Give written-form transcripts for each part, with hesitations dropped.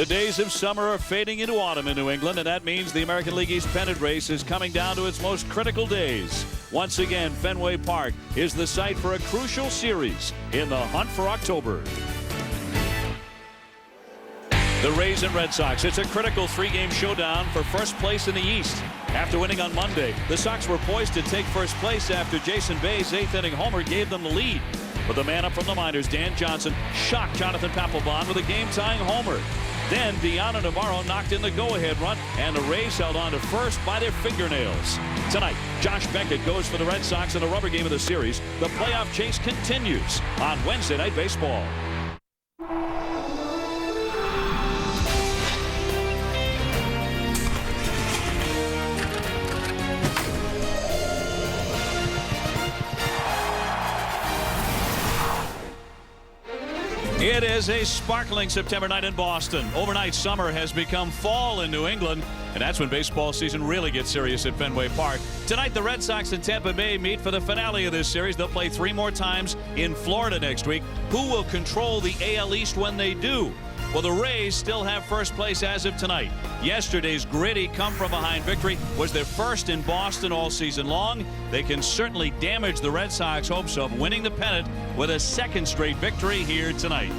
The days of summer are fading into autumn in New England, and that means the American League East pennant race is coming down to its most critical days. Once again, Fenway Park is the site for a crucial series in the hunt for October. The Rays and Red Sox. It's a critical three-game showdown for first place in the East. After winning on Monday, the Sox were poised to take first place after Jason Bay's eighth-inning homer gave them the lead. But the man up from the minors, Dan Johnson, shocked Jonathan Papelbon with a game-tying homer. Then Deanna Navarro knocked in the go-ahead run, and the Rays held on to first by their fingernails. Tonight, Josh Beckett goes for the Red Sox in the rubber game of the series. The playoff chase continues on Wednesday Night Baseball. It is a sparkling September night in Boston. Overnight summer has become fall in New England, and that's when baseball season really gets serious at Fenway Park. Tonight, the Red Sox and Tampa Bay meet for the finale of this series. They'll play 3 more times in Florida next week. Who will control the AL East when they do? Well, the Rays still have first place as of tonight. Yesterday's gritty come-from-behind victory was their first in Boston all season long. They can certainly damage the Red Sox hopes of winning the pennant with a second straight victory here tonight.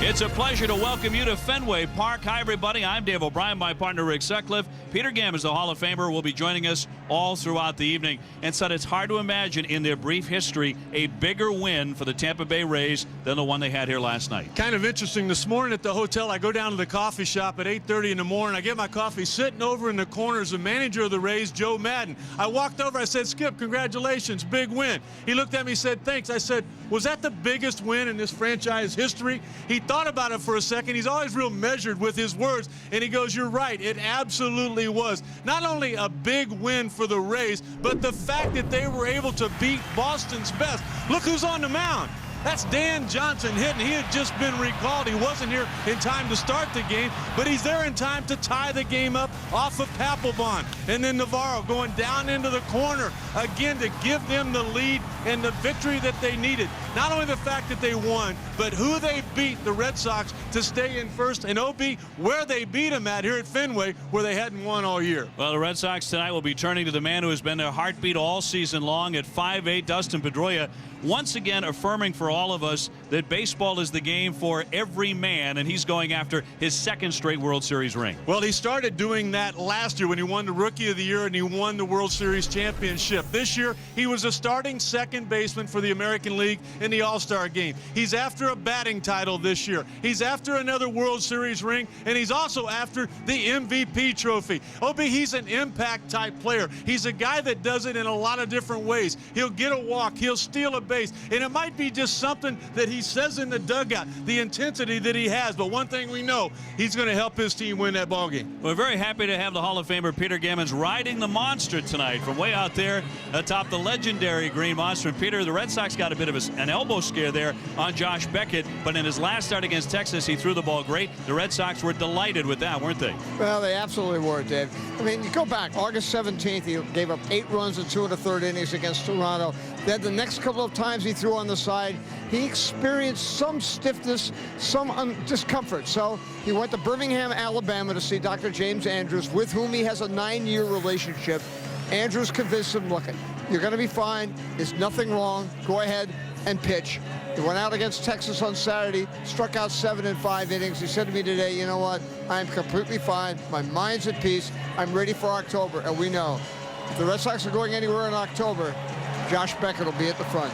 It's a pleasure to welcome you to Fenway Park. Hi, everybody. I'm Dave O'Brien. My partner, Rick Sutcliffe. Peter Gammons, the Hall of Famer, will be joining us all throughout the evening. And so it's hard to imagine in their brief history a bigger win for the Tampa Bay Rays than the one they had here last night. Kind of interesting. This morning at the hotel, I go down to the coffee shop at 8:30 in the morning. I get my coffee. Sitting over in the corner is the manager of the Rays, Joe Madden. I walked over. I said, Skip, congratulations. Big win. He looked at me and said, thanks. I said, was that the biggest win in this franchise history? He thought about it for a second. He's always real measured with his words. And he goes, you're right. It absolutely was. Not only a big win for the Rays, but the fact that they were able to beat Boston's best. Look who's on the mound. That's Dan Johnson hitting. He had just been recalled. He wasn't here in time to start the game, but he's there in time to tie the game up off of Papelbon. And then Navarro going down into the corner again to give them the lead and the victory that they needed. Not only the fact that they won, but who they beat, the Red Sox, to stay in first. And OB, where they beat them at here at Fenway, where they hadn't won all year. Well, the Red Sox tonight will be turning to the man who has been their heartbeat all season long at 5'8", Dustin Pedroia, once again affirming for all of us that baseball is the game for every man, and he's going after his second straight World Series ring. Well, he started doing that last year when he won the Rookie of the Year and he won the World Series championship. This year, he was a starting second baseman for the American League in the All-Star game. He's after a batting title this year. He's after another World Series ring, and he's also after the MVP trophy. OB, he's an impact-type player. He's a guy that does it in a lot of different ways. He'll get a walk. He'll steal a base. And it might be just something that he says in the dugout, the intensity that he has. But one thing we know, he's going to help his team win that ballgame. We're very happy to have the Hall of Famer Peter Gammons riding the monster tonight from way out there atop the legendary Green Monster. And Peter, the Red Sox got a bit of an elbow scare there on Josh Beckett, but in his last start against Texas, he threw the ball great. The Red Sox were delighted with that, weren't they? Well, they absolutely were, Dave. I mean, you go back, August 17th, he gave up 8 runs in 2 1/3 innings against Toronto. Then the next couple of times he threw on the side, he experienced some stiffness, some discomfort. So he went to Birmingham, Alabama to see Dr. James Andrews, with whom he has a 9-year relationship. Andrews convinced him, look, you're going to be fine. There's nothing wrong. Go ahead and pitch. He went out against Texas on Saturday, struck out 7 in 5 innings. He said to me today, you know what? I'm completely fine. My mind's at peace. I'm ready for October. And we know if the Red Sox are going anywhere in October, Josh Beckett will be at the front.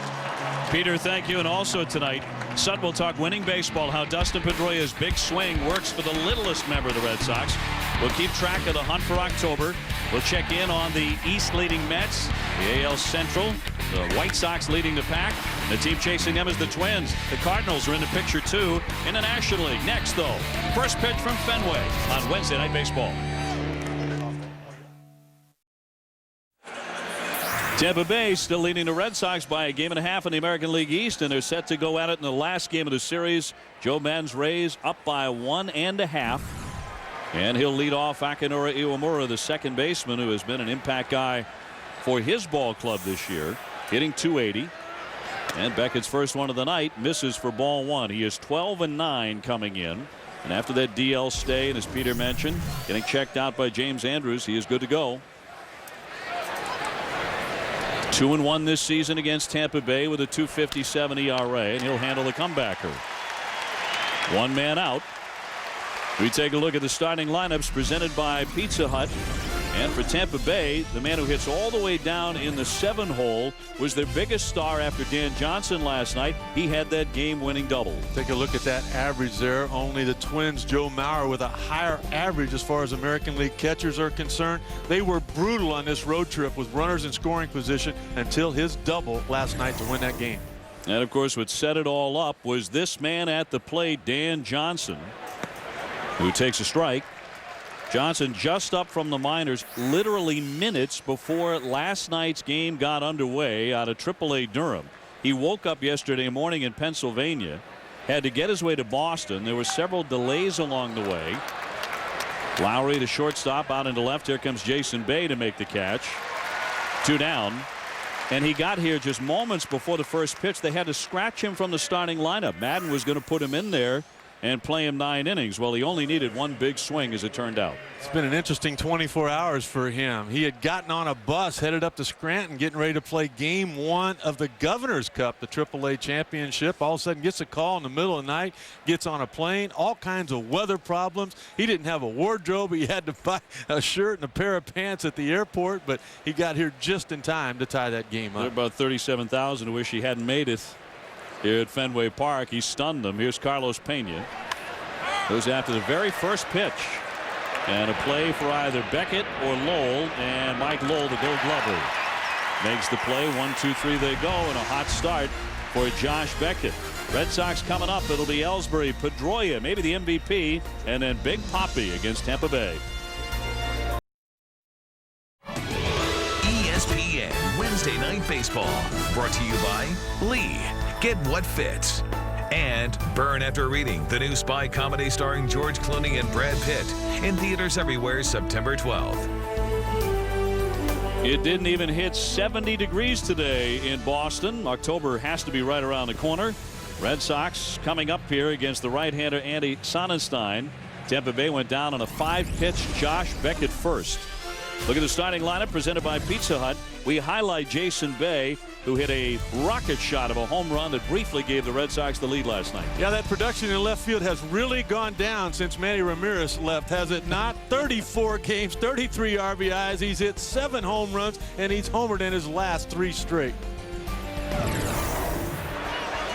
Peter, thank you. And also tonight, Sut will talk winning baseball, how Dustin Pedroia's big swing works for the littlest member of the Red Sox. We'll keep track of the hunt for October. We'll check in on the East leading Mets, the AL Central, the White Sox leading the pack. The team chasing them is the Twins. The Cardinals are in the picture too in the National League. Next, though, first pitch from Fenway on Wednesday Night Baseball. Tampa Bay still leading the Red Sox by 1.5 games in the American League East, and they're set to go at it in the last game of the series. Joe Madden's Rays up by 1.5. And he'll lead off Akinura Iwamura, the second baseman, who has been an impact guy for his ball club this year, hitting .280. And Beckett's first one of the night misses for ball 1. He is 12-9 coming in. And after that DL stay, and as Peter mentioned, getting checked out by James Andrews, he is good to go. 2-1 this season against Tampa Bay with a 2.57 ERA, and he'll handle the comebacker. One man out. We take a look at the starting lineups presented by Pizza Hut. And for Tampa Bay, the man who hits all the way down in the 7-hole was their biggest star after Dan Johnson last night. He had that game-winning double. Take a look at that average there. Only the Twins, Joe Mauer, with a higher average as far as American League catchers are concerned. They were brutal on this road trip with runners in scoring position until his double last night to win that game. And, of course, what set it all up was this man at the plate, Dan Johnson, who takes a strike. Johnson just up from the minors literally minutes before last night's game got underway out of AAA Durham. He woke up yesterday morning in Pennsylvania, had to get his way to Boston. There were several delays along the way. Lowry, the shortstop, out into left. Here comes Jason Bay to make the catch. 2 down. And he got here just moments before the first pitch. They had to scratch him from the starting lineup. Madden was going to put him in there and play him 9 innings. Well, he only needed one big swing, as it turned out. It's been an interesting 24 hours for him. He had gotten on a bus headed up to Scranton, getting ready to play game 1 of the Governor's Cup, the AAA championship. All of a sudden gets a call in the middle of the night, gets on a plane, all kinds of weather problems. He didn't have a wardrobe. He had to buy a shirt and a pair of pants at the airport, but he got here just in time to tie that game up. There are about 37,000 who wish he hadn't made it here at Fenway Park. He stunned them. Here's Carlos Pena. Goes after the very first pitch. And a play for either Beckett or Lowell. And Mike Lowell, the Gold Glover, makes the play. 1, 2, 3 they go. And a hot start for Josh Beckett. Red Sox coming up. It'll be Ellsbury, Pedroia, maybe the MVP, and then Big Papi against Tampa Bay. ESPN Wednesday Night Baseball. Brought to you by Lee. Get what fits. And Burn After Reading, the new spy comedy starring George Clooney and Brad Pitt. In theaters everywhere September 12th. It didn't even hit 70 degrees today in Boston. October has to be right around the corner. Red Sox coming up here against the right-hander Andy Sonnenstein. Tampa Bay went down on a 5-pitch Josh Beckett first. Look at the starting lineup presented by Pizza Hut. We highlight Jason Bay, who hit a rocket shot of a home run that briefly gave the Red Sox the lead last night. Yeah, that production in left field has really gone down since Manny Ramirez left, has it not? 34 games, 33 RBIs. He's hit 7 home runs, and he's homered in his last 3 straight.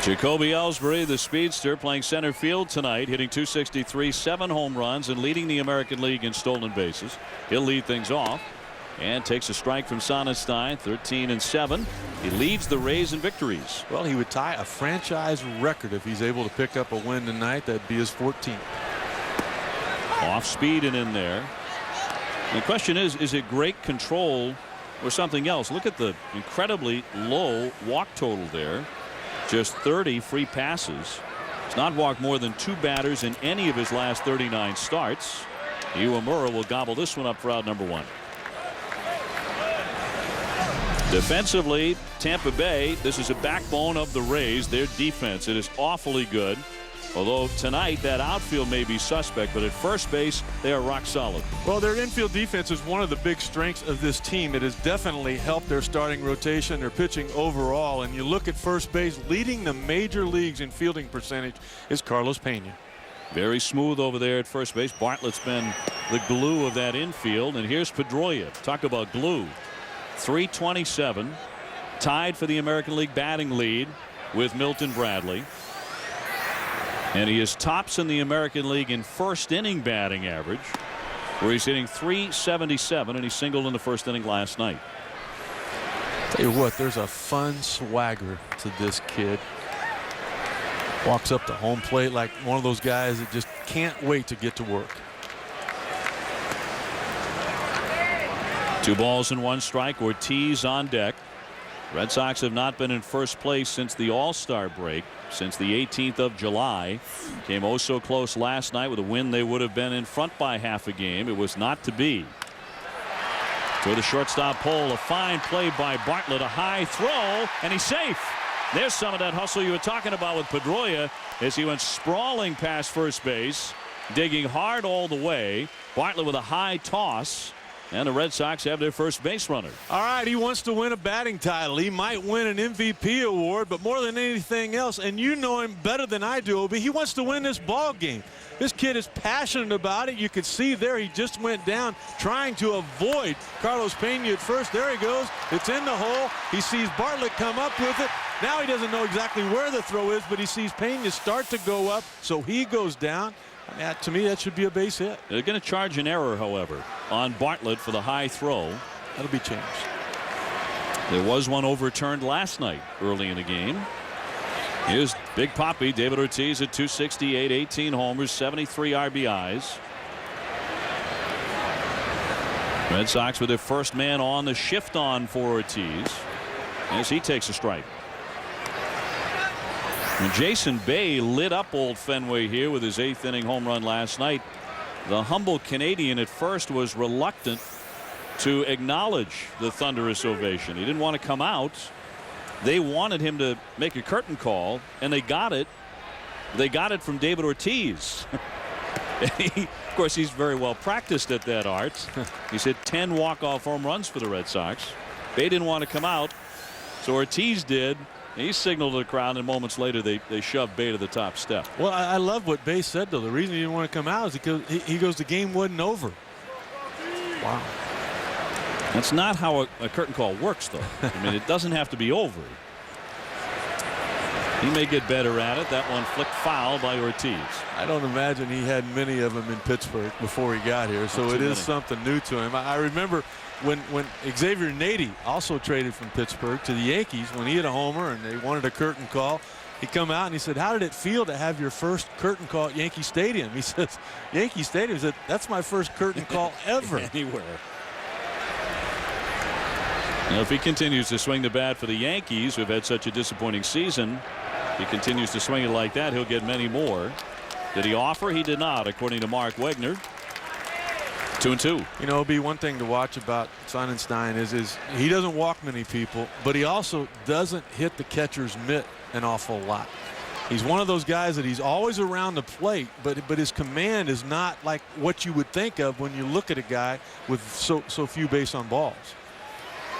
Jacoby Ellsbury, the speedster, playing center field tonight, hitting .263, 7 home runs, and leading the American League in stolen bases. He'll lead things off and takes a strike from Sonnenstein. 13-7. He leads the Rays in victories. Well, he would tie a franchise record if he's able to pick up a win tonight. That'd be his 14th. Off speed and in there. And the question is it great control or something else? Look at the incredibly low walk total there. Just 30 free passes. He's not walked more than 2 batters in any of his last 39 starts. Iwamura will gobble this one up for out number 1. Defensively, Tampa Bay, this is a backbone of the Rays. Their defense, it is awfully good. Although tonight that outfield may be suspect, but at first base they are rock solid. Well, their infield defense is one of the big strengths of this team. It has definitely helped their starting rotation, their pitching overall. And you look at first base, leading the major leagues in fielding percentage is Carlos Pena. Very smooth over there at first base. Bartlett's been the glue of that infield. And here's Pedroia. Talk about glue. 327, tied for the American League batting lead with Milton Bradley. And he is tops in the American League in first inning batting average, where he's hitting .377, and he singled in the first inning last night. Tell you what, there's a fun swagger to this kid. Walks up to home plate like one of those guys that just can't wait to get to work. 2 balls and 1 strike. Ortiz on deck. Red Sox have not been in first place since the All-Star break, since the 18th of July. Came oh so close last night. With a win they would have been in front by half a game. It was not to be. To the shortstop pole, a fine play by Bartlett, a high throw, and he's safe. There's some of that hustle you were talking about with Pedroia as he went sprawling past first base. digging hard all the way. Bartlett with a high toss. And the Red Sox have their first base runner. All right, he wants to win a batting title. He might win an MVP award, but more than anything else, and you know him better than I do, Obi, he wants to win this ball game. This kid is passionate about it. You could see there he just went down trying to avoid Carlos Pena at first. There he goes. It's in the hole. He sees Bartlett come up with it. Now he doesn't know exactly where the throw is, but he sees Pena start to go up, so he goes down. To me, that should be a base hit. They're going to charge an error, however, on Bartlett for the high throw. That'll be changed. There was one overturned last night early in the game. Here's Big Poppy, David Ortiz at 268, 18 homers, 73 RBIs. Red Sox with their first man on the shift on for Ortiz as he takes a strike. And Jason Bay lit up old Fenway here with his 8th inning home run last night. The humble Canadian at first was reluctant to acknowledge the thunderous ovation. He didn't want to come out. They wanted him to make a curtain call, and they got it. They got it from David Ortiz. Of course, he's very well practiced at that art. He's hit 10 walk-off home runs for the Red Sox. Bay didn't want to come out, so Ortiz did. He signaled to the crowd, and moments later they shoved Bay to the top step. Well, I love what Bay said, though. The reason he didn't want to come out is because he goes, the game wasn't over. Wow. That's not how a curtain call works, though. I mean, it doesn't have to be over. He may get better at it. That one flicked foul by Ortiz. I don't imagine he had many of them in Pittsburgh before he got here, so it is something new to him. I remember when Xavier Nady also traded from Pittsburgh to the Yankees, when he hit a homer and they wanted a curtain call, he come out and he said, how did it feel to have your first curtain call at Yankee Stadium? He says, Yankee Stadium? He said, that's my first curtain call ever. Anywhere. Now, if he continues to swing the bat for the Yankees, who've had such a disappointing season, if he continues to swing it like that, he'll get many more. Did he offer? He did not, according to Mark Wegner. 2-2. You know, it'll be one thing to watch about Sonnenstein is he doesn't walk many people, but he also doesn't hit the catcher's mitt an awful lot. He's one of those guys that he's always around the plate, but his command is not like what you would think of when you look at a guy with so few base on balls.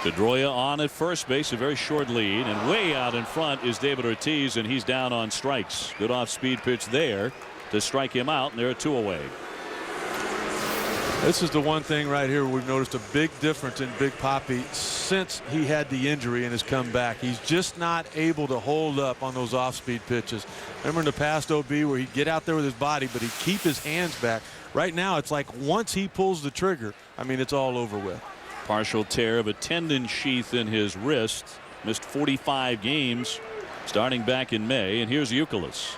Pedroia on at first base, a very short lead, and way out in front is David Ortiz, and he's down on strikes. Good off-speed pitch there to strike him out, and they're 2 away. This is the one thing right here we've noticed a big difference in Big Poppy since he had the injury and has come back. He's just not able to hold up on those off-speed pitches. Remember in the past, OB, where he'd get out there with his body, but he'd keep his hands back. Right now, it's like once he pulls the trigger, I mean, it's all over with. Partial tear of a tendon sheath in his wrist. Missed 45 games starting back in May. And here's Youkilis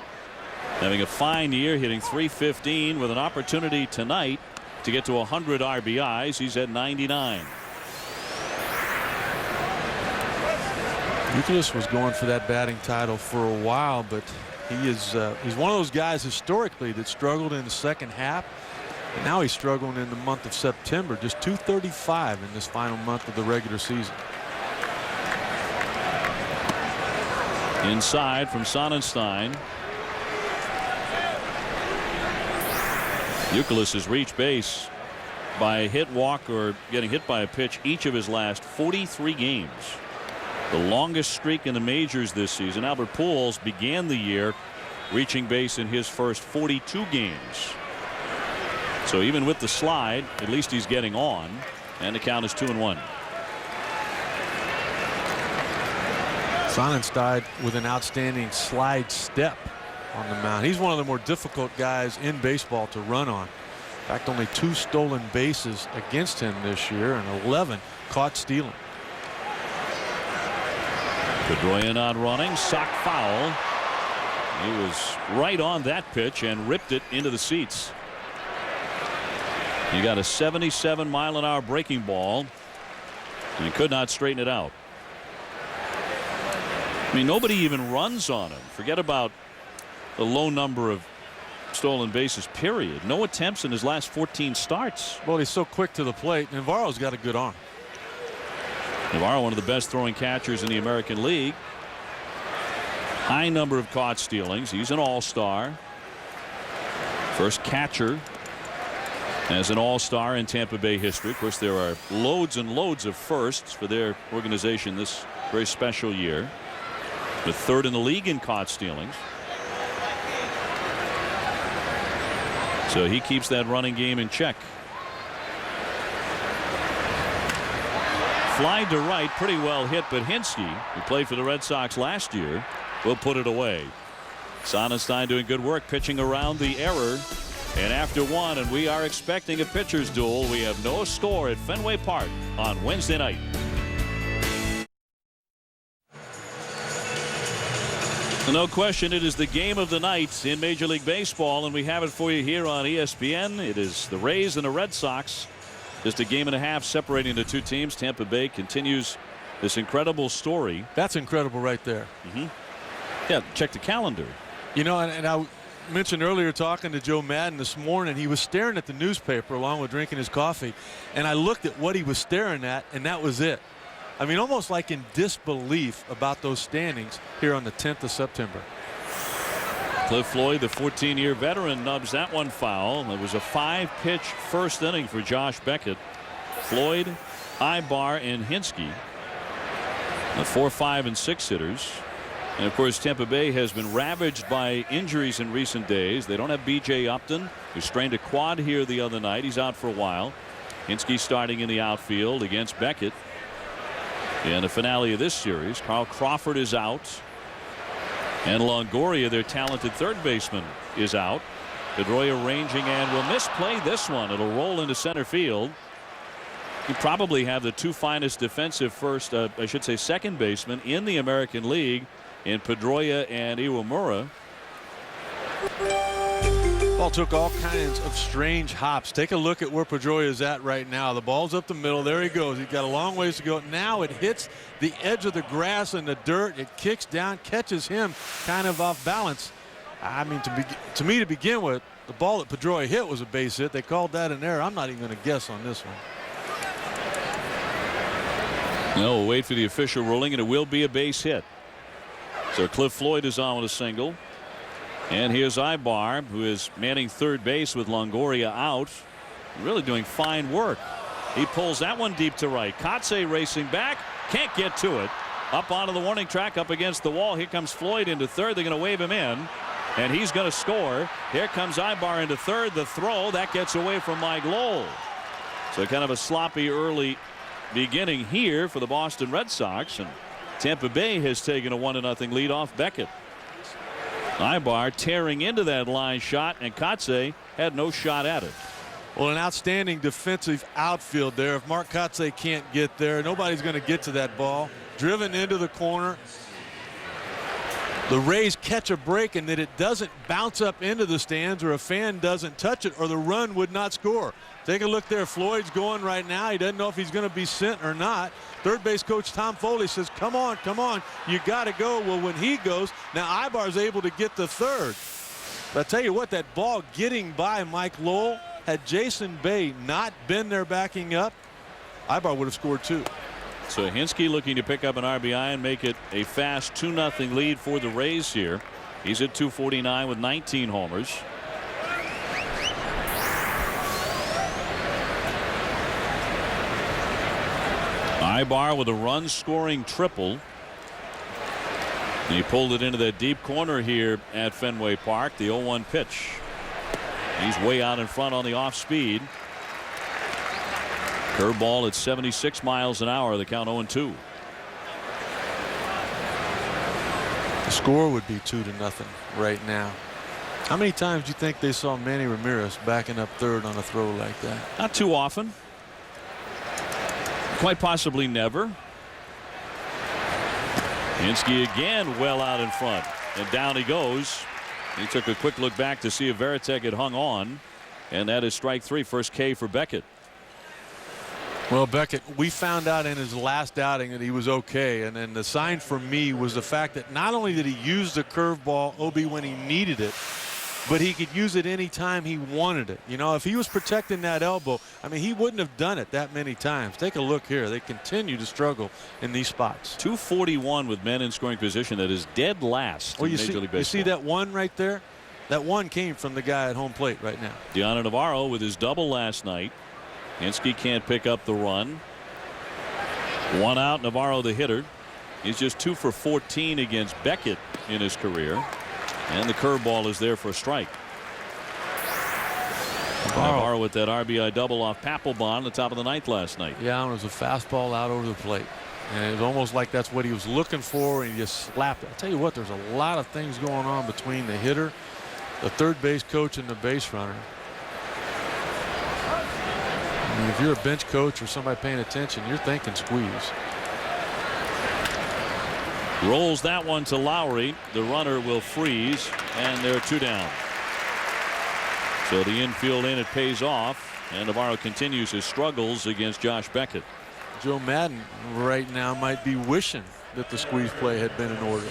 having a fine year, hitting .315 with an opportunity tonight to get to 100 RBIs. He's at 99. Youkilis was going for that batting title for a while, but he's one of those guys historically that struggled in the second half. And now he's struggling in the month of September, just .235 in this final month of the regular season. Inside from Sonnenstein. Youkilis has reached base by a hit, walk, or getting hit by a pitch each of his last 43 games. The longest streak in the majors this season. Albert Pujols began the year reaching base in his first 42 games. So even with the slide, at least he's getting on, and the count is 2-1. Sonnenstein with an outstanding slide step on the mound. He's one of the more difficult guys in baseball to run on. In fact, only 2 stolen bases against him this year and 11 caught stealing. Pedroia not running. Sock foul. He was right on that pitch and ripped it into the seats. He got a 77-mile-an-hour breaking ball and he could not straighten it out. I mean, nobody even runs on him. Forget about the low number of stolen bases, period. No attempts in his last 14 starts. Well, he's so quick to the plate. Navarro's got a good arm. Navarro, one of the best throwing catchers in the American League. High number of caught stealings. He's an all-star. First catcher as an all-star in Tampa Bay history. Of course, there are loads and loads of firsts for their organization this very special year. The third in the league in caught stealings. So he keeps that running game in check. Fly to right, pretty well hit, but Hinske, who played for the Red Sox last year, will put it away. Sonnenstein doing good work pitching around the error. And after one, and we are expecting a pitcher's duel. We have no score at Fenway Park on Wednesday night. No question, it is the game of the night in Major League Baseball, and we have it for you here on ESPN. It is the Rays and the Red Sox. Just a game and a half separating the two teams. Tampa Bay continues this incredible story. That's incredible right there. Yeah, check the calendar. You know, and I mentioned earlier talking to Joe Madden this morning, he was staring at the newspaper along with drinking his coffee, and I looked at what he was staring at, and that was it. I mean, almost like in disbelief about those standings here on the 10th of September. Cliff Floyd, the 14-year veteran, nubs that one foul. It was a 5-pitch first inning for Josh Beckett. Floyd, Ibar, and Hinske, the 4, 5, and 6 hitters. And of course, Tampa Bay has been ravaged by injuries in recent days. They don't have B.J. Upton, who strained a quad here the other night. He's out for a while. Hinske starting in the outfield against Beckett. In the finale of this series, Carl Crawford is out. And Longoria, their talented third baseman, is out. Pedroia ranging and will misplay this one. It'll roll into center field. You probably have the two finest defensive second basemen in the American League in Pedroia and Iwamura. Ball took all kinds of strange hops. Take a look at where Pedroia is at right now. The ball's up the middle. There he goes. He's got a long ways to go. Now it hits the edge of the grass and the dirt. It kicks down, catches him kind of off balance. I mean, to me, to begin with, the ball that Pedroia hit was a base hit. They called that an error. I'm not even going to guess on this one. No, we'll wait for the official ruling, and it will be a base hit. So Cliff Floyd is on with a single. And here's Ibar, who is manning third base with Longoria out. Really doing fine work. He pulls that one deep to right. Kotze racing back. Can't get to it. Up onto the warning track, up against the wall. Here comes Floyd into third. They're going to wave him in. And he's going to score. Here comes Ibar into third. The throw, that gets away from Mike Lowell. So kind of a sloppy early beginning here for the Boston Red Sox. And Tampa Bay has taken a 1-0 lead off Beckett. Ibar tearing into that line shot, and Kotze had no shot at it. Well, an outstanding defensive outfield there. If Mark Kotze can't get there, nobody's going to get to that ball. Driven into the corner. The Rays catch a break, and that it doesn't bounce up into the stands, or a fan doesn't touch it, or the run would not score. Take a look there. Floyd's going right now. He doesn't know if he's going to be sent or not. Third base coach Tom Foley says, come on, come on. You got to go. Well, when he goes, now Ibar's able to get the third. But I tell you what, that ball getting by Mike Lowell, had Jason Bay not been there backing up, Ibar would have scored two. So Hinske looking to pick up an RBI and make it a fast 2-0 lead for the Rays here. He's at 249 with 19 homers. Ibar with a run-scoring triple. And he pulled it into that deep corner here at Fenway Park. The 0-1 pitch. He's way out in front on the off-speed. Curveball at 76 miles an hour. The count 0-2. The score would be 2-0 right now. How many times do you think they saw Manny Ramirez backing up third on a throw like that? Not too often. Quite possibly never. Hinske again well out in front, and down he goes. He took a quick look back to see if Varitek had hung on, and that is strike three. First K for Beckett. Well, Beckett, we found out in his last outing that he was okay, and then the sign for me was the fact that not only did he use the curveball, OB, when he needed it, but he could use it any time he wanted it. You know, if he was protecting that elbow, I mean, he wouldn't have done it that many times. Take a look here. They continue to struggle in these spots. 241 with men in scoring position. That is dead last in Major League Baseball. You see that one right there? That one came from the guy at home plate right now. Deanna Navarro with his double last night. Hinske can't pick up the run. 1 out. Navarro the hitter. He's just 2 for 14 against Beckett in his career. And the curveball is there for a strike. Navarro with that RBI double off Papelbon at the top of the 9th last night. Yeah, and it was a fastball out over the plate. And it was almost like that's what he was looking for, and he just slapped it. I'll tell you what, there's a lot of things going on between the hitter, the third base coach, and the base runner. I mean, if you're a bench coach or somebody paying attention, you're thinking squeeze. Rolls that one to Lowry. The runner will freeze, and there are 2 down. So the infield in, it pays off, and Navarro continues his struggles against Josh Beckett. Joe Madden right now might be wishing that the squeeze play had been in order.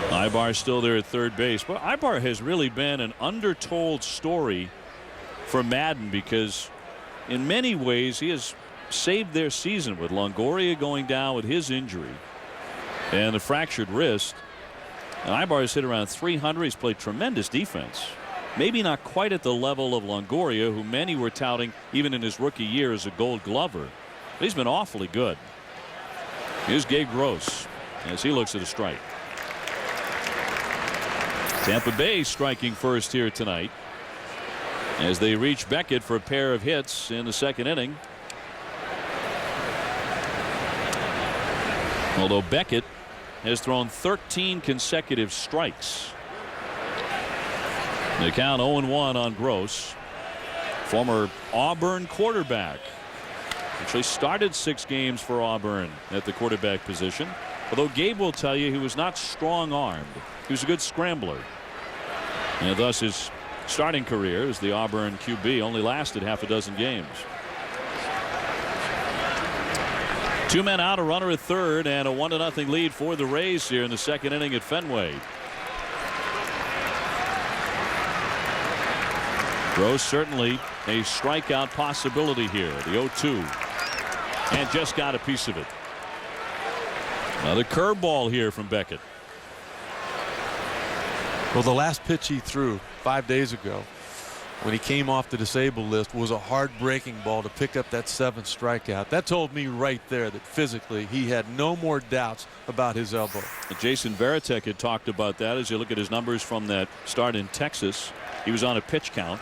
Ibar's still there at third base, but Ibar has really been an undertold story for Madden, because in many ways he has saved their season with Longoria going down with his injury and a fractured wrist. And Ibar has hit around 300. He's played tremendous defense. Maybe not quite at the level of Longoria, who many were touting even in his rookie year as a Gold Glover. But he's been awfully good. Here's Gabe Gross as he looks at a strike. Tampa Bay striking first here tonight as they reach Beckett for a pair of hits in the 2nd inning. Although Beckett has thrown 13 consecutive strikes. The count 0-1 on Gross. Former Auburn quarterback. Actually started 6 games for Auburn at the quarterback position. Although Gabe will tell you he was not strong-armed. He was a good scrambler. And thus his starting career as the Auburn QB only lasted half a dozen games. 2 men out, a runner at third, and a 1-0 lead for the Rays here in the 2nd inning at Fenway. Gross certainly a strikeout possibility here. The 0-2, and just got a piece of it. Another curveball here from Beckett. Well, the last pitch he threw 5 days ago when he came off the disabled list was a hard breaking ball to pick up that 7th strikeout. That told me right there that physically he had no more doubts about his elbow. Jason Varitek had talked about that. As you look at his numbers from that start in Texas, he was on a pitch count.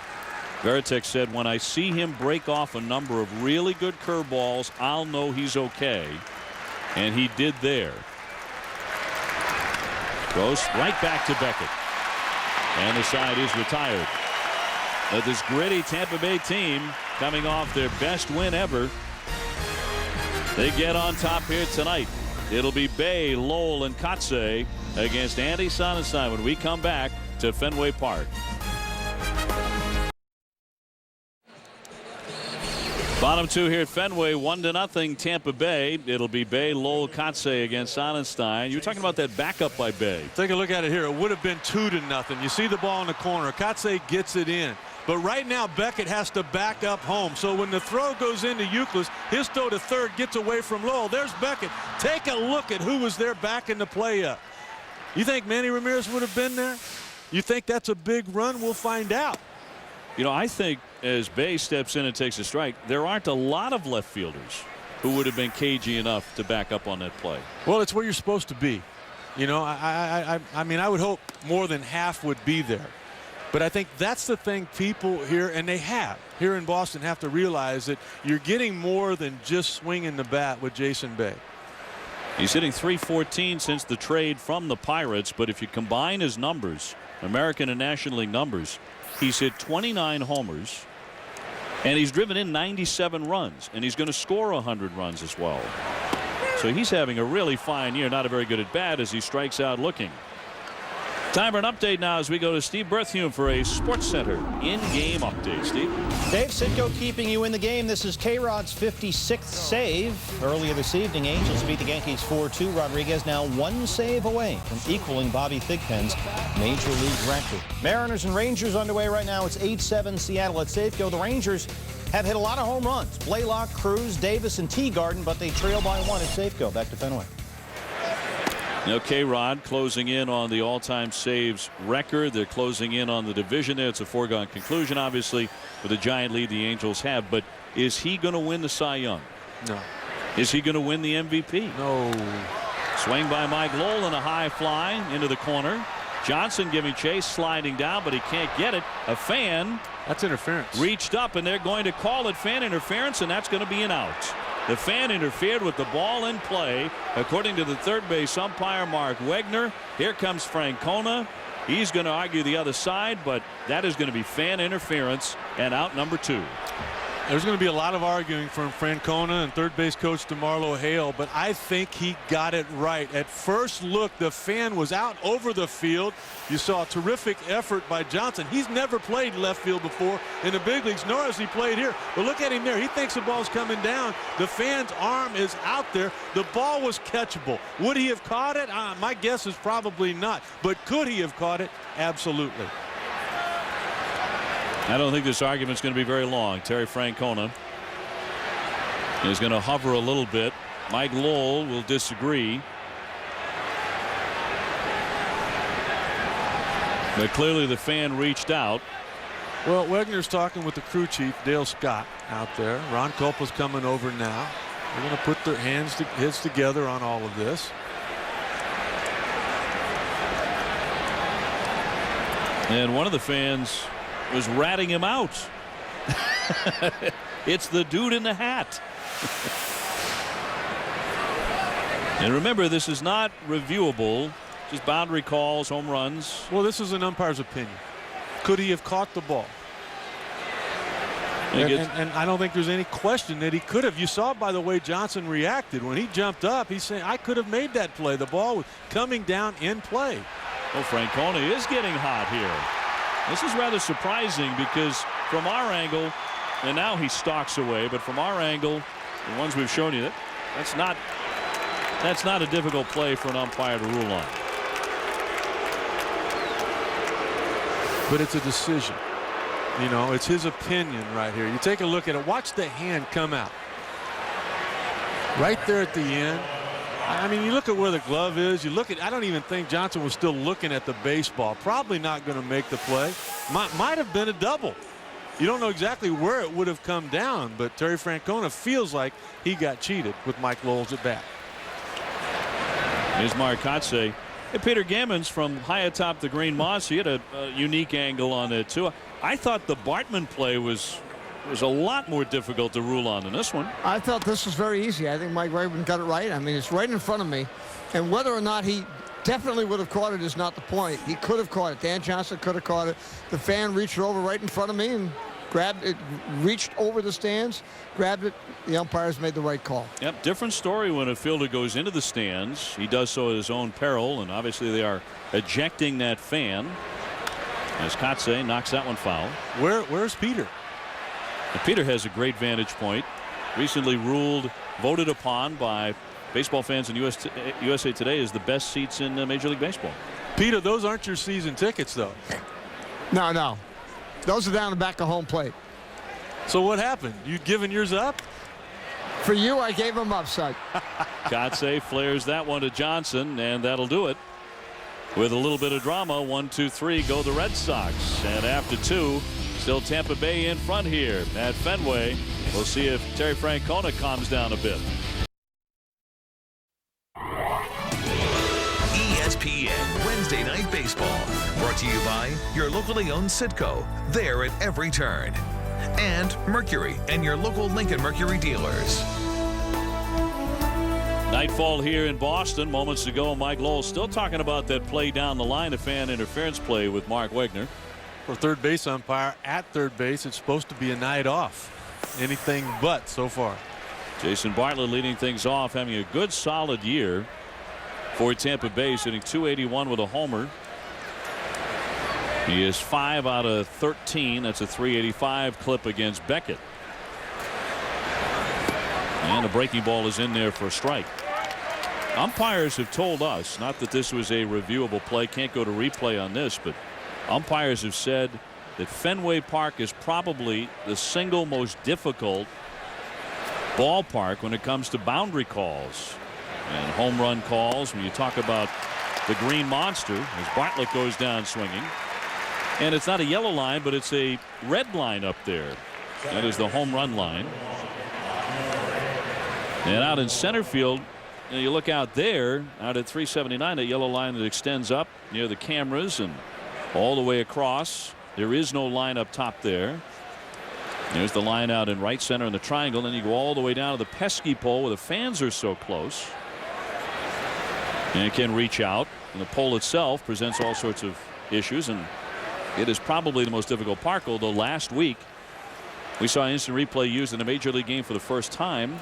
Varitek said, when I see him break off a number of really good curveballs, I'll know he's okay. And he did there. Gross right back to Beckett. And the side is retired. But this gritty Tampa Bay team, coming off their best win ever, they get on top here tonight. It'll be Bay, Lowell, and Kotze against Andy Sonnenstein when we come back to Fenway Park. Bottom 2 here at Fenway, 1-0 Tampa Bay. It'll be Bay, Lowell, Kotze against Sonnenstein. You were talking about that backup by Bay. Take a look at it here. It would have been 2-0. You see the ball in the corner. Kotze gets it in. But right now Beckett has to back up home. So when the throw goes into Euclid, his throw to third gets away from Lowell. There's Beckett. Take a look at who was there backing the play up. You think Manny Ramirez would have been there? You think that's a big run? We'll find out. You know, I think as Bay steps in and takes a strike, there aren't a lot of left fielders who would have been cagey enough to back up on that play. Well, it's where you're supposed to be. You know, I mean, I would hope more than half would be there. But I think that's the thing people here, and they have, here in Boston, have to realize that you're getting more than just swinging the bat with Jason Bay. He's hitting .314 since the trade from the Pirates, but if you combine his numbers, American and National League numbers, he's hit 29 homers, and he's driven in 97 runs, and he's going to score 100 runs as well. So he's having a really fine year, not a very good at bat as he strikes out looking. Time for an update now as we go to Steve Berthiaume for a Sports Center in-game update. Steve? Dave Sitko keeping you in the game. This is K-Rod's 56th save. Earlier this evening, Angels beat the Yankees 4-2. Rodriguez now 1 save away from equaling Bobby Thigpen's Major League record. Mariners and Rangers underway right now. It's 8-7 Seattle at Safeco. The Rangers have hit a lot of home runs. Blaylock, Cruz, Davis, and Teagarden, but they trail by 1 at Safeco. Back to Fenway. K-Rod closing in on the all-time saves record. They're closing in on the division there. It's a foregone conclusion, obviously, with the giant lead the Angels have. But is he going to win the Cy Young? No. Is he going to win the MVP? No. Swing by Mike Lowell and a high fly into the corner. Johnson giving chase, sliding down, but he can't get it. A fan. That's interference. Reached up, and they're going to call it fan interference, and that's going to be an out. The fan interfered with the ball in play, according to the third base umpire, Mark Wegner. Here comes Francona. He's going to argue the other side, but that is going to be fan interference and out number 2. There's going to be a lot of arguing from Francona and third base coach DeMarlo Hale, but I think he got it right. At first look, the fan was out over the field. You saw a terrific effort by Johnson. He's never played left field before in the big leagues, nor has he played here. But look at him there. He thinks the ball's coming down. The fan's arm is out there. The ball was catchable. Would he have caught it? My guess is probably not. But could he have caught it? Absolutely. I don't think this argument's going to be very long. Terry Francona is going to hover a little bit. Mike Lowell will disagree. But clearly the fan reached out. Well, Wegner's talking with the crew chief, Dale Scott, out there. Ron Culpa's coming over now. They're going to put their heads together on all of this. And one of the fans was ratting him out. It's the dude in the hat. And remember, this is not reviewable, just boundary calls, home runs. Well, this is an umpire's opinion. Could he have caught the ball? And I don't think there's any question that he could have. You saw, by the way, Johnson reacted. When he jumped up, he's saying, I could have made that play. The ball was coming down in play. Well, Francona is getting hot here. This is rather surprising because from our angle, and now he stalks away, but from our angle, the ones we've shown you, that's not a difficult play for an umpire to rule on. But it's a decision. You know, it's his opinion right here. You take a look at it. Watch the hand come out. Right there at the end. I mean, you look at where the glove is. You look at, I don't even think Johnson was still looking at the baseball. Probably not going to make the play. Might have been a double. You don't know exactly where it would have come down, but Terry Francona feels like he got cheated with Mike Lowell's at bat. Here's Mark Kotze. Hey, Peter Gammons from high atop the green moss. He had a unique angle on it, too. I thought the Bartman play was a lot more difficult to rule on than this one. I thought this was very easy. I think Mike Wegman got it right. I mean, it's right in front of me. And whether or not he definitely would have caught it is not the point. He could have caught it. Dan Johnson could have caught it. The fan reached over right in front of me and grabbed it, reached over the stands, grabbed it. The umpires made the right call. Yep, different story when a fielder goes into the stands. He does so at his own peril, and obviously they are ejecting that fan as Kotze knocks that one foul. Where's Peter? And Peter has a great vantage point. Recently voted upon by baseball fans in USA Today as the best seats in Major League Baseball. Peter, those aren't your season tickets, though. No. Those are down the back of home plate. So what happened? You given yours up? For you, I gave them up, son. Kotze flares that one to Johnson, and that'll do it. With a little bit of drama, 1, 2, 3 go the Red Sox. And after 2, still Tampa Bay in front here at Fenway. We'll see if Terry Francona calms down a bit. ESPN Wednesday Night Baseball. Brought to you by your locally owned Citgo. There at every turn. And Mercury and your local Lincoln Mercury dealers. Nightfall here in Boston. Moments ago, Mike Lowell still talking about that play down the line, a fan interference play with Mark Wegner. For third base umpire at third base, it's supposed to be a night off. Anything but so far. Jason Bartlett leading things off, having a good solid year for Tampa Bay, hitting .281 with a homer. He is 5 out of 13. That's a .385 clip against Beckett. And the breaking ball is in there for a strike. Umpires have told us, not that this was a reviewable play, can't go to replay on this, but umpires have said that Fenway Park is probably the single most difficult ballpark when it comes to boundary calls. And home run calls, when you talk about the green monster, as Bartlett goes down swinging. And it's not a yellow line, but it's a red line up there. That is the home run line. And out in center field, you look out there, out at 379, that yellow line that extends up near the cameras and all the way across. There is no line up top there. There's the line out in right center in the triangle. Then you go all the way down to the pesky pole where the fans are so close. And it can reach out. And the pole itself presents all sorts of issues. And it is probably the most difficult park, although last week we saw instant replay used in a major league game for the first time.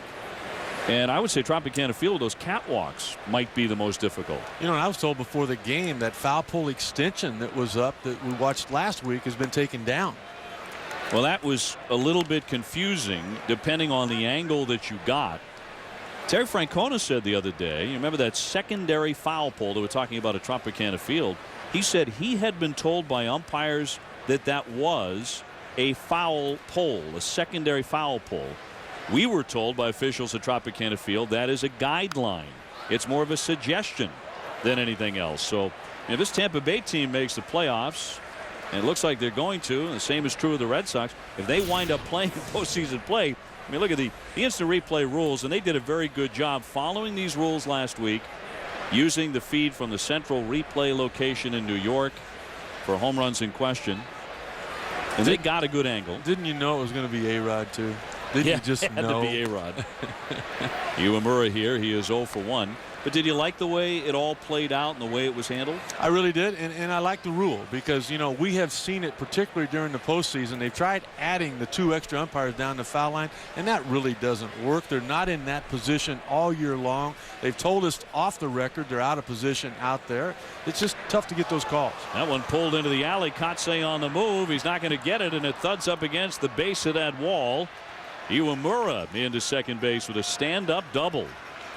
And I would say Tropicana Field, those catwalks might be the most difficult. You know, I was told before the game that foul pole extension that was up that we watched last week has been taken down. Well, that was a little bit confusing depending on the angle that you got. Terry Francona said the other day, you remember that secondary foul pole that we're talking about at Tropicana Field? He said he had been told by umpires that that was a foul pole, a secondary foul pole. We were told by officials at Tropicana Field that is a guideline. It's more of a suggestion than anything else. So if this Tampa Bay team makes the playoffs, and it looks like they're going to, and the same is true of the Red Sox, if they wind up playing postseason play, I mean, look at the instant replay rules, and they did a very good job following these rules last week, using the feed from the central replay location in New York for home runs in question. And they got a good angle. Didn't you know it was going to be A-Rod too? Didn't you just it had know? to be A-Rod. Iwamura here, he is 0 for 1. But did you like the way it all played out and the way it was handled? I really did, and I like the rule because, you know, we have seen it particularly during the postseason. They've tried adding the 2 extra umpires down the foul line, and that really doesn't work. They're not in that position all year long. They've told us off the record they're out of position out there. It's just tough to get those calls. That one pulled into the alley. Kotsay on the move. He's not going to get it, and it thuds up against the base of that wall. Iwamura into second base with a stand-up double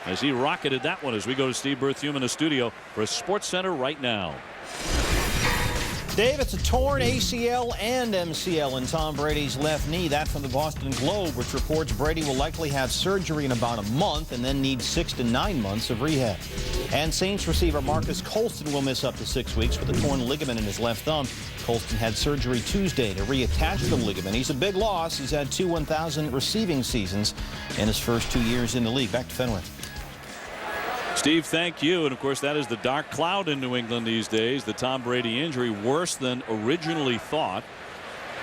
as he rocketed that one as we go to Steve Berthiaume in the studio for Sports Center right now. Dave, it's a torn ACL and MCL in Tom Brady's left knee. That from the Boston Globe, which reports Brady will likely have surgery in about a month and then need 6 to 9 months of rehab. And Saints receiver Marcus Colston will miss up to 6 weeks with a torn ligament in his left thumb. Colston had surgery Tuesday to reattach the ligament. He's a big loss. He's had 2 1,000 receiving seasons in his first 2 years in the league. Back to Fenway. Steve, thank you. And of course, that is the dark cloud in New England these days. The Tom Brady injury, worse than originally thought.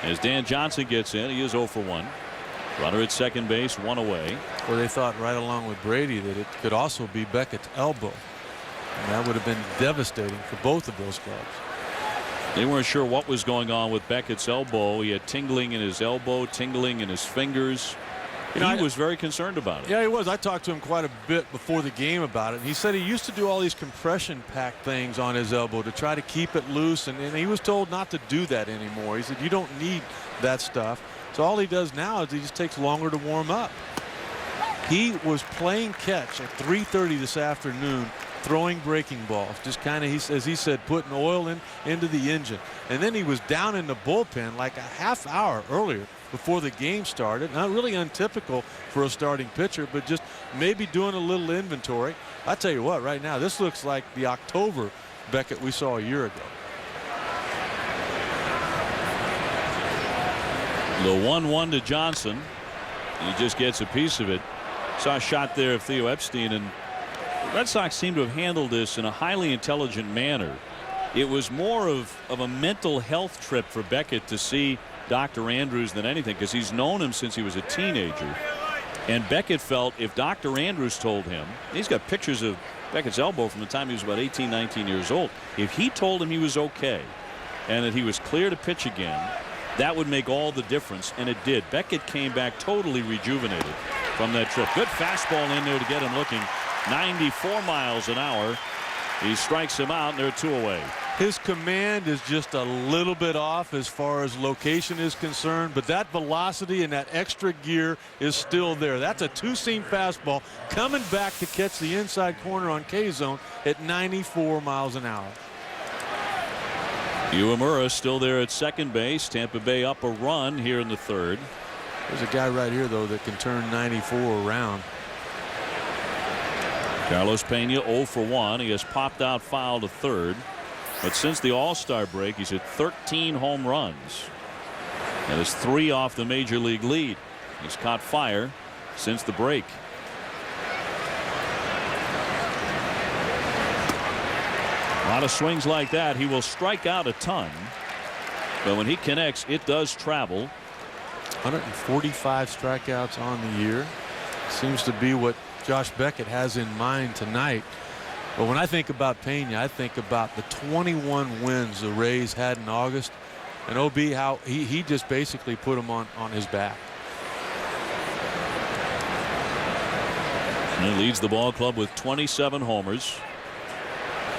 As Dan Johnson gets in, he is 0 for 1. Runner at second base, 1 away. Well, they thought right along with Brady that it could also be Beckett's elbow. And that would have been devastating for both of those clubs. They weren't sure what was going on with Beckett's elbow. He had tingling in his elbow, tingling in his fingers. He was very concerned about it. Yeah, he was. I talked to him quite a bit before the game about it. He said he used to do all these compression pack things on his elbow to try to keep it loose, and he was told not to do that anymore. He said you don't need that stuff. So all he does now is he just takes longer to warm up. He was playing catch at 3:30 this afternoon, throwing breaking balls, just kind of, as he said, putting oil into the engine. And then he was down in the bullpen like a half hour earlier before the game started. Not really untypical for a starting pitcher, but just maybe doing a little inventory. I tell you what, right now, this looks like the October Beckett we saw a year ago. The 1-1 to Johnson. He just gets a piece of it. Saw a shot there of Theo Epstein, and the Red Sox seem to have handled this in a highly intelligent manner. It was more of a mental health trip for Beckett to see Dr. Andrews than anything, because he's known him since he was a teenager. And Beckett felt if Dr. Andrews told him, he's got pictures of Beckett's elbow from the time he was about 18, 19 years old. If he told him he was okay and that he was clear to pitch again, that would make all the difference, and it did. Beckett came back totally rejuvenated from that trip. Good fastball in there to get him looking. 94 miles an hour. He strikes him out, and they're 2 away. His command is just a little bit off as far as location is concerned, but that velocity and that extra gear is still there. That's a 2-seam fastball coming back to catch the inside corner on K-zone at 94 miles an hour. Iwamura still there at second base. Tampa Bay up a run here in the third. There's a guy right here, though, that can turn 94 around. Carlos Pena 0 for 1. He has popped out foul to third. But since the All-Star break, he's hit 13 home runs. That is 3 off the major league lead. He's caught fire since the break. A lot of swings like that. He will strike out a ton. But when he connects, it does travel. 145 strikeouts on the year. Seems to be what Josh Beckett has in mind tonight. But when I think about Pena, I think about the 21 wins the Rays had in August. And OB, how he just basically put them on his back. And he leads the ball club with 27 homers.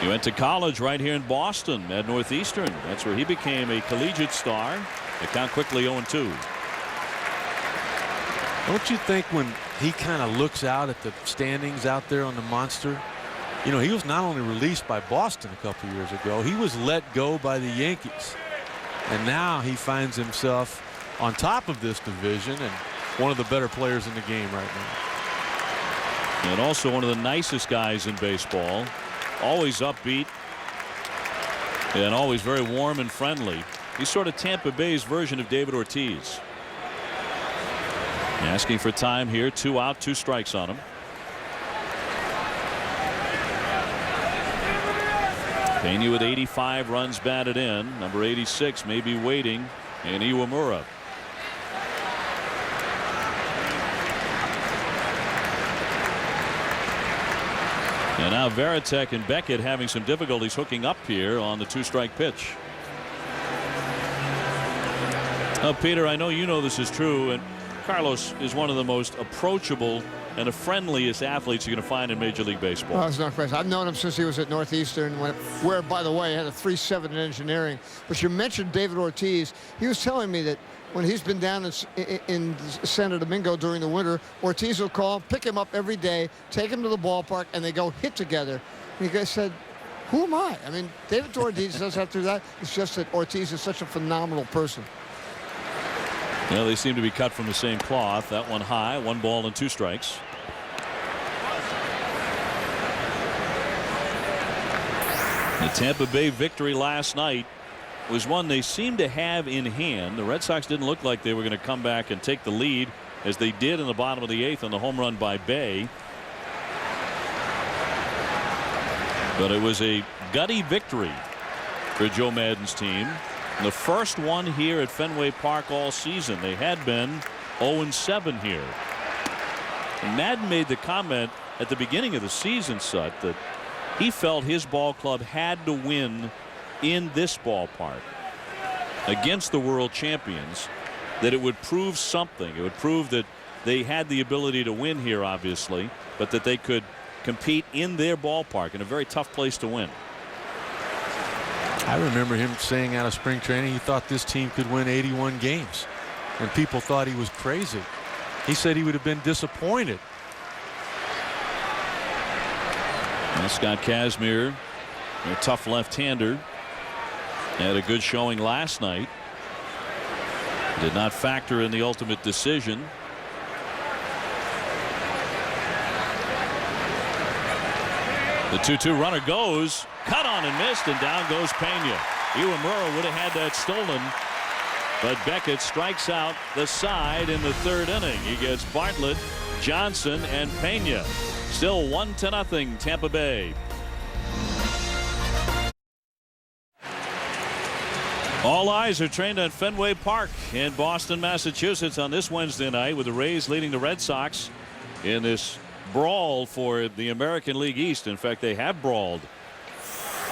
He went to college right here in Boston at Northeastern. That's where he became a collegiate star. The count quickly 0-2. Don't you think when he kind of looks out at the standings out there on the monster, you know, he was not only released by Boston a couple years ago, he was let go by the Yankees. And now he finds himself on top of this division and one of the better players in the game right now. And also one of the nicest guys in baseball. Always upbeat and always very warm and friendly. He's sort of Tampa Bay's version of David Ortiz. Asking for time here. 2 out, 2 strikes on him. Pena with 85 runs batted in. Number 86 may be waiting in Iwamura. And now Varitek and Beckett having some difficulties hooking up here on the 2-strike pitch. Now, Peter, I know you know this is true, and Carlos is one of the most approachable and the friendliest athletes you're going to find in Major League Baseball. Oh, that's not question. I've known him since he was at Northeastern, where, by the way, he had a 3.7 in engineering. But you mentioned David Ortiz. He was telling me that when he's been down in Santo Domingo during the winter, Ortiz will call, pick him up every day, take him to the ballpark, and they go hit together. And the guy said, who am I? I mean, David Ortiz doesn't have to do that. It's just that Ortiz is such a phenomenal person. Well, they seem to be cut from the same cloth. That one high, 1 ball and 2 strikes. The Tampa Bay victory last night was one they seemed to have in hand. The Red Sox didn't look like they were going to come back and take the lead as they did in the bottom of the 8th on the home run by Bay. But it was a gutty victory for Joe Maddon's team. The first one here at Fenway Park all season. They had been 0-7 here. And Maddon made the comment at the beginning of the season, Sut, that he felt his ball club had to win in this ballpark against the world champions, that it would prove something. It would prove that they had the ability to win here, obviously, but that they could compete in their ballpark in a very tough place to win. I remember him saying out of spring training he thought this team could win 81 games, and people thought he was crazy. He said he would have been disappointed. Well, Scott Kazmir, a tough left-hander, had a good showing last night. Did not factor in the ultimate decision. The 2-2 runner goes, cut on and missed, and down goes Pena. Iwamura would have had that stolen, but Beckett strikes out the side in the 3rd inning. He gets Bartlett, Johnson, and Pena. Still 1-0 Tampa Bay. All eyes are trained at Fenway Park in Boston, Massachusetts on this Wednesday night, with the Rays leading the Red Sox in this brawl for the American League East. In fact, they have brawled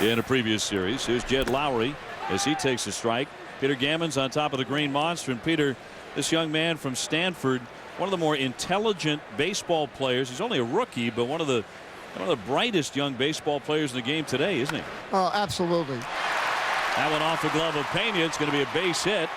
in a previous series. Here's Jed Lowry as he takes a strike. Peter Gammons on top of the Green Monster. And Peter, this young man from Stanford, one of the more intelligent baseball players. He's only a rookie, but one of the brightest young baseball players in the game today, isn't he? Oh, absolutely. That one off the glove of Pena. It's going to be a base hit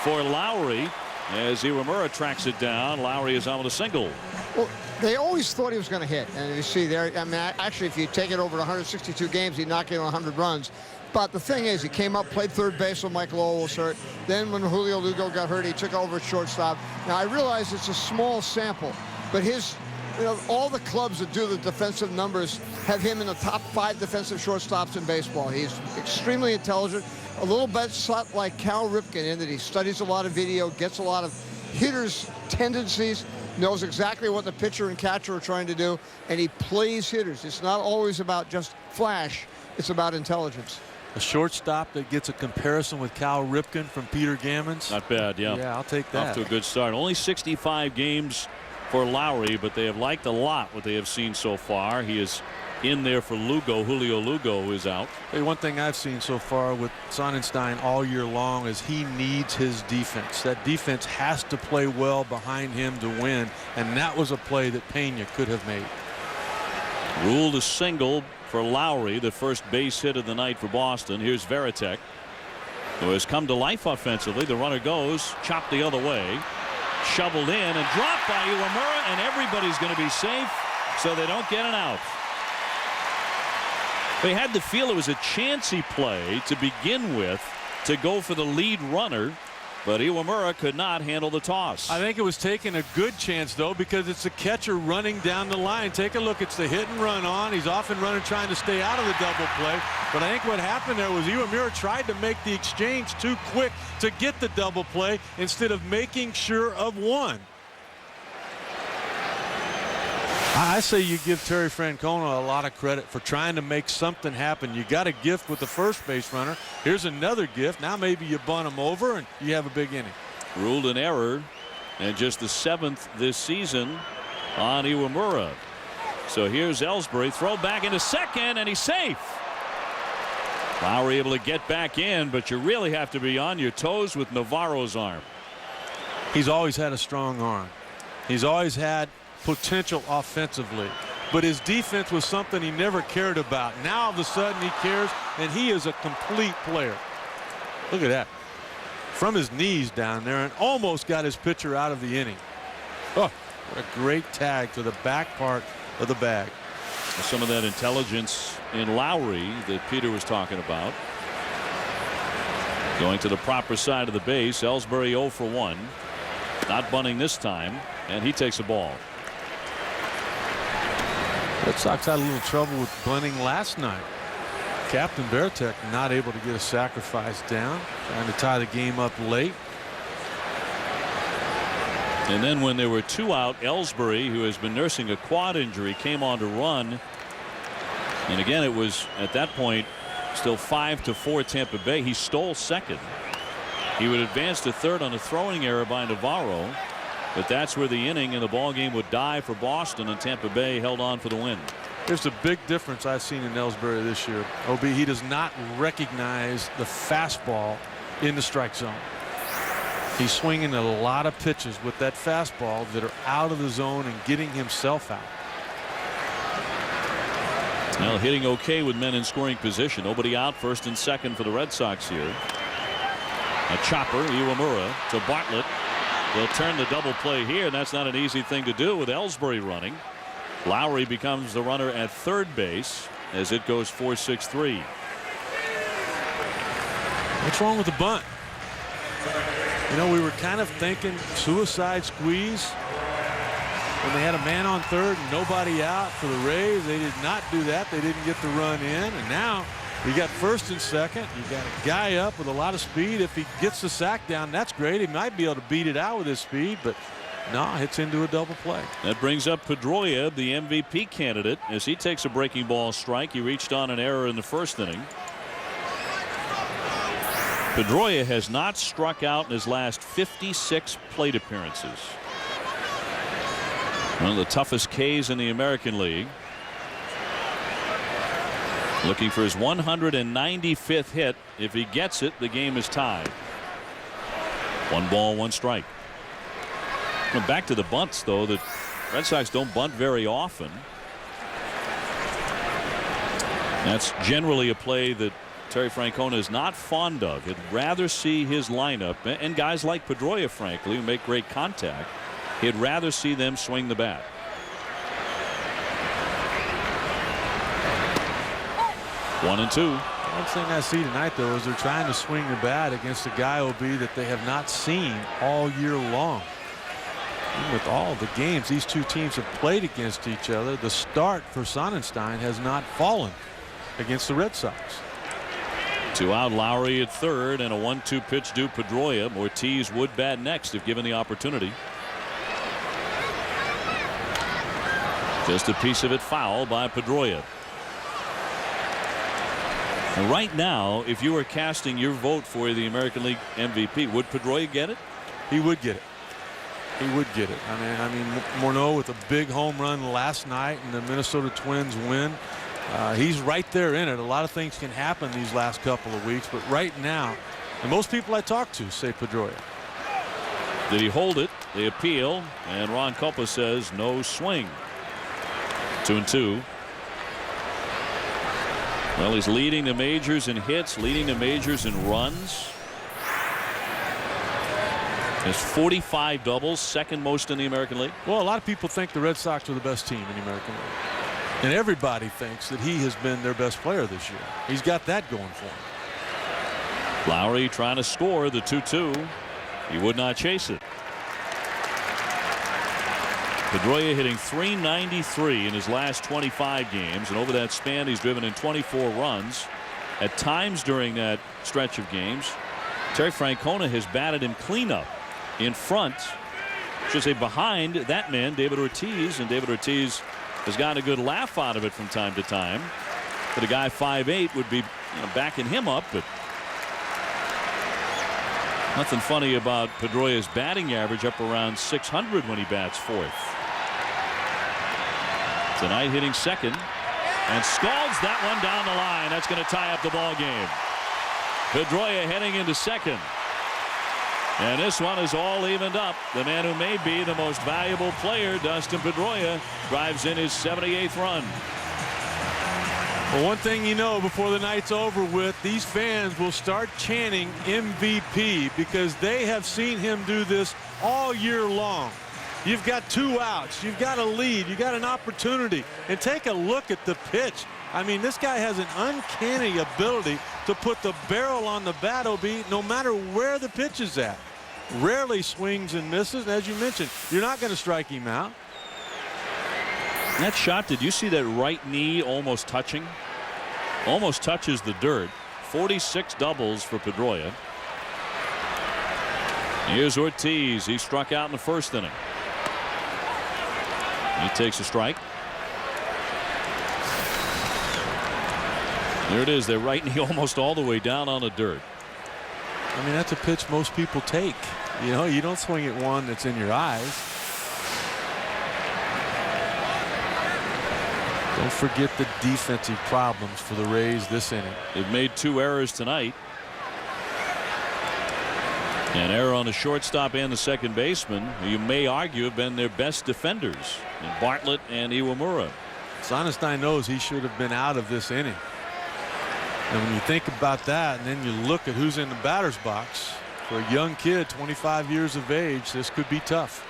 for Lowry as Iwamura tracks it down. Lowry is on with a single. Well, they always thought he was going to hit, and you see there, I mean, actually, if you take it over 162 games, he'd knock in 100 runs. But the thing is, he came up, played third base when Michael Lowell was hurt. Then when Julio Lugo got hurt, he took over at shortstop. Now, I realize it's a small sample, but his You know, all the clubs that do the defensive numbers have him in the top 5 defensive shortstops in baseball. He's extremely intelligent, a little bit like Cal Ripken in that he studies a lot of video, gets a lot of hitters' tendencies, knows exactly what the pitcher and catcher are trying to do, and he plays hitters. It's not always about just flash. It's about intelligence. A shortstop that gets a comparison with Cal Ripken from Peter Gammons. Not bad, yeah. Yeah, I'll take that. Off to a good start. Only 65 games for Lowry, but they have liked a lot what they have seen so far. He is in there for Lugo. Julio Lugo is out. Hey, one thing I've seen so far with Sonnenstein all year long is he needs his defense. That defense has to play well behind him to win, and that was a play that Pena could have made. Ruled a single for Lowry, the first base hit of the night for Boston. Here's Varitek, who has come to life offensively. The runner goes, chopped the other way, shoveled in and dropped by Iwamura, and everybody's going to be safe, so they don't get an out. They had to feel it was a chancy play to begin with to go for the lead runner, but Iwamura could not handle the toss. I think it was taking a good chance, though, because it's the catcher running down the line. Take a look. It's the hit and run on. He's off and running, trying to stay out of the double play. But I think what happened there was Iwamura tried to make the exchange too quick to get the double play instead of making sure of one. I say you give Terry Francona a lot of credit for trying to make something happen. You got a gift with the first base runner. Here's another gift. Now maybe you bunt him over and you have a big inning. Ruled an error, and just the 7th this season on Iwamura. So here's Ellsbury, throw back into second, and he's safe. Lowry able to get back in, but you really have to be on your toes with Navarro's arm. He's always had a strong arm. He's always had potential offensively, but his defense was something he never cared about. Now all of a sudden he cares, and he is a complete player. Look at that, from his knees down there, and almost got his pitcher out of the inning. Oh, what a great tag to the back part of the bag. Some of that intelligence in Lowry that Peter was talking about. Going to the proper side of the base. Ellsbury 0 for 1, not bunting this time, and he takes a ball. Red Sox had a little trouble with bunting last night. Captain Varitek not able to get a sacrifice down, trying to tie the game up late. And then when there were 2 out, Ellsbury, who has been nursing a quad injury, came on to run. And again, it was at that point still 5-4 Tampa Bay. He stole second. He would advance to third on a throwing error by Navarro. But that's where the inning and the ball game would die for Boston, and Tampa Bay held on for the win. There's a big difference I've seen in Ellsbury this year. OB, he does not recognize the fastball in the strike zone. He's swinging a lot of pitches with that fastball that are out of the zone and getting himself out. Well, hitting okay with men in scoring position. Nobody out, first and second for the Red Sox here. A chopper, Iwamura to Bartlett. They'll turn the double play here, and that's not an easy thing to do with Ellsbury running. Lowry becomes the runner at third base as it goes 4-6-3. What's wrong with the bunt? You know, we were kind of thinking suicide squeeze when they had a man on third and nobody out for the Rays. They did not do that. They didn't get the run in, and now you got first and second. You got a guy up with a lot of speed. If he gets the sack down, that's great. He might be able to beat it out with his speed, but no, hits into a double play. That brings up Pedroia, the MVP candidate, as he takes a breaking ball strike. He reached on an error in the first inning. Pedroia has not struck out in his last 56 plate appearances. One of the toughest Ks in the American League. Looking for his 195th hit. If he gets it, the game is tied. 1 ball, 1 strike. Well, back to the bunts, though. The Red Sox don't bunt very often. That's generally a play that Terry Francona is not fond of. He'd rather see his lineup, and guys like Pedroia, frankly, who make great contact, he'd rather see them swing the bat. 1-2. One thing I see tonight, though, is they're trying to swing the bat against a guy, OB, that they have not seen all year long. With all the games these two teams have played against each other, the start for Sonnenstein has not fallen against the Red Sox. 2 out, Lowry at third, and a 1-2 pitch due Pedroia. Ortiz would bat next if given the opportunity. Just a piece of it foul by Pedroia. And right now, if you were casting your vote for the American League MVP, would Pedroia get it? He would get it. He would get it. I mean, Morneau with a big home run last night and the Minnesota Twins win. He's right there in it. A lot of things can happen these last couple of weeks, but right now, and most people I talk to say Pedroia. Did he hold it? They appeal, and Ron Culpa says no swing. 2-2. Well, he's leading the majors in hits, leading the majors in runs. Has 45 doubles, second most in the American League. Well, a lot of people think the Red Sox are the best team in the American League. And everybody thinks that he has been their best player this year. He's got that going for him. Lowry trying to score the 2-2. He would not chase it. Pedroia hitting .393 in his last 25 games, and over that span he's driven in 24 runs. At times during that stretch of games, Terry Francona has batted him cleanup in front, I should say behind that man, David Ortiz, and David Ortiz has gotten a good laugh out of it from time to time. But a guy 5'8" would be backing him up, but nothing funny about Pedroia's batting average, up around 600 when he bats fourth. Tonight hitting second and scalds that one down the line. That's going to tie up the ball game. Pedroia heading into second. And this one is all evened up. The man who may be the most valuable player, Dustin Pedroia, drives in his 78th run. Well, one thing you know before the night's over with, these fans will start chanting MVP because they have seen him do this all year long. You've got 2 outs. You've got a lead. You've got an opportunity. And take a look at the pitch. I mean, this guy has an uncanny ability to put the barrel on the bat, OB, no matter where the pitch is at. Rarely swings and misses. As you mentioned, you're not going to strike him out. That shot, did you see that right knee almost touching? Almost touches the dirt. 46 doubles for Pedroia. Here's Ortiz. He struck out in the first inning. He takes a strike. There it is. Their right knee almost all the way down on the dirt. I mean, that's a pitch most people take. You know, you don't swing at one that's in your eyes. Don't forget the defensive problems for the Rays this inning. They've made 2 errors tonight. An error on the shortstop and the second baseman, who you may argue have been their best defenders, in Bartlett and Iwamura. Sonnenstein knows he should have been out of this inning. And when you think about that, and then you look at who's in the batter's box, for a young kid, 25 years of age, this could be tough.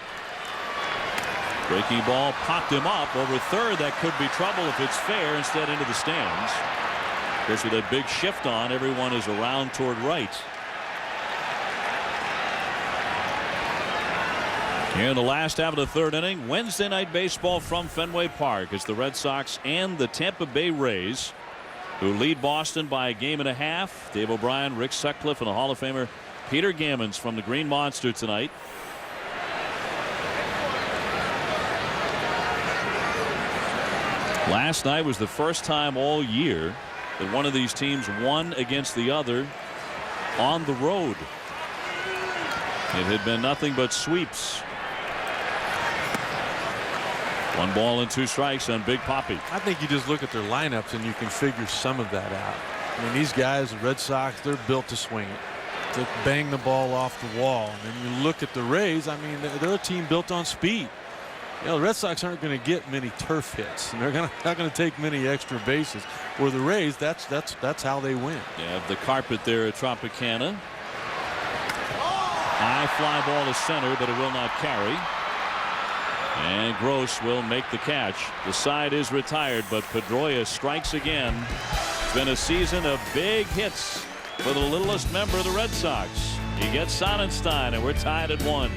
Breaking ball popped him up over third. That could be trouble if it's fair. Instead into the stands. Of course, with a big shift on, everyone is around toward right. Here in the last half of the third inning, Wednesday night baseball from Fenway Park. It's the Red Sox and the Tampa Bay Rays who lead Boston by 1.5 games. Dave O'Brien, Rick Sutcliffe, and the Hall of Famer Peter Gammons from the Green Monster tonight. Last night was the first time all year that one of these teams won against the other on the road. It had been nothing but sweeps. 1 ball and 2 strikes on Big Papi. I think you just look at their lineups and you can figure some of that out. I mean, these guys, the Red Sox, they're built to swing it, to bang the ball off the wall. And then you look at the Rays, I mean, they're a team built on speed. You know, the Red Sox aren't going to get many turf hits, and they're not going to take many extra bases. Where the Rays, that's how they win. They have the carpet there at Tropicana. High fly ball to center, but it will not carry. And Gross will make the catch. The side is retired, but Pedroia strikes again. It's been a season of big hits for the littlest member of the Red Sox. He gets Sonnenstein, and we're tied at 1.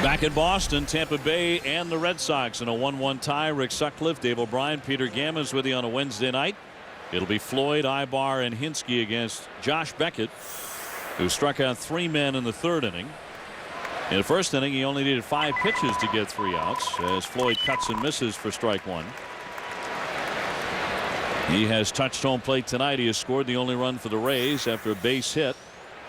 Back in Boston, Tampa Bay and the Red Sox in a 1-1 tie. Rick Sutcliffe, Dave O'Brien, Peter Gammons with you on a Wednesday night. It'll be Floyd, Ibar, and Hinske against Josh Beckett, who struck out 3 men in the 3rd inning. In the 1st inning, he only needed 5 pitches to get 3 outs as Floyd cuts and misses for strike 1. He has touched home plate tonight. He has scored the only run for the Rays after a base hit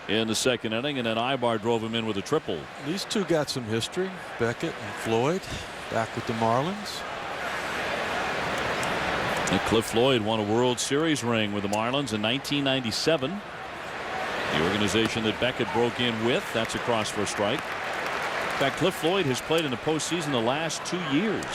in the 2nd inning, and then Ibar drove him in with a triple. These two got some history, Beckett and Floyd, back with the Marlins. And Cliff Floyd won a World Series ring with the Marlins in 1997. The organization that Beckett broke in with. That's a cross for a strike. In fact, Cliff Floyd has played in the postseason the last 2 years.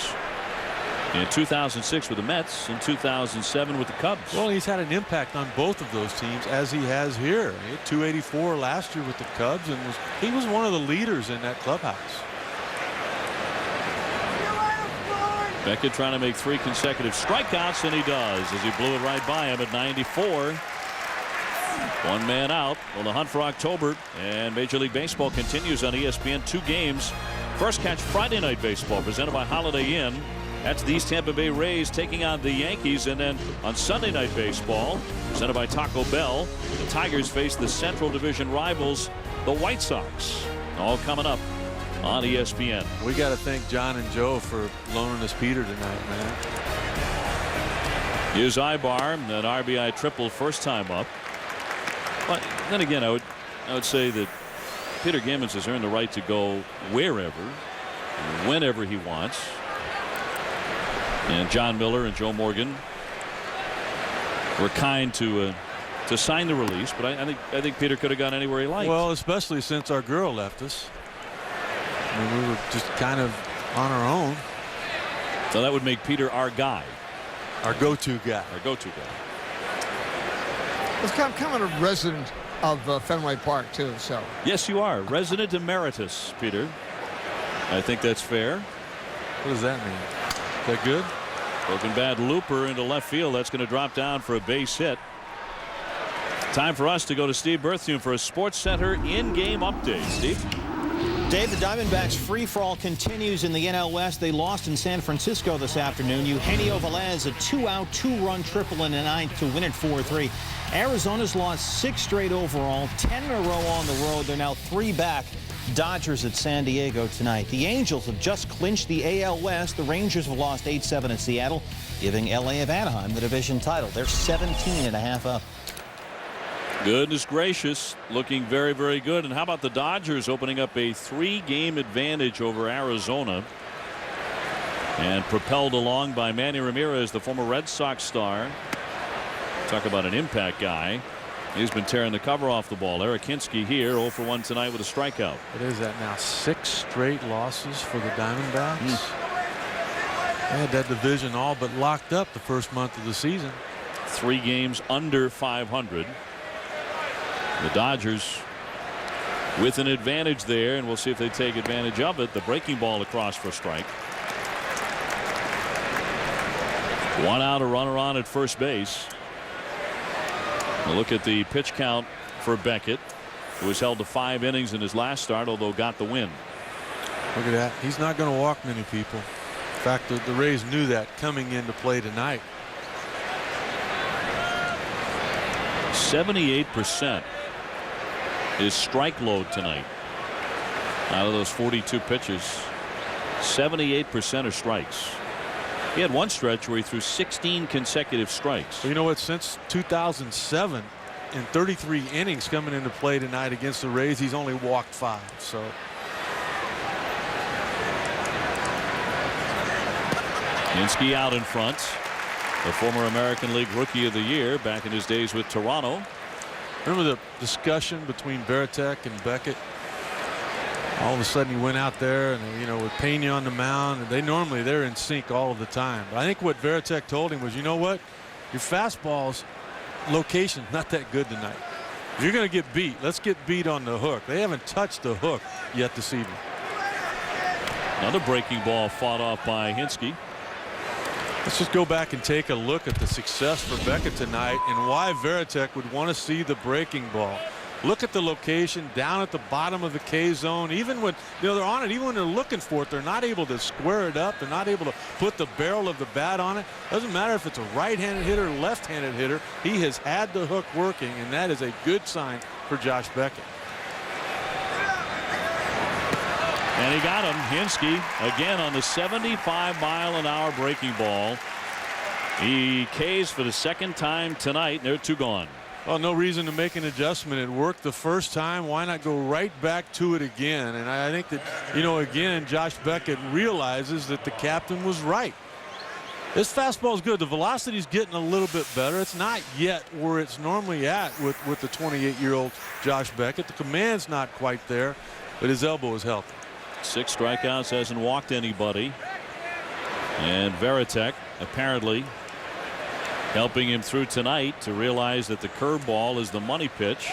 In 2006 with the Mets, in 2007 with the Cubs. Well, he's had an impact on both of those teams, as he has here. He had 284 last year with the Cubs, and he was one of the leaders in that clubhouse. Beckett trying to make 3 consecutive strikeouts, and he does, as he blew it right by him at 94. 1 man out. Well, the hunt for October, and Major League Baseball continues on ESPN. 2 games. First Catch Friday Night Baseball presented by Holiday Inn. That's these Tampa Bay Rays taking on the Yankees. And then on Sunday Night Baseball, presented by Taco Bell, the Tigers face the Central Division rivals, the White Sox. All coming up on ESPN. We got to thank John and Joe for loaning us Peter tonight, man. Here's Ibar, an RBI triple first time up. But then again, I would say that Peter Gammons has earned the right to go wherever, whenever he wants. And John Miller and Joe Morgan were kind to sign the release, but I think Peter could have gone anywhere he liked. Well, especially since our girl left us. I mean, we were just kind of on our own. So that would make Peter our guy. Our go-to guy. Our go-to guy. It's kind of a resident of Fenway Park, too. So Yes, you are. Resident emeritus, Peter. I think that's fair. What does that mean? Is that good? Broken bad looper into left field. That's going to drop down for a base hit. Time for us to go to Steve Berthium for a Sports Center in-game update. Steve? Dave, the Diamondbacks free-for-all continues in the NL West. They lost in San Francisco this afternoon. Eugenio Velez, a 2-out, 2-run triple in the 9th to win it 4-3. Arizona's lost 6 straight overall, 10 in a row on the road. They're now 3 back. Dodgers at San Diego tonight. The Angels have just clinched the AL West. The Rangers have lost 8-7 at Seattle, giving LA of Anaheim the division title. They're 17.5 up. Goodness gracious, looking very, very good. And how about the Dodgers opening up a 3-game advantage over Arizona, and propelled along by Manny Ramirez, the former Red Sox star. Talk about an impact guy. He's been tearing the cover off the ball. Eric Hinske here, 0 for 1 tonight with a strikeout. What is that now? 6 straight losses for the Diamondbacks. They had that division all but locked up the first month of the season. 3 games under 500. The Dodgers with an advantage there, and we'll see if they take advantage of it. The breaking ball across for a strike. 1 out, a runner on at first base. We'll look at the pitch count for Beckett, who was held to 5 innings in his last start, although got the win. Look at that. He's not going to walk many people. In fact, the Rays knew that coming into play tonight. 78% is strike load tonight. Out of those 42 pitches, 78% are strikes. He had one stretch where he threw 16 consecutive strikes. Well, you know what? Since 2007, in 33 innings coming into play tonight against the Rays, he's only walked 5. So Hinske out in front. The former American League Rookie of the Year back in his days with Toronto. remember the discussion between Veritek and Beckett? All of a sudden he went out there and, you know, with Pena on the mound, and they're in sync all of the time. But I think what Veritek told him was, you know what, your fastball's location not that good tonight. If you're going to get beat, let's get beat on the hook. They haven't touched the hook yet this evening. Another breaking ball fought off by Hinske. Let's just go back and take a look at the success for Beckett tonight and why Veritek would want to see the breaking ball. Look at the location down at the bottom of the K zone. Even when they're on it, even when they're looking for it, they're not able to square it up. They're not able to put the barrel of the bat on it. Doesn't matter if it's a right-handed hitter or left-handed hitter. He has had the hook working, and that is a good sign for Josh Beckett. And he got him. Hinske again on the 75-mile-an-hour breaking ball. He Ks for the second time tonight, and they're 2 gone. Well, no reason to make an adjustment. It worked the first time. Why not go right back to it again? And I think that, again, Josh Beckett realizes that the captain was right. This fastball is good. The velocity is getting a little bit better. It's not yet where it's normally at with the 28-year-old Josh Beckett. The command's not quite there, but his elbow is healthy. 6 strikeouts, hasn't walked anybody. And Veritek apparently helping him through tonight to realize that the curveball is the money pitch.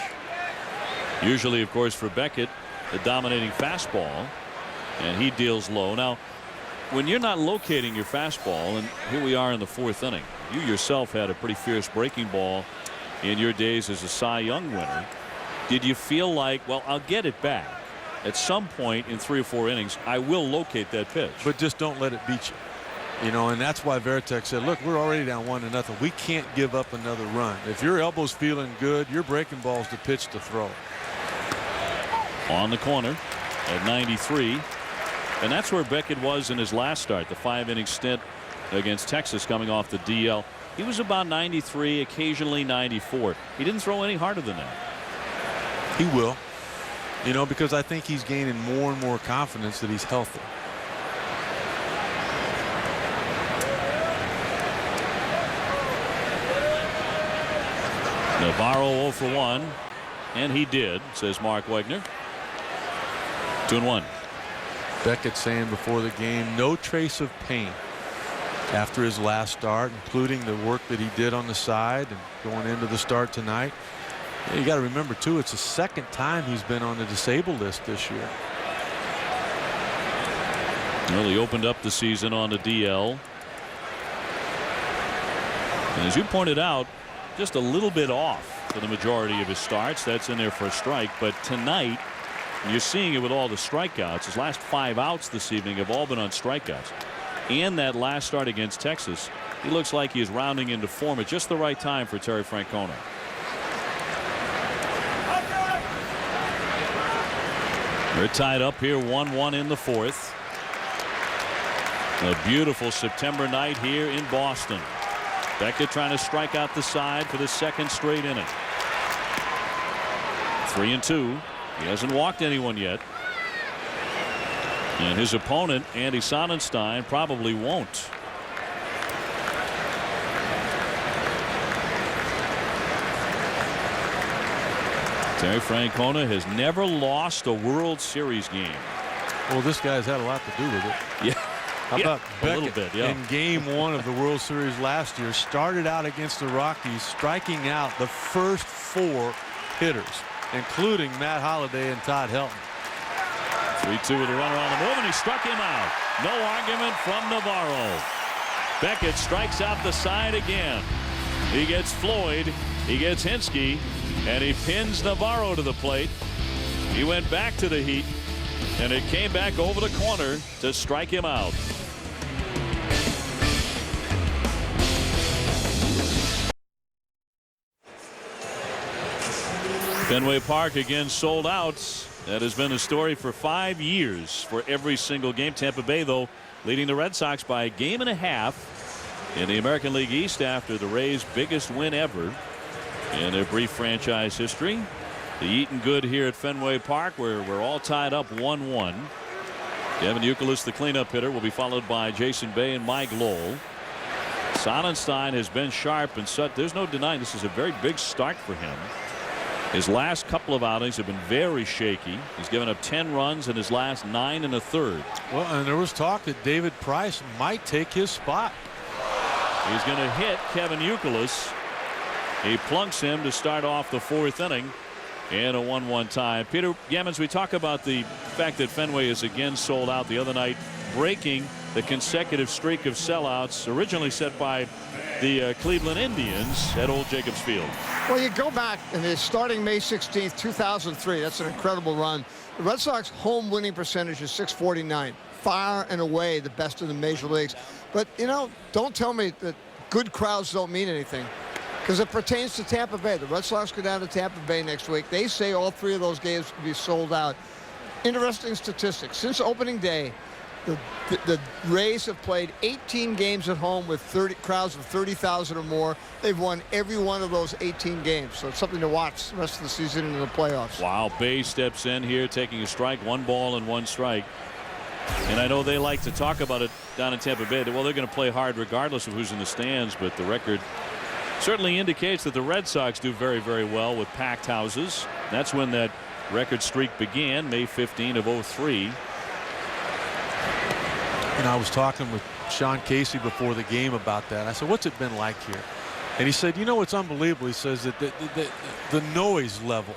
Usually, of course, for Beckett, the dominating fastball, and he deals low. Now, when you're not locating your fastball, and here we are in the 4th inning, you yourself had a pretty fierce breaking ball in your days as a Cy Young winner. Did you feel like, well, I'll get it back at some point in 3 or 4 innings? I will locate that pitch, but just don't let it beat you. And that's why Veritek said, look, we're already down 1-0. We can't give up another run. If your elbow's feeling good, your breaking ball's the pitch to throw. On the corner at 93. And that's where Beckett was in his last start, the 5-inning stint against Texas coming off the DL. He was about 93, occasionally 94. He didn't throw any harder than that. He will. Because I think he's gaining more and more confidence that he's healthy. Navarro 0 for 1, and he did, says Mark Wegner. 2-1. Beckett saying before the game, no trace of pain after his last start, including the work that he did on the side and going into the start tonight. You got to remember too, it's the second time he's been on the disabled list this year. Well, he opened up the season on the DL, and as you pointed out, just a little bit off for the majority of his starts. That's in there for a strike. But tonight, you're seeing it with all the strikeouts. His last 5 outs this evening have all been on strikeouts. And that last start against Texas, he looks like he is rounding into form at just the right time for Terry Francona. They're tied up here 1-1 in the 4th. A beautiful September night here in Boston. Beckett trying to strike out the side for the 2nd straight inning. 3-2. He hasn't walked anyone yet. And his opponent, Andy Sonnenstein, probably won't. Terry Francona has never lost a World Series game. Well, this guy's had a lot to do with it. Yeah. How about Beckett a little bit, yeah. in game 1 of the World Series last year, started out against the Rockies, striking out the first 4 hitters, including Matt Holliday and Todd Helton. 3-2 with a runner on the move, and he struck him out. No argument from Navarro. Beckett strikes out the side again. He gets Floyd, he gets Hinske, and he pins Navarro to the plate. He went back to the heat, and it came back over the corner to strike him out. Fenway Park again sold out. That has been a story for 5 years for every single game. Tampa Bay, though, leading the Red Sox by 1.5 games in the American League East after the Rays' biggest win ever in their brief franchise history. The eating good here at Fenway Park, where we're all tied up 1-1. Kevin Youkilis, the cleanup hitter, will be followed by Jason Bay and Mike Lowell. Sonnenstein has been sharp, and there's no denying this is a very big start for him. His last couple of outings have been very shaky. He's given up 10 runs in his last 9 1/3. Well, and there was talk that David Price might take his spot. He's going to hit Kevin Youkilis. He plunks him to start off the 4th inning in a 1-1 tie. Peter Gammons, we talk about the fact that Fenway is again sold out the other night, breaking the consecutive streak of sellouts originally set by the Cleveland Indians at Old Jacobs Field. Well, you go back, and they're starting May 16th, 2003. That's an incredible run. The Red Sox home winning percentage is .649. Far and away the best in the major leagues. But, you know, don't tell me that good crowds don't mean anything, because it pertains to Tampa Bay. The Red Sox go down to Tampa Bay next week. They say all 3 of those games will be sold out. Interesting statistics. Since opening day, the Rays have played 18 games at home with crowds of 30,000 or more. They've won every one of those 18 games. So it's something to watch the rest of the season into the playoffs. Wow. Bay steps in here taking a strike, 1 ball and 1 strike. And I know they like to talk about it down in Tampa Bay. Well, they're going to play hard regardless of who's in the stands, but the record certainly indicates that the Red Sox do very, very well with packed houses. That's when that record streak began, May 15 of 03. And I was talking with Sean Casey before the game about that. I said, what's it been like here? And he said, you know, it's unbelievable. He says that the noise level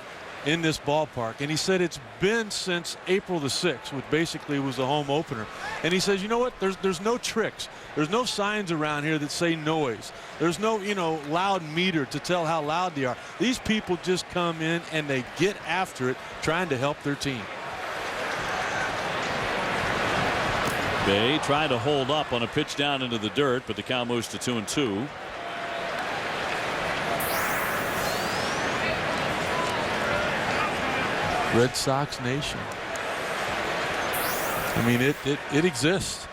in this ballpark, and he said it's been since April the 6th, which basically was the home opener. And he says, you know what, there's no tricks. There's no signs around here that say noise. There's no, you know, loud meter to tell how loud they are. These people just come in and they get after it, trying to help their team. Bay tried to hold up on a pitch down into the dirt, but the count moves to 2-2. Red Sox Nation. I mean, it exists.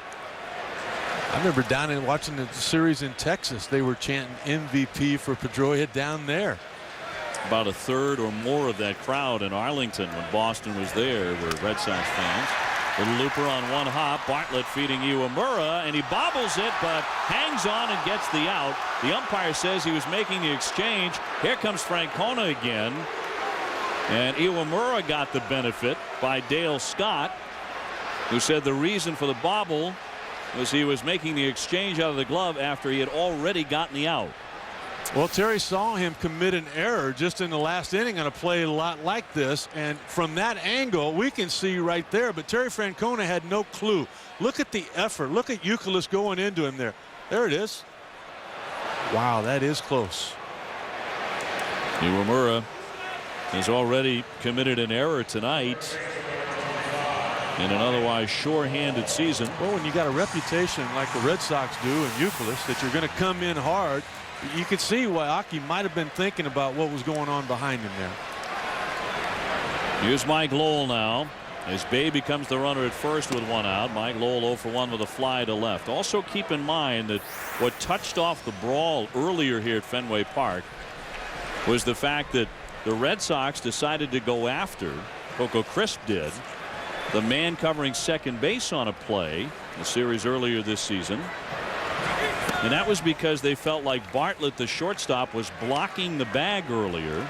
I remember down in watching the series in Texas, they were chanting MVP for Pedroia down there. About a third or more of that crowd in Arlington when Boston was there were Red Sox fans. Little looper on 1 hop. Bartlett feeding Iwamura, and he bobbles it, but hangs on and gets the out. The umpire says he was making the exchange. Here comes Francona again. And Iwamura got the benefit by Dale Scott, who said the reason for the bobble was he was making the exchange out of the glove after he had already gotten the out. Well, Terry saw him commit an error just in the last inning on a play a lot like this, and from that angle we can see right there, but Terry Francona had no clue. Look at the effort. Look at Youkilis going into him there. There it is. Wow, that is close. Iwamura has already committed an error tonight in an otherwise sure-handed season. Well, when you got a reputation like the Red Sox do and Youkilis that you're going to come in hard, you can see why Aki might have been thinking about what was going on behind him there. Here's Mike Lowell now as Bay becomes the runner at first with 1 out. Mike Lowell 0 for 1 with a fly to left. Also keep in mind that what touched off the brawl earlier here at Fenway Park was the fact that the Red Sox decided to go after, Coco Crisp did, the man covering second base on a play in the series earlier this season. And that was because they felt like Bartlett, the shortstop, was blocking the bag earlier.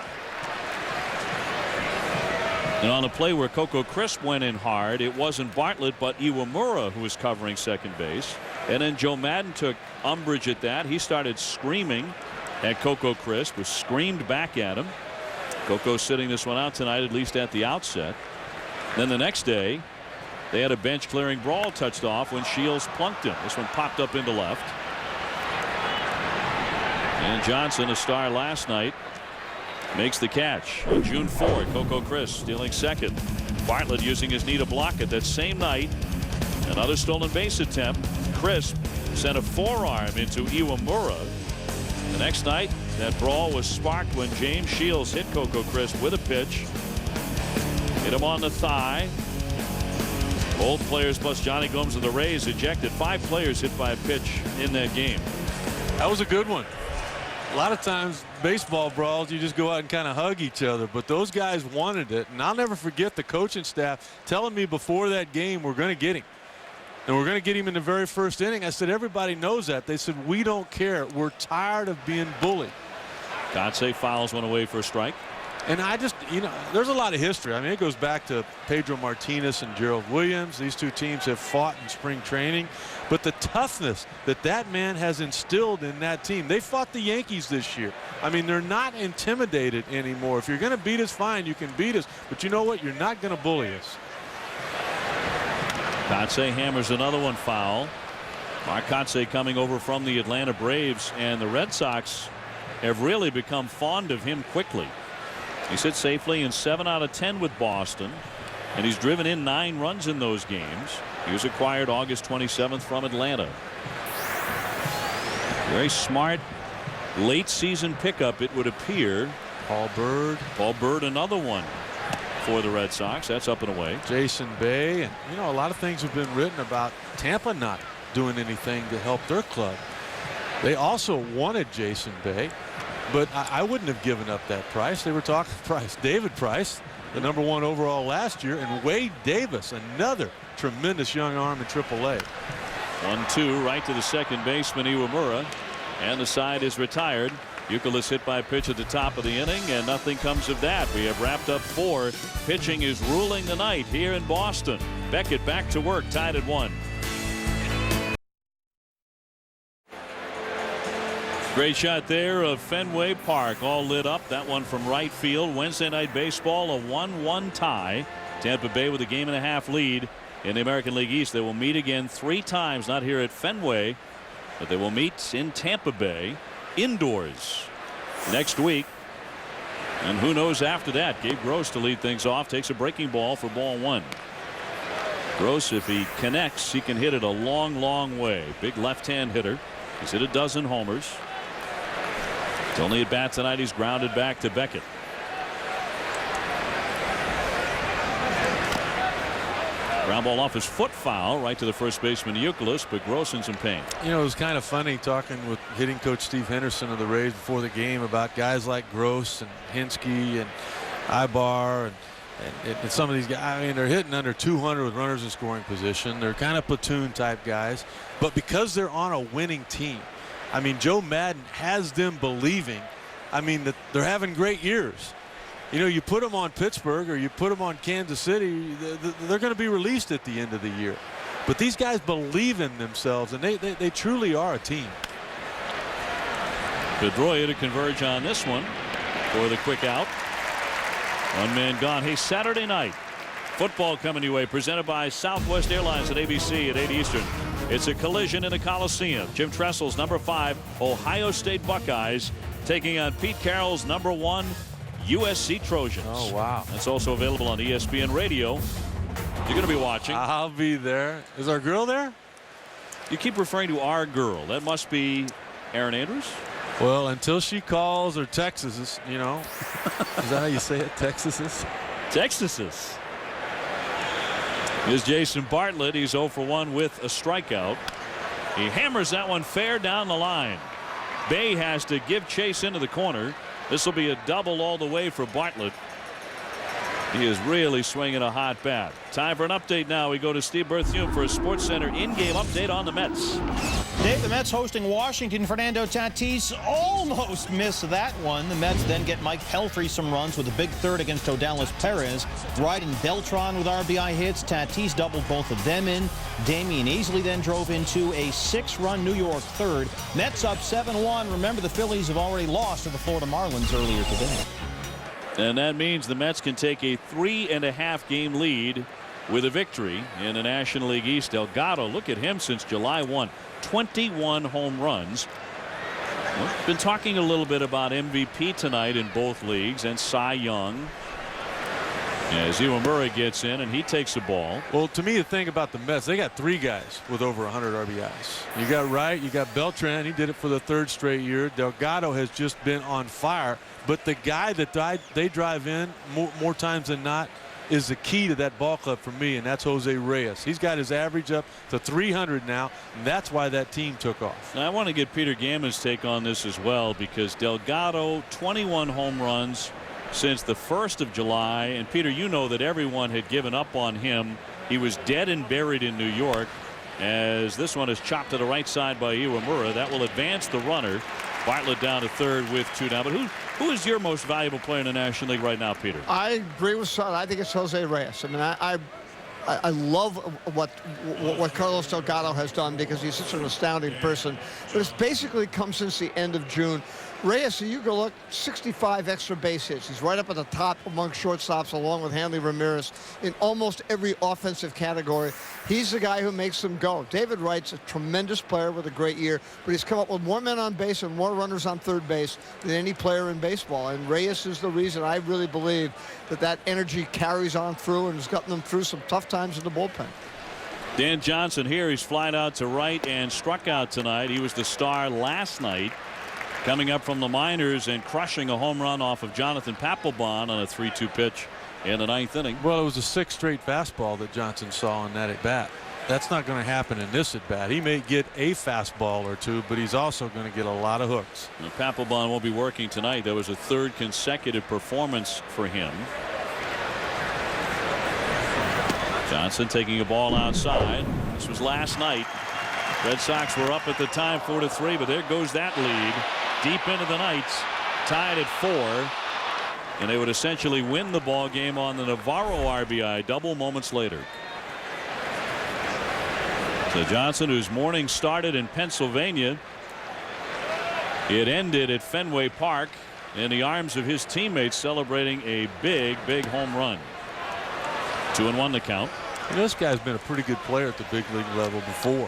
And on a play where Coco Crisp went in hard, it wasn't Bartlett but Iwamura who was covering second base. And then Joe Madden took umbrage at that. He started screaming at Coco Crisp, was screamed back at him. Coco sitting this one out tonight, at least at the outset. Then the next day, they had a bench clearing brawl touched off when Shields plunked him. This one popped up into left. And Johnson, a star last night, makes the catch. On June 4th, Coco Crisp stealing second. Bartlett using his knee to block it. That same night, another stolen base attempt. Crisp sent a forearm into Iwamura. The next night, that brawl was sparked when James Shields hit Coco Crisp with a pitch. Hit him on the thigh. Both players plus Johnny Gomes of the Rays ejected. 5 players hit by a pitch in that game. That was a good one. A lot of times baseball brawls you just go out and kind of hug each other, but those guys wanted it. And I'll never forget the coaching staff telling me before that game we're going to get him. And we're going to get him in the very first inning. I said everybody knows that. They said we don't care. We're tired of being bullied. Gotze fouls one away for a strike. And I just, you know, there's a lot of history. I mean, it goes back to Pedro Martinez and Gerald Williams. These two teams have fought in spring training. But the toughness that that man has instilled in that team. They fought the Yankees this year. I mean, they're not intimidated anymore. If you're going to beat us, fine, you can beat us. But you know what? You're not going to bully us. Gotze hammers another one foul. Marcotte coming over from the Atlanta Braves, and the Red Sox have really become fond of him quickly. He sits safely in 7 out of 10 with Boston, and he's driven in 9 runs in those games. He was acquired August 27th from Atlanta. Very smart late season pickup, it would appear. Paul Bird, another one for the Red Sox. That's up and away. Jason Bay, and you know, a lot of things have been written about Tampa not doing anything to help their club. They also wanted Jason Bay, but I wouldn't have given up that price. They were talking Price, David Price, the #1 overall last year, and Wade Davis, another tremendous young arm in AAA. 1-2 right to the second baseman Iwamura, and the side is retired. Youkilis hit by a pitch at the top of the inning, and nothing comes of that. We have wrapped up 4. Pitching is ruling the night here in Boston. Beckett back to work, tied at 1. Great shot there of Fenway Park, all lit up. That one from right field. Wednesday night baseball, a 1-1 tie. Tampa Bay with a 1.5 game lead in the American League East. They will meet again 3 times, not here at Fenway, but they will meet in Tampa Bay indoors next week. And who knows after that. Gabe Gross to lead things off, takes a breaking ball for ball 1. Gross, if he connects, he can hit it a long way. Big left-hand hitter. He's hit a dozen homers. His only at bat tonight, he's grounded back to Beckett. Ground ball off his foot foul right to the first baseman Youkilis, but Gross in some pain. You know, it was kind of funny talking with hitting coach Steve Henderson of the Rays before the game about guys like Gross and Hinsky and Ibar and some of these guys. I mean, they're hitting under 200 with runners in scoring position. They're kind of platoon type guys, but because they're on a winning team, I mean, Joe Madden has them believing, I mean, that they're having great years. You know, you put them on Pittsburgh or you put them on Kansas City, they're going to be released at the end of the year. But these guys believe in themselves, and they truly are a team. Pedroia to converge on this one for the quick out. 1 man gone. Hey, Saturday night football coming your way, presented by Southwest Airlines at ABC at 8 Eastern. It's a collision in the Coliseum. Jim Tressel's #5 Ohio State Buckeyes taking on Pete Carroll's #1 USC Trojans. Oh, wow. That's also available on ESPN Radio. You're going to be watching. I'll be there. Is our girl there? You keep referring to our girl. That must be Aaron Andrews? Well, until she calls or texts us, you know. Is that how you say it? Texas us? Texas us. Here's Jason Bartlett. He's 0 for 1 with a strikeout. He hammers that one fair down the line. Bay has to give chase into the corner. This will be a double all the way for Bartlett. He is really swinging a hot bat. Time for an update now. We go to Steve Berthiaume for a Sports Center in-game update on the Mets. Dave, the Mets hosting Washington. Fernando Tatis almost missed that one. The Mets then get Mike Pelfrey some runs with a big third against Odalis Perez. Wright and Beltran with RBI hits. Tatis doubled both of them in. Damian Easley then drove into a 6-run New York third. Mets up 7-1. Remember, the Phillies have already lost to the Florida Marlins earlier today. And that means the Mets can take a 3.5 game lead with a victory in the National League East. Delgado, look at him since July 1. 21 home runs. We've been talking a little bit about MVP tonight in both leagues and Cy Young. As Iwamura gets in and he takes the ball. Well, to me, the thing about the Mets, they got 3 guys with over 100 RBIs. You got Wright, you got Beltran. He did it for the 3rd straight year. Delgado has just been on fire. But the guy that they drive in more times than not is the key to that ball club for me, and that's Jose Reyes. He's got his average up to 300 now, and that's why that team took off. Now, I want to get Peter Gammon's take on this as well, because Delgado, 21 home runs since the 1st of July. And Peter, you know that everyone had given up on him. He was dead and buried in New York, as this one is chopped to the right side by Iwamura. That will advance the runner. Bartlett down to 3rd with 2 down. But who is your most valuable player in the National League right now, Peter? I agree with Son. I think it's Jose Reyes. I mean, I love what Carlos Delgado has done, because he's such an astounding person. But it's basically come since the end of June. Reyes, you go look, 65 extra base hits. He's right up at the top among shortstops along with Hanley Ramirez in almost every offensive category. He's the guy who makes them go. David Wright's a tremendous player with a great year, but he's come up with more men on base and more runners on third base than any player in baseball. And Reyes is the reason I really believe that energy carries on through and has gotten them through some tough times in the bullpen. Dan Johnson here. He's flying out to right and struck out tonight. He was the star last night, coming up from the minors and crushing a home run off of Jonathan Papelbon on a 3-2 pitch in the 9th inning. Well, it was a 6th straight fastball that Johnson saw in that at bat. That's not going to happen in this at bat. He may get a fastball or two, but he's also going to get a lot of hooks. Now, Papelbon won't be working tonight. That was a 3rd consecutive performance for him. Johnson taking a ball outside. This was last night. Red Sox were up at the time 4-3, but there goes that lead deep into the night, tied at 4, and they would essentially win the ball game on the Navarro RBI double moments later. So Johnson, whose morning started in Pennsylvania, it ended at Fenway Park in the arms of his teammates, celebrating a big home run. 2-1 the count. And this guy's been a pretty good player at the big league level before.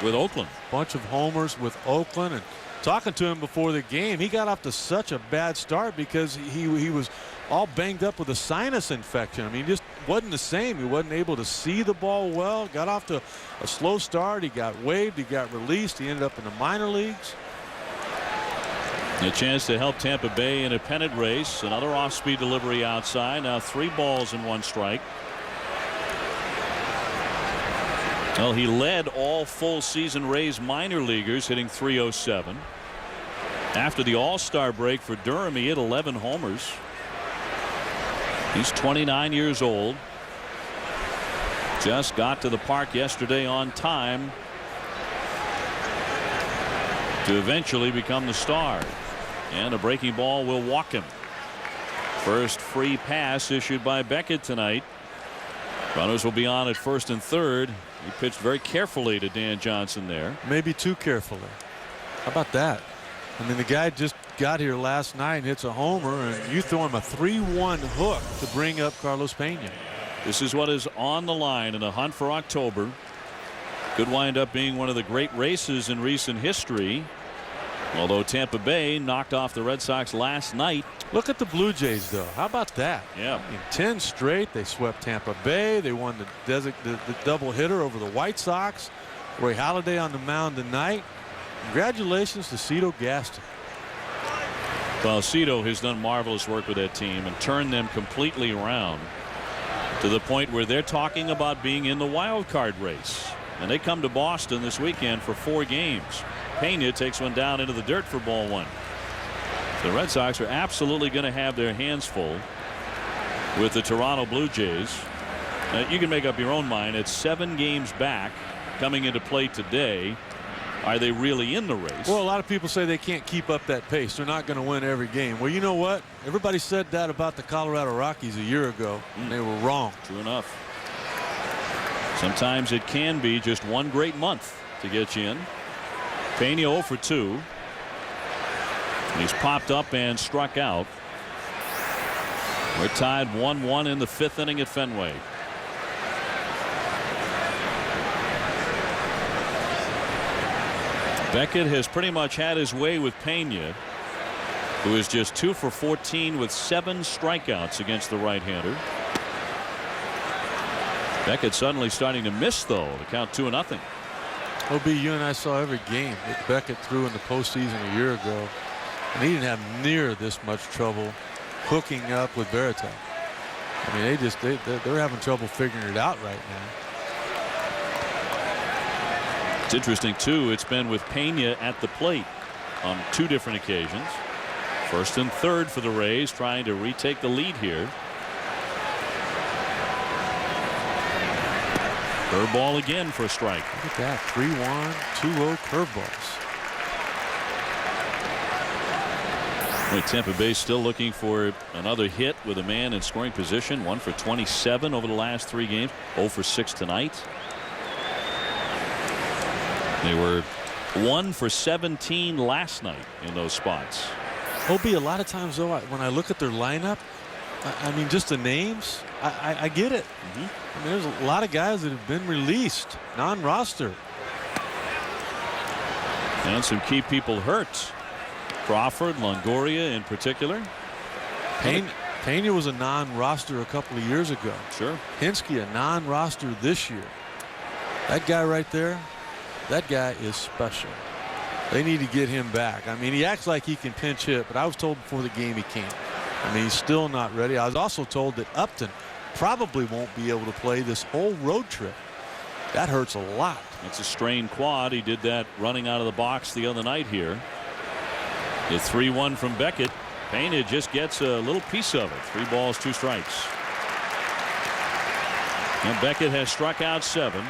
With Oakland. Bunch of homers with Oakland, and talking to him before the game, he got off to such a bad start because he was all banged up with a sinus infection. I mean, he just wasn't the same. He wasn't able to see the ball well. Got off to a slow start. He got waived. He got released. He ended up in the minor leagues. A chance to help Tampa Bay in a pennant race. Another off-speed delivery outside. Now 3 balls and 1 strike. Well, he led all full season Rays minor leaguers, hitting .307. After the All-Star break for Durham, he hit 11 homers. He's 29 years old. Just got to the park yesterday on time to eventually become the star. And a breaking ball will walk him. First free pass issued by Beckett tonight. Runners will be on at 1st and 3rd. He pitched very carefully to Dan Johnson there. Maybe too carefully. How about that? I mean, the guy just got here last night and hits a homer, and you throw him a 3-1 hook to bring up Carlos Pena. This is what is on the line in the hunt for October. Could wind up being one of the great races in recent history. Although Tampa Bay knocked off the Red Sox last night. Look at the Blue Jays, though. How about that? Yeah. In 10 straight, they swept Tampa Bay. They won the double hitter over the White Sox. Roy Halladay on the mound tonight. Congratulations to Cito Gaston. Well, Cito has done marvelous work with that team and turned them completely around to the point where they're talking about being in the wild card race. And they come to Boston this weekend for 4 games. Pena takes one down into the dirt for ball 1. The Red Sox are absolutely going to have their hands full with the Toronto Blue Jays. You can make up your own mind. It's 7 games back coming into play today. Are they really in the race? Well, a lot of people say they can't keep up that pace. They're not going to win every game. Well, you know what? Everybody said that about the Colorado Rockies a year ago, and they were wrong. True enough. Sometimes it can be just one great month to get you in. Pena 0 for 2. He's popped up and struck out. We're tied 1-1 in the 5th inning at Fenway. Beckett has pretty much had his way with Pena, who is just 2 for 14 with 7 strikeouts against the right-hander. Beckett suddenly starting to miss, though. The count 2-0. OB, you and I saw every game that Beckett threw in the postseason a year ago, and he didn't have near this much trouble hooking up with Veritek. I mean, they're having trouble figuring it out right now. It's interesting, too. It's been with Pena at the plate on 2 different occasions. 1st and 3rd for the Rays, trying to retake the lead here. Curveball again for a strike. Look at that. 3-1, 2-0 curveballs. Tampa Bay still looking for another hit with a man in scoring position. 1 for 27 over the last 3 games. 0 for 6 tonight. They were 1 for 17 last night in those spots. OB, a lot of times, though, when I look at their lineup, I mean, just the names, I get it. I mean, there's a lot of guys that have been released, non-roster. And some key people hurt. Crawford, Longoria in particular. Pena was a non-roster a couple of years ago. Sure. Hinske, a non-roster this year. That guy right there, that guy is special. They need to get him back. I mean, he acts like he can pinch hit, but I was told before the game he can't. I mean, he's still not ready. I was also told that Upton probably won't be able to play this whole road trip. That hurts a lot. It's a strained quad. He did that running out of the box the other night here. The 3-1 from Beckett. Pena just gets a little piece of it. 3 balls, 2 strikes. And Beckett has struck out 7.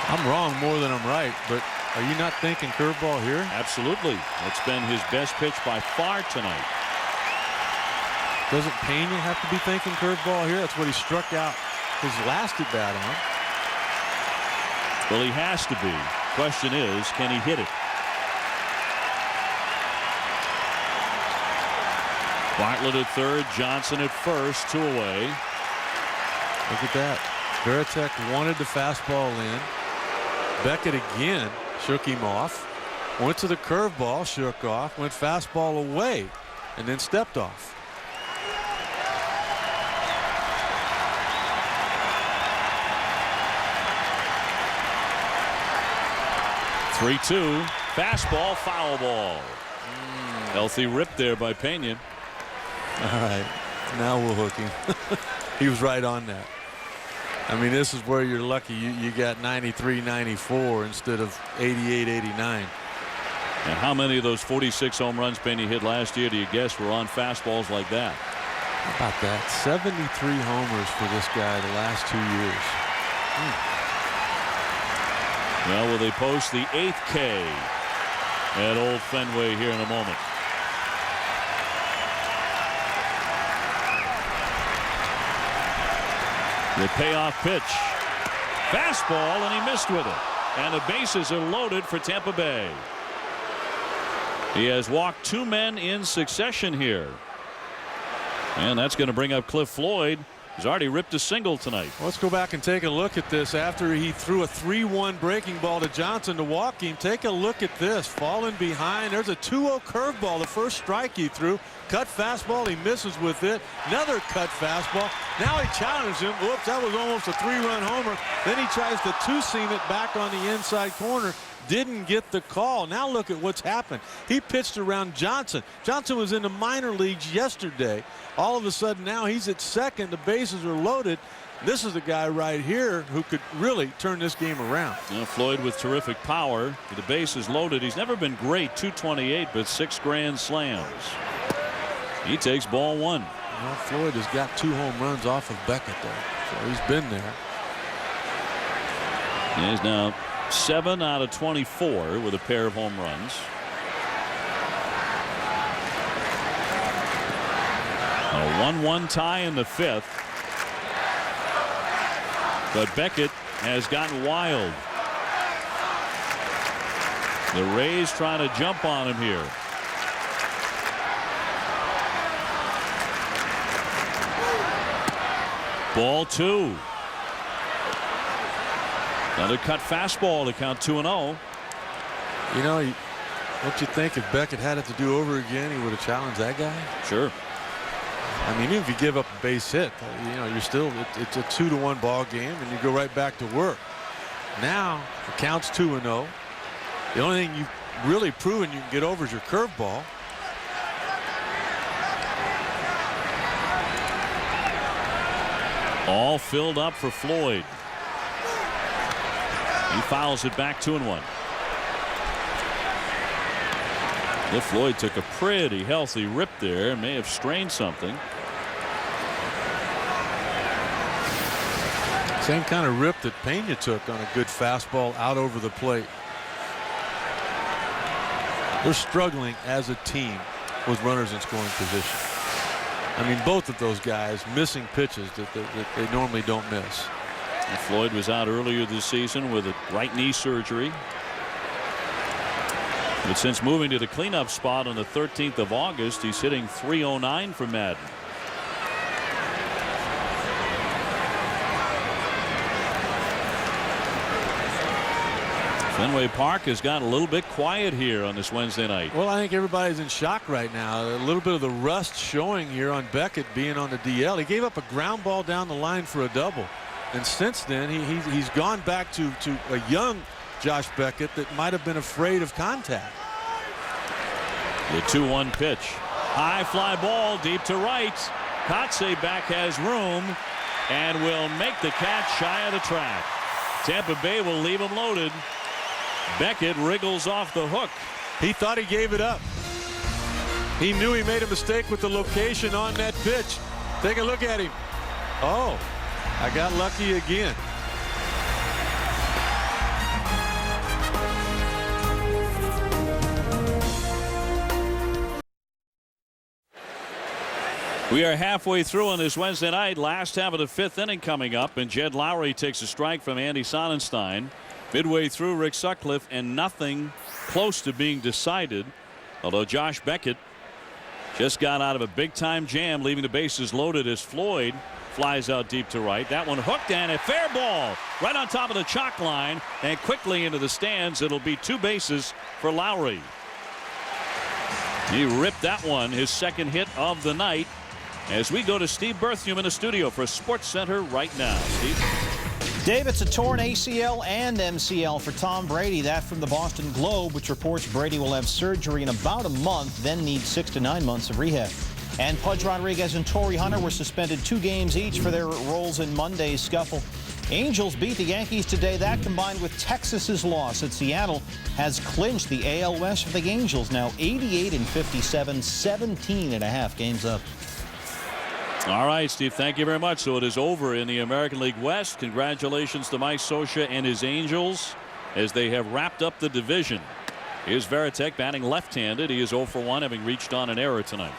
I'm wrong more than I'm right, but are you not thinking curveball here? Absolutely. It's been his best pitch by far tonight. Doesn't Pena have to be thinking curveball here? That's what he struck out his last at bat on. Well, he has to be. Question is, can he hit it? Bartlett at third, Johnson at first, 2 away. Look at that. Veritek wanted the fastball in. Beckett again shook him off. Went to the curveball, shook off, went fastball away, and then stepped off. 3-2. Fastball, foul ball. Healthy rip there by Pena. All right. Now we'll hook him. He was right on that. I mean, this is where you're lucky you got 93, 94 instead of 88, 89. And how many of those 46 home runs Pena hit last year do you guess were on fastballs like that? How about that? 73 homers for this guy the last 2 years. Well, will they post the 8th K at Old Fenway here in a moment? The payoff pitch. Fastball, and he missed with it. And the bases are loaded for Tampa Bay. He has walked 2 men in succession here. And that's going to bring up Cliff Floyd. He's already ripped a single tonight. Let's go back and take a look at this. After he threw a 3-1 breaking ball to Johnson to walk him, take a look at this. Falling behind. There's a 2-0 curveball. The first strike he threw. Cut fastball. He misses with it. Another cut fastball. Now he challenges him. Whoops, that was almost a 3-run homer. Then he tries to 2-seam it back on the inside corner. Didn't get the call. Now look at what's happened. He pitched around Johnson. Johnson was in the minor leagues yesterday. All of a sudden now he's at second. The bases are loaded. This is the guy right here who could really turn this game around. You know, Floyd with terrific power. The base is loaded. He's never been great. 228, but 6 grand slams. He takes ball 1. Well, Floyd has got 2 home runs off of Beckett there. So he's been there. He's now 7 out of 24 with a pair of home runs. A 1-1 tie in the 5th. But Beckett has gotten wild. The Rays trying to jump on him here. Ball 2. Another cut fastball to count 2-0. You know, don't you think if Beckett had it to do over again, he would have challenged that guy? Sure. I mean, even if you give up a base hit, you know, you're still, it's a 2-1 ball game, and you go right back to work. Now it counts 2-0. The only thing you've really proven you can get over is your curveball. All filled up for Floyd. He fouls it back 2-1. Cliff Floyd took a pretty healthy rip there and may have strained something. Same kind of rip that Pena took on a good fastball out over the plate. They're struggling as a team with runners in scoring position. I mean, both of those guys missing pitches that they normally don't miss. And Floyd was out earlier this season with a right knee surgery. But since moving to the cleanup spot on the 13th of August, he's hitting .309 for Madden. Fenway Park has gotten a little bit quiet here on this Wednesday night. Well, I think everybody's in shock right now. A little bit of the rust showing here on Beckett being on the DL. He gave up a ground ball down the line for a double. And since then, he's gone back to a young Josh Beckett that might have been afraid of contact. The 2-1 pitch. High fly ball deep to right. Kotsay back has room and will make the catch shy of the track. Tampa Bay will leave him loaded. Beckett wriggles off the hook. He thought he gave it up. He knew he made a mistake with the location on that pitch. Take a look at him. Oh, I got lucky again. We are halfway through on this Wednesday night. Last half of the 5th inning coming up, and Jed Lowry takes a strike from Andy Sonnenstein. Midway through, Rick Sutcliffe, and nothing close to being decided. Although Josh Beckett just got out of a big-time jam, leaving the bases loaded as Floyd flies out deep to right. That one hooked, and a fair ball right on top of the chalk line and quickly into the stands. It'll be 2 bases for Lowry. He ripped that one, his second hit of the night. As we go to Steve Berthium in the studio for Sports Center right now. Steve? Dave, it's a torn ACL and MCL for Tom Brady. That from the Boston Globe, which reports Brady will have surgery in about a month, then need 6 to 9 months of rehab. And Pudge Rodriguez and Torrey Hunter were suspended 2 games each for their roles in Monday's scuffle. Angels beat the Yankees today. That combined with Texas's loss at Seattle has clinched the AL West for the Angels. Now 88-57, 17.5 games up. All right, Steve, thank you very much. So it is over in the American League West. Congratulations to Mike Scioscia and his Angels as they have wrapped up the division. Here's Varitek batting left-handed. He is 0 for 1, having reached on an error tonight.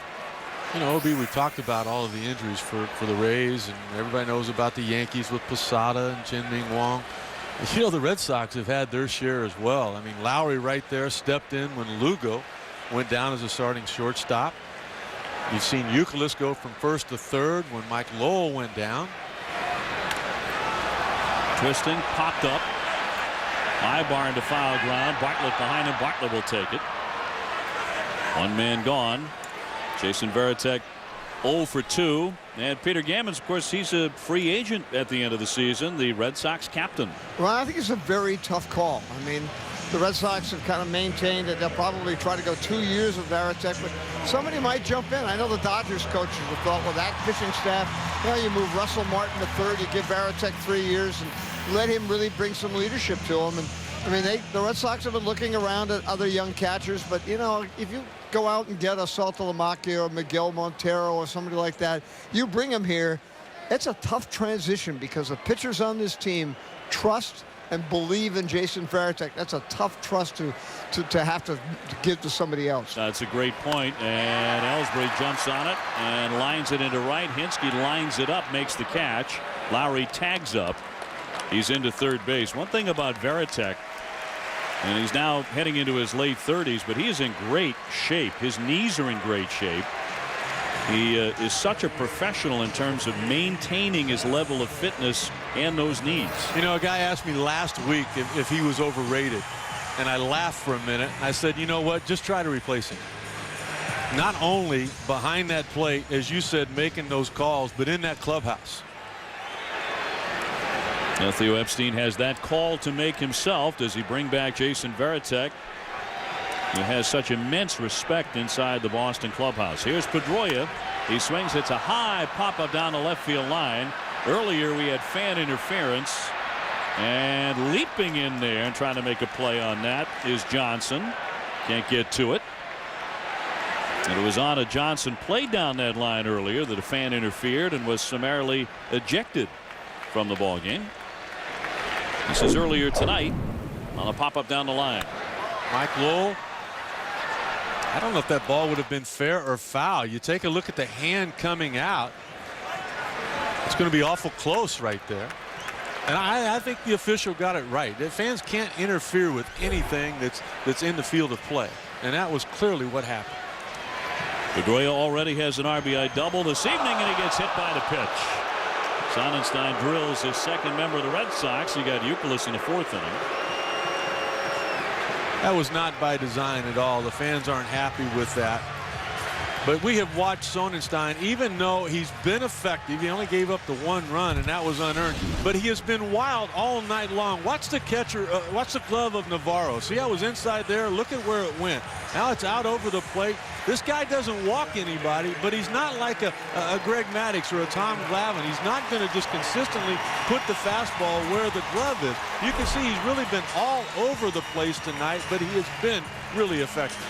You know, Obi, we talked about all of the injuries for the Rays, and everybody knows about the Yankees with Posada and Chien-Ming Wang. You know, the Red Sox have had their share as well. I mean, Lowry right there stepped in when Lugo went down as a starting shortstop. You've seen Euclid go from first to third when Mike Lowell went down. Twisting, popped up. High bar into foul ground. Bartlett behind him. Bartlett will take it. 1 man gone. Jason Varitek 0 for 2. And Peter Gammons, of course, he's a free agent at the end of the season, the Red Sox captain. Well, I think it's a very tough call. I mean, the Red Sox have kind of maintained that they'll probably try to go 2 years with Varitek, but somebody might jump in. I know the Dodgers coaches have thought, well, that pitching staff, you know, you move Russell Martin to third, you give Varitek 3 years and let him really bring some leadership to him. And I mean, the Red Sox have been looking around at other young catchers, but you know, if you go out and get a Saltalamacchia or Miguel Montero or somebody like that, you bring them here, it's a tough transition because the pitchers on this team trust and believe in Jason Varitek. That's a tough trust to have to give to somebody else. That's a great point. And Ellsbury jumps on it and lines it into right. Hinske lines it up, makes the catch. Lowry tags up. He's into third base. One thing about Varitek, and he's now heading into his late 30s, but he is in great shape. His knees are in great shape. He is such a professional in terms of maintaining his level of fitness and those knees. You know, a guy asked me last week if he was overrated, and I laughed for a minute. I said, you know what, just try to replace him. Not only behind that plate, as you said, making those calls, but in that clubhouse. Now Theo Epstein has that call to make himself. Does he bring back Jason Varitek, who has such immense respect inside the Boston clubhouse? Here's Pedroia. He swings. It's a high pop up down the left field line. Earlier we had fan interference, and leaping in there and trying to make a play on that is Johnson. Can't get to it. And it was on a Johnson play down that line earlier that a fan interfered and was summarily ejected from the ball game. This is earlier tonight on a pop up down the line. Mike Lowell, I don't know if that ball would have been fair or foul. You take a look at the hand coming out. It's going to be awful close right there. And I think the official got it right. The fans can't interfere with anything that's in the field of play. And that was clearly what happened. Pedroia already has an RBI double this evening, and he gets hit by the pitch. Sonnenstein drills his second member of the Red Sox. He got Youkilis in the 4th inning. That was not by design at all. The fans aren't happy with that. But we have watched Sonnenstein, even though he's been effective. He only gave up the 1 run, and that was unearned. But he has been wild all night long. Watch the catcher, watch the glove of Navarro. See how it was inside there? Look at where it went. Now it's out over the plate. This guy doesn't walk anybody, but he's not like a Greg Maddux or a Tom Glavine. He's not going to just consistently put the fastball where the glove is. You can see he's really been all over the place tonight, but he has been really effective.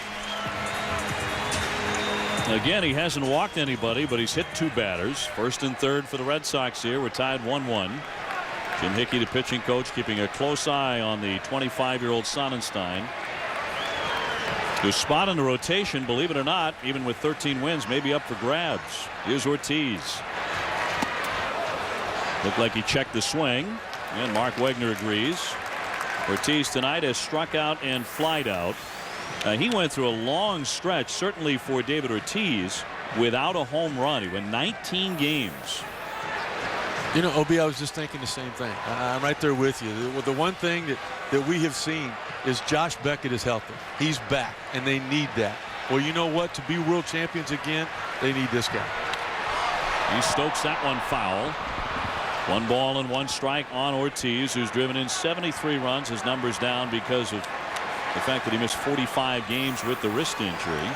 Again, he hasn't walked anybody, but he's hit 2 batters. First and third for the Red Sox here. We're tied 1-1. Jim Hickey, the pitching coach, keeping a close eye on the 25-year-old Sonnenstein. His spot in the rotation, believe it or not, even with 13 wins, may be up for grabs. Here's Ortiz. Looked like he checked the swing, and Mark Wegner agrees. Ortiz tonight has struck out and flied out. He went through a long stretch, certainly for David Ortiz, without a home run. He went 19 games. You know, OB, I was just thinking the same thing. I'm right there with you. The one thing that we have seen is Josh Beckett is healthy. He's back, and they need that. Well, you know what? To be world champions again, they need this guy. He stokes that one foul. 1 ball and 1 strike on Ortiz, who's driven in 73 runs. His number's down because of the fact that he missed 45 games with the wrist injury.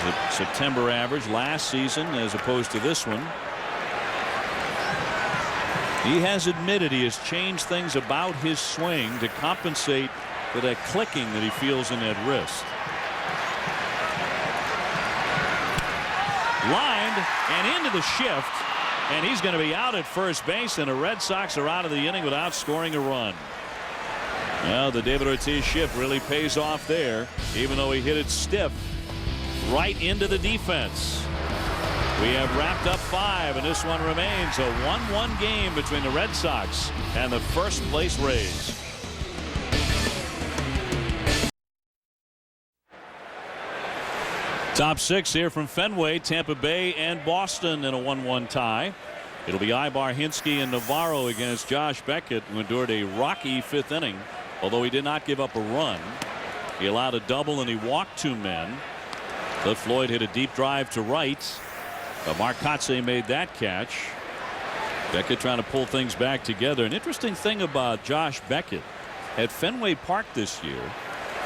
The September average last season as opposed to this one. He has admitted he has changed things about his swing to compensate for that clicking that he feels in that wrist. Lined and into the shift, and he's going to be out at first base, and the Red Sox are out of the inning without scoring a run. Well, the David Ortiz shift really pays off there, even though he hit it stiff right into the defense. We have wrapped up 5, and this one remains a 1-1 game between the Red Sox and the first place Rays. Top 6 here from Fenway, Tampa Bay and Boston in a 1-1 tie. It'll be Ibar, Hinske, and Navarro against Josh Beckett, who endured a rocky 5th inning. Although he did not give up a run, he allowed a double and he walked 2 men. Cliff Floyd hit a deep drive to right. Mark Kotze made that catch. Beckett trying to pull things back together. An interesting thing about Josh Beckett at Fenway Park this year,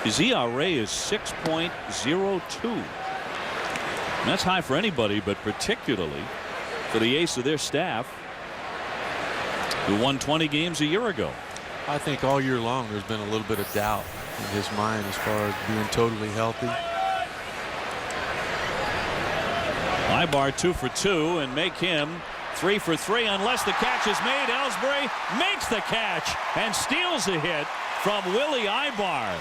his ERA is 6.02. And that's high for anybody, but particularly for the ace of their staff, who won 20 games a year ago. I think all year long there's been a little bit of doubt in his mind as far as being totally healthy. Ibar 2 for 2 and make him 3 for 3 unless the catch is made. Ellsbury makes the catch and steals a hit from Willie Ibar.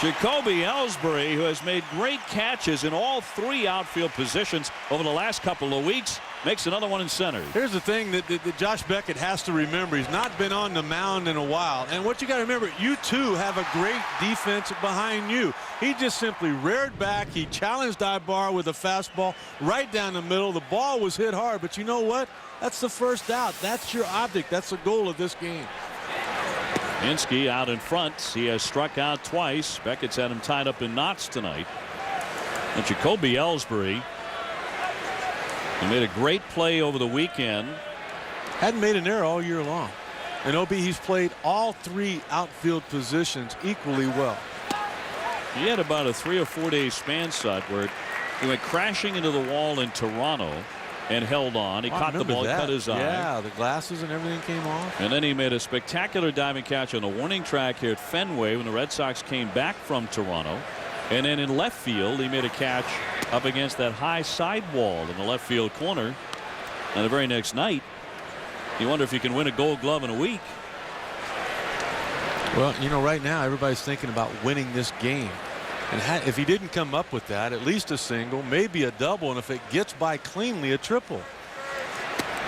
Jacoby Ellsbury, who has made great catches in all 3 outfield positions over the last couple of weeks, makes another one in center. Here's the thing that Josh Beckett has to remember. He's not been on the mound in a while. And what you got to remember, you too have a great defense behind you. He just simply reared back. He challenged Ibar with a fastball right down the middle. The ball was hit hard, but you know what? That's the first out. That's your object. That's the goal of this game. Hinske out in front. He has struck out twice. Beckett's had him tied up in knots tonight. And Jacoby Ellsbury, he made a great play over the weekend. Hadn't made an error all year long. And OB, he's played all 3 outfield positions equally well. He had about a 3 or 4 day span set where he went crashing into the wall in Toronto and held on. He caught the ball, cut his eye. Yeah, the glasses and everything came off. And then he made a spectacular diving catch on the warning track here at Fenway when the Red Sox came back from Toronto. And then in left field, he made a catch up against that high sidewall in the left field corner. And the very next night, you wonder if you can win a Gold Glove in a week. Well, you know, right now everybody's thinking about winning this game. And if he didn't come up with that, at least a single, maybe a double, and if it gets by cleanly, a triple.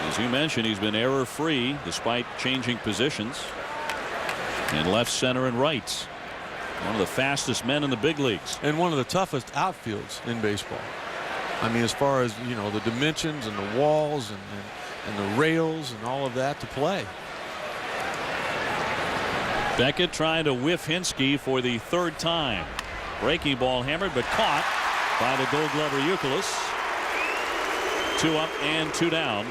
As you mentioned, he's been error-free despite changing positions. And left, center, and right. One of the fastest men in the big leagues. And one of the toughest outfields in baseball. I mean, as far as, you know, the dimensions and the walls and the rails and all of that to play. Beckett trying to whiff Hinsky for the third time. Breaking ball hammered, but caught by the Gold Glover Youkilis. 2 up and 2 down.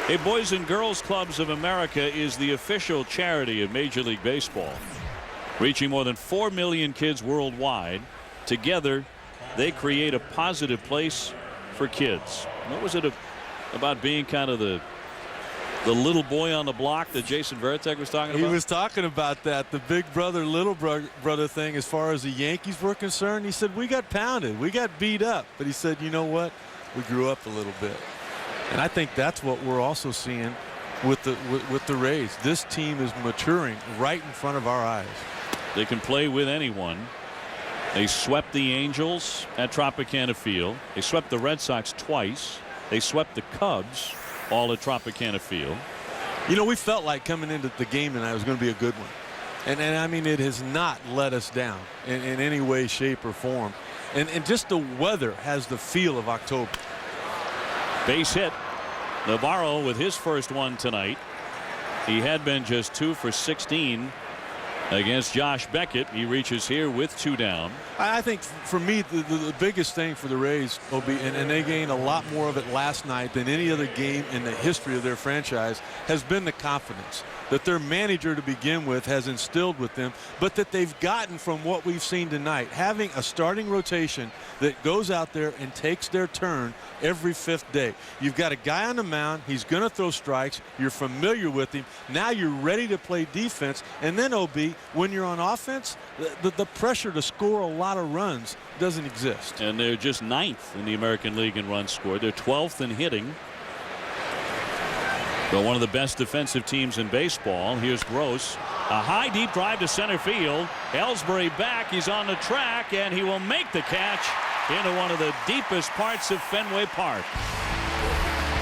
Hey, Boys and Girls Clubs of America is the official charity of Major League Baseball, reaching more than 4 million kids worldwide. Together, they create a positive place for kids. What was it about being kind of the little boy on the block that Jason Veritek was talking about? He was talking about that, the big brother, little brother thing as far as the Yankees were concerned. He said, we got pounded, we got beat up. But he said, you know what? We grew up a little bit. And I think that's what we're also seeing with the Rays. This team is maturing right in front of our eyes. They can play with anyone. They swept the Angels at Tropicana Field. They swept the Red Sox twice. They swept the Cubs all at Tropicana Field. You know, we felt like coming into the game tonight was going to be a good one. And I mean, it has not let us down in any way, shape, or form. And just the weather has the feel of October. Base hit. Navarro with his first one tonight. He had been just 2 for 16 against Josh Beckett. He reaches here with 2 down. I think for me the biggest thing for the Rays, OB, and they gained a lot more of it last night than any other game in the history of their franchise, has been the confidence that their manager to begin with has instilled with them, but that they've gotten from what we've seen tonight. Having a starting rotation that goes out there and takes their turn every 5th day. You've got a guy on the mound. He's going to throw strikes. You're familiar with him. Now you're ready to play defense. And then, OB, when you're on offense, the pressure to score a lot of runs doesn't exist. And they're just 9th in the American League in runs scored. They're 12th in hitting. But one of the best defensive teams in baseball. Here's Gross. A high deep drive to center field. Ellsbury back. He's on the track, and he will make the catch into one of the deepest parts of Fenway Park.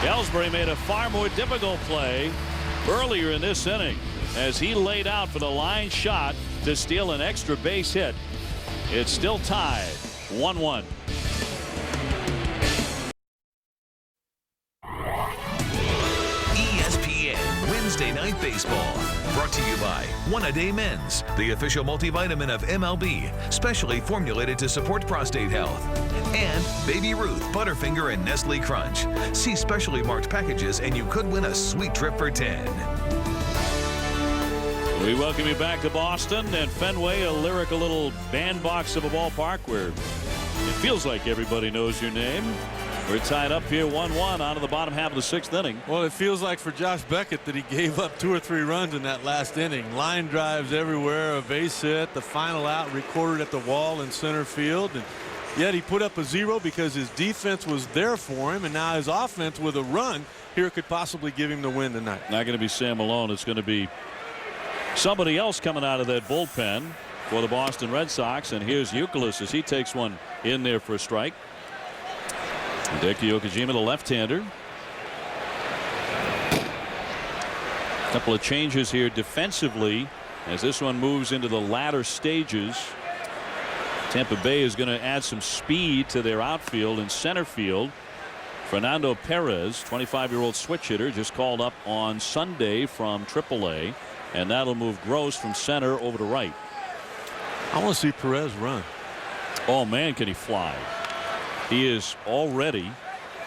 Ellsbury made a far more difficult play earlier in this inning as he laid out for the line shot to steal an extra base hit. It's still tied 1-1. ESPN Wednesday Night Baseball. Brought to you by One A Day Men's, the official multivitamin of MLB, specially formulated to support prostate health. And Baby Ruth, Butterfinger, and Nestle Crunch. See specially marked packages and you could win a sweet trip for 10. We welcome you back to Boston and Fenway, a lyrical little bandbox of a ballpark where it feels like everybody knows your name. We're tied up here 1-1 out of the bottom half of the 6th inning. Well, it feels like for Josh Beckett that he gave up 2 or 3 runs in that last inning. Line drives everywhere, a base hit, the final out recorded at the wall in center field. And yet he put up a 0 because his defense was there for him, and now his offense with a run here could possibly give him the win tonight. Not going to be Sam Malone. It's going to be somebody else coming out of that bullpen for the Boston Red Sox. And here's Youkilis as he takes one in there for a strike. Hideki Okajima, the left-hander. A couple of changes here defensively as this one moves into the latter stages. Tampa Bay is going to add some speed to their outfield. In center field, Fernando Perez, 25-year-old switch hitter, just called up on Sunday from AAA, and that'll move Gross from center over to right. I want to see Perez run. Oh man, can he fly. He is already,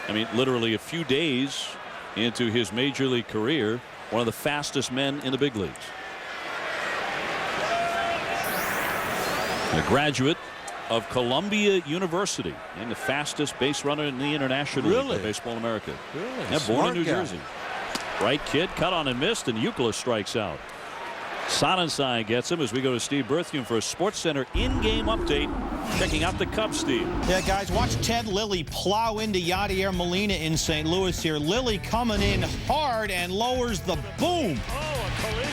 I mean, literally a few days into his major league career, one of the fastest men in the big leagues. A graduate of Columbia University and the fastest base runner in the International League of Baseball in America. Really? Yeah, born in New Jersey. Right kid, cut on and missed, and Youkilis strikes out. Sonnenschein gets him as we go to Steve Berthium for a SportsCenter in-game update. Checking out the Cubs, Steve. Yeah, guys, watch Ted Lilly plow into Yadier Molina in St. Louis here. Lilly coming in hard and lowers the boom.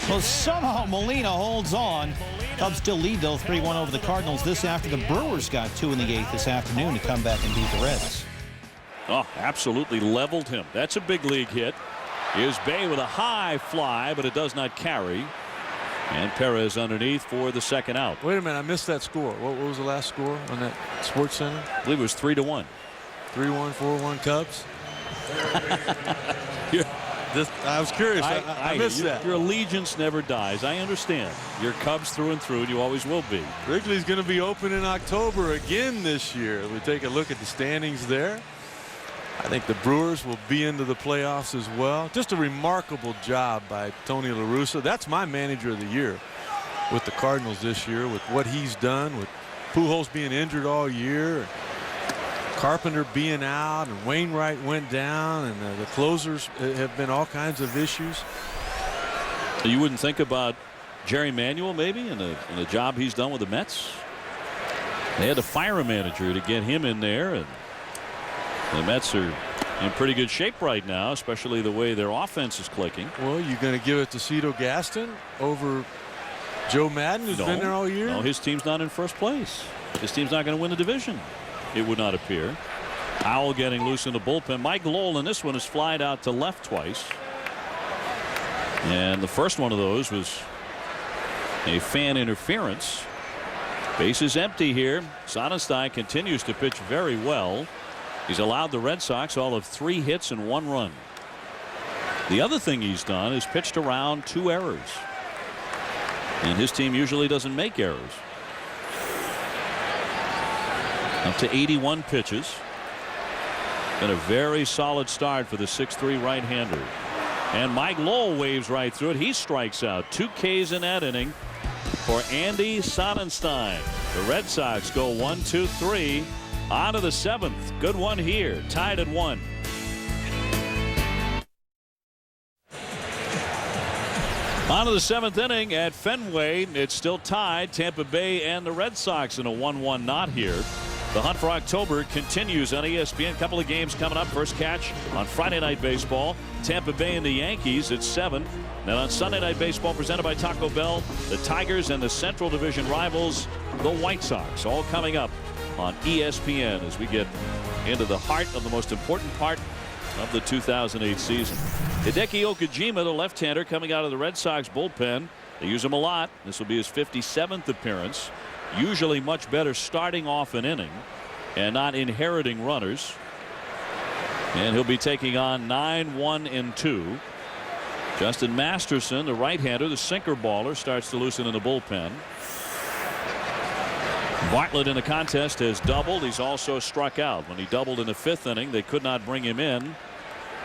Well, somehow Molina holds on. Cubs still lead, though, 3-1 over the Cardinals. This after the Brewers got 2 in the 8th this afternoon to come back and beat the Reds. Oh, absolutely leveled him. That's a big league hit. Here's Bay with a high fly, but it does not carry. And Perez underneath for the second out. Wait a minute, I missed that score. What was the last score on that Sports Center? I believe it was 3-1. 3-1, 4-1 Cubs. I was curious. I missed that. Your allegiance never dies. I understand. You're Cubs through and through, and you always will be. Wrigley's going to be open in October again this year. We take a look at the standings there. I think the Brewers will be into the playoffs as well. Just a remarkable job by Tony La Russa. That's my manager of the year with the Cardinals this year, with what he's done, with Pujols being injured all year, Carpenter being out, and Wainwright went down, and the closers have been all kinds of issues. You wouldn't think about Jerry Manuel maybe in the job he's done with the Mets. They had to fire a manager to get him in there, and the Mets are in pretty good shape right now, especially the way their offense is clicking. Well, you're going to give it to Cito Gaston over Joe Madden, who's been there all year? No, his team's not in first place. His team's not going to win the division, it would not appear. Howell getting loose in the bullpen. Mike Lowell in this one is flied out to left twice. And the first one of those was a fan interference. Base is empty here. Sonnenstein continues to pitch very well. He's allowed the Red Sox all of 3 hits and 1 run. The other thing he's done is pitched around 2 errors. And his team usually doesn't make errors. Up to 81 pitches. Been a very solid start for the 6'3" right-hander. And Mike Lowell waves right through it. He strikes out. 2 Ks in that inning for Andy Sonnenstein. The Red Sox go 1-2-3 on to the 7th. Good one here. Tied at 1. On to the 7th inning at Fenway. It's still tied. Tampa Bay and the Red Sox in a 1-1 knot here. The hunt for October continues on ESPN. A couple of games coming up. First catch on Friday Night Baseball. Tampa Bay and the Yankees at 7. Then on Sunday Night Baseball presented by Taco Bell, the Tigers and the Central Division rivals, the White Sox. All coming up on ESPN as we get into the heart of the most important part of the 2008 season. Hideki Okajima, the left-hander, coming out of the Red Sox bullpen. They use him a lot. This will be his 57th appearance. Usually much better starting off an inning and not inheriting runners. And he'll be taking on 9-1-2. Justin Masterson, the right-hander, the sinker baller, starts to loosen in the bullpen. Bartlett in the contest has doubled. He's also struck out. When he doubled in the 5th inning, they could not bring him in.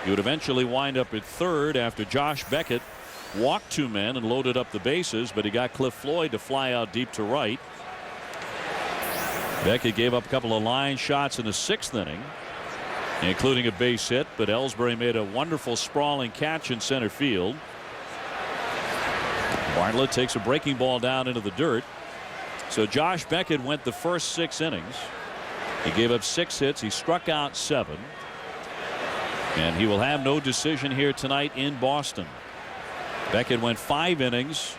He would eventually wind up at 3rd after Josh Beckett walked 2 men and loaded up the bases, but he got Cliff Floyd to fly out deep to right. Beckett gave up a couple of line shots in the 6th inning, including a base hit, but Ellsbury made a wonderful sprawling catch in center field. Bartlett takes a breaking ball down into the dirt. So Josh Beckett went the first 6 innings. He gave up 6 hits. He struck out 7. And he will have no decision here tonight in Boston. Beckett went 5 innings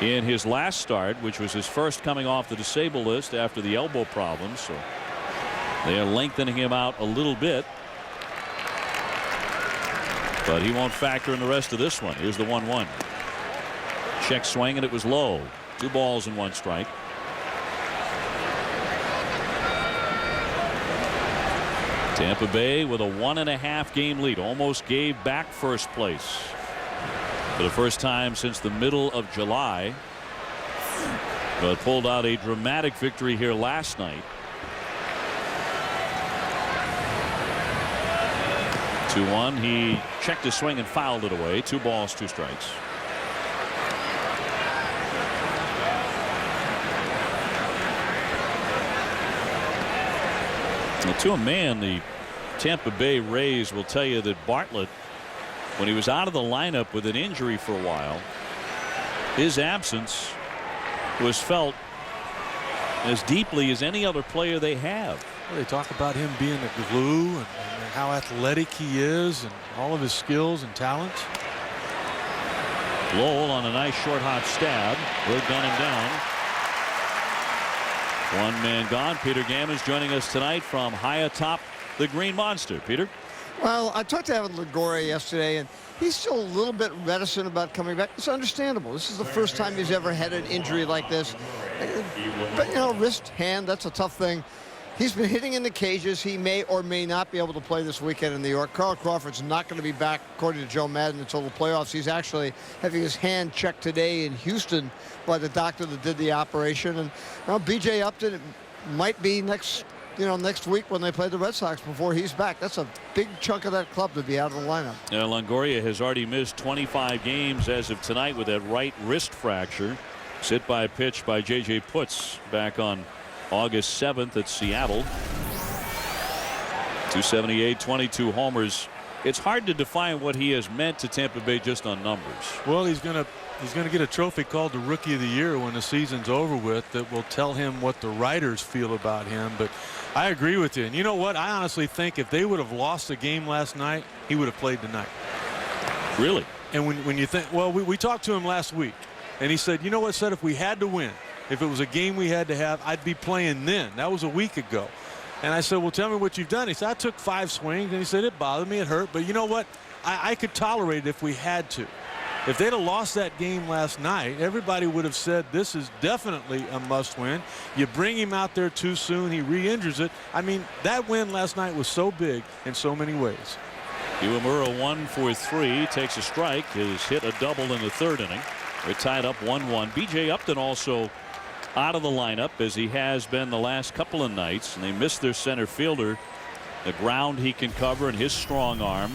in his last start, which was his first coming off the disabled list after the elbow problems. So they are lengthening him out a little bit. But he won't factor in the rest of this one. Here's the 1-1. Check swing, and it was low. 2 balls and 1 strike. Tampa Bay with a 1.5 game lead. Almost gave back first place for the first time since the middle of July, but pulled out a dramatic victory here last night. 2-1. He checked his swing and fouled it away. 2 balls, 2 strikes. Well, to a man, the Tampa Bay Rays will tell you that Bartlett, when he was out of the lineup with an injury for a while, his absence was felt as deeply as any other player they have. Well, they talk about him being a glue and how athletic he is and all of his skills and talents. Lowell on a nice short hop stab. Will gun him down. 1 man gone. Peter Gammons joining us tonight from high atop the Green Monster. Peter? Well, I talked to Evan Longoria yesterday, and he's still a little bit reticent about coming back. It's understandable. This is the first time he's ever had an injury like this. But, you know, wrist, hand, that's a tough thing. He's been hitting in the cages. He may or may not be able to play this weekend in New York. Carl Crawford's not going to be back, according to Joe Madden, until the playoffs. He's actually having his hand checked today in Houston by the doctor that did the operation. And B.J. Upton might be next week when they play the Red Sox before he's back. That's a big chunk of that club to be out of the lineup. Longoria has already missed 25 games as of tonight with that right wrist fracture. Hit by pitch by J.J. Putz back on August 7th at Seattle. 278, 22 homers. It's hard to define what he has meant to Tampa Bay just on numbers. Well, he's gonna get a trophy called the Rookie of the Year when the season's over with that will tell him what the writers feel about him. But I agree with you. And you know what? I honestly think if they would have lost the game last night, he would have played tonight. Really? And when you think, well, we talked to him last week, and he said, you know what, if we had to win, if it was a game we had to have, I'd be playing then. That was a week ago. And I said, well, tell me what you've done. He said, I took 5 swings. And he said, it bothered me. It hurt. But you know what? I could tolerate it if we had to. If they'd have lost that game last night, everybody would have said this is definitely a must win. You bring him out there too soon, he re-injures it. I mean, that win last night was so big in so many ways. Iwamura 1 for 3, takes a strike, has hit a double in the 3rd inning. They're tied up 1-1. B.J. Upton also out of the lineup, as he has been the last couple of nights, and they missed their center fielder. The ground he can cover and his strong arm.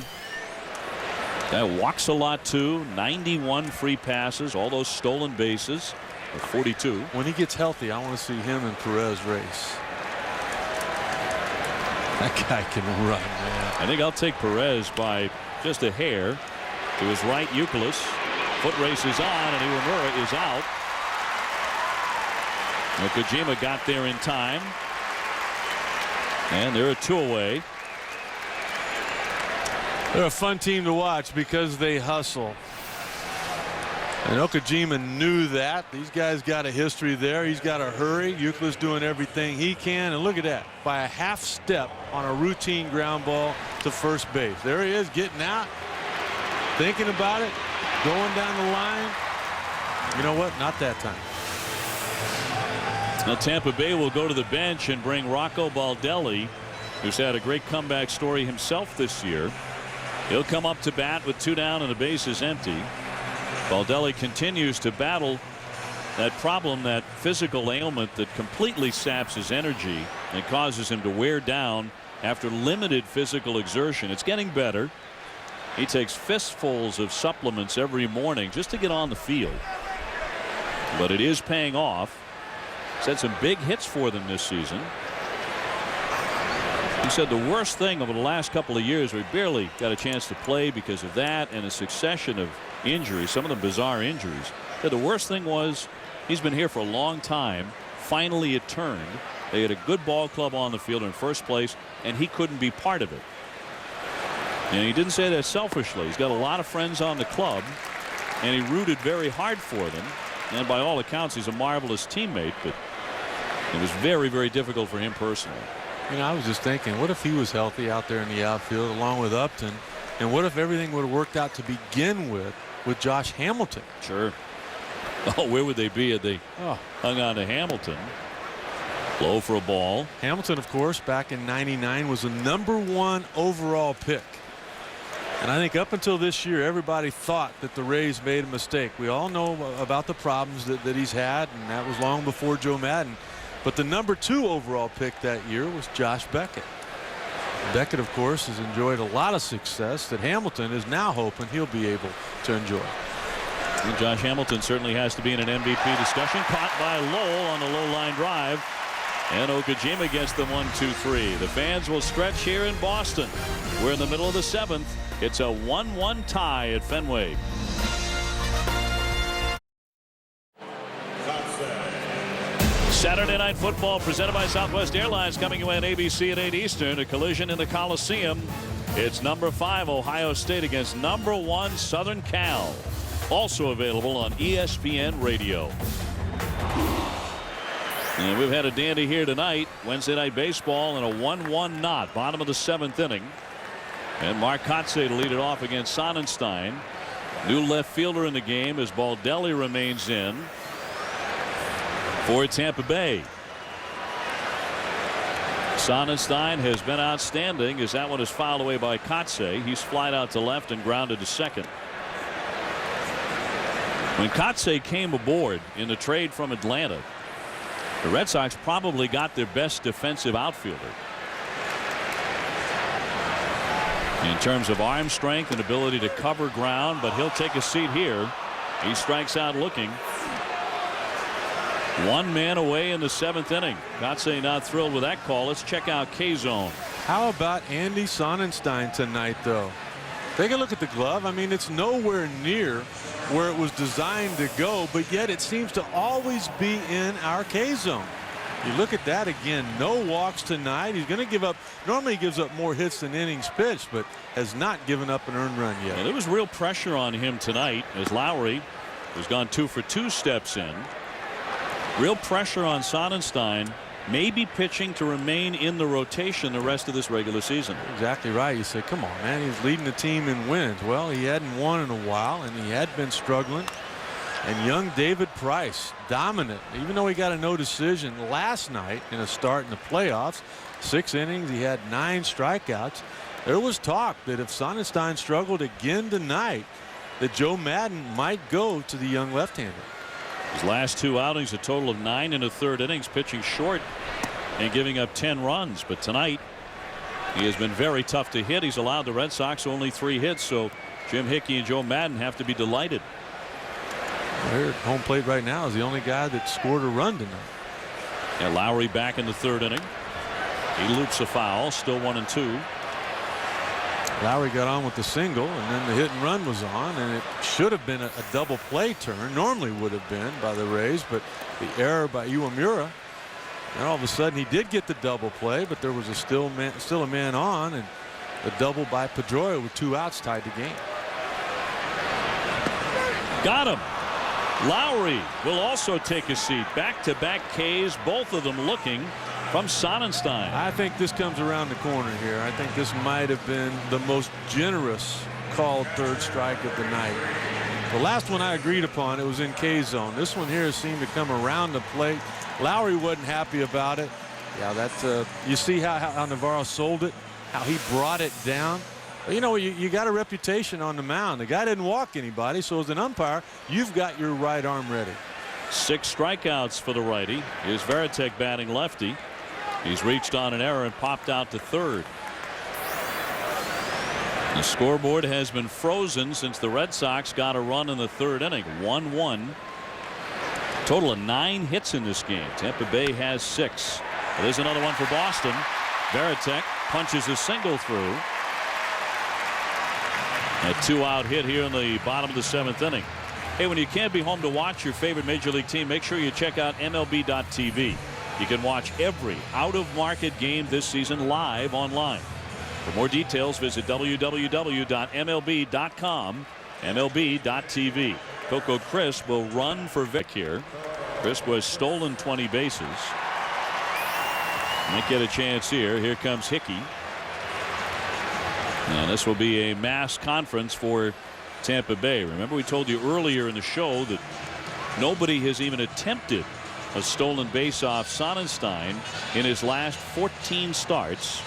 Guy walks a lot too. 91 free passes, all those stolen bases. 42. When he gets healthy, I want to see him and Perez race. That guy can run, man. I think I'll take Perez by just a hair. To his right, Youkilis. Foot race is on, and Iwamura is out. Kojima got there in time. And they're a 2 away. They're a fun team to watch because they hustle. And Okajima knew that. These guys got a history there. He's got to hurry. Youkilis doing everything he can. And look at that. By a half step on a routine ground ball to first base. There he is, getting out. Thinking about it. Going down the line. You know what? Not that time. Now Tampa Bay will go to the bench and bring Rocco Baldelli, who's had a great comeback story himself this year. He'll come up to bat with 2 down and the base is empty. Baldelli continues to battle that problem, that physical ailment that completely saps his energy and causes him to wear down after limited physical exertion. It's getting better. He takes fistfuls of supplements every morning just to get on the field. But it is paying off. He's had some big hits for them this season. He said the worst thing over the last couple of years, we barely got a chance to play because of that and a succession of injuries, some of them bizarre injuries. Said the worst thing was he's been here for a long time. Finally it turned. They had a good ball club on the field in first place, and he couldn't be part of it. And he didn't say that selfishly. He's got a lot of friends on the club, and he rooted very hard for them. And by all accounts, he's a marvelous teammate, but it was very, very difficult for him personally. You know, I was just thinking, what if he was healthy out there in the outfield along with Upton? And what if everything would have worked out to begin with Josh Hamilton? Sure. Oh, where would they be had they hung on to Hamilton? Low for a ball. Hamilton, of course, back in '99 was the #1 overall pick. And I think up until this year, everybody thought that the Rays made a mistake. We all know about the problems that he's had, and that was long before Joe Madden. But the #2 overall pick that year was Josh Beckett. Beckett, of course, has enjoyed a lot of success that Hamilton is now hoping he'll be able to enjoy. And Josh Hamilton certainly has to be in an MVP discussion. Caught by Lowell on the low line drive. And Okajima gets the 1-2-3. The fans will stretch here in Boston. We're in the middle of the 7th. It's a 1-1 tie at Fenway. Saturday Night Football presented by Southwest Airlines coming away on ABC at 8 Eastern. A collision in the Coliseum. It's number 5 Ohio State against number 1 Southern Cal. Also available on ESPN Radio. And we've had a dandy here tonight. Wednesday Night Baseball in a 1-1 knot. Bottom of the 7th inning. And Mark Kotsay to lead it off against Sonnenstein. New left fielder in the game as Baldelli remains in for Tampa Bay. Sonnenstein has been outstanding as that one is fouled away by Kotsay. He's flied out to left and grounded to second. When Kotsay came aboard in the trade from Atlanta, the Red Sox probably got their best defensive outfielder. In terms of arm strength and ability to cover ground, but he'll take a seat here. He strikes out looking. One man away in the 7th inning. Kotsay not thrilled with that call. Let's check out K-Zone. How about Andy Sonnenstein tonight, though? Take a look at the glove. I mean, it's nowhere near where it was designed to go, but yet it seems to always be in our K-Zone. You look at that again. No walks tonight. He's going to give up. Normally he gives up more hits than innings pitched, but has not given up an earned run yet. Yeah, there was real pressure on him tonight as Lowry has gone 2 for 2 steps in. Real pressure on Sonnenstein, maybe pitching to remain in the rotation the rest of this regular season. Exactly right. You say, come on, man, he's leading the team in wins. Well, he hadn't won in a while, and he had been struggling. And young David Price, dominant, even though he got a no decision last night in a start in the playoffs. 6 innings, he had 9 strikeouts. There was talk that if Sonnenstein struggled again tonight, that Joe Madden might go to the young left-hander. His last 2 outings, a total of 9 1/3 innings, pitching short and giving up 10 runs. But tonight he has been very tough to hit. He's allowed the Red Sox only 3 hits, so Jim Hickey and Joe Madden have to be delighted. Here at home plate right now is the only guy that scored a run tonight. And Lowry back in the 3rd inning. He loops a foul, still 1-2. Lowry got on with the single, and then the hit and run was on, and it should have been a double play turn. Normally would have been by the Rays, but the error by Uemura. And all of a sudden he did get the double play, but there was still a man on, and a double by Pedroia with 2 outs tied the game. Got him. Lowry will also take a seat. Back-to-back Ks, both of them looking from Sonnenstein. I think this comes around the corner here. I think this might have been the most generous called 3rd strike of the night. The last one I agreed upon, it was in K-Zone. This one here seemed to come around the plate. Lowry wasn't happy about it. Yeah, that's you see how Navarro sold it, how he brought it down. But you know, you got a reputation on the mound. The guy didn't walk anybody, so as an umpire, you've got your right arm ready. 6 strikeouts for the righty. Here's Varitek batting lefty. He's reached on an error and popped out to 3rd. The scoreboard has been frozen since the Red Sox got a run in the 3rd inning. 1-1. Total of 9 hits in this game. Tampa Bay has 6. Well, there's another one for Boston. Varitek punches a single through. A 2-out hit here in the bottom of the 7th inning. Hey, when you can't be home to watch your favorite major league team, make sure you check out MLB.tv. You can watch every out-of-market game this season live online. For more details, visit www.mlb.com, MLB.tv. Coco Crisp will run for Vic here. Crisp was stolen 20 bases. Might get a chance here. Here comes Hickey. And this will be a mass conference for Tampa Bay. Remember, we told you earlier in the show that nobody has even attempted a stolen base off Sonnenstein in his last 14 starts.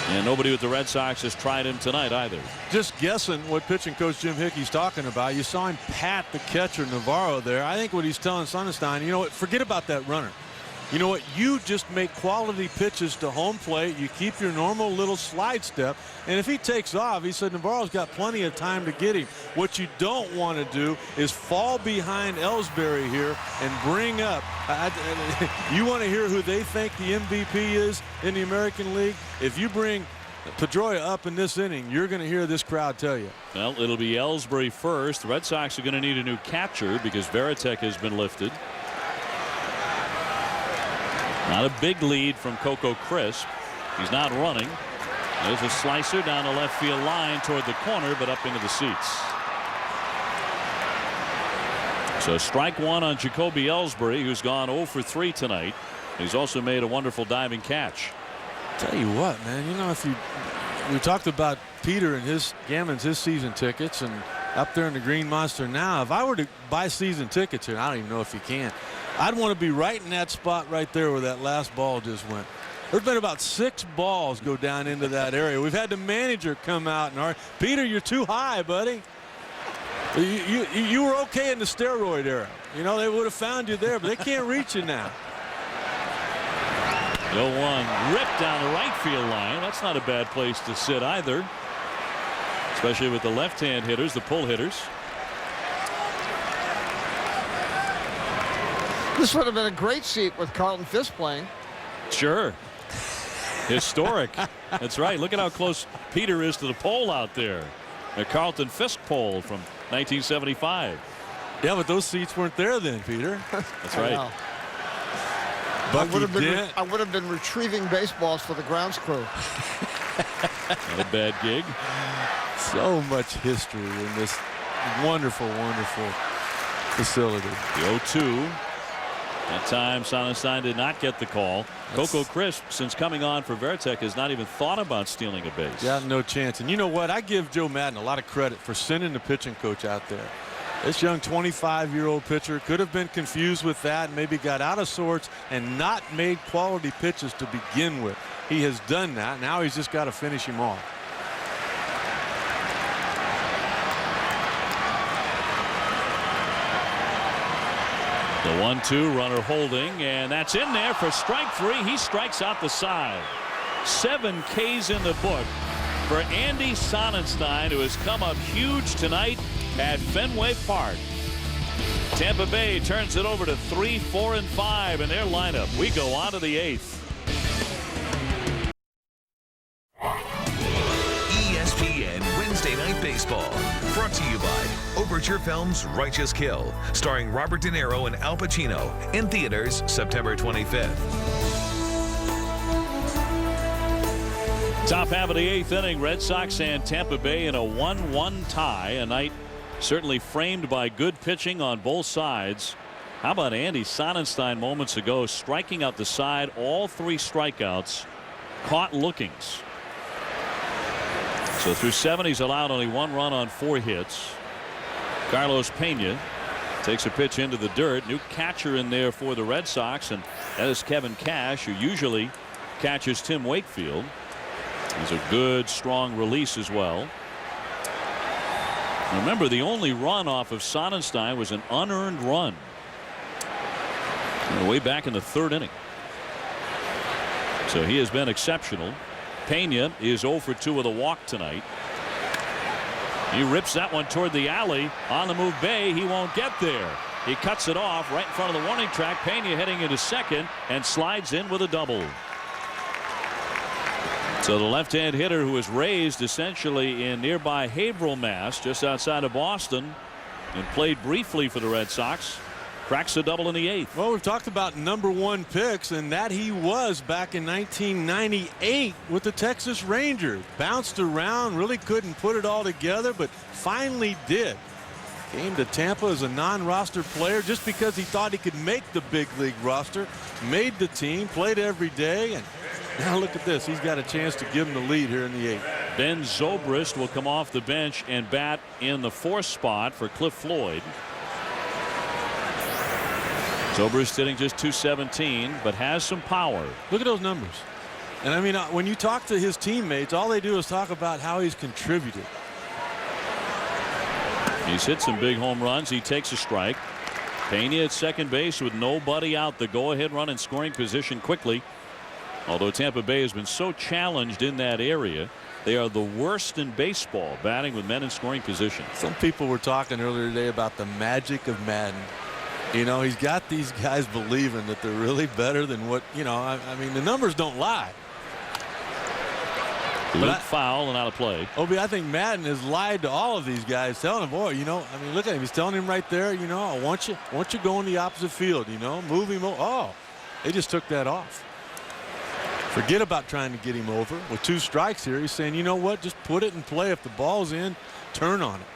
And nobody with the Red Sox has tried him tonight either. Just guessing what pitching coach Jim Hickey's talking about. You saw him pat the catcher Navarro there. I think what he's telling Sonnenstein, you know what, forget about that runner. You know what, you just make quality pitches to home plate. You keep your normal little slide step, and if he takes off, he said Navarro's got plenty of time to get him. What you don't want to do is fall behind Ellsbury here and bring up. You want to hear who they think the MVP is in the American League? If you bring Pedroia up in this inning, you're going to hear this crowd tell you. Well, it'll be Ellsbury first. The Red Sox are going to need a new catcher because Varitek has been lifted. Not a big lead from Coco Crisp. He's not running. There's a slicer down the left field line toward the corner, but up into the seats. So strike one on Jacoby Ellsbury, who's gone 0 for 3 tonight. He's also made a wonderful diving catch. Tell you what, man, you know, if we talked about Peter and his Gammon's his season tickets and up there in the Green Monster now. If I were to buy season tickets here, I don't even know if you can, I'd want to be right in that spot right there where that last ball just went. There's been about 6 balls go down into that area. We've had the manager come out and argue, Peter, you're too high, buddy. You were okay in the steroid era. You know, they would have found you there, but they can't reach you now. 0-1 ripped down the right field line. That's not a bad place to sit either, especially with the left-hand hitters, the pull hitters. This would have been a great seat with Carlton Fisk playing. Sure. Historic. That's right. Look at how close Peter is to the pole out there. A Carlton Fisk pole from 1975. Yeah, but those seats weren't there then, Peter. That's right. I would have been retrieving baseballs for the grounds crew. Not a bad gig. So much history in this wonderful, wonderful facility. The 0-2. That time Sonnenstein did not get the call. Coco Crisp, since coming on for Veritek, has not even thought about stealing a base. Yeah, no chance. And you know what? I give Joe Madden a lot of credit for sending the pitching coach out there. This young 25-year-old pitcher could have been confused with that and maybe got out of sorts and not made quality pitches to begin with. He has done that. Now he's just got to finish him off. The 1-2 runner holding, and that's in there for strike 3. He strikes out the side. 7 Ks in the book for Andy Sonnenstein, who has come up huge tonight at Fenway Park. Tampa Bay turns it over to 3, 4, and 5 in their lineup. We go on to the 8th. ESPN Wednesday Night Baseball, brought to you by Overture Films' Righteous Kill, starring Robert De Niro and Al Pacino, in theaters September 25th. Top half of the 8th inning, Red Sox and Tampa Bay in a 1-1 tie. A night certainly framed by good pitching on both sides. How about Andy Sonnenstein moments ago striking out the side? All 3 strikeouts caught lookings. So through 7, he's allowed only 1 run on 4 hits. Carlos Pena takes a pitch into the dirt. New catcher in there for the Red Sox, and that is Kevin Cash, who usually catches Tim Wakefield. He's a good, strong release as well. Remember, the only run off of Sonnenstein was an unearned run way back in the 3rd inning. So he has been exceptional. Pena is 0 for 2 with a walk tonight. He rips that one toward the alley. On the move, Bay. He won't get there. He cuts it off right in front of the warning track. Pena heading into second and slides in with a double. So the left-hand hitter, who is raised essentially in nearby Haverhill, Mass, just outside of Boston, and played briefly for the Red Sox, cracks a double in the 8th. Well, we've talked about #1 picks, and that he was back in 1998 with the Texas Rangers. Bounced around, really couldn't put it all together, but finally did. Came to Tampa as a non-roster player just because he thought he could make the big league roster. Made the team, played every day, and now look at this. He's got a chance to give him the lead here in the 8th. Ben Zobrist will come off the bench and bat in the 4th spot for Cliff Floyd. Zobrist hitting just .217, but has some power. Look at those numbers. And I mean, when you talk to his teammates, all they do is talk about how he's contributed. He's hit some big home runs. He takes a strike. Pena at second base with nobody out. The go-ahead run in scoring position quickly. Although Tampa Bay has been so challenged in that area, they are the worst in baseball batting with men in scoring position. Some people were talking earlier today about the magic of Madden. You know, he's got these guys believing that they're really better than what, you know, I mean, the numbers don't lie. But foul and out of play. Obi, I think Madden has lied to all of these guys, telling them, boy, you know, I mean, look at him. He's telling him right there, you know, I want you going the opposite field, you know, move him. Oh, they just took that off. Forget about trying to get him over. With 2 strikes here, he's saying, you know what, just put it in play. If the ball's in, turn on it.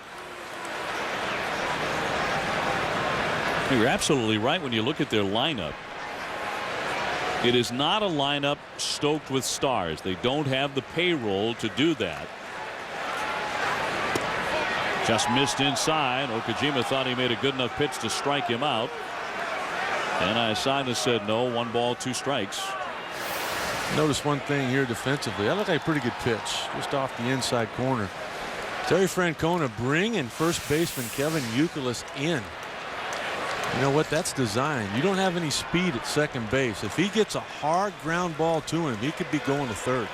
You're absolutely right when you look at their lineup. It is not a lineup stoked with stars. They don't have the payroll to do that. Just missed inside. Okajima thought he made a good enough pitch to strike him out. And Asada said no. 1 ball, 2 strikes. Notice one thing here defensively. That looked like a pretty good pitch just off the inside corner. Terry Francona bringing first baseman Kevin Youkilis in. You know what? That's design. You don't have any speed at second base. If he gets a hard ground ball to him, he could be going to third.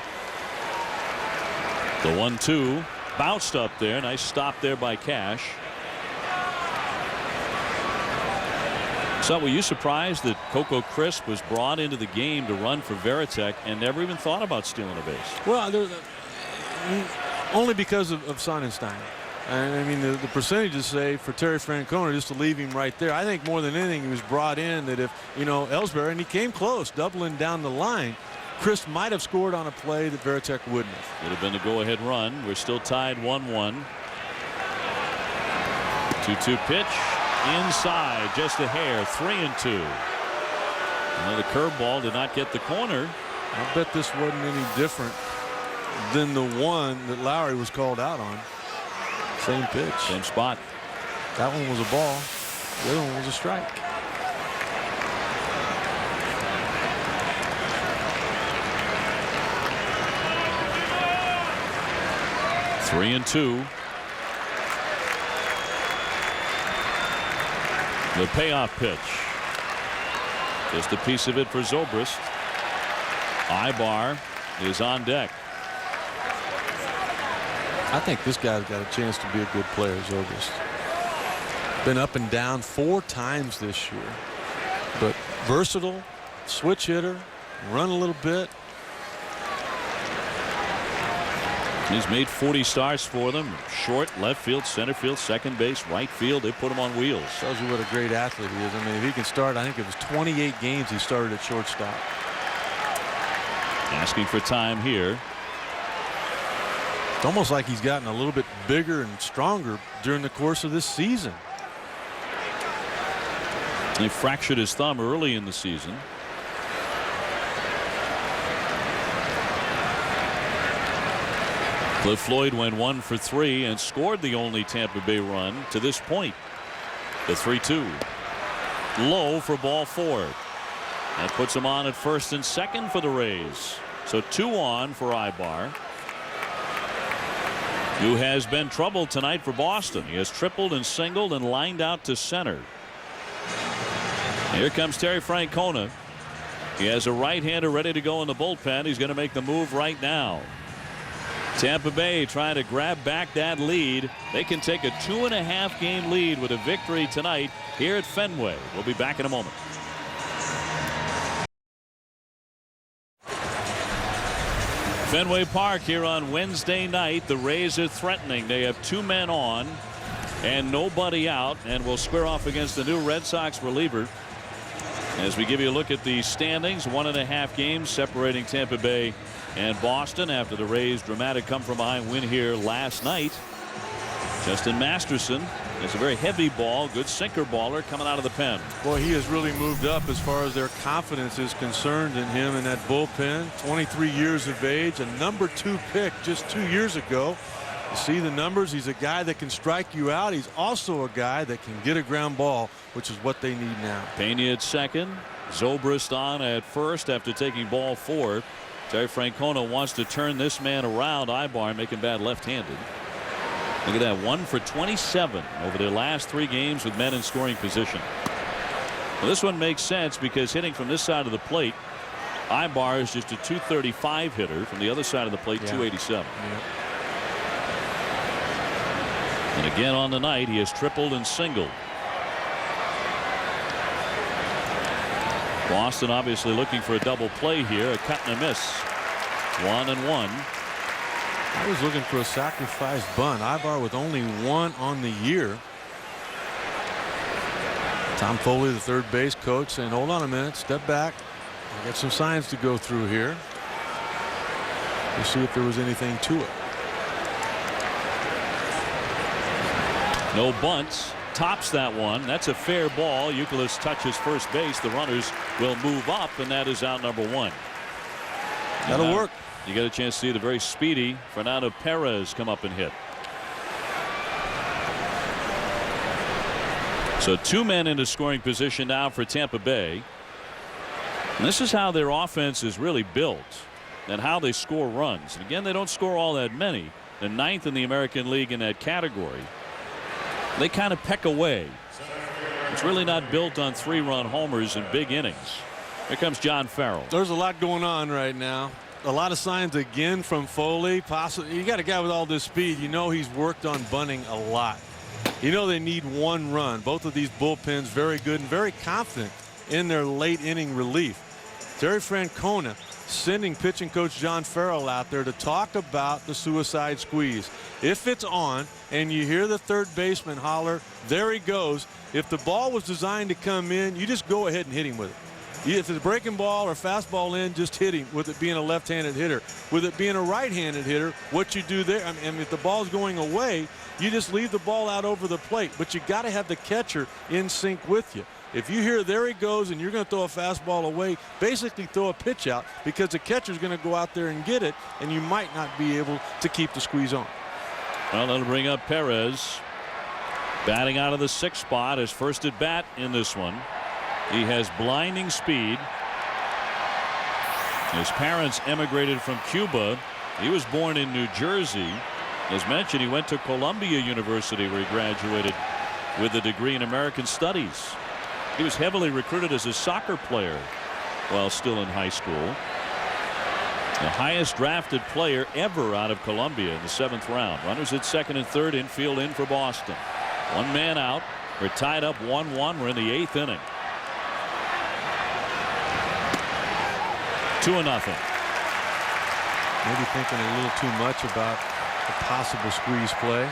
The 1-2 bounced up there. Nice stop there by Cash. So were you surprised that Coco Crisp was brought into the game to run for Veritek and never even thought about stealing a base? Well, only because of Sonnenstein. I mean, the percentages say for Terry Francona just to leave him right there. I think more than anything he was brought in that if, you know, Ellsbury, and he came close, doubling down the line, Chris might have scored on a play that Veritek wouldn't have. Would have been the go-ahead run. We're still tied 1-1. 2-2 pitch. Inside, just a hair. 3-2. The curveball did not get the corner. I bet this wasn't any different than the one that Lowry was called out on. Same pitch. Same spot. That one was a ball. The other one was a strike. Three and 2. The payoff pitch. Just a piece of it for Zobrist. Ibar is on deck. I think this guy's got a chance to be a good player, Zobrist. Been up and down 4 times this year. But versatile, switch hitter, run a little bit. He's made 40 starts for them. Short, left field, center field, second base, right field. They put him on wheels. Tells you what a great athlete he is. I mean, if he can start, I think it was 28 games he started at shortstop. Asking for time here. It's almost like he's gotten a little bit bigger and stronger during the course of this season. He fractured his thumb early in the season. Cliff Floyd went 1 for 3 and scored the only Tampa Bay run to this point. The 3-2. Low for ball 4. That puts him on at first and second for the Rays. So 2 on for Ibar, who has been trouble tonight for Boston. He has tripled and singled and lined out to center. Here comes Terry Francona. He has a right-hander ready to go in the bullpen. He's going to make the move right now. Tampa Bay trying to grab back that lead. They can take a 2.5 game lead with a victory tonight here at Fenway. We'll be back in a moment. Fenway Park here on Wednesday night. The Rays are threatening. They have 2 men on and nobody out, and will square off against the new Red Sox reliever. As we give you a look at the standings, 1.5 games separating Tampa Bay and Boston after the Rays' dramatic come from behind win here last night. Justin Masterson is a very heavy ball, good sinker baller coming out of the pen. Boy, he has really moved up as far as their confidence is concerned in him in that bullpen. 23 years of age, a number 2 pick just 2 years ago. You see the numbers. He's a guy that can strike you out. He's also a guy that can get a ground ball, which is what they need now. Pena at second. Zobrist on at first after taking ball 4. Terry Francona wants to turn this man around. Ibar making bad left-handed. Look at that, 1 for 27 over their last 3 games with men in scoring position. Well, this one makes sense because hitting from this side of the plate, Ibar is just a .235 hitter. From the other side of the plate, .287. Yeah. And again on the night, he has tripled and singled. Boston obviously looking for a double play here. A cut and a miss. 1-1. I was looking for a sacrifice bunt. Ibar with only 1 on the year. Tom Foley, the third base coach, saying, hold on a minute, step back. I got some signs to go through here. We'll see if there was anything to it. No bunts. tops that one. That's a fair ball. Youkilis touches first base. The runners will move up, and that is out number 1. That'll work. You get a chance to see the very speedy Fernando Perez come up and hit. So 2 men into scoring position now for Tampa Bay. And this is how their offense is really built and how they score runs. And again, they don't score all that many. The 9th in the American League in that category. They kind of peck away. It's really not built on 3-run homers and big innings. Here comes John Farrell. There's a lot going on right now. A lot of signs again from Foley. Possibly, you got a guy with all this speed. You know he's worked on bunting a lot. You know they need 1 run. Both of these bullpens very good and very confident in their late inning relief. Terry Francona sending pitching coach John Farrell out there to talk about the suicide squeeze. If it's on and you hear the third baseman holler, there he goes. If the ball was designed to come in, you just go ahead and hit him with it. If it's a breaking ball or fastball in, just hit him with it being a left-handed hitter. With it being a right-handed hitter, what you do there, I mean, if the ball's going away, you just leave the ball out over the plate. But you got to have the catcher in sync with you. If you hear there he goes and you're going to throw a fastball away, basically throw a pitch out because the catcher's going to go out there and get it, and you might not be able to keep the squeeze on. Well, that'll bring up Perez. Batting out of the 6th spot, his first at bat in this one. He has blinding speed. His parents emigrated from Cuba. He was born in New Jersey. As mentioned, he went to Columbia University where he graduated with a degree in American Studies. He was heavily recruited as a soccer player while still in high school. The highest drafted player ever out of Columbia in the 7th round. Runners at 2nd and 3rd, infield in for Boston. 1 man out. We're tied up 1-1. We're in the 8th inning. 2-0. Maybe thinking a little too much about a possible squeeze play.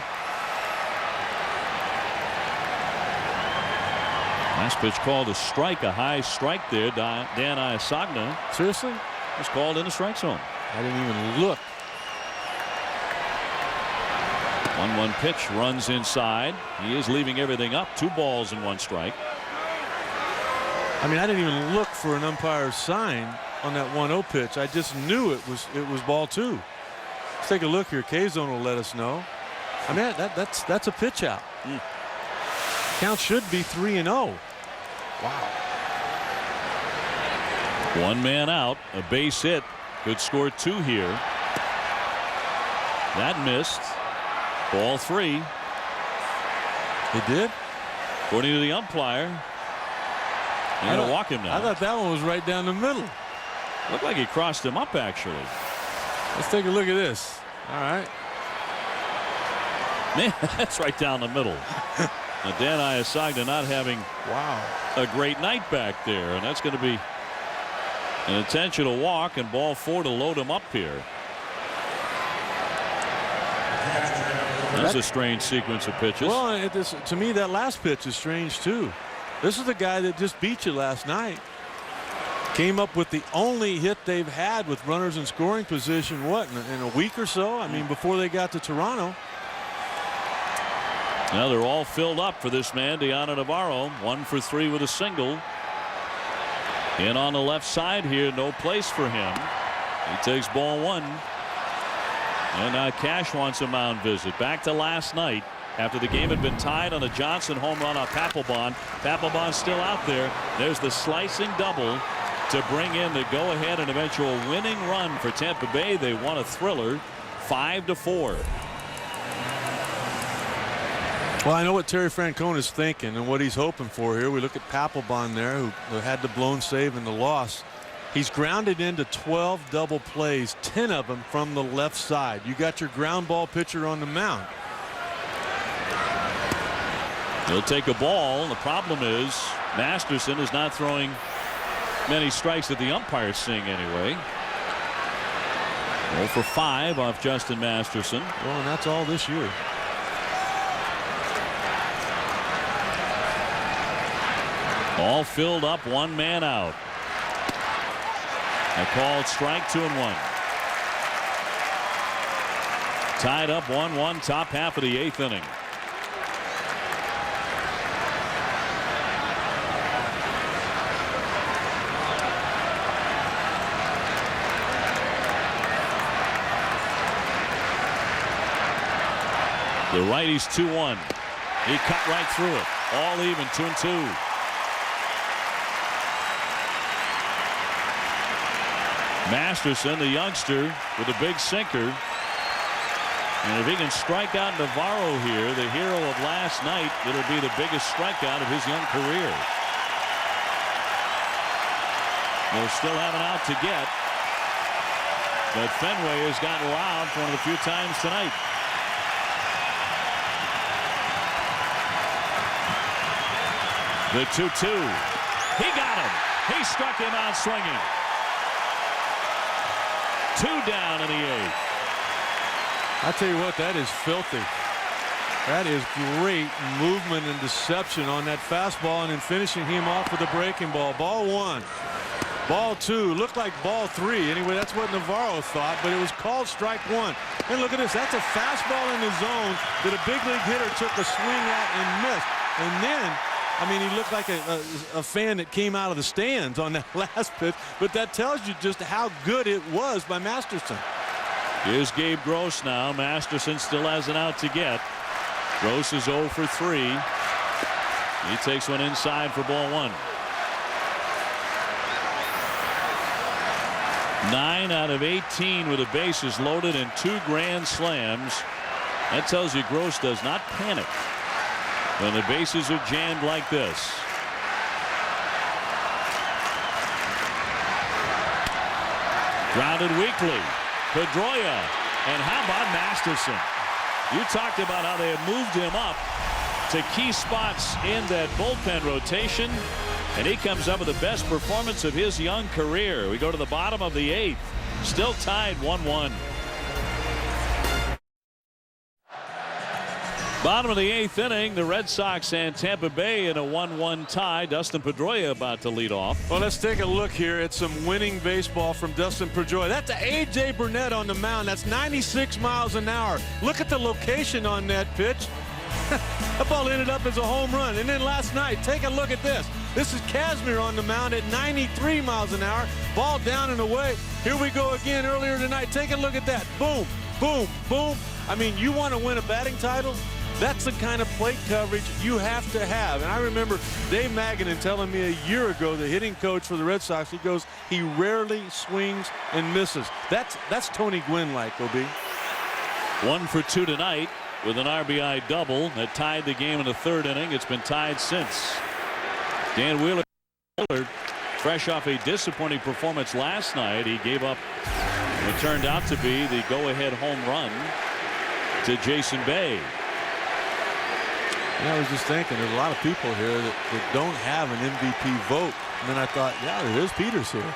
Last pitch called a strike, a high strike there. Dan Iasagna. Seriously? Was called in the strike zone. I didn't even look. 1-1 pitch runs inside. He is leaving everything up. 2 balls and 1 strike. I mean, I didn't even look for an umpire's sign on that 1-0 pitch. I just knew it was ball 2. Let's take a look here. K-Zone will let us know. I mean, that's a pitch out. Count should be 3-0. Wow. 1 man out, a base hit. Could score 2 here. That missed. Ball 3. It did? According to the umpire. They're going to walk him now. I thought that one was right down the middle. Looked like he crossed him up, actually. Let's take a look at this. All right. Man, that's right down the middle. Now Dan Iasagna not having a great night back there, and that's going to be an intentional walk and ball 4 to load him up here. That's a strange sequence of pitches. Well, to me, that last pitch is strange too. This is the guy that just beat you last night. Came up with the only hit they've had with runners in scoring position, what, in a week or so? I mean, before they got to Toronto. Now they're all filled up for this man, Deanna Navarro. 1 for 3 with a single. In on the left side here, no place for him. He takes ball 1. And now Cash wants a mound visit. Back to last night after the game had been tied on a Johnson home run on Papelbon. Papelbon's still out there. There's the slicing double to bring in the go-ahead and eventual winning run for Tampa Bay. They won a thriller 5-4. Well, I know what Terry Francona is thinking and what he's hoping for here. We look at Papelbon there, who had the blown save and the loss. He's grounded into 12 double plays, 10 of them from the left side. You got your ground ball pitcher on the mound. He'll take a ball. The problem is Masterson is not throwing many strikes that the umpire's seeing anyway. 0 for 5 off Justin Masterson. Well, and that's all this year. All filled up, 1 man out. A called strike, 2-1. Tied up 1-1, top half of the 8th inning. The righty's 2-1. He cut right through it. All even, 2-2. Masterson, the youngster, with a big sinker. And if he can strike out Navarro here, the hero of last night, it'll be the biggest strikeout of his young career. They'll still have an out to get. But Fenway has gotten robbed for one of the few times tonight. The 2-2. He got him. He struck him out swinging. 2 down in the 8th. I tell you what, that is filthy. That is great movement and deception on that fastball, and then finishing him off with a breaking ball. Ball 1. Ball 2. Looked like ball 3. Anyway, that's what Navarro thought, but it was called strike 1. And look at this. That's a fastball in the zone that a big league hitter took a swing at and missed. And then, I mean, he looked like a fan that came out of the stands on that last pitch, but that tells you just how good it was by Masterson. Here's Gabe Gross now. Masterson still has an out to get. Gross is 0 for 3. He takes one inside for ball 1. 9 out of 18 with the bases loaded and 2 grand slams. That tells you Gross does not panic when the bases are jammed like this. Grounded weakly. Pedroia. And how about Masterson? You talked about how they have moved him up to key spots in that bullpen rotation, and he comes up with the best performance of his young career. We go to the bottom of the 8th. Still tied 1-1. Bottom of the 8th inning, the Red Sox and Tampa Bay in a 1-1 tie. Dustin Pedroia about to lead off. Well, let's take a look here at some winning baseball from Dustin Pedroia. That's A.J. Burnett on the mound. That's 96 miles an hour. Look at the location on that pitch. That ball ended up as a home run. And then last night, take a look at this. This is Kazmir on the mound at 93 miles an hour. Ball down and away. Here we go again earlier tonight. Take a look at that. Boom, boom, boom. I mean, you want to win a batting title? That's the kind of plate coverage you have to have. And I remember Dave Maganin telling me a year ago, the hitting coach for the Red Sox, he goes, he rarely swings and misses. That's Tony Gwynn like, OB. 1 for 2 tonight with an RBI double that tied the game in the 3rd inning. It's been tied since. Dan Wheeler, fresh off a disappointing performance last night. He gave up what turned out to be the go-ahead home run to Jason Bay. I was just thinking, there's a lot of people here that don't have an MVP vote. And then I thought, yeah, there is Peters here.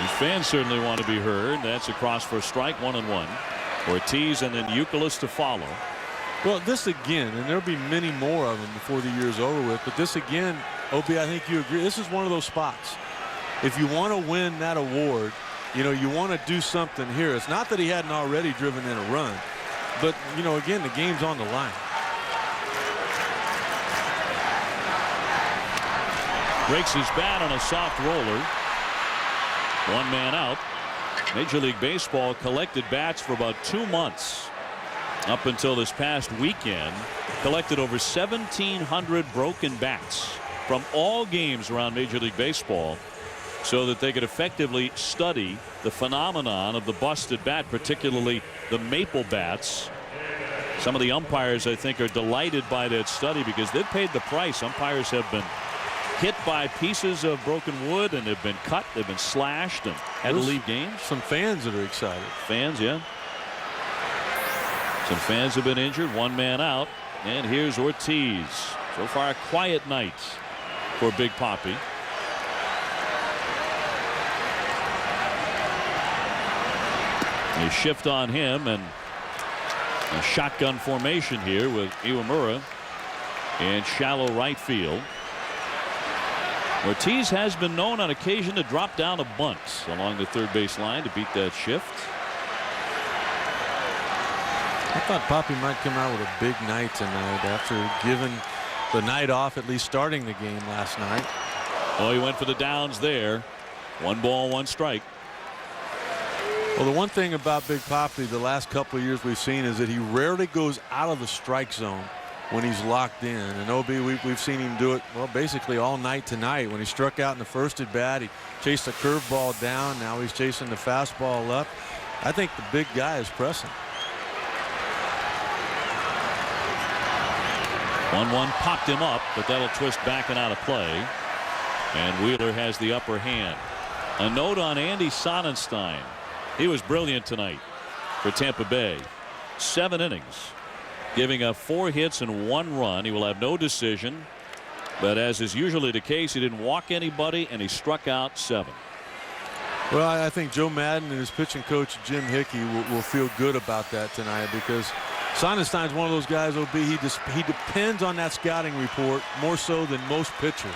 These fans certainly want to be heard. That's across for a strike, 1-1. Ortiz and then Euclid to follow. Well, this again, and there'll be many more of them before the year's over with, but this again, OB, I think you agree, this is one of those spots. If you want to win that award, you know, you want to do something here. It's not that he hadn't already driven in a run, but, you know, again, the game's on the line. Breaks his bat on a soft roller. 1 man out. Major League Baseball collected bats for about 2 months. Up until this past weekend, collected over 1,700 broken bats from all games around Major League Baseball so that they could effectively study the phenomenon of the busted bat, particularly the maple bats. Some of the umpires, I think, are delighted by that study because they've paid the price. Umpires have been hit by pieces of broken wood, and they've been cut, they've been slashed, and had to leave games. Some fans that are excited. Fans, yeah. Some fans have been injured. 1 man out. And here's Ortiz. So far, a quiet night for Big Papi. A shift on him and a shotgun formation here with Iwamura in shallow right field. Ortiz has been known on occasion to drop down a bunt along the third base line to beat that shift. I thought Papi might come out with a big night tonight after giving the night off, at least starting the game last night. Oh, he went for the downs there. 1 ball, 1 strike. Well, the one thing about Big Papi the last couple of years we've seen is that he rarely goes out of the strike zone when he's locked in. And OB, we've seen him do it, well, basically all night tonight. When he struck out in the first at bat, he chased a curveball down. Now he's chasing the fastball up. I think the big guy is pressing. 1-1 popped him up, but that'll twist back and out of play. And Wheeler has the upper hand. A note on Andy Sonnenstein. He was brilliant tonight for Tampa Bay. 7 innings, giving up 4 hits and 1 run. He will have no decision, but as is usually the case, he didn't walk anybody and he struck out 7. Well, I think Joe Madden and his pitching coach Jim Hickey will feel good about that tonight, because Sonnenstein's one of those guys, OB, he depends on that scouting report more so than most pitchers.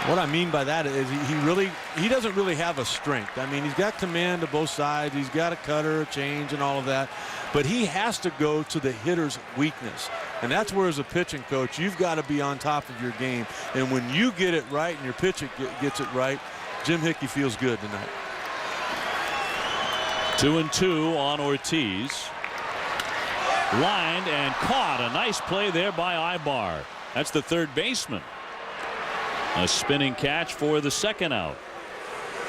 What I mean by that is he doesn't really have a strength. I mean, he's got command of both sides. He's got a cutter, a change, and all of that. But he has to go to the hitter's weakness. And that's where, as a pitching coach, you've got to be on top of your game. And when you get it right and your pitcher gets it right, Jim Hickey feels good tonight. 2-2 on Ortiz. Lined and caught. A nice play there by Ibar. That's the third baseman. A spinning catch for the second out.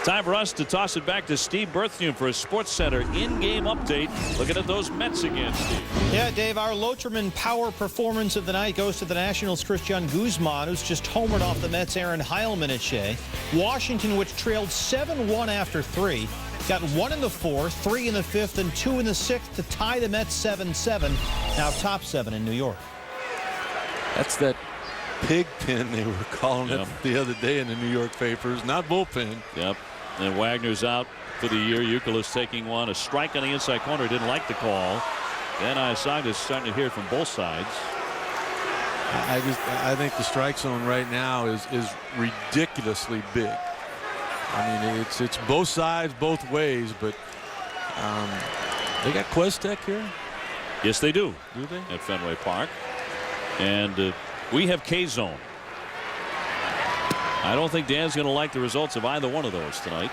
Time for us to toss it back to Steve Berthium for a Sports Center in-game update. Looking at those Mets again, Steve. Yeah, Dave, our Locherman power performance of the night goes to the Nationals' Christian Guzman, who's just homered off the Mets' Aaron Heilman at Shea. Washington, which trailed 7-1 after 3, got 1 in the 4th, 3 in the 5th, and 2 in the 6th to tie the Mets 7-7. Now top 7 in New York. That's that pig pen they were calling it the other day in the New York papers, not bullpen. Yep. And Wagner's out for the year. Youkilis taking one. A strike on the inside corner. Didn't like the call. And Isaga's starting to hear it from both sides. I think the strike zone right now is ridiculously big. I mean, it's both sides, both ways, but they got Questek here. Yes, they do. Do they? At Fenway Park. And we have K-zone. I don't think Dan's going to like the results of either one of those tonight.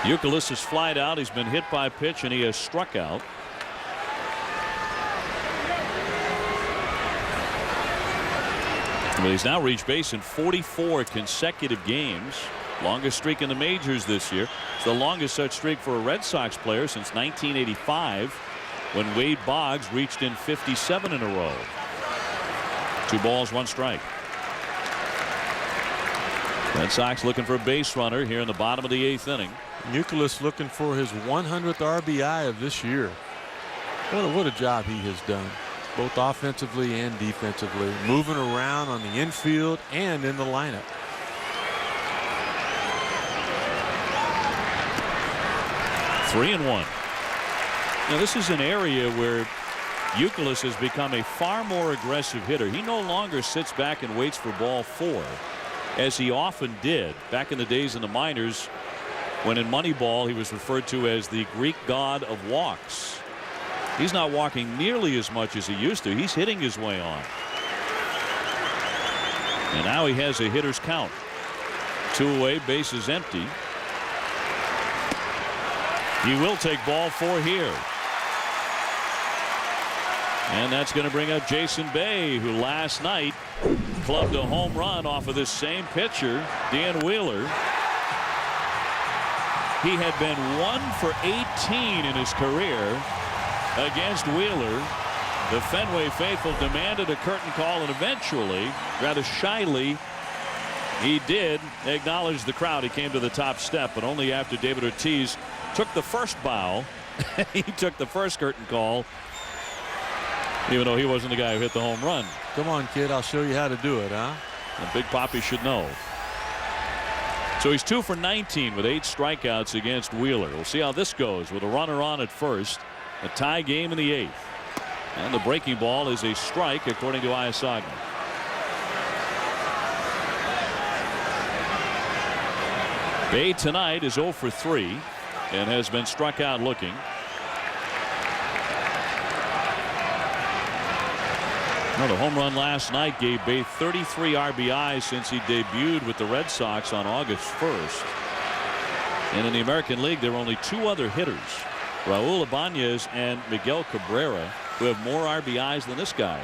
Youkilis has flied out. He's been hit by a pitch and he has struck out. But he's now reached base in 44 consecutive games. Longest streak in the majors this year. It's the longest such streak for a Red Sox player since 1985, when Wade Boggs reached in 57 in a row. 2 balls, 1 strike. Red Sox looking for a base runner here in the bottom of the 8th inning. Youkilis looking for his 100th RBI of this year. What a job he has done, both offensively and defensively, moving around on the infield and in the lineup. Three and 1. Now this is an area where Youkilis has become a far more aggressive hitter. He no longer sits back and waits for ball 4, as he often did back in the days in the minors, when in Moneyball he was referred to as the Greek god of walks. He's not walking nearly as much as he used to. He's hitting his way on. And now he has a hitter's count. 2 away, bases empty. He will take ball 4 here. And that's going to bring up Jason Bay, who last night clubbed a home run off of this same pitcher, Dan Wheeler. He had been 1 for 18 in his career against Wheeler. The Fenway faithful demanded a curtain call, and eventually, rather shyly, he did acknowledge the crowd. He came to the top step, but only after David Ortiz took the first bow. He took the first curtain call, even though he wasn't the guy who hit the home run. Come on, kid, I'll show you how to do it, huh? And Big Papi should know. So he's 2 for 19 with 8 strikeouts against Wheeler. We'll see how this goes with a runner on at first. A tie game in the 8th. And the breaking ball is a strike, according to Isagna. Bay tonight is 0 for 3 and has been struck out looking. Well, the home run last night gave Bay 33 RBIs since he debuted with the Red Sox on August 1st. And in the American League, there are only 2 other hitters, Raul Ibanez and Miguel Cabrera, who have more RBIs than this guy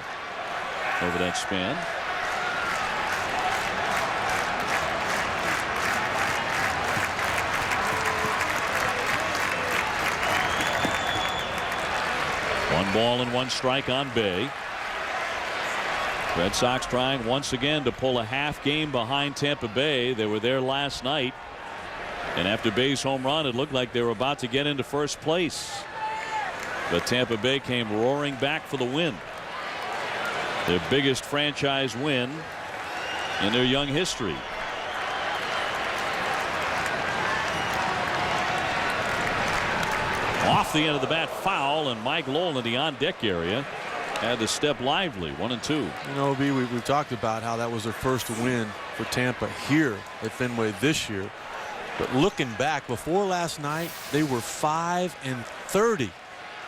over that span. One ball and 1 strike on Bay. Red Sox trying once again to pull a half game behind Tampa Bay. They were there last night, and after Bay's home run, it looked like they were about to get into first place. But Tampa Bay came roaring back for the win. Their biggest franchise win in their young history. Off the end of the bat, foul, and Mike Lowell in the on-deck area had to step lively. 1-2. You know, B, we've talked about how that was their first win for Tampa here at Fenway this year. But looking back, before last night, they were 5-30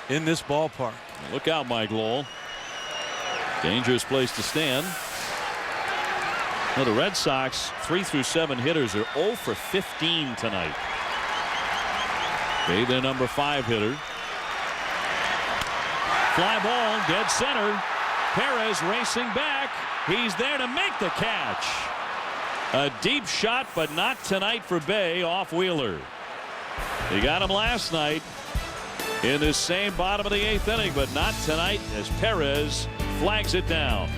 in this ballpark. Look out, Mike Lowell. Dangerous place to stand. Now, the Red Sox 3 through 7 hitters are 0 for 15 tonight. Bay, their number 5 hitter. Fly ball, dead center. Perez racing back. He's there to make the catch. A deep shot, but not tonight for Bay, off Wheeler. He got him last night in this same bottom of the 8th inning, but not tonight as Perez flags it down.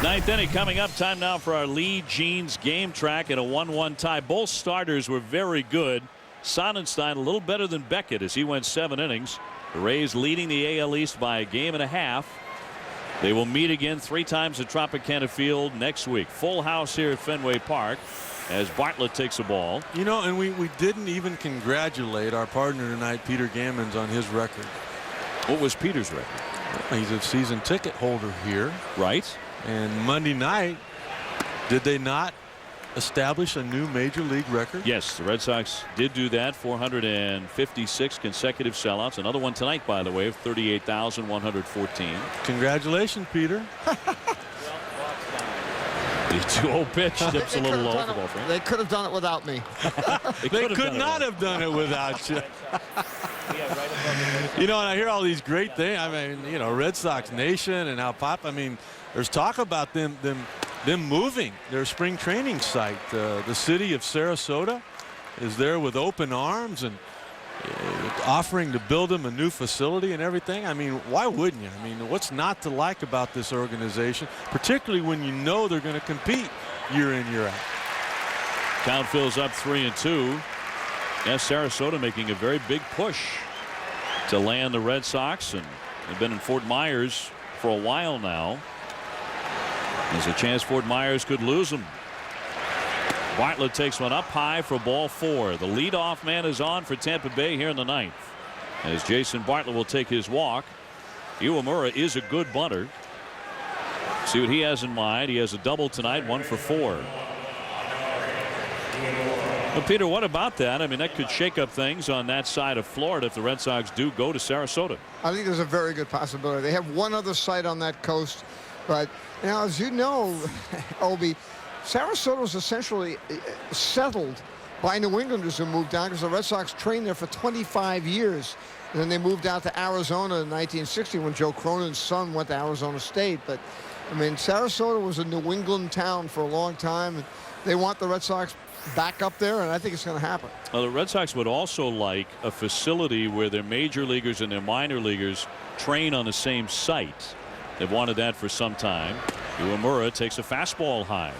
9th inning coming up. Time now for our Lee Jeans game track at a 1-1 tie. Both starters were very good. Sonnenstein a little better than Beckett as he went 7 innings. The Rays leading the AL East by a game and a half. They will meet again 3 times at Tropicana Field next week. Full house here at Fenway Park as Bartlett takes a ball. You know, and we didn't even congratulate our partner tonight, Peter Gammons, on his record. What was Peter's record? Well, he's a season ticket holder here. Right. And Monday night, did they not establish a new major league record? Yes, the Red Sox did do that. 456 consecutive sellouts. Another one tonight, by the way, of 38,114. Congratulations, Peter. The 2-0 pitch dips a little low for the ball frame. They could have done it without me. They could not have done it without you. You know, and I hear all these great things. I mean, you know, Red Sox Nation and how I mean, there's talk about them moving their spring training site. The city of Sarasota is there with open arms and offering to build them a new facility and everything. I mean, why wouldn't you? I mean, what's not to like about this organization, particularly when you know they're going to compete year in, year out? Count fills up 3-2. Yes, Sarasota making a very big push to land the Red Sox, and they've been in Fort Myers for a while now. There's a chance Fort Myers could lose them. Bartlett takes one up high for ball 4. The leadoff man is on for Tampa Bay here in the 9th as Jason Bartlett will take his walk. Iwamura is a good bunter. See what he has in mind. He has a double tonight, 1 for 4. Well, Peter, what about that? I mean, that could shake up things on that side of Florida if the Red Sox do go to Sarasota. I think there's a very good possibility. They have one other site on that coast, but now, as you know, Obi, Sarasota was essentially settled by New Englanders who moved down because the Red Sox trained there for 25 years. And then they moved out to Arizona in 1960 when Joe Cronin's son went to Arizona State. But, I mean, Sarasota was a New England town for a long time. And they want the Red Sox back up there, and I think it's going to happen. Well, the Red Sox would also like a facility where their major leaguers and their minor leaguers train on the same site. They've wanted that for some time. Iwamura takes a fastball high.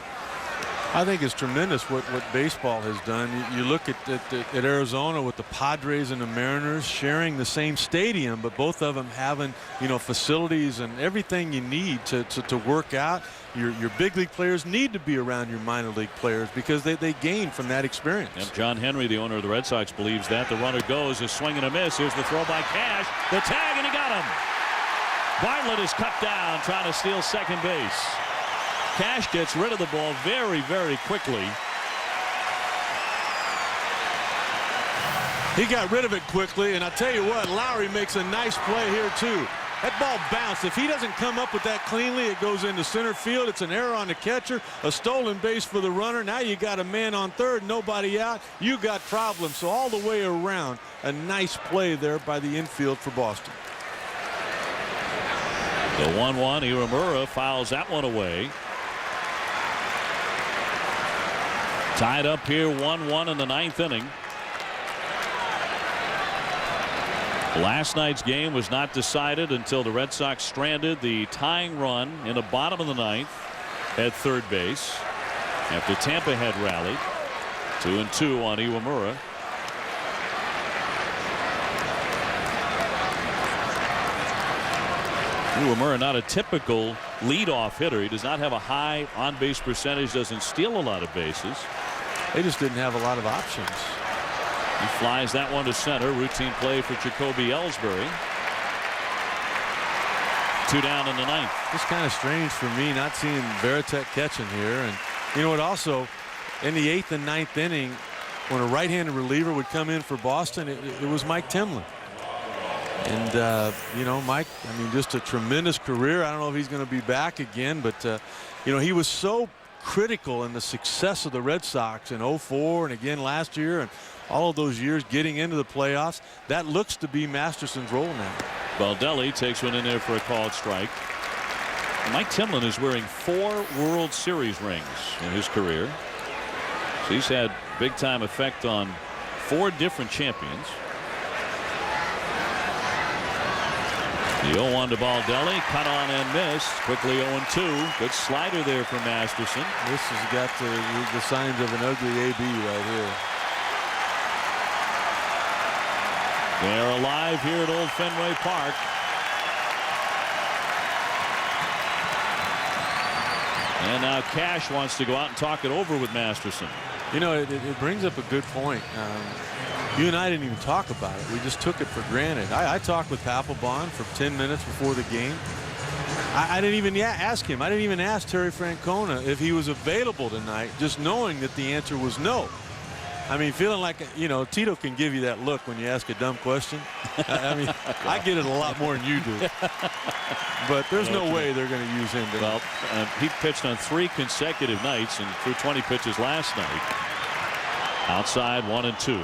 I think it's tremendous what baseball has done. You look at Arizona with the Padres and the Mariners sharing the same stadium, but both of them having, you know, facilities and everything you need to work out. Your big league players need to be around your minor league players because they gain from that experience. Yep, John Henry, the owner of the Red Sox, believes that. The runner goes, a swing and a miss. Here's the throw by Cash. The tag, and he got him. Bartlett is cut down trying to steal second base. Cash gets rid of the ball very, very quickly. He got rid of it quickly, and I tell you what, Lowry makes a nice play here too. That ball bounced. If he doesn't come up with that cleanly, it goes into center field. It's an error on the catcher, a stolen base for the runner. Now you got a man on third, nobody out. You got problems. So all the way around, a nice play there by the infield for Boston. The 1-1, Iwamura fouls that one away. Tied up here 1-1 in the 9th inning. Last night's game was not decided until the Red Sox stranded the tying run in the bottom of the 9th at third base after Tampa had rallied. 2-2 on Iwamura. Iwamura, not a typical leadoff hitter. He does not have a high on-base percentage, doesn't steal a lot of bases. They just didn't have a lot of options. He flies that one to center. Routine play for Jacoby Ellsbury. 2 down in the 9th. It's kind of strange for me not seeing Veritek catching here. And you know what, also in the 8th and 9th inning, when a right-handed reliever would come in for Boston, it was Mike Timlin. And you know, Mike, I mean, just a tremendous career. I don't know if he's going to be back again, but you know, he was so critical in the success of the Red Sox in 04 and again last year and all of those years getting into the playoffs. That looks to be Masterson's role now. Baldelli takes one in there for a called strike. Mike Timlin is wearing 4 World Series rings in his career. So he's had big time effect on 4 different champions. The 0-1 to Baldelli, cut on and missed. Quickly 0-2. Good slider there from Masterson. This has got the signs of an ugly AB right here. They're alive here at Old Fenway Park. And now Cash wants to go out and talk it over with Masterson. You know, it brings up a good point. You and I didn't even talk about it. We just took it for granted. I talked with Papelbon for 10 minutes before the game. I didn't even ask him. I didn't even ask Terry Francona if he was available tonight, just knowing that the answer was no. I mean, feeling like, you know, Tito can give you that look when you ask a dumb question. I mean, I get it a lot more than you do. But there's no way they're going to use him tonight. Well, he pitched on 3 consecutive nights and threw 20 pitches last night. Outside 1 and 2.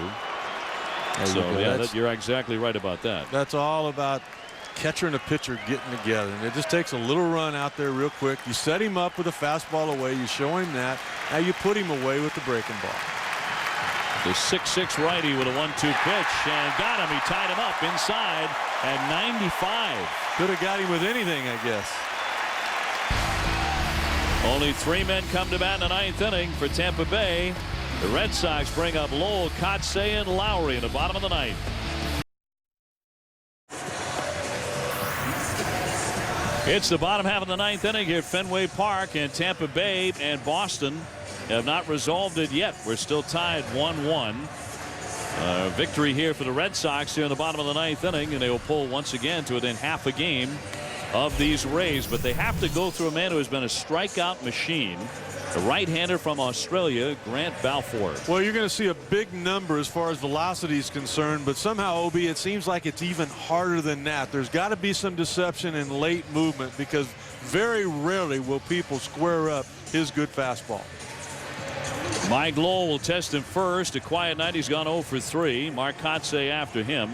So yeah, you're exactly right about that. That's all about catcher and a pitcher getting together, and it just takes a little run out there real quick. You set him up with a fastball away, you show him that, now you put him away with the breaking ball. The 6'6" righty with a 1-2 pitch and got him. He tied him up inside at 95. Could have got him with anything, I guess. Only 3 men come to bat in the 9th inning for Tampa Bay. The Red Sox bring up Lowell, Kotsay, and Lowry in the bottom of the 9th. It's the bottom half of the 9th inning here at Fenway Park, and Tampa Bay and Boston have not resolved it yet. We're still tied 1-1. Victory here for the Red Sox here in the bottom of the 9th inning, and they will pull once again to within half a game of these Rays. But they have to go through a man who has been a strikeout machine. The right-hander from Australia, Grant Balfour. Well, you're going to see a big number as far as velocity is concerned, but somehow, Obi, it seems like it's even harder than that. There's got to be some deception in late movement because very rarely will people square up his good fastball. Mike Lowell will test him first. A quiet night. He's gone 0 for 3. Mark Kotsay after him.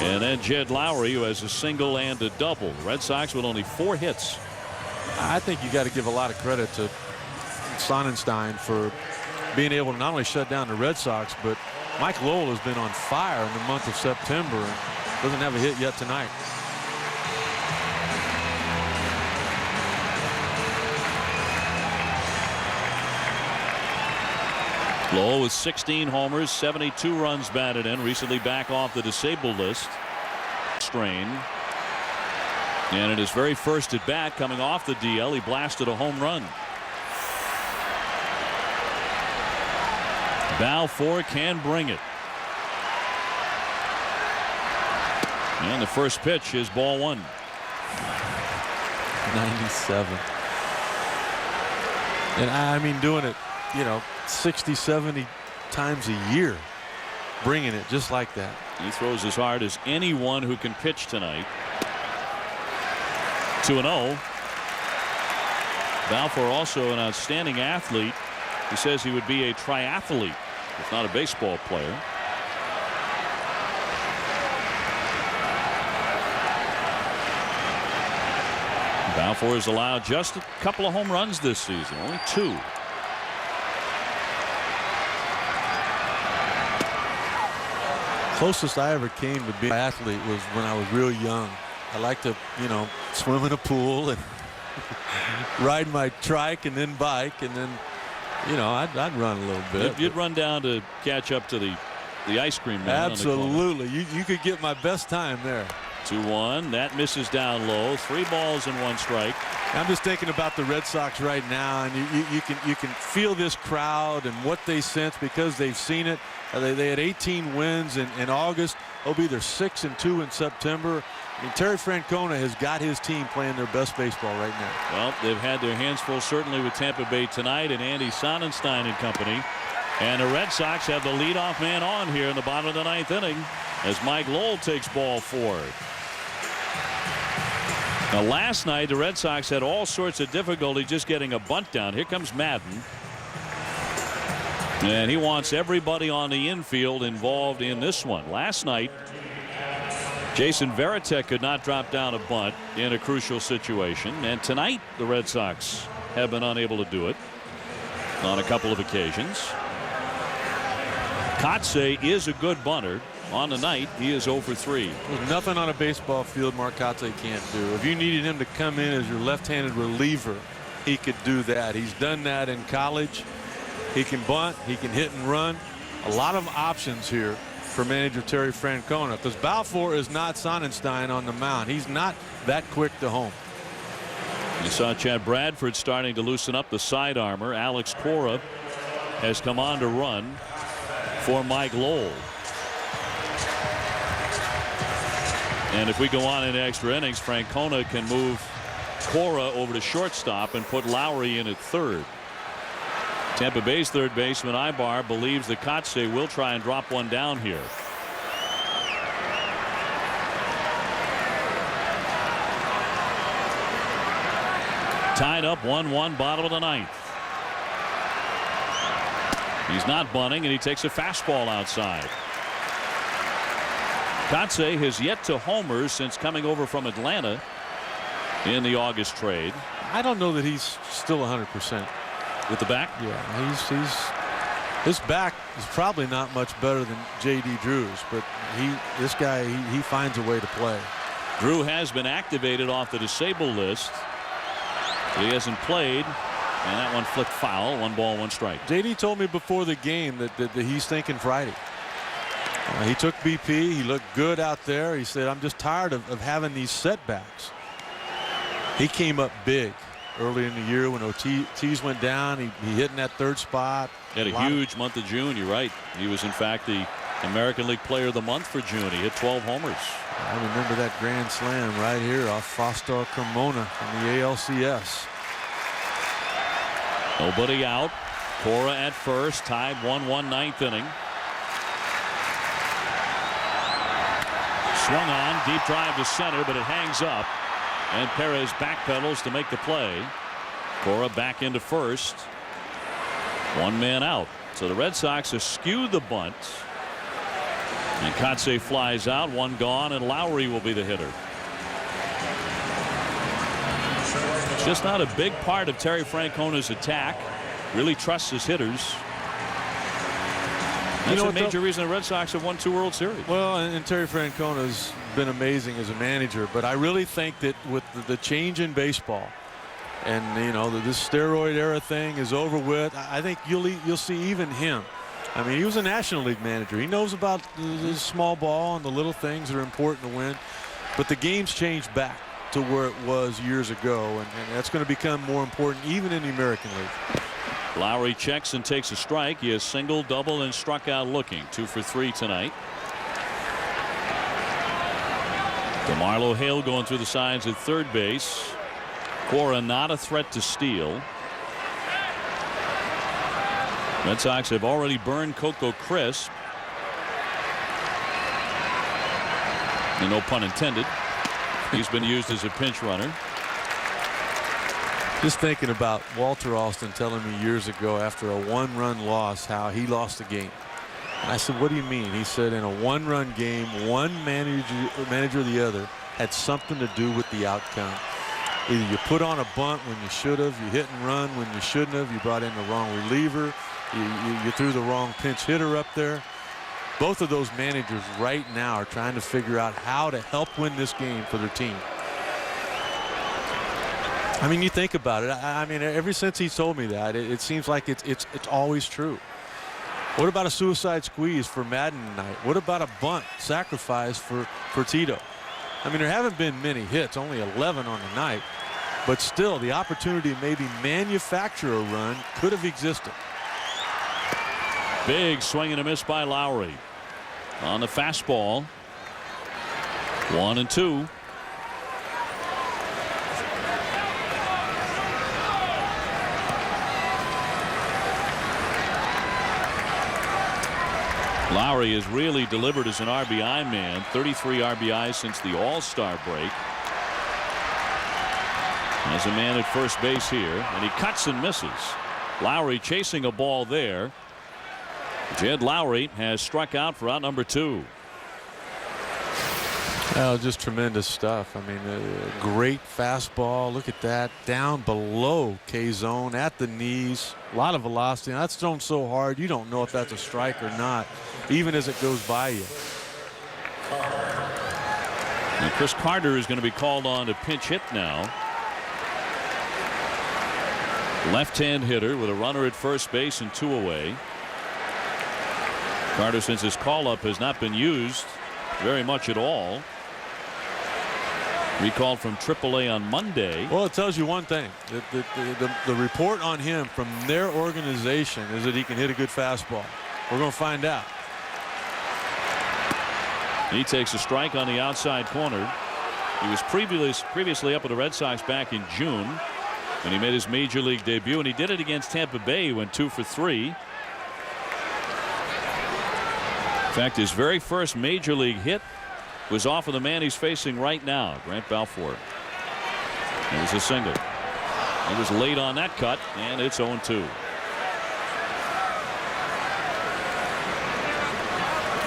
And then Jed Lowry, who has a single and a double. Red Sox with only 4 hits. I think you got to give a lot of credit to Sonnenstein for being able to not only shut down the Red Sox, but Mike Lowell has been on fire in the month of September and doesn't have a hit yet tonight. Lowell with 16 homers, 72 runs batted in, recently back off the disabled list. Strain. And in his very first at bat coming off the DL, he blasted a home run. Balfour can bring it. And the first pitch is ball 1. 97. And I mean, doing it, you know, 60, 70 times a year, bringing it just like that. He throws as hard as anyone who can pitch tonight. 2-0. Balfour also an outstanding athlete. He says he would be a triathlete if not a baseball player. Balfour has allowed just a couple of home runs this season, only 2. Closest I ever came to being an athlete was when I was real young. I liked to, swim in a pool and ride my trike and then bike, and then, I'd run a little bit. You'd run down to catch up to the ice cream man. Absolutely. You could get my best time there. 2-1. That misses down low. 3 balls and 1 strike. I'm just thinking about the Red Sox right now, and you can feel this crowd and what they sense because they've seen it. They had 18 wins in August. They'll be their 6-2 in September. I mean, Terry Francona has got his team playing their best baseball right now. Well, they've had their hands full certainly with Tampa Bay tonight and Andy Sonnenstein and company. And the Red Sox have the leadoff man on here in the bottom of the 9th inning as Mike Lowell takes ball 4. Now, last night the Red Sox had all sorts of difficulty just getting a bunt down. Here comes Madden. And he wants everybody on the infield involved in this one. Last night, Jason Varitek could not drop down a bunt in a crucial situation. And tonight, the Red Sox have been unable to do it on a couple of occasions. Kotsay is a good bunter. On the night, he is 0 for 3. There's nothing on a baseball field Mark Kotsay can't do. If you needed him to come in as your left-handed reliever, he could do that. He's done that in college. He can bunt. He can hit and run. A lot of options here for manager Terry Francona, because Balfour is not Sonnenstein on the mound. He's not that quick to home. You saw Chad Bradford starting to loosen up the side armor. Alex Cora has come on to run for Mike Lowell. And if we go on into extra innings, Francona can move Cora over to shortstop and put Lowry in at third. Tampa Bay's third baseman Ibar believes that Kotsay will try and drop one down here. Tied up 1-1, bottom of the 9th. He's not bunting, and he takes a fastball outside. Kotsay has yet to homer since coming over from Atlanta in the August trade. I don't know that he's still 100%. With the back? Yeah, his back is probably not much better than J.D. Drew's, but this guy he finds a way to play. Drew has been activated off the disabled list. He hasn't played, and that one flipped foul. 1 ball, 1 strike. J.D. told me before the game that he's thinking Friday. He took BP. He looked good out there. He said, I'm just tired of having these setbacks. He came up big early in the year when Ortiz went down. He hit in that third spot. He had a huge month of June. You're right. He was, in fact, the American League Player of the Month for June. He hit 12 homers. I remember that grand slam right here off Fostar Carmona in the ALCS. Nobody out. Cora at first, tied 1-1, 9th inning. Swung on, deep drive to center, but it hangs up. And Perez backpedals to make the play. Cora back into first. 1 man out. So the Red Sox eschew the bunt. And Kotsay flies out, 1 gone, and Lowry will be the hitter. It's just not a big part of Terry Francona's attack. Really trusts his hitters. That's a major reason the Red Sox have won 2 World Series. Well, and Terry Francona's been amazing as a manager, but I really think that with the change in baseball, and this steroid era thing is over with, I think you'll see even him. I mean, he was a National League manager. He knows about the small ball and the little things that are important to win, but the game's changed back to where it was years ago, and that's going to become more important even in the American League. Lowry checks and takes a strike. He has single, double, and struck out looking. 2 for 3 tonight. DeMarlo Hale going through the signs at third base. Cora not a threat to steal. Red Sox have already burned Coco Crisp. And no pun intended. He's been used as a pinch runner. Just thinking about Walter Alston telling me years ago after a one-run loss how he lost the game. And I said, what do you mean? He said in a one-run game, one manager or the other had something to do with the outcome. Either you put on a bunt when you should have, you hit and run when you shouldn't have, you brought in the wrong reliever, you threw the wrong pinch hitter up there. Both of those managers right now are trying to figure out how to help win this game for their team. I mean, you think about it. I mean, ever since he told me that, it seems like it's always true. What about a suicide squeeze for Madden tonight? What about a bunt sacrifice for Tito? I mean, there haven't been many hits, only 11 on the night, but still the opportunity to maybe manufacture a run could have existed. Big swing and a miss by Lowry on the fastball. 1-2. Lowry has really delivered as an RBI man. 33 RBIs since the All-Star break. As a man at first base here, and he cuts and misses. Lowry chasing a ball there. Jed Lowry has struck out for out number 2. Oh, just tremendous stuff. I mean, a great fastball. Look at that. Down below K-zone at the knees. A lot of velocity. Now, that's thrown so hard you don't know if that's a strike or not, even as it goes by you. And Chris Carter is going to be called on to pinch hit now. Left-hand hitter with a runner at first base and 2 away. Carter, since his call-up, has not been used very much at all. Recalled from AAA on Monday. Well, it tells you one thing. The report on him from their organization is that he can hit a good fastball. We're going to find out. He takes a strike on the outside corner. He was previously up with the Red Sox back in June when he made his major league debut, and he did it against Tampa Bay. He went 2 for 3. In fact, his very first major league hit was off of the man he's facing right now, Grant Balfour. It was a single. It was late on that cut, and it's 0-2.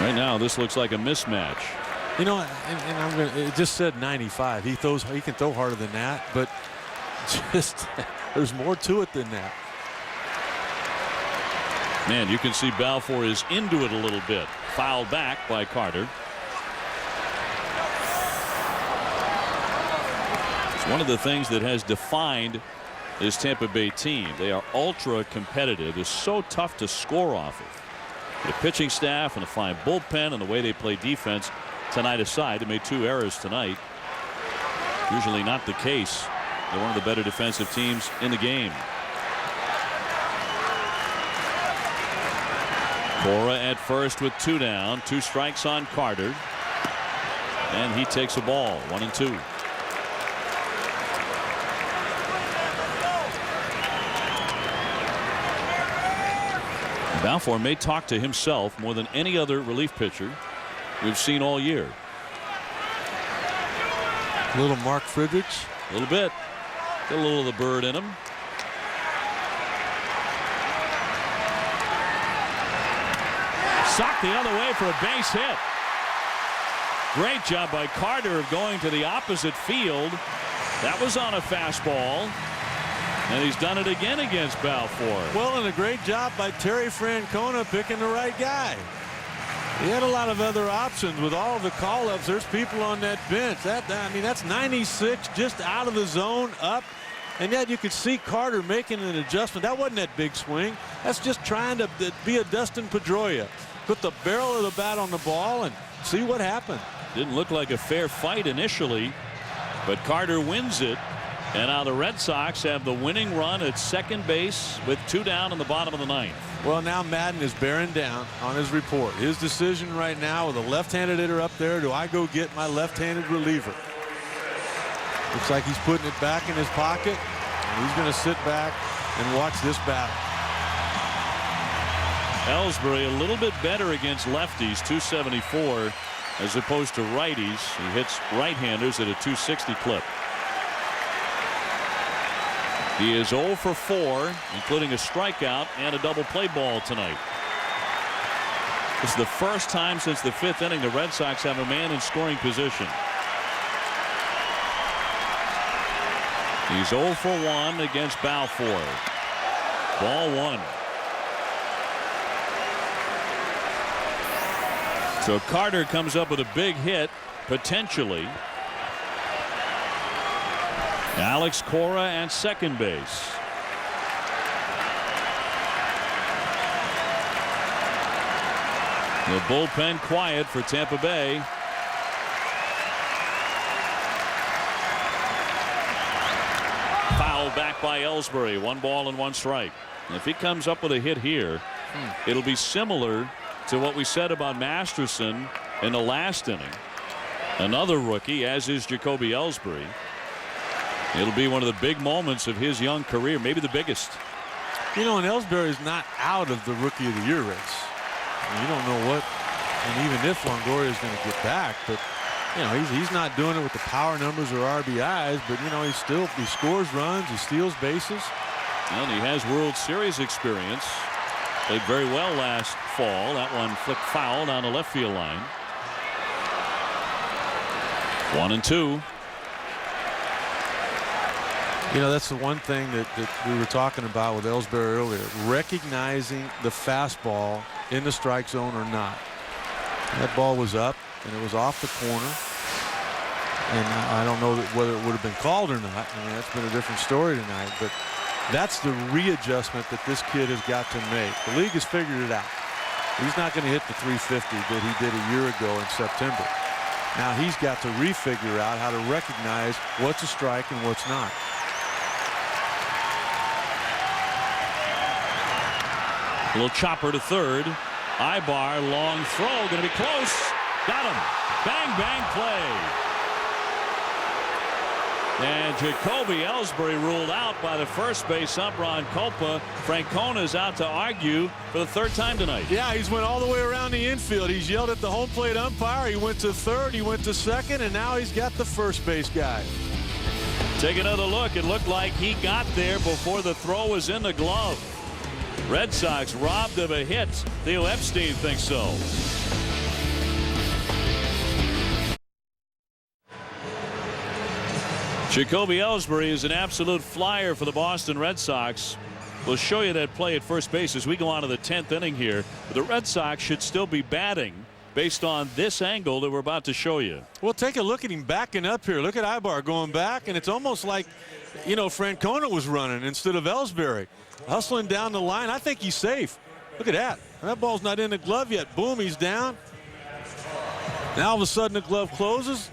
Right now, this looks like a mismatch. You know, and I'm gonna. It just said 95. He can throw harder than that, but just there's more to it than that. Man, you can see Balfour is into it a little bit. Fouled back by Carter. It's one of the things that has defined this Tampa Bay team. They are ultra competitive. It's so tough to score off of. The pitching staff and the fine bullpen and the way they play defense tonight aside, they made 2 errors tonight. Usually not the case. They're one of the better defensive teams in the game. Cora at first with 2 down, 2 strikes on Carter, and he takes a ball. 1-2. Balfour may talk to himself more than any other relief pitcher we've seen all year. A little Mark Fredericks. A little bit. Got a little of the bird in him. Socked the other way for a base hit. Great job by Carter of going to the opposite field. That was on a fastball. And he's done it again against Balfour. Well, and a great job by Terry Francona picking the right guy. He had a lot of other options with all of the call-ups. There's people on that bench. I mean, that's 96 just out of the zone, up. And yet you could see Carter making an adjustment. That wasn't that big swing. That's just trying to be a Dustin Pedroia. Put the barrel of the bat on the ball and see what happened. Didn't look like a fair fight initially, but Carter wins it. And now the Red Sox have the winning run at second base with 2 down in the bottom of the 9th. Well, now Madden is bearing down on his report. His decision right now with a left-handed hitter up there, do I go get my left-handed reliever? Looks like he's putting it back in his pocket, and he's going to sit back and watch this battle. Ellsbury a little bit better against lefties, 274 as opposed to righties. He hits right-handers at a 260 clip. He is 0 for 4, including a strikeout and a double play ball tonight. This is the first time since the 5th inning the Red Sox have a man in scoring position. He's 0 for 1 against Balfour. Ball 1. So Carter comes up with a big hit, potentially. Alex Cora at second base. The bullpen quiet for Tampa Bay. Foul back by Ellsbury. 1 ball and 1 strike. And if he comes up with a hit here, it'll be similar to what we said about Masterson in the last inning. Another rookie, as is Jacoby Ellsbury. It'll be one of the big moments of his young career, maybe the biggest. You know, and Ellsbury's not out of the Rookie of the Year race. You don't know what, and even if Longoria is going to get back, but you know he's not doing it with the power numbers or RBIs, but you know he scores runs, he steals bases. And he has World Series experience. Played very well last fall. That one flicked foul down the left field line. 1-2. You know, that's the one thing that we were talking about with Ellsbury earlier, recognizing the fastball in the strike zone or not. That ball was up and it was off the corner, and I don't know whether it would have been called or not. I mean, that's been a different story tonight, but that's the readjustment that this kid has got to make. The league has figured it out. He's not going to hit the 350 that he did a year ago in September. Now he's got to refigure out how to recognize what's a strike and what's not. A little chopper to third. Ibar, long throw, going to be close. Got him. Bang, bang play. And Jacoby Ellsbury ruled out by the first base ump, Ron Copa. Francona's out to argue for the 3rd time tonight. Yeah, he's went all the way around the infield. He's yelled at the home plate umpire. He went to third, he went to second, and now he's got the first base guy. Take another look. It looked like he got there before the throw was in the glove. Red Sox robbed of a hit. Theo Epstein thinks so. Jacoby Ellsbury is an absolute flyer for the Boston Red Sox. We'll show you that play at first base as we go on to the 10th inning here. But the Red Sox should still be batting based on this angle that we're about to show you. Well, take a look at him backing up here. Look at Ibar going back, and it's almost like, you know, Francona was running instead of Ellsbury. Hustling down the line. I think he's safe. Look at that. That ball's not in the glove yet. Boom, he's down. Now all of a sudden the glove closes.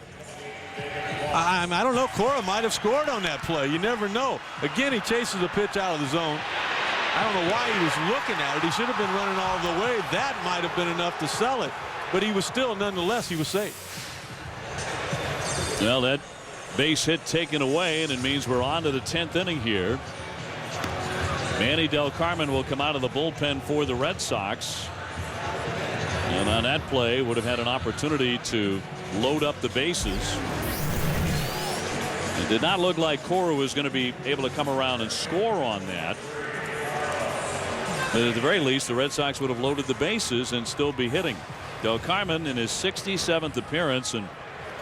I don't know. Cora might have scored on that play. You never know. Again, he chases a pitch out of the zone. I don't know why he was looking at it. He should have been running all the way. That might have been enough to sell it. But he was still, nonetheless, he was safe. Well, that base hit taken away, and it means we're on to the 10th inning here. Manny Del Carmen will come out of the bullpen for the Red Sox. And on that play would have had an opportunity to load up the bases. It did not look like Cora was going to be able to come around and score on that. But at the very least, the Red Sox would have loaded the bases and still be hitting. Del Carmen in his 67th appearance, and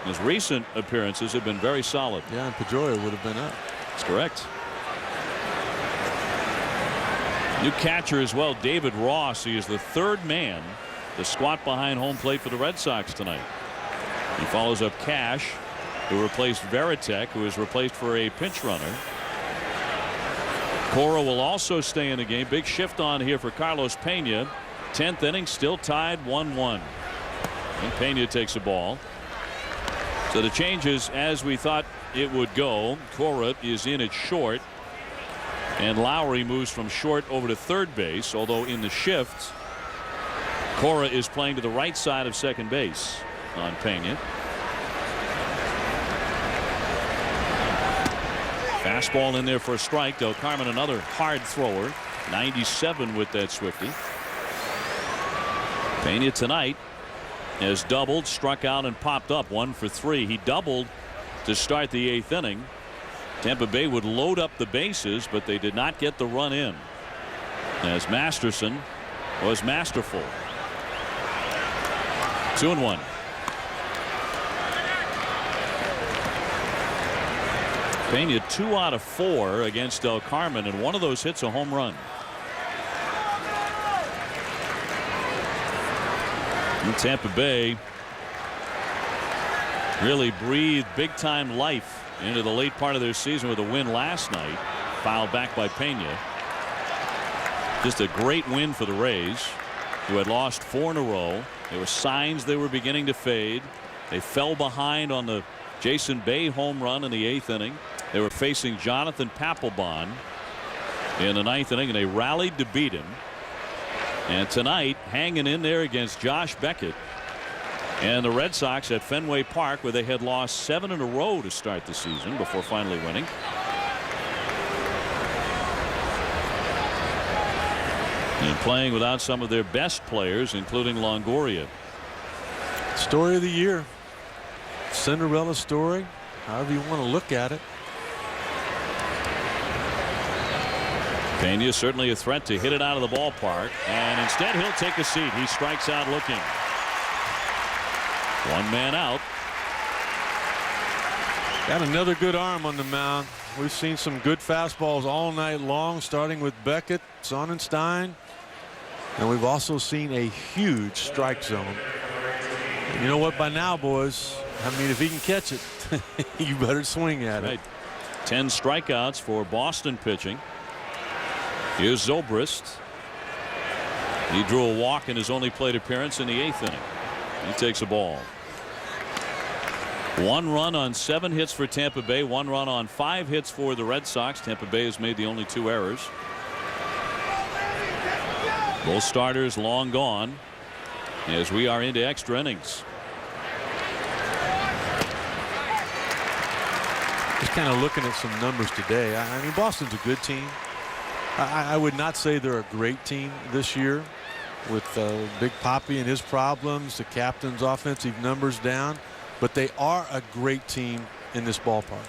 his recent appearances have been very solid. Yeah, and Pedroia would have been up. That's correct. New catcher as well, David Ross. He is the 3rd man to squat behind home plate for the Red Sox tonight. He follows up Cash, who replaced Veritek, who was replaced for a pinch runner. Cora will also stay in the game. Big shift on here for Carlos Pena. 10th inning, still tied 1-1. And Pena takes a ball. So the changes as we thought it would go. Cora is in at short. And Lowry moves from short over to third base, although in the shift, Cora is playing to the right side of second base on Pena. Fastball in there for a strike. Del Carmen, another hard thrower. 97 with that Swiftie. Pena tonight has doubled, struck out, and popped up 1 for 3. He doubled to start the 8th inning. Tampa Bay would load up the bases, but they did not get the run in, as Masterson was masterful. 2-1. Pena 2 out of 4 against Del Carmen, and one of those hits a home run. And Tampa Bay really breathed big-time life into the late part of their season with a win last night, fouled back by Pena. Just a great win for the Rays, who had lost 4 in a row. There were signs they were beginning to fade. They fell behind on the Jason Bay home run in the 8th inning. They were facing Jonathan Papelbon in the 9th inning, and they rallied to beat him. And tonight, hanging in there against Josh Beckett and the Red Sox at Fenway Park, where they had lost 7 in a row to start the season before finally winning. And playing without some of their best players, including Longoria. Story of the year. Cinderella story, however you want to look at it. Pena certainly a threat to hit it out of the ballpark, and instead he'll take a seat. He strikes out looking. 1 man out. Got another good arm on the mound. We've seen some good fastballs all night long, starting with Beckett, Sonnenstein, and we've also seen a huge strike zone. And you know what, by now, boys, I mean, if he can catch it, you better swing at it. 10 strikeouts for Boston pitching. Here's Zobrist. He drew a walk in his only plate appearance in the 8th inning. He takes a ball. 1 run on 7 hits for Tampa Bay. 1 run on 5 hits for the Red Sox. Tampa Bay has made the only 2 errors. Both starters long gone as we are into extra innings. Just kind of looking at some numbers today. I mean, Boston's a good team. I would not say they're a great team this year with Big Papi and his problems, the captain's offensive numbers down, but they are a great team in this ballpark.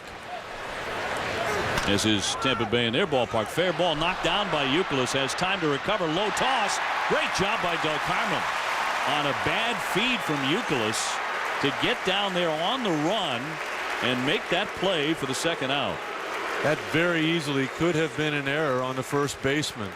This is Tampa Bay in their ballpark. Fair ball knocked down by Youkilis. Has time to recover. Low toss. Great job by Del Carmen on a bad feed from Youkilis to get down there on the run and make that play for the 2nd out. That very easily could have been an error on the first baseman.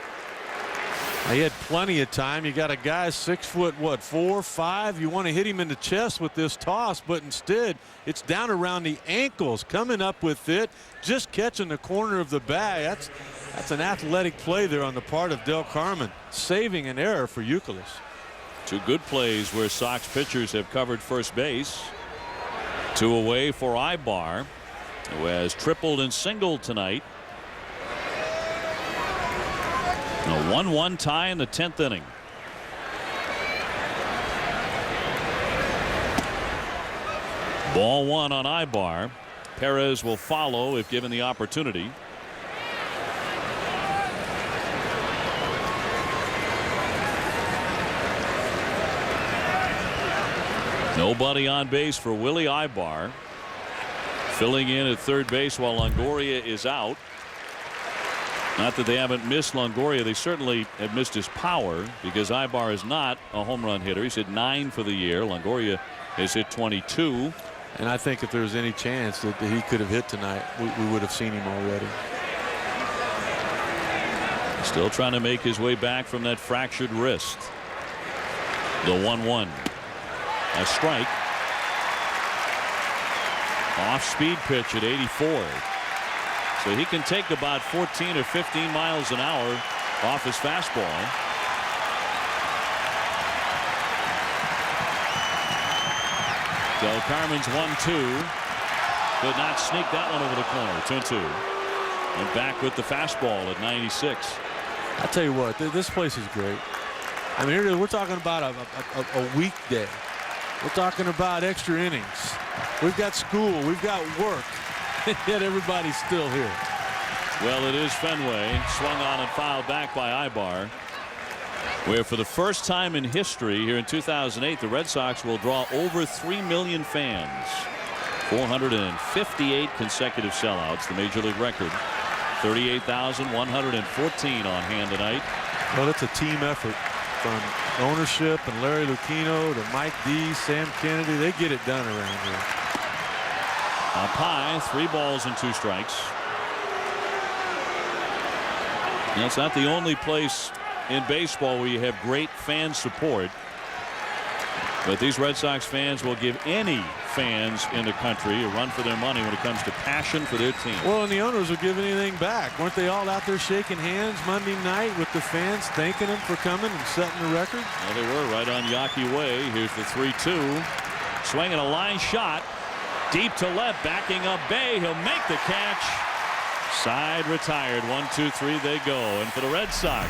He had plenty of time. You got a guy 6 foot, what, 4, 5. You want to hit him in the chest with this toss, but instead it's down around the ankles, coming up with it, just catching the corner of the bag. That's an athletic play there on the part of Del Carmen, saving an error for Youkilis. 2 good plays where Sox pitchers have covered first base. 2 away for Ibar, who has tripled and singled tonight. A 1-1 tie in the 10th inning. Ball 1 on Ibar. Perez will follow if given the opportunity. Nobody on base for Willie Ibar. Filling in at third base while Longoria is out. Not that they haven't missed Longoria. They certainly have missed his power, because Ibar is not a home run hitter. He's hit 9 for the year. Longoria has hit 22. And I think if there was any chance that he could have hit tonight, we would have seen him already. Still trying to make his way back from that fractured wrist. The 1-1. A strike. Off-speed pitch at 84. So he can take about 14 or 15 miles an hour off his fastball. Del Carmen's 1-2. Could not sneak that one over the corner. 2-2. And back with the fastball at 96. I tell you what, this place is great. I mean, here we're talking about a weekday. We're talking about extra innings. We've got school. We've got work. Yet everybody's still here. Well, it is Fenway. Swung on and fouled back by Ibar, where for the first time in history here in 2008, the Red Sox will draw over 3 million fans 458 consecutive sellouts, the major league record. 38,114 on hand tonight. Well, it's a team effort from ownership and Larry Lucchino to Mike D, Sam Kennedy. They get it done around here. Up high, 3 balls and 2 strikes. Now, it's not the only place in baseball where you have great fan support, but these Red Sox fans will give any fans in the country a run for their money when it comes to passion for their team. Well, and the owners will give anything back. Weren't they all out there shaking hands Monday night with the fans, thanking them for coming and setting the record? Well, they were right on Yawkey Way. Here's the 3-2. Swinging a line shot. Deep to left, backing up Bay. He'll make the catch. Side retired. 1-2-3 they go. And for the Red Sox,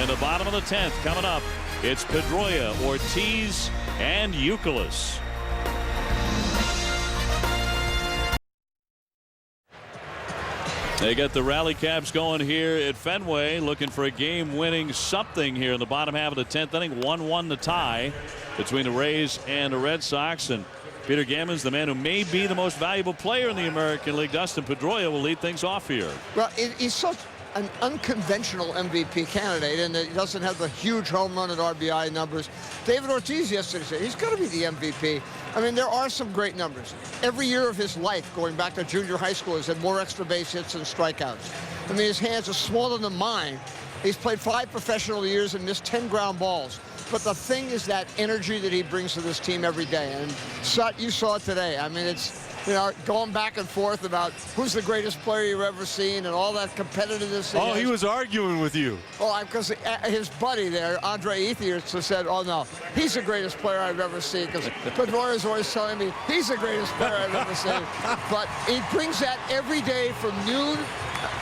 in the bottom of the 10th, coming up, it's Pedroia, Ortiz, and Youkilis. They got the rally caps going here at Fenway, looking for a game-winning something here in the bottom half of the 10th inning. 1-1 the tie between the Rays and the Red Sox. And Peter Gammons, the man who may be the most valuable player in the American League, Dustin Pedroia, will lead things off here. Well, he's such an unconventional MVP candidate, and he doesn't have the huge home run and RBI numbers. David Ortiz yesterday said he's going to be the MVP. I mean, there are some great numbers. Every year of his life, going back to junior high school, he's had more extra base hits than strikeouts. I mean, his hands are smaller than mine. He's played 5 professional years and missed 10 ground balls. But the thing is that energy that he brings to this team every day. And Sut, you saw it today. I mean, it's, you know, going back and forth about who's the greatest player you've ever seen and all that competitiveness. Oh, he was arguing with you. Oh, because his buddy there, Andre Ethier, said, oh, no, he's the greatest player I've ever seen. Because Pedroia's always telling me he's the greatest player I've ever seen. But he brings that every day from noon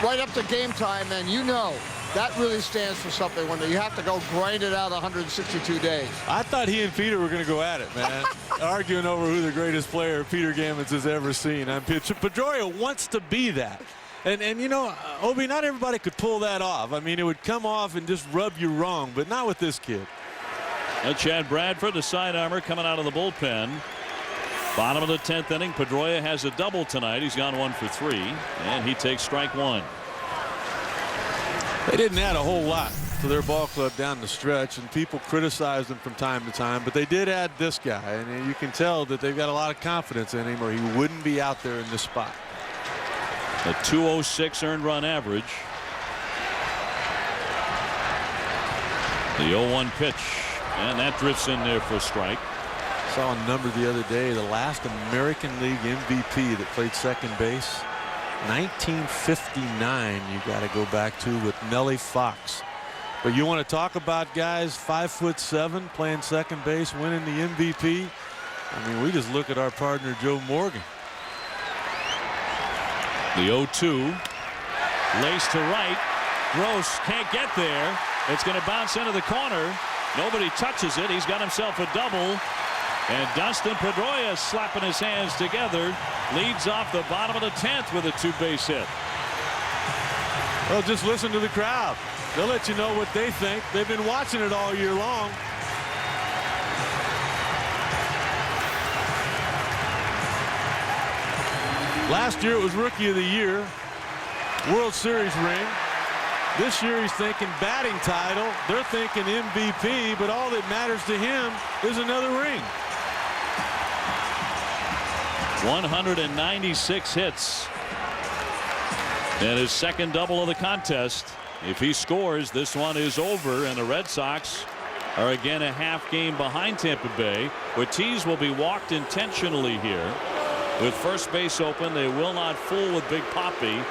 right up to game time. And you know, that really stands for something when you have to go grind it out 162 days. I thought he and Peter were going to go at it, man. Arguing over who the greatest player Peter Gammons has ever seen. Pedroia wants to be that. And you know, Obi, not everybody could pull that off. I mean, it would come off and just rub you wrong, but not with this kid. Chad Bradford, the side armor, coming out of the bullpen. Bottom of the 10th inning. Pedroia has a double tonight. He's gone 1 for 3, and he takes strike 1. They didn't add a whole lot to their ball club down the stretch, and people criticized them from time to time, but they did add this guy, and you can tell that they've got a lot of confidence in him or he wouldn't be out there in this spot. A 206 earned run average. The 0-1 pitch, and that drifts in there for a strike. Saw a number the other day, the last American League MVP that played second base, 1959, you got to go back to, with Nellie Fox. But you want to talk about guys 5'7" playing second base, winning the MVP. I mean, we just look at our partner Joe Morgan. The 0-2, laced to right. Gross can't get there. It's going to bounce into the corner. Nobody touches it. He's got himself a double. And Dustin Pedroia, slapping his hands together, leads off the bottom of the 10th with a 2-base hit. Well, just listen to the crowd. They'll let you know what they think. They've been watching it all year long. Last year it was Rookie of the Year, World Series ring. This year he's thinking batting title. They're thinking MVP, but all that matters to him is another ring. 196 hits. And his second double of the contest. If he scores, this one is over, and the Red Sox are again a half game behind Tampa Bay. Ortiz will be walked intentionally here. With first base open, they will not fool with Big Papi.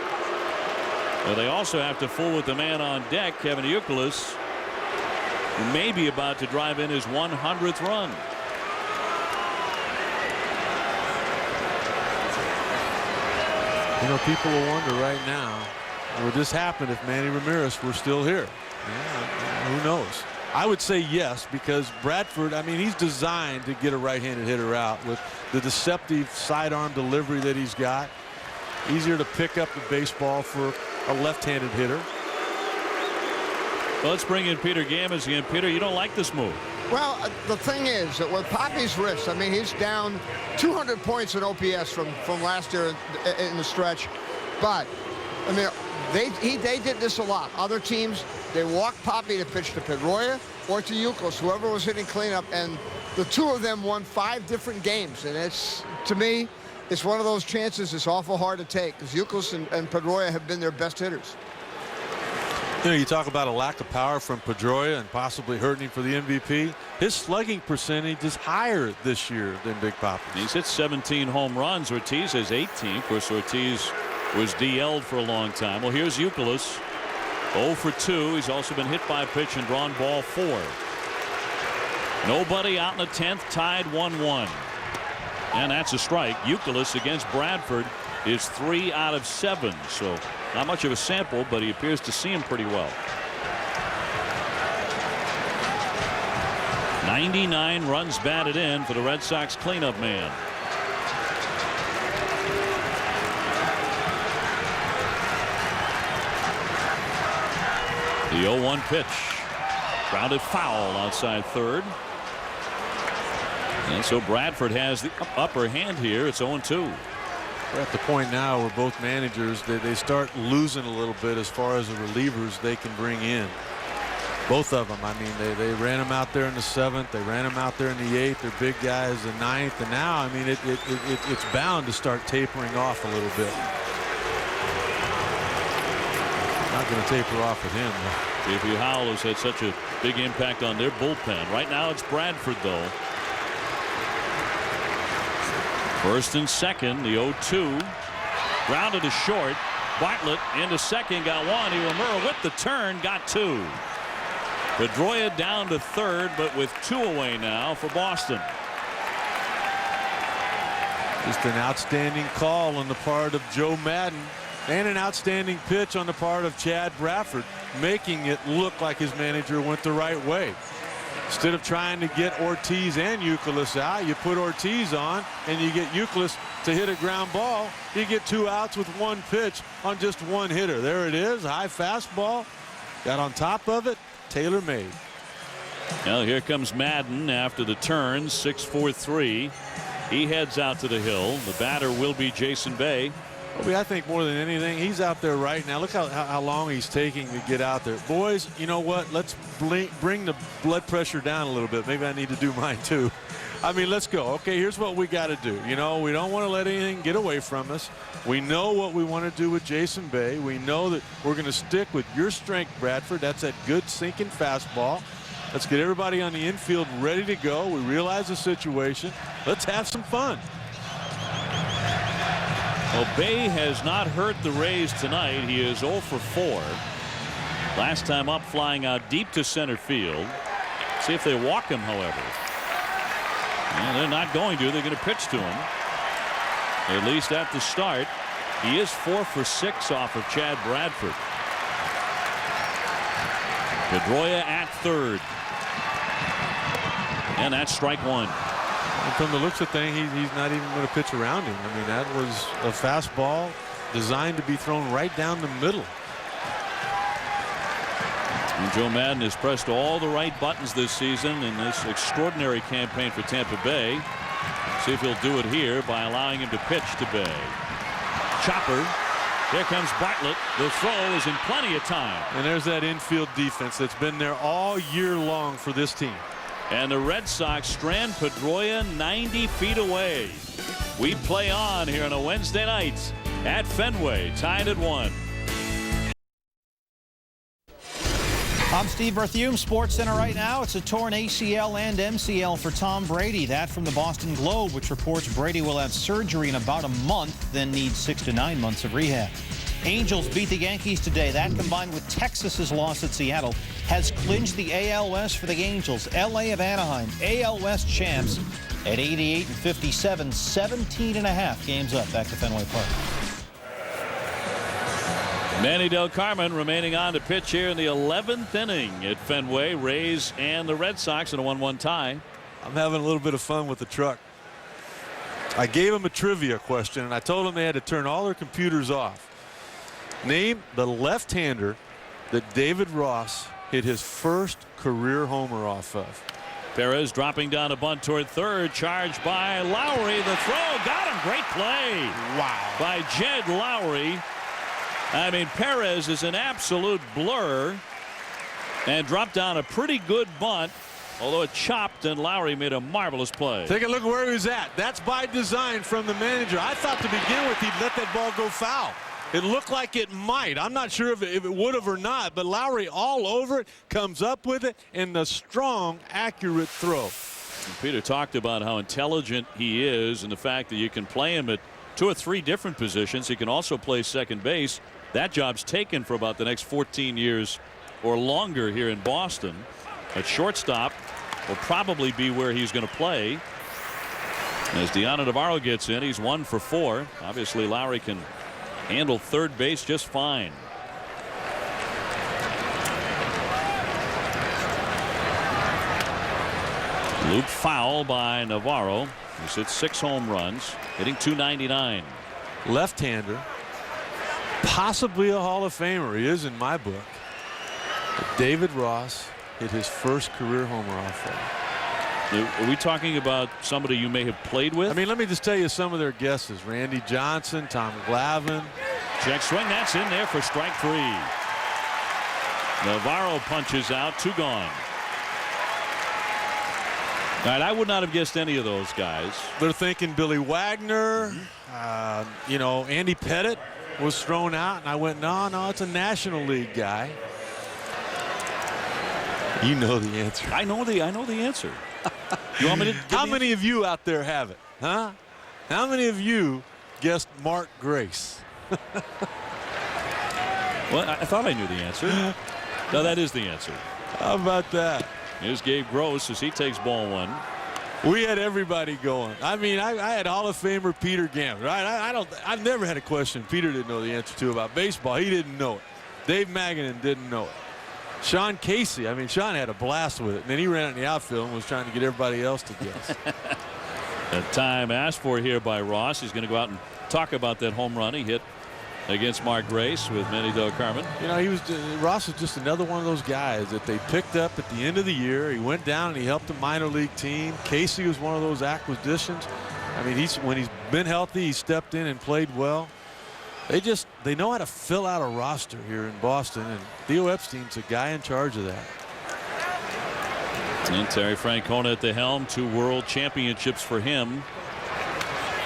But they also have to fool with the man on deck, Kevin Youkilis, who may be about to drive in his 100th run. You know, people will wonder right now, would this happen if Manny Ramirez were still here? Yeah, who knows? I would say yes, because Bradford, I mean, he's designed to get a right-handed hitter out with the deceptive sidearm delivery that he's got. Easier to pick up the baseball for a left-handed hitter. Well, let's bring in Peter Gammons again. Peter, you don't like this move? Well, the thing is that with Poppy's wrist, I mean, he's down 200 points in OPS from last year in the stretch. But, I mean, they did this a lot. Other teams, they walked Poppy to pitch to Pedroia or to Youkilis, whoever was hitting cleanup, and the two of them won 5 different games. And it's, to me, it's one of those chances it's awful hard to take, because Youkilis and Pedroia have been their best hitters. You know, you talk about a lack of power from Pedroia and possibly hurting him for the MVP. His slugging percentage is higher this year than Big Poppy. He's hit 17 home runs. Ortiz has 18. Of course, Ortiz was DL'd for a long time. Well, here's Youkilis, 0 for 2. He's also been hit by a pitch and drawn ball 4. Nobody out in the 10th, tied 1-1. And that's a strike. Youkilis against Bradford is 3 out of 7. So not much of a sample, but he appears to see him pretty well. 99 runs batted in for the Red Sox cleanup man. The 0-1 pitch. Grounded foul outside third. And so Bradford has the upper hand here. It's 0-2. We're at the point now where both managers, they start losing a little bit as far as the relievers they can bring in. Both of them. I mean, they ran them out there in the 7th. They ran them out there in the 8th. They're big guys the 9th. And now, I mean, it's bound to start tapering off a little bit. Not going to taper off with him. J.P. Howell has had such a big impact on their bullpen. Right now it's Bradford, though. First and second, the 0-2. Grounded to short. Bartlett into second, got 1. Iwamura with the turn, got 2. Pedroia down to third, but with 2 away now for Boston. Just an outstanding call on the part of Joe Madden, and an outstanding pitch on the part of Chad Bradford, making it look like his manager went the right way. Instead of trying to get Ortiz and Youkilis out, you put Ortiz on and you get Youkilis to hit a ground ball. You get 2 outs with 1 pitch on just 1 hitter. There it is, high fastball. Got on top of it, tailor-made. Now here comes Madden after the turn, 6-4-3. He heads out to the hill. The batter will be Jason Bay. Well, I think more than anything, he's out there right now. Look how long he's taking to get out there. Boys, you know what? Let's bring the blood pressure down a little bit. Maybe I need to do mine too. I mean, let's go. Okay, here's what we got to do. You know, we don't want to let anything get away from us. We know what we want to do with Jason Bay. We know that we're going to stick with your strength, Bradford. That's that good sinking fastball. Let's get everybody on the infield ready to go. We realize the situation. Let's have some fun. Well, Bay has not hurt the Rays tonight. He is 0 for 4. Last time up, flying out deep to center field. See if they walk him, however. And they're not going to. They're going to pitch to him, at least at the start. He is 4 for 6 off of Chad Bradford. Pedroia at third. And that's strike 1. And from the looks of things, he's not even going to pitch around him. I mean, that was a fastball designed to be thrown right down the middle. And Joe Madden has pressed all the right buttons this season in this extraordinary campaign for Tampa Bay. See if he'll do it here by allowing him to pitch to Bay. Chopper. Here comes Bartlett. The throw is in plenty of time. And there's that infield defense that's been there all year long for this team. And the Red Sox strand Pedroia 90 feet away. We play on here on a Wednesday night at Fenway, tied at 1. I'm Steve Berthiaume, Sports Center right now. It's a torn ACL and MCL for Tom Brady. That from the Boston Globe, which reports Brady will have surgery in about a month, then need 6 to 9 months of rehab. Angels beat the Yankees today. That, combined with Texas's loss at Seattle, has clinched the AL West for the Angels. LA of Anaheim, AL West champs at 88-57, 17.5 games up. Back to Fenway Park. Manny Del Carmen remaining on to pitch here in the 11th inning at Fenway. Rays and the Red Sox in a 1-1 tie. I'm having a little bit of fun with the truck. I gave him a trivia question, and I told them they had to turn all their computers off. Name the left-hander that David Ross hit his first career homer off of. Perez dropping down a bunt toward third. Charged by Lowry. The throw. Got him. Great play. Wow. By Jed Lowry. I mean, Perez is an absolute blur. And dropped down a pretty good bunt. Although it chopped, and Lowry made a marvelous play. Take a look where he was at. That's by design from the manager. I thought to begin with he'd let that ball go foul. It looked like it might. I'm not sure if it would have or not, but Lowry all over it, comes up with it, and the strong, accurate throw. And Peter talked about how intelligent he is and the fact that you can play him at 2 or 3 different positions. He can also play second base. That job's taken for about the next 14 years or longer here in Boston. At shortstop will probably be where he's going to play. As Deanna Navarro gets in, he's 1 for 4. Obviously, Lowry can handle third base just fine. Loop foul by Navarro. He's hit 6 home runs, hitting .299. Left-hander, possibly a Hall of Famer. He is in my book. But David Ross hit his first career homer off that. Are we talking about somebody you may have played with? I mean, let me just tell you some of their guesses. Randy Johnson, Tom Glavine. Check swing. That's in there for strike 3. Navarro punches out. 2 gone. All right, I would not have guessed any of those guys. They're thinking Billy Wagner. You know, Andy Pettit was thrown out, and I went, no, it's a National League guy. You know the answer. I know the answer. You want me to? How many of you out there have it? Huh? How many of you guessed Mark Grace? Well, I thought I knew the answer. No, that is the answer. How about that? Here's Gabe Gross as he takes ball 1. We had everybody going. I mean, I had Hall of Famer Peter Gambler. Right? I've never had a question Peter didn't know the answer to about baseball. He didn't know it. Dave Maganin didn't know it. Sean Casey, I mean, Sean had a blast with it, and then he ran it in the outfield and was trying to get everybody else to guess. A time asked for here by Ross. He's going to go out and talk about that home run he hit against Mark Grace with Manny Del Carmen. You know, Ross was just another one of those guys that they picked up at the end of the year. He went down and he helped a minor league team. Casey was one of those acquisitions. I mean, when he's been healthy, he stepped in and played well. They know how to fill out a roster here in Boston, and Theo Epstein's a guy in charge of that. And Terry Francona at the helm. 2 world championships for him.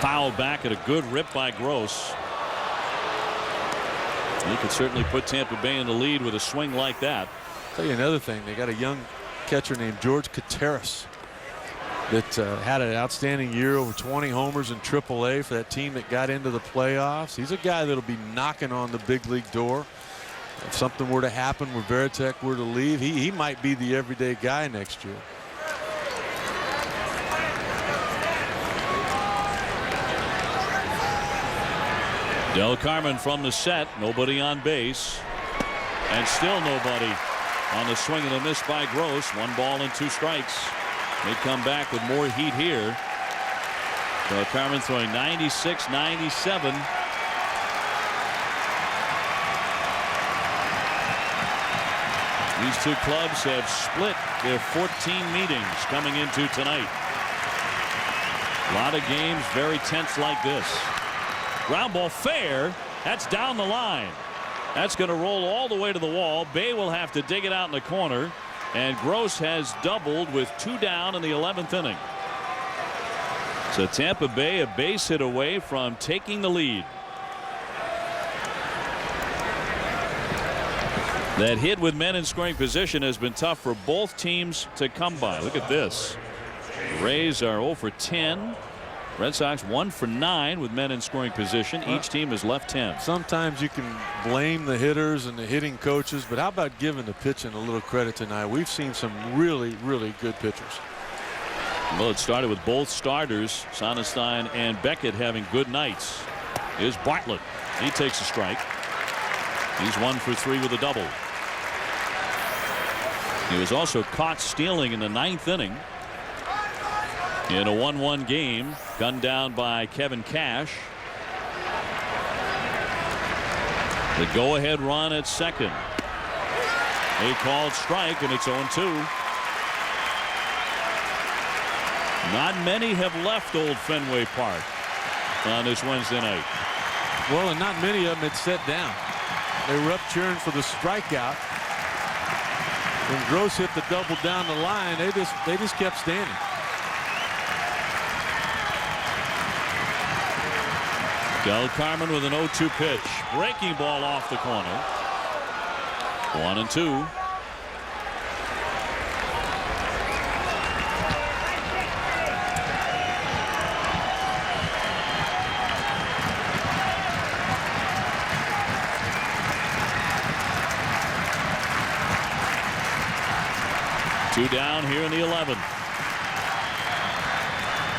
Fouled back at a good rip by Gross. He could certainly put Tampa Bay in the lead with a swing like that. I'll tell you another thing. They got a young catcher named George Kateris that had an outstanding year, over 20 homers in AAA for that team that got into the playoffs. He's a guy that'll be knocking on the big league door. If something were to happen where Veritek were to leave, he might be the everyday guy next year. Del Carmen from the set. Nobody on base. And still nobody on the swing and a miss by Gross. 1 ball and 2 strikes. They come back with more heat here. Del Carmen throwing 96, 97. These 2 clubs have split their 14 meetings coming into tonight. A lot of games very tense like this. Ground ball fair. That's down the line. That's going to roll all the way to the wall. Bay will have to dig it out in the corner. And Gross has doubled with 2 down in the 11th inning. So Tampa Bay a base hit away from taking the lead. That hit with men in scoring position has been tough for both teams to come by. Look at this. The Rays are 0 for 10. Red Sox 1 for 9 with men in scoring position. Each team has left 10. Sometimes you can blame the hitters and the hitting coaches, but how about giving the pitching a little credit tonight? We've seen some really, really good pitchers. Well, it started with both starters, Sonnenstein and Beckett, having good nights. Here's Bartlett. He takes a strike. He's 1 for 3 with a double. He was also caught stealing in the 9th inning. In a 1-1 game, gunned down by Kevin Cash. The go-ahead run at second. A called strike, and it's 0-2. Not many have left old Fenway Park on this Wednesday night. Well, and not many of them had sat down. They were up cheering for the strikeout. When Gross hit the double down the line, they just kept standing. Del Carmen with an 0-2 pitch. Breaking ball off the corner. 1-2. Two down here in the 11th.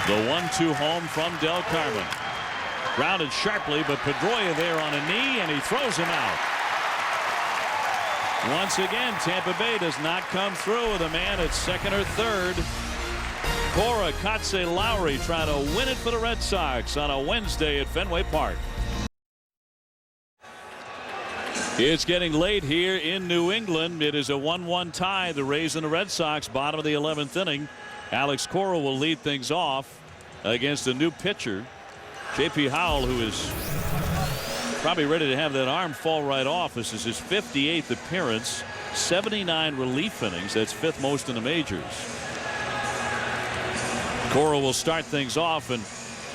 The 1-2 home from Del Carmen. Grounded sharply, but Pedroia there on a knee, and he throws him out. Once again, Tampa Bay does not come through with a man at second or third. Cora, Kotze, Lowry trying to win it for the Red Sox on a Wednesday at Fenway Park. It's getting late here in New England. It is a 1-1 tie. The Rays and the Red Sox, bottom of the 11th inning. Alex Cora will lead things off against a new pitcher, J.P. Howell, who is probably ready to have that arm fall right off. This is his 58th appearance, 79 relief innings. That's fifth most in the majors. Cora will start things off, and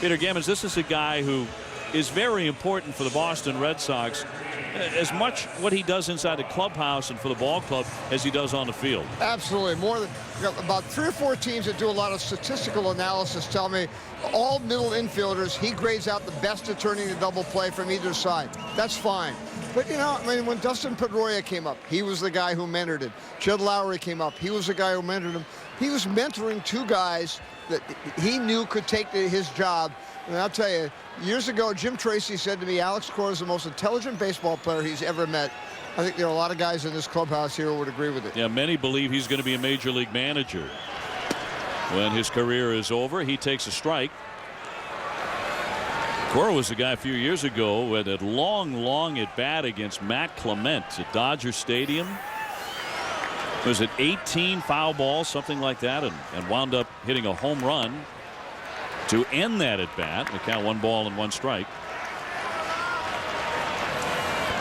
Peter Gammons, this is a guy who is very important for the Boston Red Sox, as much what he does inside the clubhouse and for the ball club as he does on the field. Absolutely. More than about 3 or 4 teams that do a lot of statistical analysis tell me all middle infielders, he grades out the best at turning the double play from either side. That's fine. But, you know, I mean, when Dustin Pedroia came up, he was the guy who mentored him. Jed Lowry came up. He was the guy who mentored him. He was mentoring 2 guys that he knew could take his job. And I'll tell you, years ago, Jim Tracy said to me, Alex Cora is the most intelligent baseball player he's ever met. I think there are a lot of guys in this clubhouse here who would agree with it. Yeah, many believe he's going to be a major league manager when his career is over. He takes a strike. Cora was the guy a few years ago with a long at bat against Matt Clement at Dodger Stadium. Was it 18 foul balls, something like that, and wound up hitting a home run to end that at bat. The count 1 ball and 1 strike.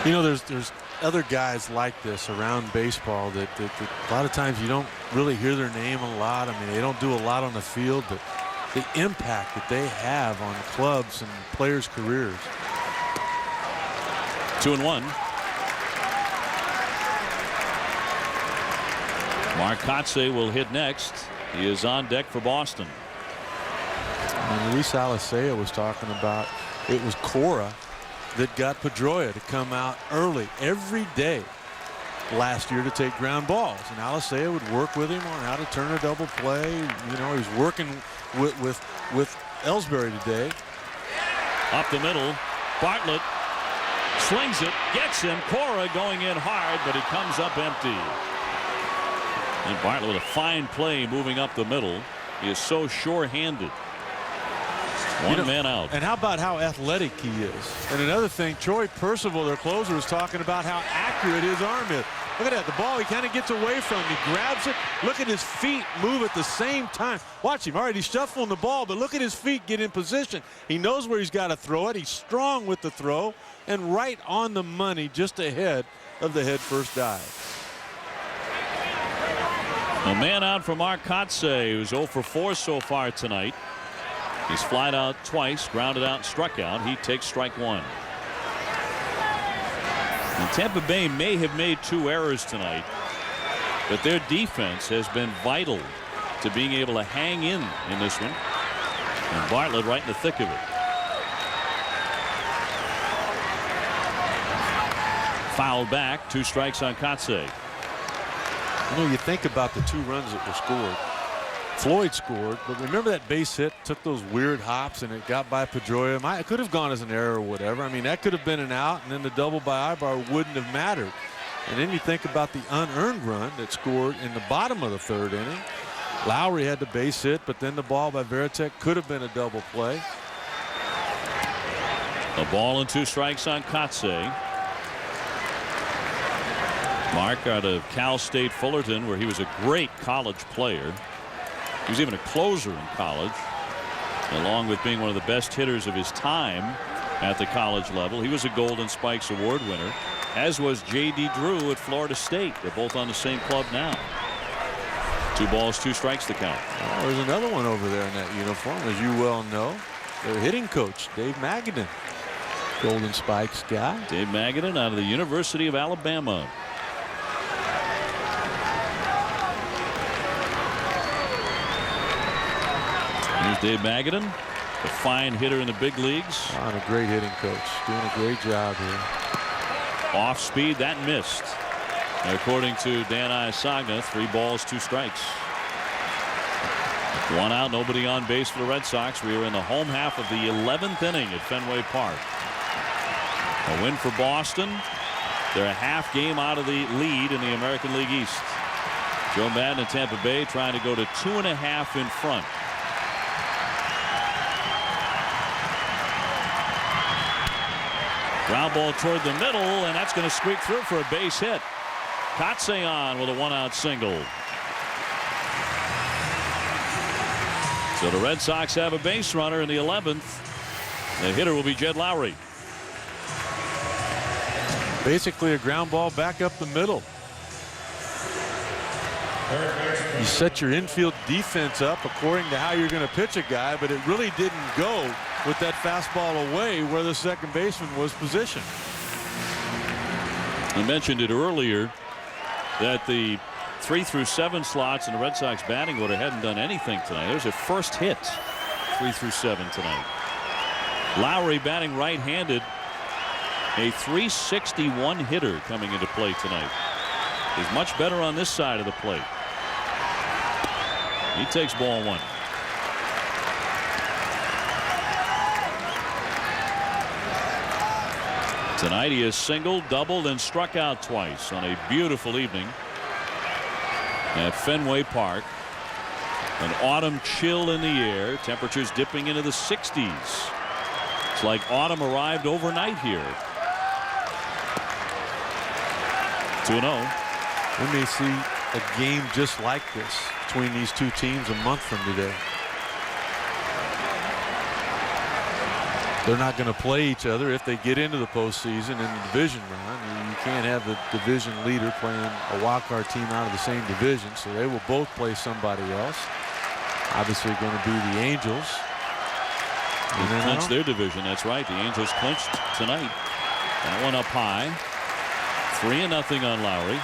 You know, there's other guys like this around baseball that a lot of times you don't really hear their name a lot. I mean, they don't do a lot on the field, but the impact that they have on clubs and players' careers. 2-1. Mark Kotze will hit next. He is on deck for Boston. And Luis Alicea was talking about it was Cora that got Pedroia to come out early every day last year to take ground balls, and Alicea would work with him on how to turn a double play. You know, he's working with Ellsbury today. Up the middle, Bartlett slings it, gets him. Cora going in hard, but he comes up empty. And Bartlett with a fine play moving up the middle. He is so sure-handed. One man out. And how about how athletic he is? And another thing, Troy Percival, their closer, was talking about how accurate his arm is. Look at that. The ball, he kind of gets away from him. He grabs it. Look at his feet move at the same time. Watch him. All right, he's shuffling the ball, but look at his feet get in position. He knows where he's got to throw it. He's strong with the throw and right on the money just ahead of the head first dive. A man out for Mark Kotze, who's 0 for 4 so far tonight. He's flied out twice, grounded out, and struck out. He takes strike 1. And Tampa Bay may have made 2 errors tonight, but their defense has been vital to being able to hang in this one. And Bartlett right in the thick of it. Fouled back, 2 strikes on Kotze. You know, you think about the 2 runs that were scored. Floyd scored, but remember that base hit took those weird hops and it got by Pedroia. It could have gone as an error or whatever. I mean, that could have been an out, and then the double by Ibar wouldn't have mattered. And then you think about the unearned run that scored in the bottom of the 3rd inning. Lowry had the base hit, but then the ball by Veritek could have been a double play. A ball and 2 strikes on Kotze. Mark out of Cal State Fullerton, where he was a great college player. was even a closer in college, along with being one of the best hitters of his time at the college level. He was a Golden Spikes Award winner, as was J.D. Drew at Florida State. They're both on the same club now. 2 balls, 2 strikes to count. Oh, there's another one over there in that uniform, as you well know. Their hitting coach, Dave Magadan, Golden Spikes guy. Dave Magadan out of the University of Alabama. Here's Dave Magadan, a fine hitter in the big leagues. Oh, and a great hitting coach, doing a great job here. Off speed, that missed. According to Dan Isagna, 3 balls, 2 strikes. 1 out, nobody on base for the Red Sox. We are in the home half of the 11th inning at Fenway Park. A win for Boston. They're a half game out of the lead in the American League East. Joe Maddon and Tampa Bay trying to go to 2.5 in front. Ground ball toward the middle, and that's going to squeak through for a base hit. Kotze on with a 1-out single. So the Red Sox have a base runner in the 11th. The hitter will be Jed Lowry. Basically a ground ball back up the middle. You set your infield defense up according to how you're going to pitch a guy, but it really didn't go with that fastball away where the second baseman was positioned. I mentioned it earlier that the 3 through 7 slots in the Red Sox batting order hadn't done anything tonight. There's a first hit 3 through 7 tonight. Lowry batting right-handed, a .361 hitter coming into play tonight. He's much better on this side of the plate. He takes ball 1. Tonight he has singled, doubled, and struck out twice on a beautiful evening at Fenway Park. An autumn chill in the air, temperatures dipping into the 60s. It's like autumn arrived overnight here. 2-0. We may see a game just like this between these two teams a month from today. They're not going to play each other if they get into the postseason in the division round. You can't have the division leader playing a wildcard team out of the same division, so they will both play somebody else. Obviously going to be the Angels. They clinched their division. That's right. The Angels clinched tonight. That one up high. 3-0 on Lowry.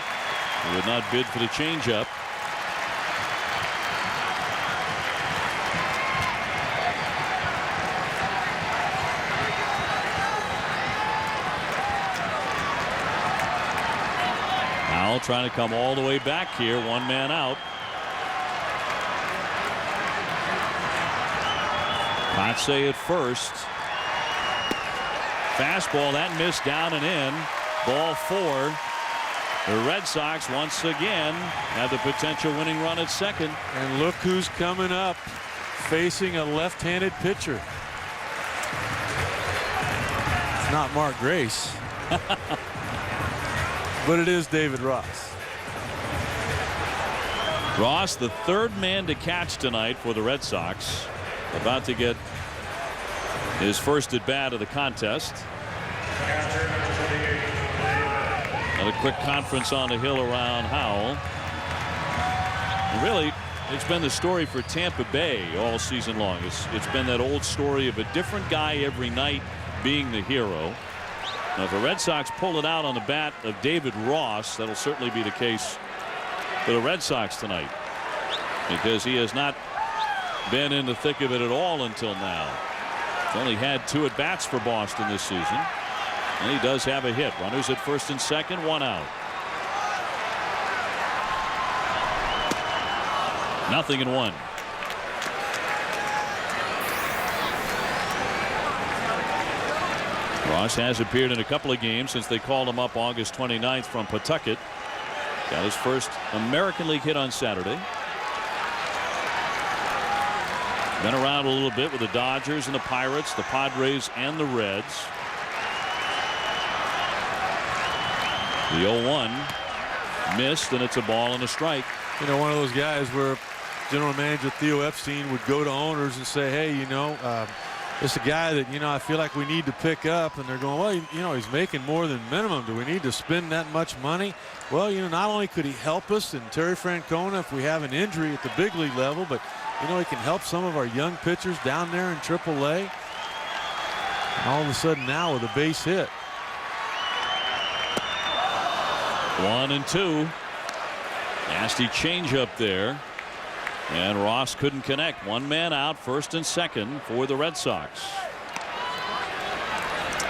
He would not bid for the changeup. Now trying to come all the way back here. 1 man out. Kotze at first. Fastball that missed down and in. Ball 4. The Red Sox once again have the potential winning run at second. And look who's coming up facing a left-handed pitcher. It's not Mark Grace. But it is David Ross. Ross, the 3rd man to catch tonight for the Red Sox. About to get his first at bat of the contest. And a quick conference on the hill around Howell. And really, it's been the story for Tampa Bay all season long. It's been that old story of a different guy every night being the hero. Now, if the Red Sox pull it out on the bat of David Ross, that'll certainly be the case for the Red Sox tonight, because he has not been in the thick of it at all until now. He's only had 2 at-bats for Boston this season. And he does have a hit. Runners at first and second, 1 out. 0-1. Ross has appeared in a couple of games since they called him up August 29th from Pawtucket. Got his first American League hit on Saturday. Been around a little bit with the Dodgers and the Pirates, the Padres and the Reds. The 0-1 missed, and it's a ball and a strike. You know, one of those guys where General Manager Theo Epstein would go to owners and say, hey, you know, it's a guy that, you know, I feel like we need to pick up. And they're going, well, you know, he's making more than minimum. Do we need to spend that much money? Well, you know, not only could he help us and Terry Francona if we have an injury at the big league level, but, you know, he can help some of our young pitchers down there in AAA. And all of a sudden now with a base hit. 1-2. Nasty changeup there. And Ross couldn't connect. One man out, first and second for the Red Sox.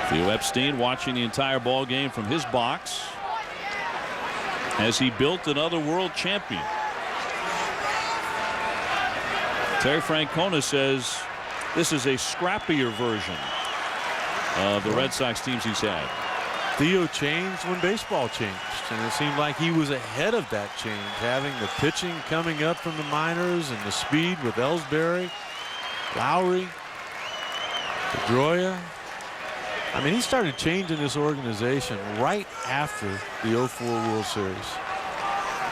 Theo Epstein watching the entire ball game from his box as he built another world champion. Terry Francona says this is a scrappier version of the Red Sox teams he's had. Theo changed when baseball changed, and it seemed like he was ahead of that change, having the pitching coming up from the minors and the speed with Ellsbury, Lowry, Pedroia. I mean, he started changing this organization right after the 04 World Series.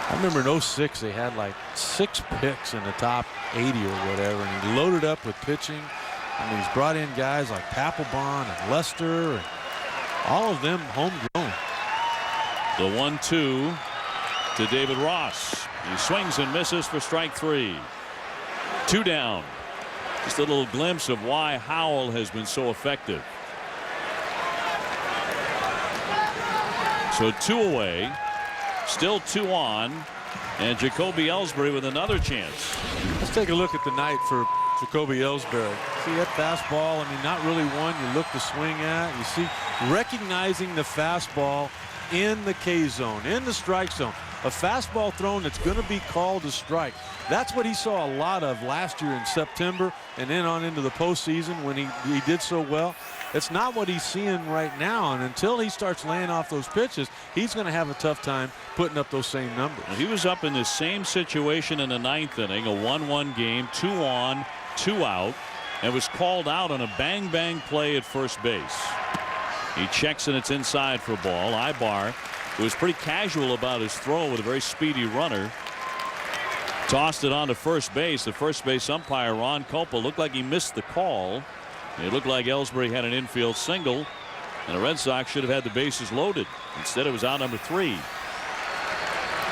I remember in 06 they had like 6 picks in the top 80 or whatever, and he loaded up with pitching. I mean, he's brought in guys like Papelbon and Lester, and all of them homegrown. The 1-2 to David Ross. He swings and misses for strike 3. 2 down. Just a little glimpse of why Howell has been so effective. So 2 away, still 2 on, and Jacoby Ellsbury with another chance. Let's take a look at the night for Jacoby Ellsbury. See that fastball? I mean, not really one you look to swing at. You see, recognizing the fastball in the K zone, in the strike zone. A fastball thrown that's going to be called a strike. That's what he saw a lot of last year in September and then on into the postseason when he did so well. It's not what he's seeing right now, and until he starts laying off those pitches, he's going to have a tough time putting up those same numbers. He was up in the same situation in the 9th inning, a 1-1 game, 2 on, 2 out, and was called out on a bang-bang play at first base. He checks and it's inside for a ball. Ibar, who was pretty casual about his throw with a very speedy runner, tossed it on to first base. The first base umpire, Ron Copa, looked like he missed the call. It looked like Ellsbury had an infield single, and the Red Sox should have had the bases loaded. Instead, it was out number 3.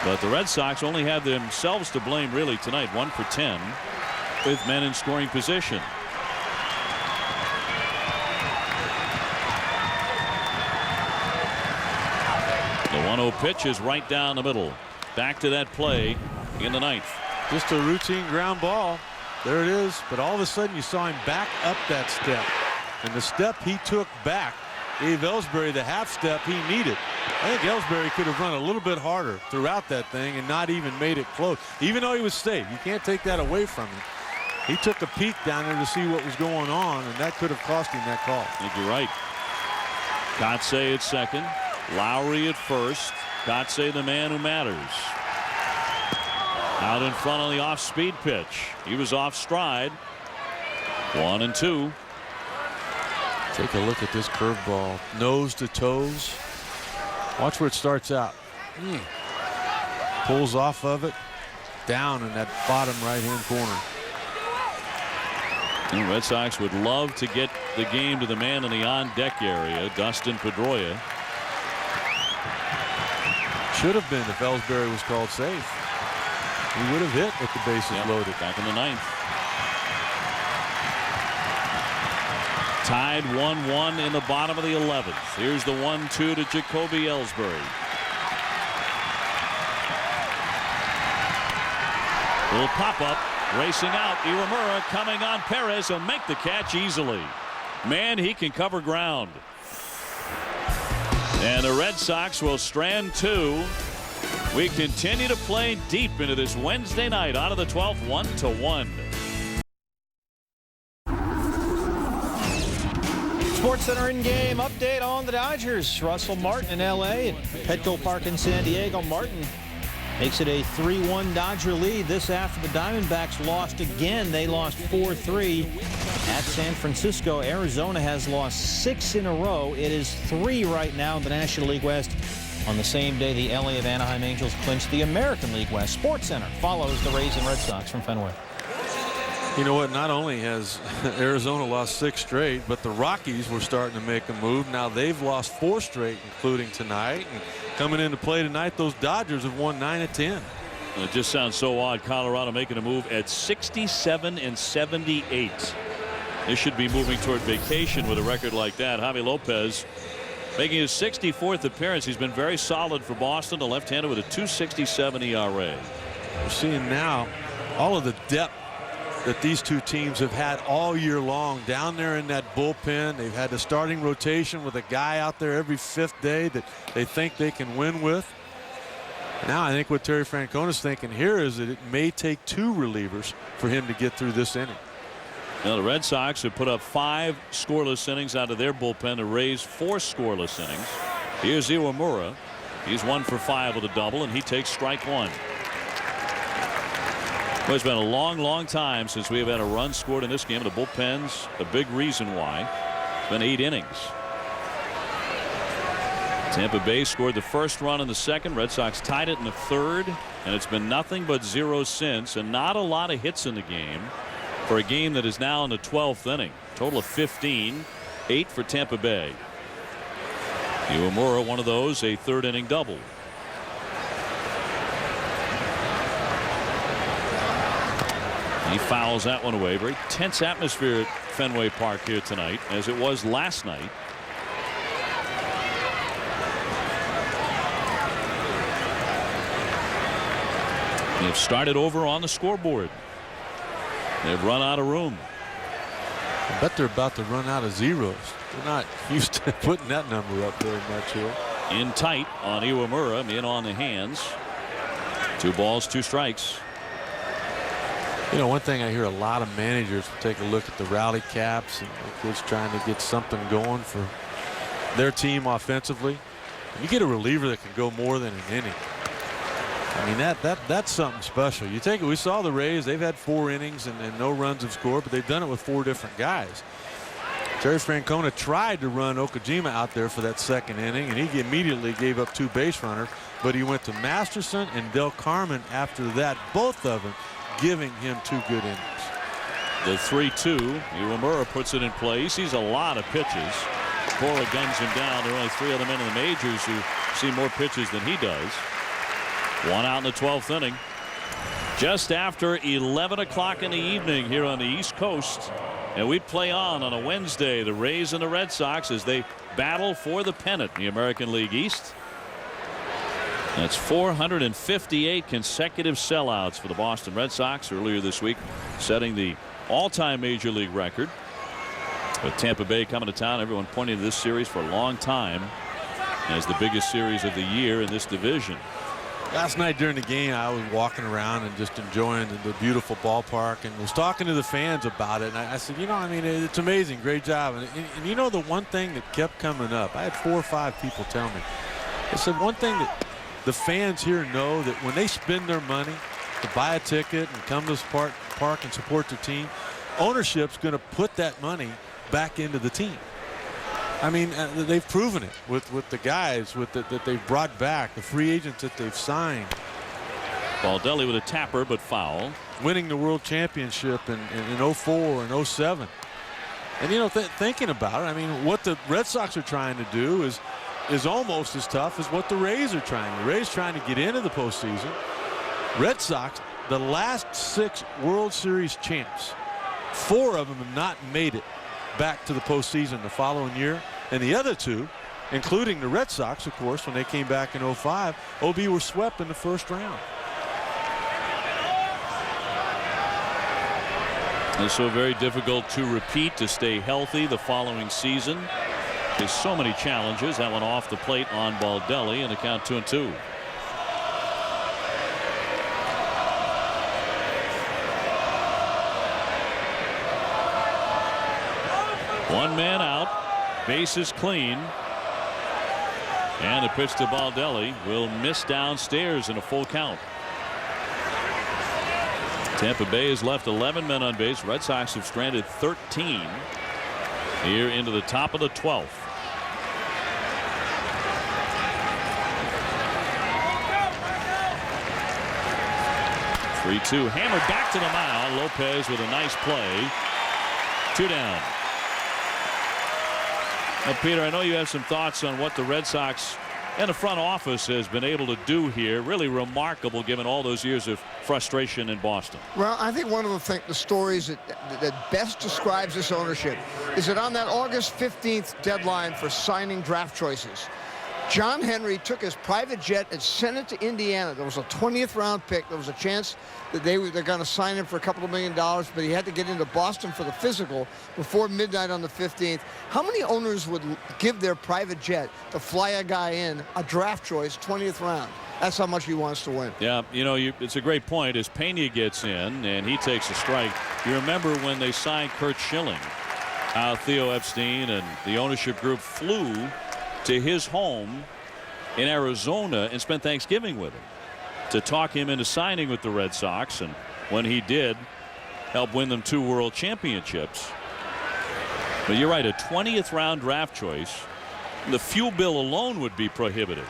But the Red Sox only have themselves to blame really tonight, 1 for 10 with men in scoring position. The 1-0 pitch is right down the middle. Back to that play in the 9th. Just a routine ground ball. There it is. But all of a sudden you saw him back up that step. And the step he took back gave Ellsbury the half step he needed. I think Ellsbury could have run a little bit harder throughout that thing and not even made it close. Even though he was safe. You can't take that away from him. He took a peek down there to see what was going on, and that could have cost him that call. I think you're right. Kotsay at second. Lowry at first. Kotsay the man who matters. Out in front on the off-speed pitch. He was off stride. 1-2. Take a look at this curveball. Nose to toes. Watch where it starts out. Pulls off of it. Down in that bottom right-hand corner. The Red Sox would love to get the game to the man in the on-deck area, Dustin Pedroia. Should have been if Ellsbury was called safe. He would have hit with the bases loaded. Back in the 9th. Tied 1-1 in the bottom of the 11th. Here's the 1-2 to Jacoby Ellsbury. Little pop-up. Racing out. Iwamura coming on Perez. He'll make the catch easily. Man, he can cover ground. And the Red Sox will strand 2. We continue to play deep into this Wednesday night out of the 12th, 1-1. SportsCenter in-game update on the Dodgers. Russell Martin in L.A. at Petco Park in San Diego. Martin makes it a 3-1 Dodger lead. This after the Diamondbacks lost again. They lost 4-3 at San Francisco. Arizona has lost 6 in a row. It is 3 right now in the National League West. On the same day, the LA of Anaheim Angels clinched the American League West. SportsCenter follows the Rays and Red Sox from Fenway. You know what? Not only has Arizona lost 6 straight, but the Rockies were starting to make a move. Now they've lost 4 straight, including tonight. And coming into play tonight, those Dodgers have won 9 of 10. It just sounds so odd. Colorado making a move at 67 and 78. This should be moving toward vacation with a record like that. Javi Lopez making his 64th appearance. He's been very solid for Boston, a left-hander with a 2.67 ERA. We're seeing now all of the depth that these two teams have had all year long down there in that bullpen. They've had the starting rotation with a guy out there every 5th day that they think they can win with. Now I think what Terry Francona's thinking here is that it may take 2 relievers for him to get through this inning. Now the Red Sox have put up 5 scoreless innings out of their bullpen to Rays 4 scoreless innings. Here's Iwamura. He's 1 for 5 with a double, and he takes strike 1. Well, it's been a long time since we have had a run scored in this game. The bullpen's a big reason why. It's been 8 innings. Tampa Bay scored the first run in the second. Red Sox tied it in the third, and it's been nothing but 0 since, and not a lot of hits in the game for a game that is now in the 12th inning. Total of 15, 8 for Tampa Bay. Iwamura, one of those, a 3rd inning double. He fouls that one away. Very tense atmosphere at Fenway Park here tonight, as it was last night. They've started over on the scoreboard. They've run out of room. I bet they're about to run out of zeros. They're not used to putting that number up very much here. In tight on Iwamura, in on the hands. 2 balls, 2 strikes. You know, one thing I hear a lot of managers take a look at the rally caps and the kids trying to get something going for their team offensively. You get a reliever that can go more than an inning. I mean, that's something special. You take it. We saw the Rays. They've had 4 innings and no runs have scored, but they've done it with 4 different guys. Terry Francona tried to run Okajima out there for that 2nd inning, and he immediately gave up 2 base runners. But he went to Masterson and Del Carmen after that, both of them giving him 2 good innings. The 3-2. Iwamura puts it in play. He sees a lot of pitches. Cora guns him down. There are only 3 other men in the majors who see more pitches than he does. 1 out in the 12th inning. Just after 11 o'clock in the evening here on the East Coast. And we play on a Wednesday. The Rays and the Red Sox as they battle for the pennant in the American League East. That's 458 consecutive sellouts for the Boston Red Sox earlier this week, setting the all-time major league record. With Tampa Bay coming to town, everyone pointing to this series for a long time as the biggest series of the year in this division. Last night during the game, I was walking around and just enjoying the beautiful ballpark and was talking to the fans about it. And I said, you know, I mean, it's amazing. Great job. And you know, the one thing that kept coming up, I had 4 or 5 people tell me. They said one thing that the fans here know, that when they spend their money to buy a ticket and come to this park and support their team, ownership's going to put that money back into the team. I mean, they've proven it with the guys that they've brought back, the free agents that they've signed. Baldelli with a tapper, but foul. Winning the world championship in 04 and 07. And, you know, thinking about it, I mean, what the Red Sox are trying to do is almost as tough as what the Rays are trying. The Rays trying to get into the postseason. Red Sox, the last 6 World Series champs, 4 of them have not made it back to the postseason the following year. And the other 2, including the Red Sox, of course, when they came back in 05, OB were swept in the 1st round. It's so very difficult to repeat, to stay healthy the following season. There's so many challenges. That one off the plate on Baldelli, and the count 2-2. One man out, bases clean, and the pitch to Baldelli will miss downstairs in a full count. Tampa Bay has left 11 men on base. Red Sox have stranded 13 here into the top of the 12th. 3-2. Hammered back to the mound. Lopez with a nice play. 2 down. Now, Peter, I know you have some thoughts on what the Red Sox and the front office has been able to do here. Really remarkable given all those years of frustration in Boston. Well, I think one of the stories that best describes this ownership is that on that August 15th deadline for signing draft choices, John Henry took his private jet and sent it to Indiana. There was a 20th round pick. There was a chance that they're going to sign him for a couple of $1 million, but he had to get into Boston for the physical before midnight on the 15th. How many owners would give their private jet to fly a guy in, a draft choice, 20th round? That's how much he wants to win. Yeah, you know, it's a great point. As Pena gets in and he takes a strike, you remember when they signed Curt Schilling, Theo Epstein and the ownership group flew to his home in Arizona and spent Thanksgiving with him to talk him into signing with the Red Sox, and when he did, help win them 2 world championships. But you're right, a 20th round draft choice, the fuel bill alone would be prohibitive.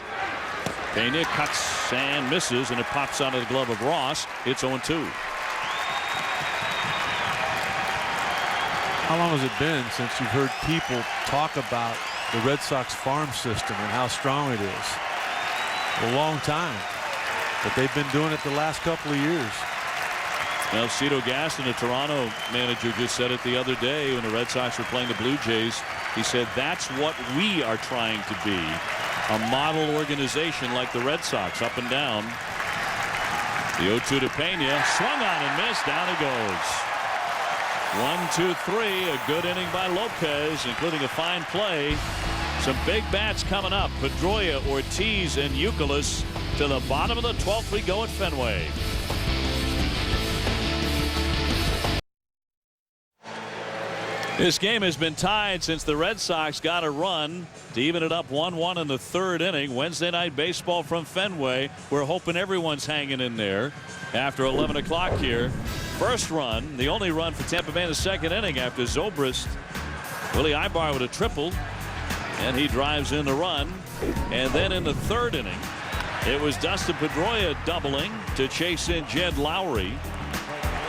Pena cuts and misses, and it pops out of the glove of Ross. It's 0-2. How long has it been since you've heard people talk about the Red Sox farm system and how strong it is? A long time. But they've been doing it the last couple of years. Well, Cito Gaston, the Toronto manager, just said it the other day when the Red Sox were playing the Blue Jays. He said, that's what we are trying to be. A model organization like the Red Sox, up and down. The 0-2 to Pena. Swung on and missed. Down he goes. 1, 2, 3. A good inning by Lopez, including a fine play. Some big bats coming up. Pedroia, Ortiz, and Youkilis to the bottom of the 12th. We go at Fenway. This game has been tied since the Red Sox got a run to even it up 1-1 in the 3rd inning. Wednesday night baseball from Fenway. We're hoping everyone's hanging in there after 11 o'clock here. First run, the only run for Tampa Bay in the 2nd inning after Zobrist. Willie Ibar with a triple, and he drives in the run. And then in the 3rd inning, it was Dustin Pedroia doubling to chase in Jed Lowry.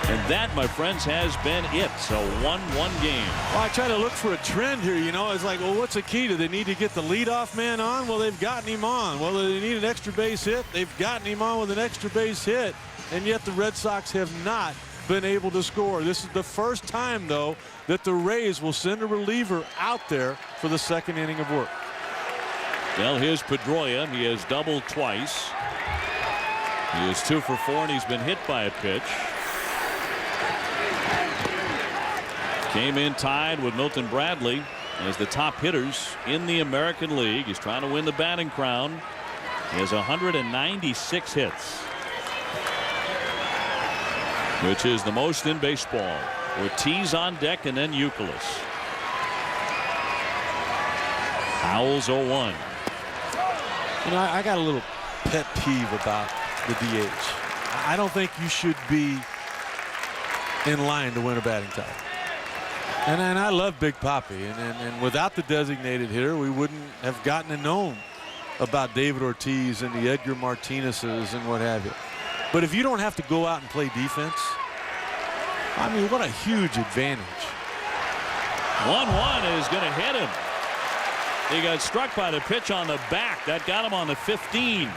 And that, my friends, has been it. So 1-1 game. Well, I try to look for a trend here. You know, it's like, well, what's the key? Do they need to get the leadoff man on? Well, they've gotten him on. Well, they need an extra base hit. They've gotten him on with an extra base hit. And yet the Red Sox have not been able to score. This is the first time, though, that the Rays will send a reliever out there for the 2nd inning of work. Well, here's Pedroia. He has doubled twice. He is 2 for 4, and he's been hit by a pitch. Came in tied with Milton Bradley as the top hitters in the American League. He's trying to win the batting crown. He has 196 hits, which is the most in baseball. Ortiz on deck, and then Youkilis. Howell's 0-1. You know, I got a little pet peeve about the DH. I don't think you should be in line to win a batting title. And I love Big Papi, and without the designated hitter, we wouldn't have gotten to know about David Ortiz and the Edgar Martinez's and what have you. But if you don't have to go out and play defense, I mean, what a huge advantage. 1-1 is going to hit him. He got struck by the pitch on the back. That got him on the 15.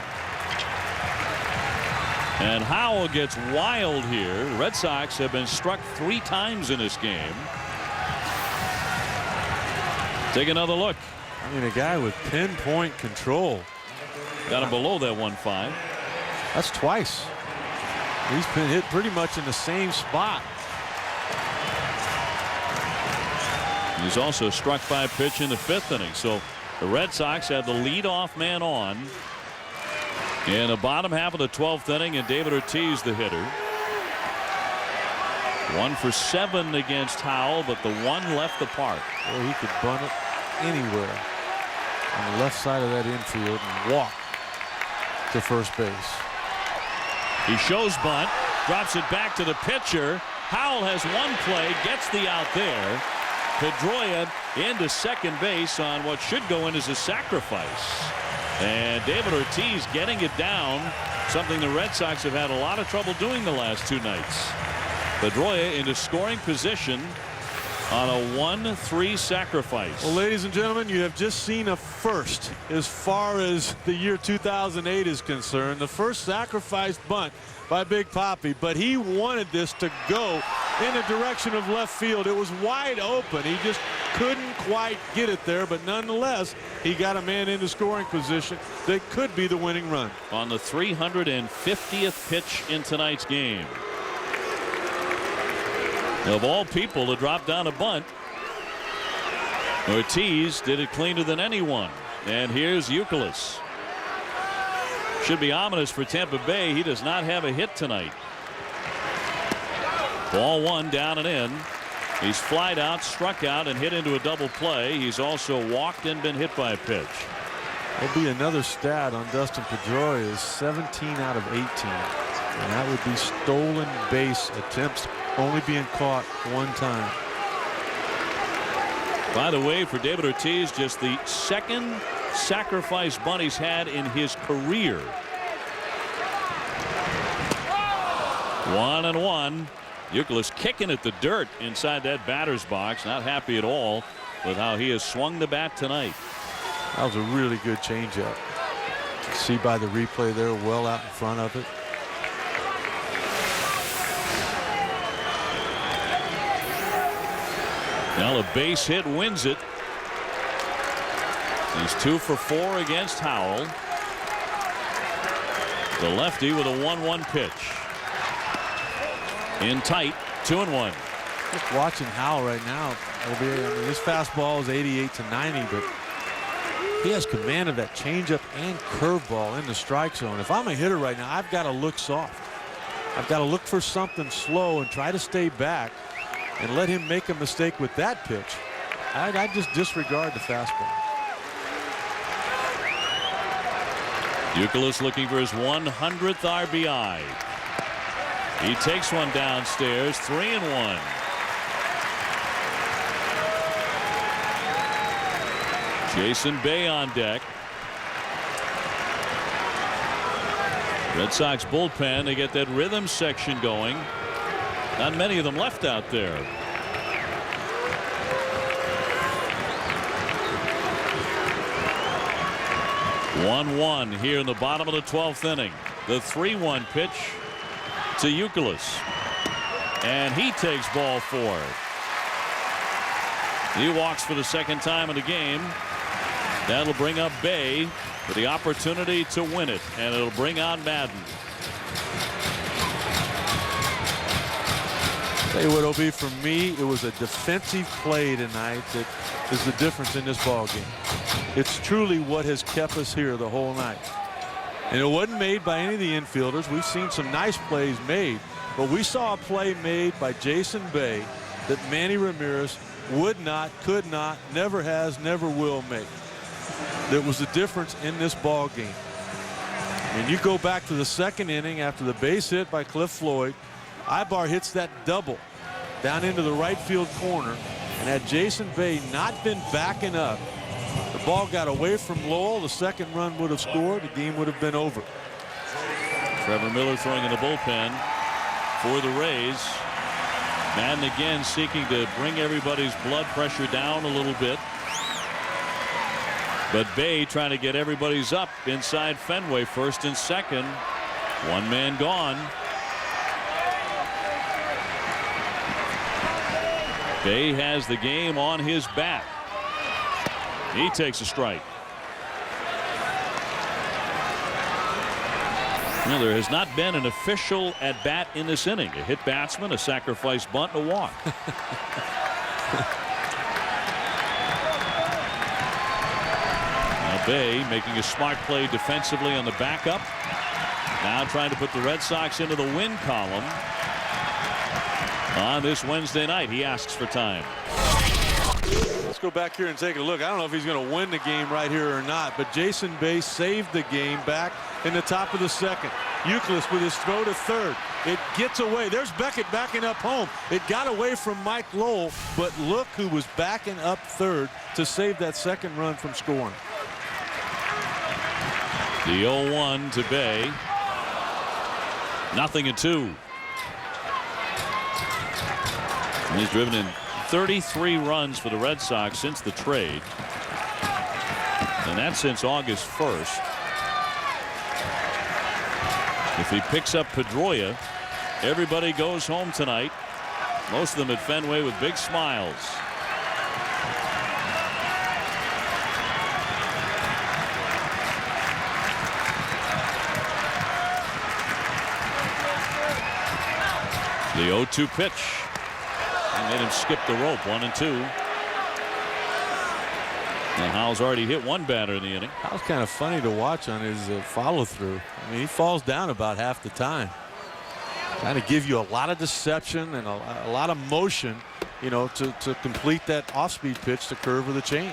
And Howell gets wild here. The Red Sox have been struck 3 times in this game. Take another look. I mean, a guy with pinpoint control. Got him below that 1-5. That's twice. He's been hit pretty much in the same spot. He's also struck by a pitch in the 5th inning. So the Red Sox have the leadoff man on in the bottom half of the 12th inning, and David Ortiz the hitter. 1 for 7 against Howell, but the 1 left the park. Well, he could bunt it anywhere on the left side of that infield and walk to first base. He shows bunt, drops it back to the pitcher. Howell has one play, gets the out there. Pedroia into second base on what should go in as a sacrifice. And David Ortiz getting it down something the Red Sox have had a lot of trouble doing the last 2 nights. Pedroia into scoring position on a 1-3 sacrifice. Well, ladies and gentlemen, you have just seen a first as far as the year 2008 is concerned. The first sacrifice bunt by Big Papi, but he wanted this to go in the direction of left field. It was wide open. He just couldn't quite get it there, but nonetheless, he got a man into scoring position that could be the winning run. On the 350th pitch in tonight's game. Of all people to drop down a bunt, Ortiz did it cleaner than anyone. And here's Youkilis. Should be ominous for Tampa Bay. He does not have a hit tonight. Ball 1 down and in. He's flied out, struck out, and hit into a double play. He's also walked and been hit by a pitch. There'll be another stat on Dustin Pedroia is 17 out of 18. And that would be stolen base attempts only being caught 1 time. By the way, for David Ortiz, just the 2nd sacrifice bunt he's had in his career. 1-1. Youkilis kicking at the dirt inside that batter's box. Not happy at all with how he has swung the bat tonight. That was a really good changeup. You see by the replay there, well out in front of it. Well, a base hit wins it. He's 2 for 4 against Howell. The lefty with a 1-1 pitch. In tight, 2-1. Just watching Howell right now. I mean, his fastball is 88 to 90, but he has command of that changeup and curveball in the strike zone. If I'm a hitter right now, I've got to look soft. I've got to look for something slow and try to stay back and let him make a mistake with that pitch. I'd just disregard the fastball. Youkilis looking for his 100th RBI. He takes one downstairs, 3-1. Jason Bay on deck. Red Sox bullpen, they get that rhythm section going. Not many of them left out there. One here in the bottom of the 12th inning. The 3-1 pitch to Youkilis. And he takes ball 4. He walks for the 2nd time in the game. That'll bring up Bay for the opportunity to win it. And it'll bring out Madden. Tell you what it'll be for me, it was a defensive play tonight that is the difference in this ball game. It's truly what has kept us here the whole night. And it wasn't made by any of the infielders. We've seen some nice plays made, but we saw a play made by Jason Bay that Manny Ramirez would not, could not, never has, never will make. That was the difference in this ball game. And you go back to the 2nd inning after the base hit by Cliff Floyd. Ibar hits that double down into the right field corner, and had Jason Bay not been backing up, the ball got away from Lowell. The 2nd run would have scored. The game would have been over. Trevor Miller throwing in the bullpen for the Rays. Madden again seeking to bring everybody's blood pressure down a little bit. But Bay trying to get everybody's up inside Fenway, 1st and 2nd. 1 man gone. Bay has the game on his bat. He takes a strike. Well, there has not been an official at bat in this inning. A hit batsman, a sacrifice bunt, and a walk. Now Bay making a smart play defensively on the backup. Now trying to put the Red Sox into the win column. On this Wednesday night, he asks for time. Let's go back here and take a look. I don't know if he's going to win the game right here or not, but Jason Bay saved the game back in the top of the 2nd. Youkilis with his throw to 3rd. It gets away. There's Beckett backing up home. It got away from Mike Lowell, but look who was backing up 3rd to save that 2nd run from scoring. The 0-1 to Bay. 0-2. And he's driven in 33 runs for the Red Sox since the trade. And that's since August 1st. If he picks up Pedroia, everybody goes home tonight. Most of them at Fenway with big smiles. The 0-2 pitch. And made him skip the rope. 1-2. And Howell's already hit one batter in the inning. That was kind of funny to watch on his follow through. I mean, he falls down about half the time. Trying to give you a lot of deception and a lot of motion, you know, to complete that off-speed pitch, the curve or the change.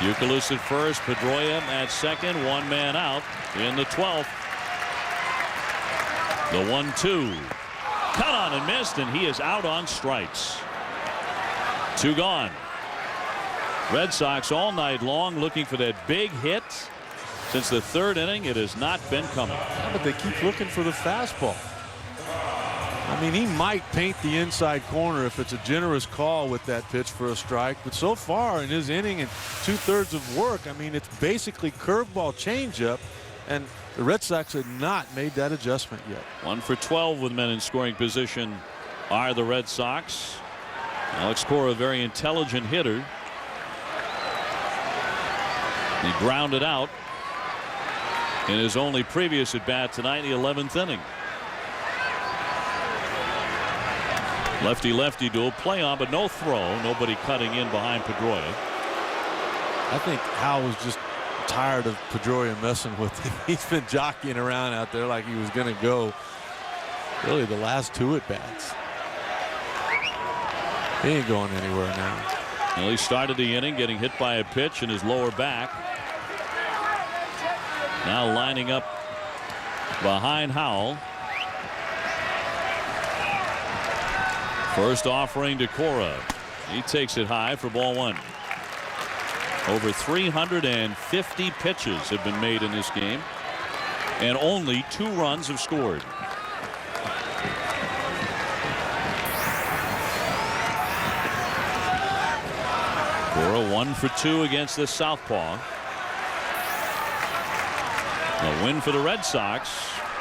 Youkilis at first, Pedroia at second, one man out in the 12th. The 1-2. Cut on and missed, and he is out on strikes. 2 gone. Red Sox all night long looking for that big hit. Since the 3rd inning, it has not been coming. Yeah, but they keep looking for the fastball. I mean, he might paint the inside corner if it's a generous call with that pitch for a strike. But so far in his inning and 2/3 of work, I mean, it's basically curveball changeup. And the Red Sox had not made that adjustment yet. 1 for 12 with men in scoring position are the Red Sox. Alex Cora, a very intelligent hitter. He grounded out in his only previous at bat tonight in the 11th inning. Lefty-lefty duel, play on, but no throw. Nobody cutting in behind Pedroia. I think Hal was just tired of Pedroia messing with him. He's been jockeying around out there like he was going to go really the last 2 at bats. He ain't going anywhere now. Well, he started the inning getting hit by a pitch in his lower back. Now lining up behind Howell. First offering to Cora. He takes it high for ball 1. Over 350 pitches have been made in this game, and only 2 runs have scored. Cora 1 for 2 against the southpaw. A win for the Red Sox,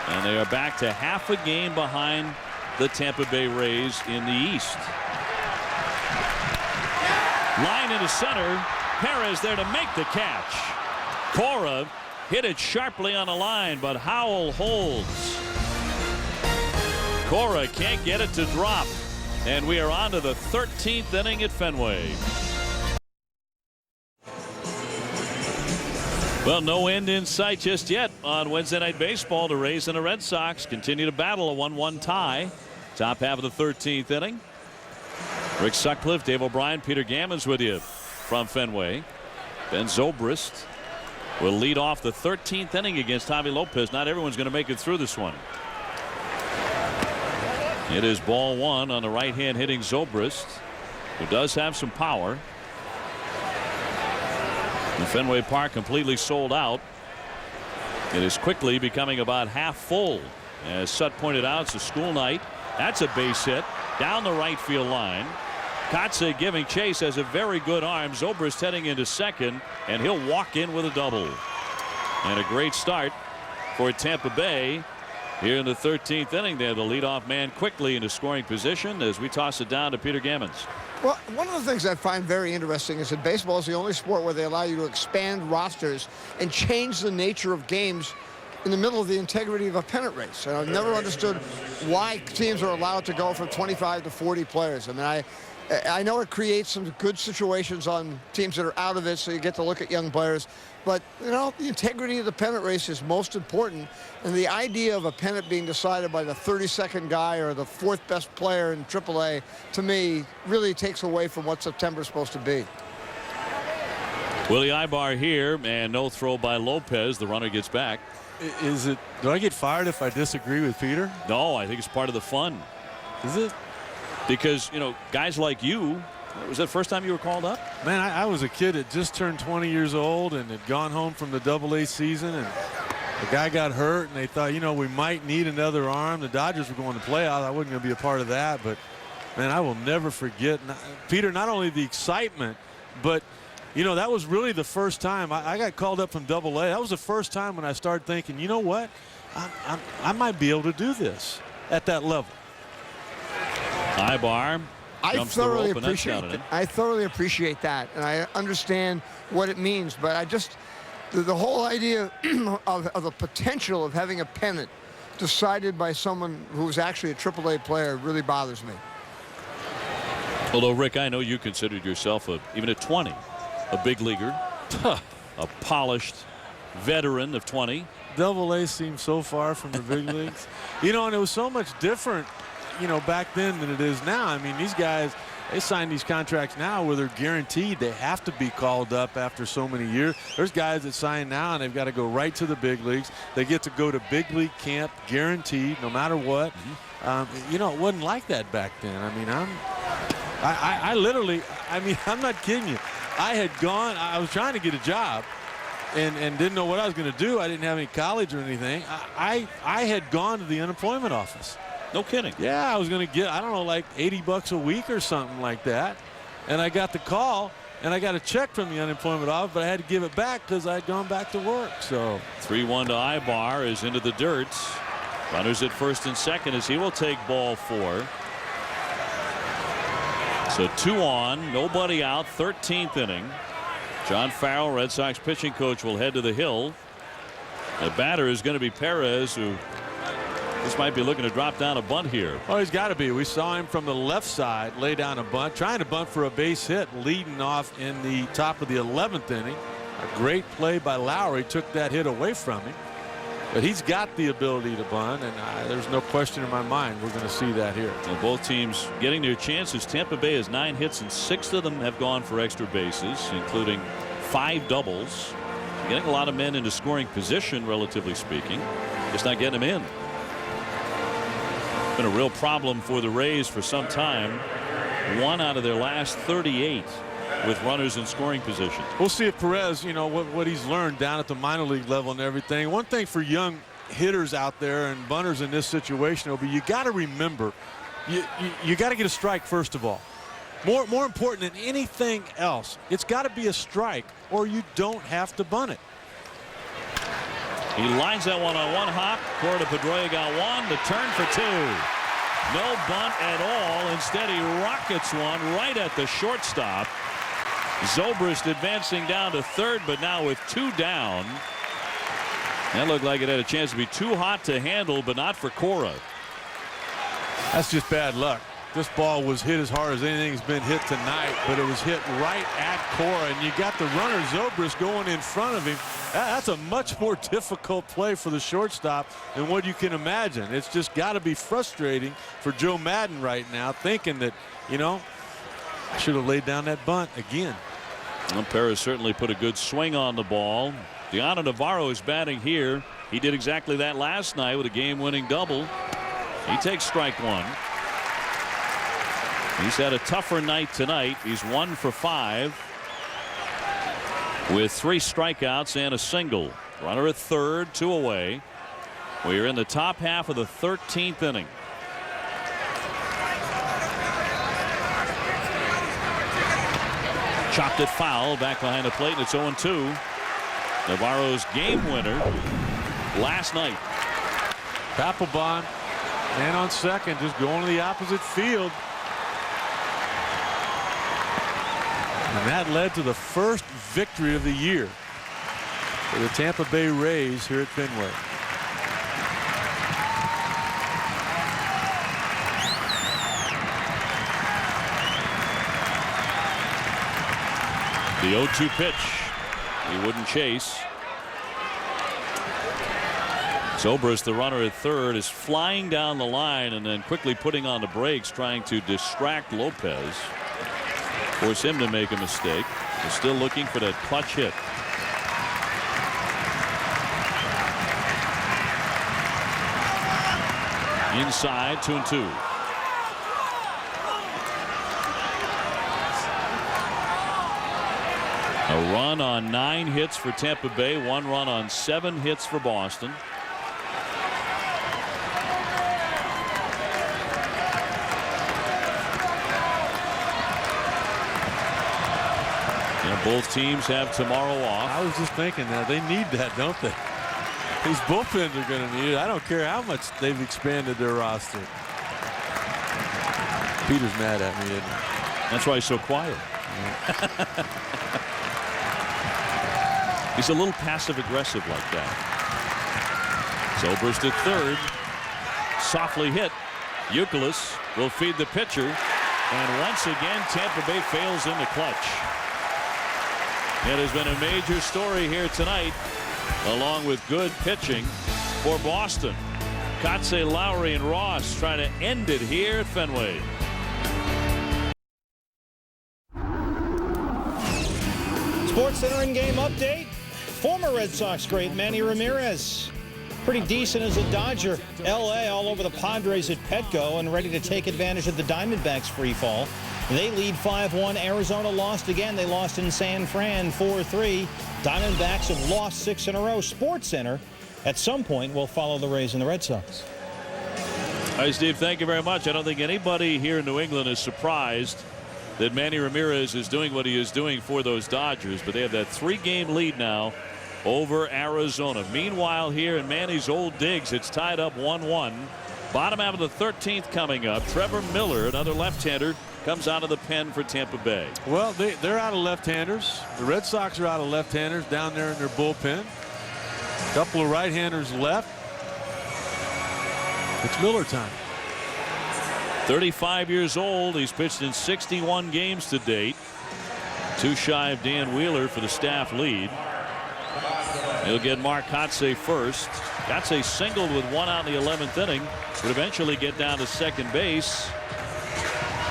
and they are back to half a game behind the Tampa Bay Rays in the East. Line into center. Perez there to make the catch. Cora hit it sharply on the line, but Howell holds. Cora can't get it to drop, and we are on to the 13th inning at Fenway. Well, no end in sight just yet on Wednesday Night Baseball. The Rays and the Red Sox continue to battle a 1-1 tie. Top half of the 13th inning. Rick Sutcliffe, Dave O'Brien, Peter Gammons with you from Fenway. Ben Zobrist will lead off the 13th inning against Javi Lopez. Not everyone's going to make it through this one. It is ball 1 on the right hand hitting Zobrist, who does have some power. The Fenway Park completely sold out. It is quickly becoming about half full. As Sut pointed out, it's a school night. That's a base hit down the right field line. Kotze giving chase, has a very good arm. Zobrist heading into second, and he'll walk in with a double. And a great start for Tampa Bay here in the 13th inning. They have the leadoff man quickly into scoring position as we toss it down to Peter Gammons. Well, one of the things I find very interesting is that baseball is the only sport where they allow you to expand rosters and change the nature of games in the middle of the integrity of a pennant race. And I've never understood why teams are allowed to go from 25 to 40 players. I mean, I know it creates some good situations on teams that are out of it, so you get to look at young players. But, you know, the integrity of the pennant race is most important. And the idea of a pennant being decided by the 32nd guy or the 4th best player in AAA, to me, really takes away from what September is supposed to be. Willie Ibar here, and no throw by Lopez. The runner gets back. Is it? Do I get fired if I disagree with Peter? No, I think it's part of the fun. Is it? Because, you know, guys like you Was that the first time you were called up? Man, I was a kid that just turned 20 years old and had gone home from the AA season, and the guy got hurt, and they thought, you know, we might need another arm. The Dodgers were going to playoffs. I wasn't going to be a part of that, but man, I will never forget, Peter, not only the excitement, but you know, that was really the first time I got called up from AA. That was the first time when I started thinking, you know what, I might be able to do this at that level. Ibar. I thoroughly appreciate that, and I understand what it means, but I just, the whole idea of the potential of having a pennant decided by someone who's actually a AAA player really bothers me. Although, Rick, I know you considered yourself, even at 20, a big leaguer, a polished veteran of 20. AA seems so far from the big leagues. You know, and it was so much different, you know, back then than it is now. I mean, these guys, they sign these contracts now where they're guaranteed they have to be called up after so many years. There's guys that sign now and they've got to go right to the big leagues. They get to go to big league camp guaranteed no matter what. You know, it wasn't like that back then. I mean, I literally, I mean, I'm not kidding you. I was trying to get a job and didn't know what I was going to do. I didn't have any college or anything. I had gone to the unemployment office. No kidding. Yeah, I was going to get, I don't know, like $80 a week or something like that. And I got the call, and I got a check from the unemployment office, but I had to give it back because I had gone back to work. So 3-1 to Ibar is into the dirt. Runners at first and second as he will take ball 4. So 2 on, nobody out, 13th inning. John Farrell, Red Sox pitching coach, will head to the hill. The batter is going to be Perez, who this might be looking to drop down a bunt here. Oh, he's got to be. We saw him from the left side lay down a bunt, trying to bunt for a base hit, leading off in the top of the 11th inning. A great play by Lowry took that hit away from him. But he's got the ability to bunt, and there's no question in my mind we're going to see that here. Well, both teams getting their chances. Tampa Bay has 9 hits, and 6 of them have gone for extra bases, including 5 doubles. Getting a lot of men into scoring position, relatively speaking. Just not getting them in. Been a real problem for the Rays for some time. 1 out of their last 38 with runners in scoring position. We'll see if Perez, you know, what he's learned down at the minor league level and everything. One thing for young hitters out there and bunters in this situation will be, you got to remember, you got to get a strike first of all. More important than anything else, it's got to be a strike or you don't have to bunt it. He lines that one on one hop. Corda Pedroia got 1. The turn for 2. No bunt at all. Instead, he rockets one right at the shortstop. Zobrist advancing down to third, but now with 2 down. That looked like it had a chance to be too hot to handle, but not for Cora. That's just bad luck. This ball was hit as hard as anything's been hit tonight, but it was hit right at Cora, and you got the runner Zobrist going in front of him. That's a much more difficult play for the shortstop than what you can imagine. It's just got to be frustrating for Joe Maddon right now, thinking that, you know, I should have laid down that bunt again. Well, Perez certainly put a good swing on the ball. Deanna Navarro is batting here. He did exactly that last night with a game-winning double. He takes strike 1. He's had a tougher night tonight. He's 1 for 5 with 3 strikeouts and a single. Runner at third, 2 away. We're in the top half of the 13th inning. Chopped it foul back behind the plate, and it's 0-2. Navarro's game winner last night. Papelbon, man on second, just going to the opposite field. And that led to the first victory of the year for the Tampa Bay Rays here at Fenway. The 0-2 pitch. He wouldn't chase. Zobrist, the runner at third, is flying down the line and then quickly putting on the brakes, trying to distract Lopez. Force him to make a mistake. He's still looking for that clutch hit. Inside, 2-2. A run on 9 hits for Tampa Bay, 1 run on 7 hits for Boston. And both teams have tomorrow off. I was just thinking that they need that, don't they? These bullpens are going to need it. I don't care how much they've expanded their roster. Peter's mad at me, isn't he? That's why he's so quiet. He's a little passive aggressive like that. Zobrist at third. Softly hit. Youkilis will feed the pitcher. And once again, Tampa Bay fails in the clutch. It has been a major story here tonight, along with good pitching for Boston. Kotze, Lowry, and Ross trying to end it here at Fenway. Sports Center in-game update. Former Red Sox great Manny Ramirez. Pretty decent as a Dodger. L.A. all over the Padres at Petco and ready to take advantage of the Diamondbacks' free fall. They lead 5-1. Arizona lost again. They lost in San Fran 4-3. Diamondbacks have lost 6 in a row. Sports Center at some point will follow the Rays and the Red Sox. Hi, Steve. Thank you very much. I don't think anybody here in New England is surprised that Manny Ramirez is doing what he is doing for those Dodgers, but they have that 3-game lead now over Arizona. Meanwhile, here in Manny's old digs, it's tied up 1-1. Bottom half of the 13th coming up. Trevor Miller, another left-hander, comes out of the pen for Tampa Bay. Well, they're out of left-handers. The Red Sox are out of left-handers down there in their bullpen. A couple of right-handers left. It's Miller time. 35 years old. He's pitched in 61 games to date. 2 shy of Dan Wheeler for the staff lead. He'll get Mark Kotze first. Kotze singled with 1 out in the 11th inning. Would eventually get down to second base.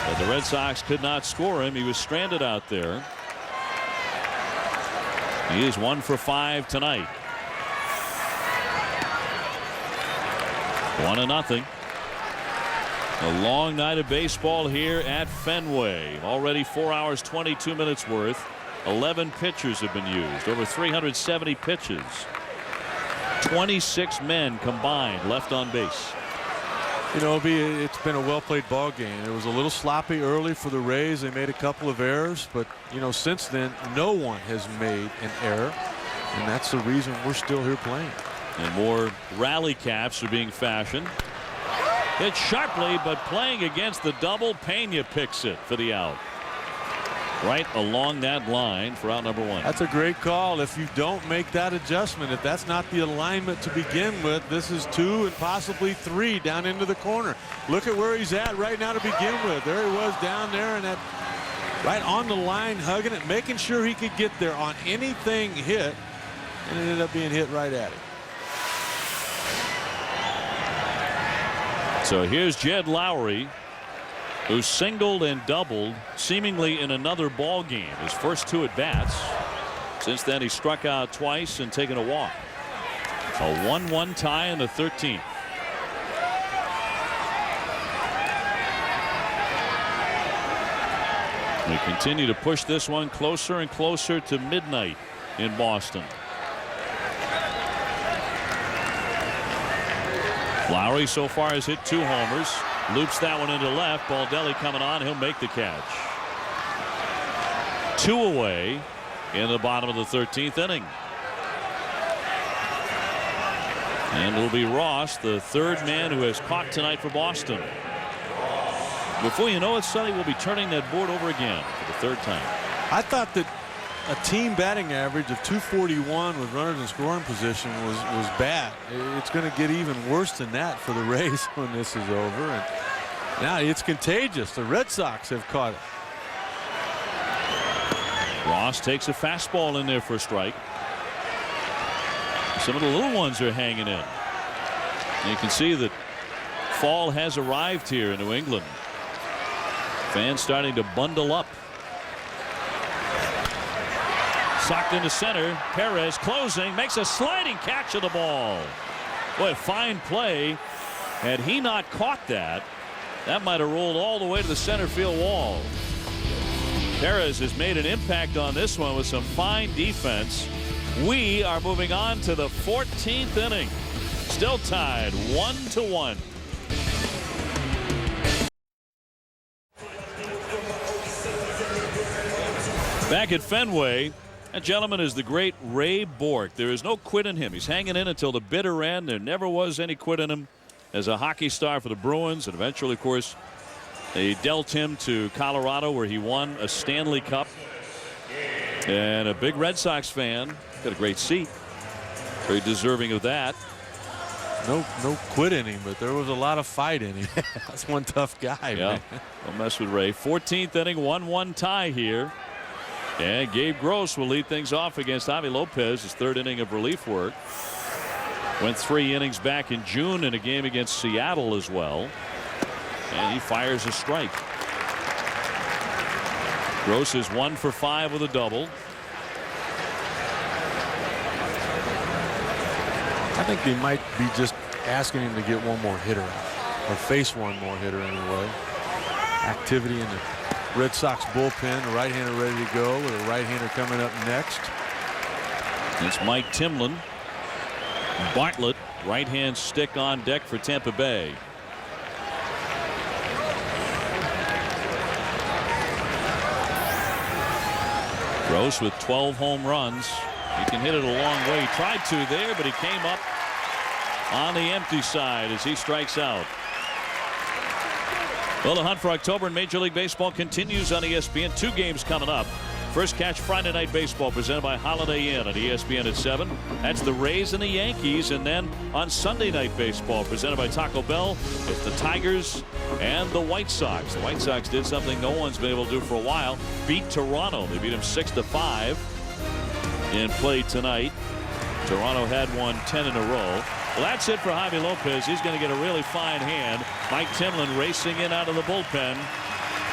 But the Red Sox could not score him. He was stranded out there. He is 1 for 5 tonight. 1-0. A long night of baseball here at Fenway. Already 4 hours 22 minutes worth. 11 pitchers have been used. Over 370 pitches. 26 men combined left on base. You know, it's been a well-played ball game. It was a little sloppy early for the Rays. They made a couple of errors, but you know, since then no one has made an error, and that's the reason we're still here playing. And more rally caps are being fashioned. Hit sharply, but playing against the double. Pena picks it for the out. Right along that line for out number 1. That's a great call. If you don't make that adjustment, if that's not the alignment to begin with, this is 2 and possibly 3 down into the corner. Look at where he's at right now to begin with. There he was down there, and that right on the line, hugging it, making sure he could get there on anything hit, and it ended up being hit right at him. So here's Jed Lowry, who singled and doubled seemingly in another ball game. His first 2 at bats. Since then, he struck out twice and taken a walk. A 1-1 tie in the 13th. We continue to push this one closer and closer to midnight in Boston. Lowry so far has hit 2 homers. Loops that one into left. Baldelli coming on. He'll make the catch. 2 away in the bottom of the 13th inning. And it'll be Ross, the 3rd man who has caught tonight for Boston. Before you know it, Sonny will be turning that board over again for the 3rd time. I thought that a team batting average of 241 with runners in scoring position was bad. It's going to get even worse than that for the Rays when this is over. And now it's contagious. The Red Sox have caught it. Ross takes a fastball in there for a strike. Some of the little ones are hanging in. And you can see that fall has arrived here in New England. Fans starting to bundle up. Socked into center. Perez closing, makes a sliding catch of the ball. Boy, fine play. Had he not caught that, that might have rolled all the way to the center field wall. Perez has made an impact on this one with some fine defense. We are moving on to the 14th inning. Still tied 1-1. Back at Fenway, that gentleman is the great Ray Bork. There is no quit in him. He's hanging in until the bitter end. There never was any quit in him as a hockey star for the Bruins. And eventually, of course, they dealt him to Colorado, where he won a Stanley Cup. And a big Red Sox fan. Got a great seat. Very deserving of that. No quit in him, but there was a lot of fight in him. That's one tough guy. Yeah, man. don't mess with Ray. 14th inning, 1-1 tie here. And Gabe Gross will lead things off against Javi Lopez, his third inning of relief work. Went 3 innings back in June in a game against Seattle as well. And he fires a strike. Gross is 1 for 5 with a double. I think they might be just asking him to get one more hitter out, or face one more hitter anyway. Activity in the Red Sox bullpen, a right-hander ready to go with a right-hander coming up next. It's Mike Timlin. Bartlett, right-hand stick on deck for Tampa Bay. Gross with 12 home runs. He can hit it a long way. He tried to there, but he came up on the empty side as he strikes out. Well, the hunt for October in Major League Baseball continues on ESPN. 2 games coming up. First catch Friday Night Baseball presented by Holiday Inn on ESPN at 7. That's the Rays and the Yankees. And then on Sunday Night Baseball presented by Taco Bell, it's the Tigers and the White Sox. The White Sox did something no one's been able to do for a while. Beat Toronto. They beat them 6-5 in play tonight. Toronto had won 10 in a row. Well, that's it for Javi Lopez. He's going to get a really fine hand. Mike Timlin racing in out of the bullpen.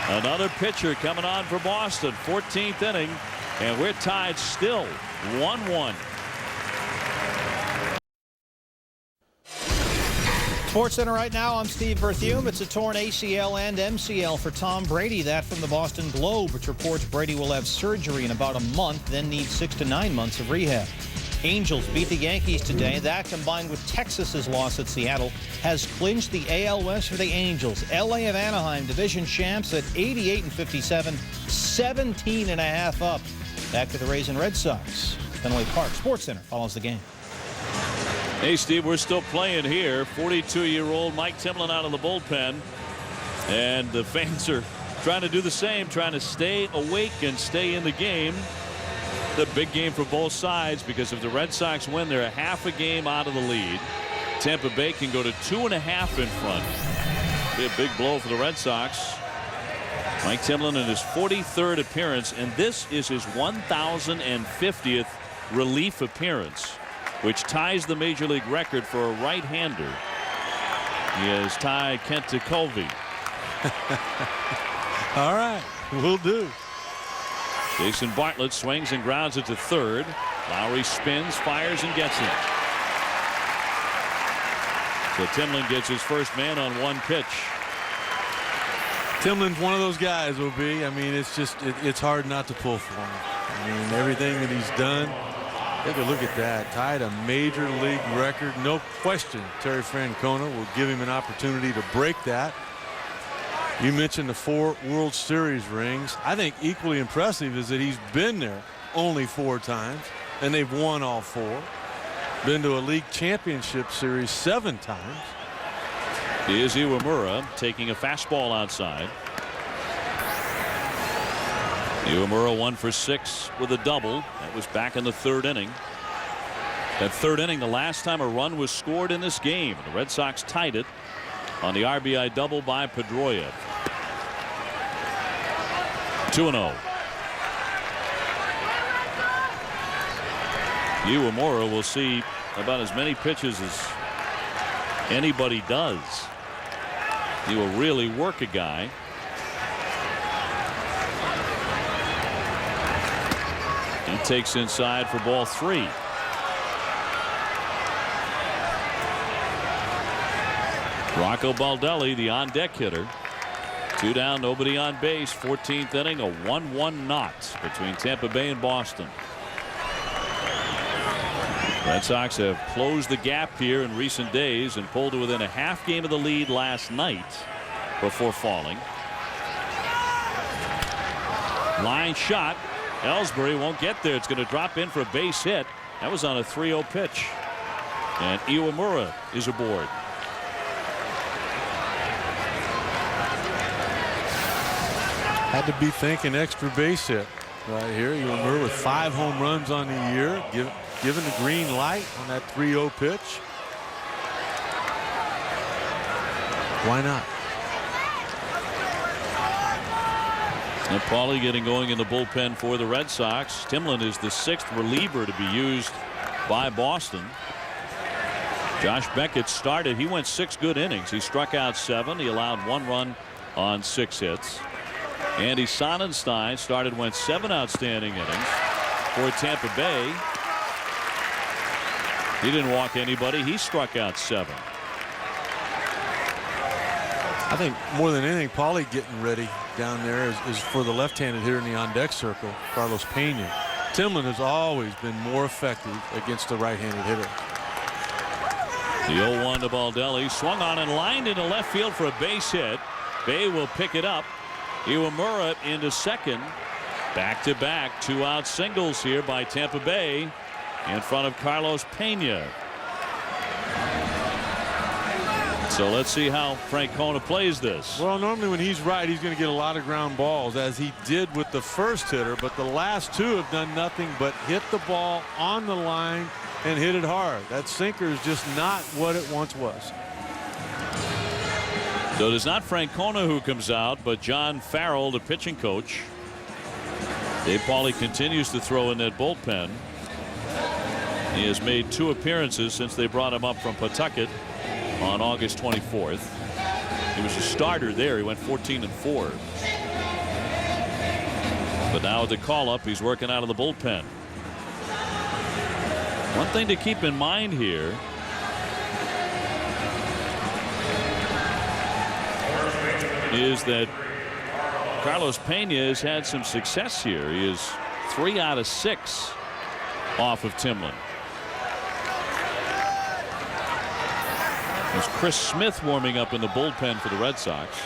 Another pitcher coming on for Boston. 14th inning, and we're tied still 1-1. Sports Center right now. I'm Steve Berthiaume. It's a torn ACL and MCL for Tom Brady. That from the Boston Globe, which reports Brady will have surgery in about a month, then need 6 to 9 months of rehab. Angels beat the Yankees today. That, combined with Texas's loss at Seattle, has clinched the AL West for the Angels. LA of Anaheim, division champs at 88-57, 17.5 up. Back to the Rays and Red Sox. Fenway Park. Sports Center follows the game. Hey, Steve, we're still playing here. 42-year-old Mike Timlin out of the bullpen. And the fans are trying to do the same, trying to stay awake and stay in the game. The big game for both sides, because if the Red Sox win, they're a half a game out of the lead. Tampa Bay can go to 2.5 in front. Be a big blow for the Red Sox. Mike Timlin in his 43rd appearance, and this is his 1,050th relief appearance, which ties the major league record for a right-hander. He has tied Kent Tekulve. All right, will do. Jason Bartlett swings and grounds it to third. Lowry spins, fires, and gets it. So Timlin gets his first man on one pitch. Timlin's one of those guys, OB. I mean, it's just, it's hard not to pull for him. I mean, everything that he's done. Take a look at that. Tied a major league record. No question Terry Francona will give him an opportunity to break that. You mentioned the 4 World Series rings. I think equally impressive is that he's been there only 4 times, and they've won all 4. Been to a league championship series 7 times. Here's Iwamura taking a fastball outside. Iwamura 1 for 6 with a double. That was back in the 3rd inning. That 3rd inning, the last time a run was scored in this game. The Red Sox tied it on the RBI double by Pedroia. 2-0. Iwamura will see about as many pitches as anybody does. He will really work a guy. He takes inside for ball 3. Rocco Baldelli, the on-deck hitter. 2 down, nobody on base. 14th inning, a 1-1 knot between Tampa Bay and Boston. Red Sox have closed the gap here in recent days and pulled to within a half game of the lead last night before falling. Line shot. Ellsbury won't get there. It's going to drop in for a base hit. That was on a 3-0 pitch. And Iwamura is aboard. Had to be thinking extra base hit right here. Iwamura with 5 home runs on the year, given the green light on that 3-0 pitch. Why not? And Paulie getting going in the bullpen for the Red Sox. Timlin is the 6th reliever to be used by Boston. Josh Beckett started. He went 6 good innings. He struck out 7. He allowed 1 run on 6 hits. Andy Sonnenstein started, went 7 outstanding innings for Tampa Bay. He didn't walk anybody. He struck out 7. I think more than anything, Paulie getting ready down there is for the left-handed hitter in the on-deck circle, Carlos Pena. Timlin has always been more effective against the right-handed hitter. The 0-1 to Baldelli, swung on and lined into left field for a base hit. Bay will pick it up. Iwamura into second. Back-to-back 2-out singles here by Tampa Bay in front of Carlos Pena. So let's see how Francona plays this. Well, normally when he's right, he's going to get a lot of ground balls, as he did with the first hitter, but the last 2 have done nothing but hit the ball on the line and hit it hard. That sinker is just not what it once was. So it is not Francona who comes out, but John Farrell, the pitching coach. Dave Paulie continues to throw in that bullpen. He has made 2 appearances since they brought him up from Pawtucket on August 24th. He was a starter there. He went 14-4. But now with the call-up, he's working out of the bullpen. One thing to keep in mind here is that Carlos Pena has had some success here. He is 3 out of 6 off of Timlin. There's Chris Smith warming up in the bullpen for the Red Sox.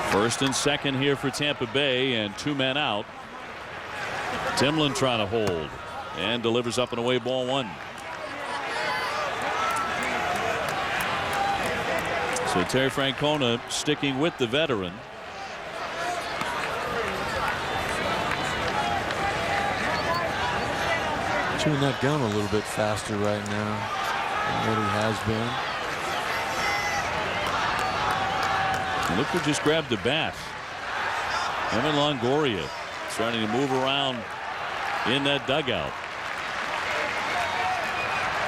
First and second here for Tampa Bay, and 2 men out. Timlin trying to hold and delivers up and away, ball 1. So Terry Francona sticking with the veteran. Chewing that gum a little bit faster right now than what he has been. And look who just grabbed the bat. Evan Longoria starting to move around in that dugout.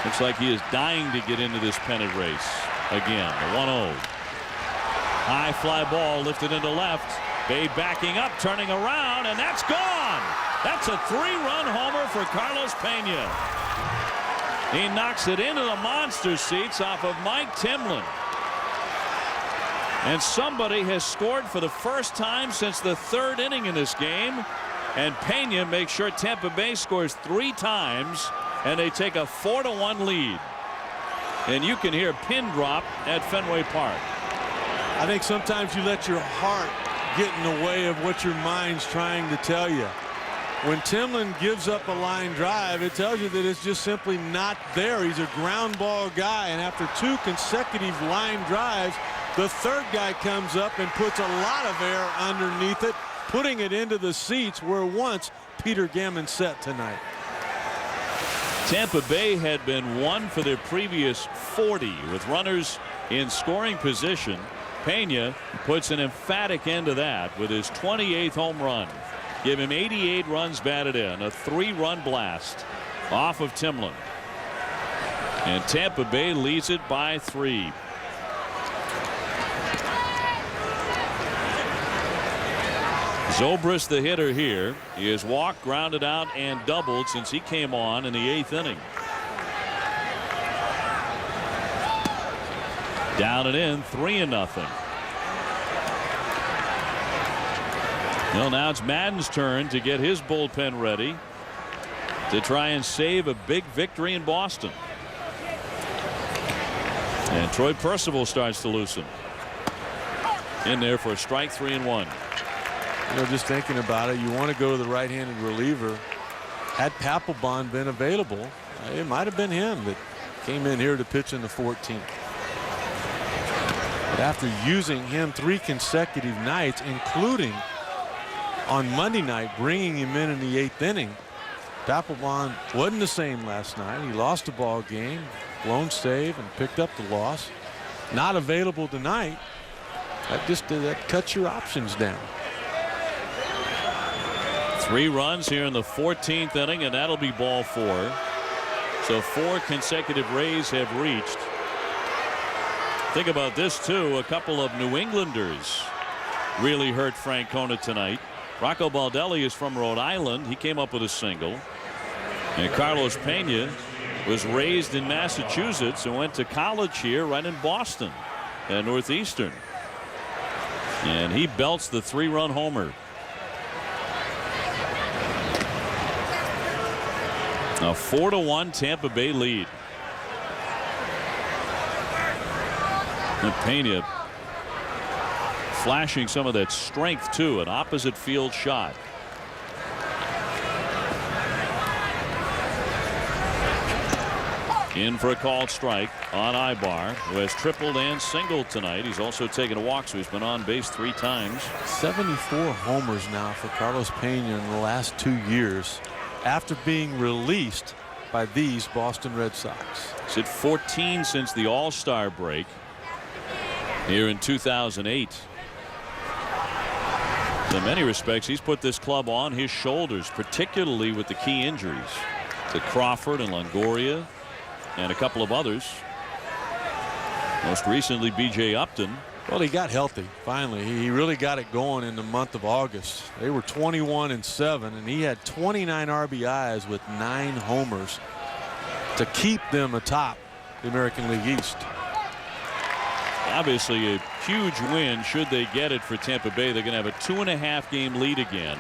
Looks like he is dying to get into this pennant race again. The 1-0. High fly ball lifted into left. Bay backing up, turning around, and that's gone. That's a 3-run homer for Carlos Pena. He knocks it into the monster seats off of Mike Timlin. And somebody has scored for the first time since the 3rd inning in this game. And Pena makes sure Tampa Bay scores 3 times, and they take a 4-1 lead. And you can hear a pin drop at Fenway Park. I think sometimes you let your heart get in the way of what your mind's trying to tell you. When Timlin gives up a line drive, it tells you that it's just simply not there. He's a ground ball guy, and after 2 consecutive line drives, the 3rd guy comes up and puts a lot of air underneath it, putting it into the seats where once Peter Gammon sat tonight. Tampa Bay had been 1 for their previous 40 with runners in scoring position. Pena puts an emphatic end to that with his 28th home run. Give him 88 runs batted in, a 3-run blast off of Timlin. And Tampa Bay leads it by 3. Zobrist, the hitter here, he has walked, grounded out, and doubled since he came on in the 8th inning. Down and in, 3-0. Well, now it's Madden's turn to get his bullpen ready to try and save a big victory in Boston. And Troy Percival starts to loosen. In there for a strike, 3-1. You know, just thinking about it, you want to go to the right-handed reliever. Had Papelbon been available, it might have been him that came in here to pitch in the 14th. But after using him 3 consecutive nights, including on Monday night, bringing him in the 8th inning, Papelbon wasn't the same last night. He lost the ball game, blown save, and picked up the loss. Not available tonight. That cuts your options down. 3 runs here in the 14th inning, and that'll be ball 4. So 4 consecutive Rays have reached. Think about this too. A couple of New Englanders really hurt Francona tonight. Rocco Baldelli is from Rhode Island. He came up with a single. And Carlos Pena was raised in Massachusetts and went to college here right in Boston at Northeastern. And he belts the 3-run homer. A 4-1 Tampa Bay lead. And Pena flashing some of that strength too. An opposite field shot. In for a called strike on Ibar, who has tripled and singled tonight. He's also taken a walk, so he's been on base 3 times. 74 homers now for Carlos Pena in the last 2 years after being released by these Boston Red Sox. He's hit 14 since the All-Star break here in 2008. In many respects, he's put this club on his shoulders, particularly with the key injuries to Crawford and Longoria and a couple of others. Most recently, B.J. Upton. Well, he got healthy finally. He really got it going in the month of August. They were 21-7, and he had 29 RBIs with 9 homers to keep them atop the American League East. Obviously, a huge win should they get it for Tampa Bay. They're going to have a 2.5 game lead again,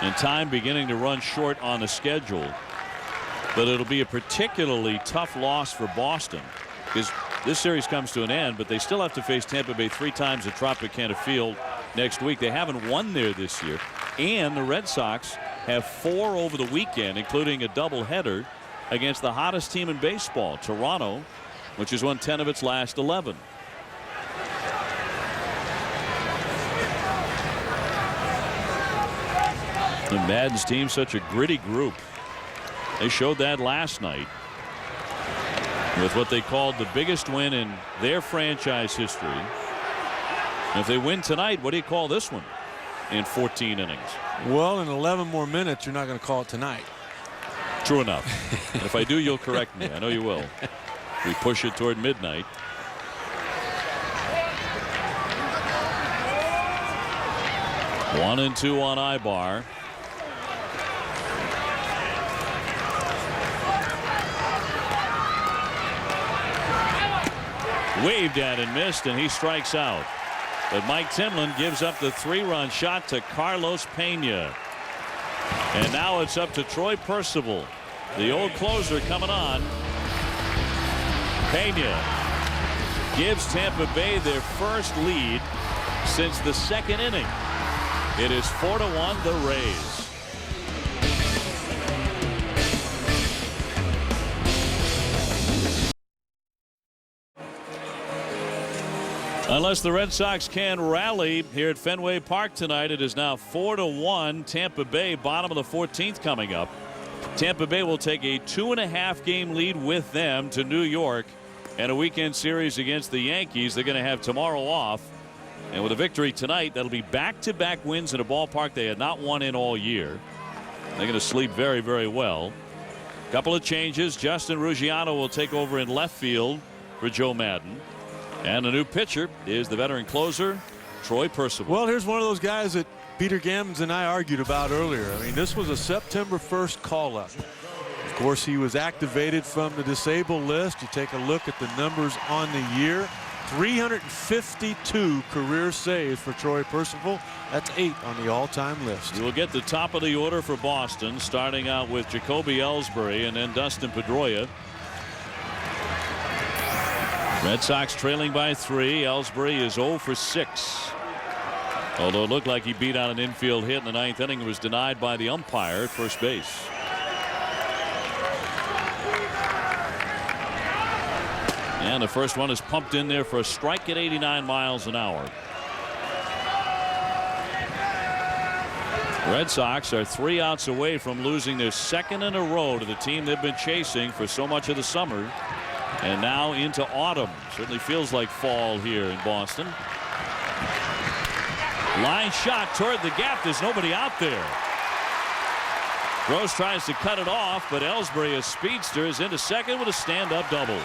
and time beginning to run short on the schedule. But it'll be a particularly tough loss for Boston, because this series comes to an end, but they still have to face Tampa Bay 3 times at Tropicana Field next week. They haven't won there this year, and the Red Sox have 4 over the weekend, including a doubleheader against the hottest team in baseball, Toronto, which has won 10 of its last 11. The Madden's team, such a gritty group. They showed that last night with what they called the biggest win in their franchise history. And if they win tonight, what do you call this one in 14 innings? Well, in 11 more minutes, you're not going to call it tonight. True enough. And if I do, you'll correct me. I know you will. We push it toward midnight. One and 2 on Ibar. Waved at and missed, and he strikes out. But Mike Timlin gives up the 3-run shot to Carlos Pena. And now it's up to Troy Percival, the old closer, coming on. Pena gives Tampa Bay their first lead since the 2nd inning. It is 4-1 the Rays. Unless the Red Sox can rally here at Fenway Park tonight, it is now 4-1 Tampa Bay, bottom of the 14th coming up. Tampa Bay will take a 2.5 game lead with them to New York, and a weekend series against the Yankees. They're going to have tomorrow off, and with a victory tonight, that'll be back-to-back wins in a ballpark they had not won in all year. They're going to sleep very, very well. Couple of changes. Justin Ruggiano will take over in left field for Joe Madden. And a new pitcher is the veteran closer, Troy Percival. Well, here's one of those guys that Peter Gammons and I argued about earlier. I mean, this was a September 1st call-up. Of course, he was activated from the disabled list. You take a look at the numbers on the year. 352 career saves for Troy Percival. That's 8 on the all-time list. You will get the top of the order for Boston, starting out with Jacoby Ellsbury and then Dustin Pedroia. Red Sox trailing by 3. Ellsbury is 0 for 6. Although it looked like he beat out an infield hit in the 9th inning, it was denied by the umpire at first base. And the first one is pumped in there for a strike at 89 miles an hour. Red Sox are 3 outs away from losing their 2nd in a row to the team they've been chasing for so much of the summer. And now into autumn. Certainly feels like fall here in Boston. Line shot toward the gap. There's nobody out there. Gross tries to cut it off, but Ellsbury, a speedster, is into second with a stand-up double.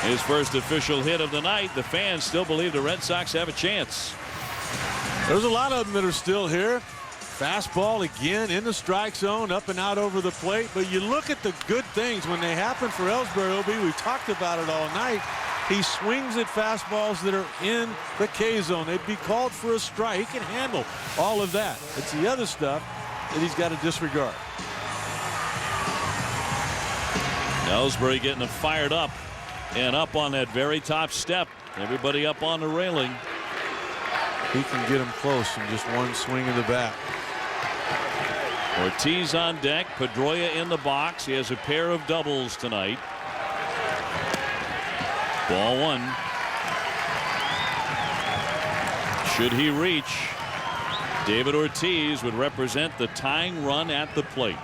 His first official hit of the night. The fans still believe the Red Sox have a chance. There's a lot of them that are still here. Fastball again in the strike zone, up and out over the plate. But you look at the good things when they happen for Ellsbury, OB. We talked about it all night. He swings at fastballs that are in the K zone. They'd be called for a strike. He can handle all of that. It's the other stuff that he's got to disregard. Ellsbury getting him fired up and up on that very top step. Everybody up on the railing. He can get him close in just one swing of the bat. Ortiz on deck. Pedroia in the box. He has a pair of doubles tonight. Ball 1. Should he reach, David Ortiz would represent the tying run at the plate.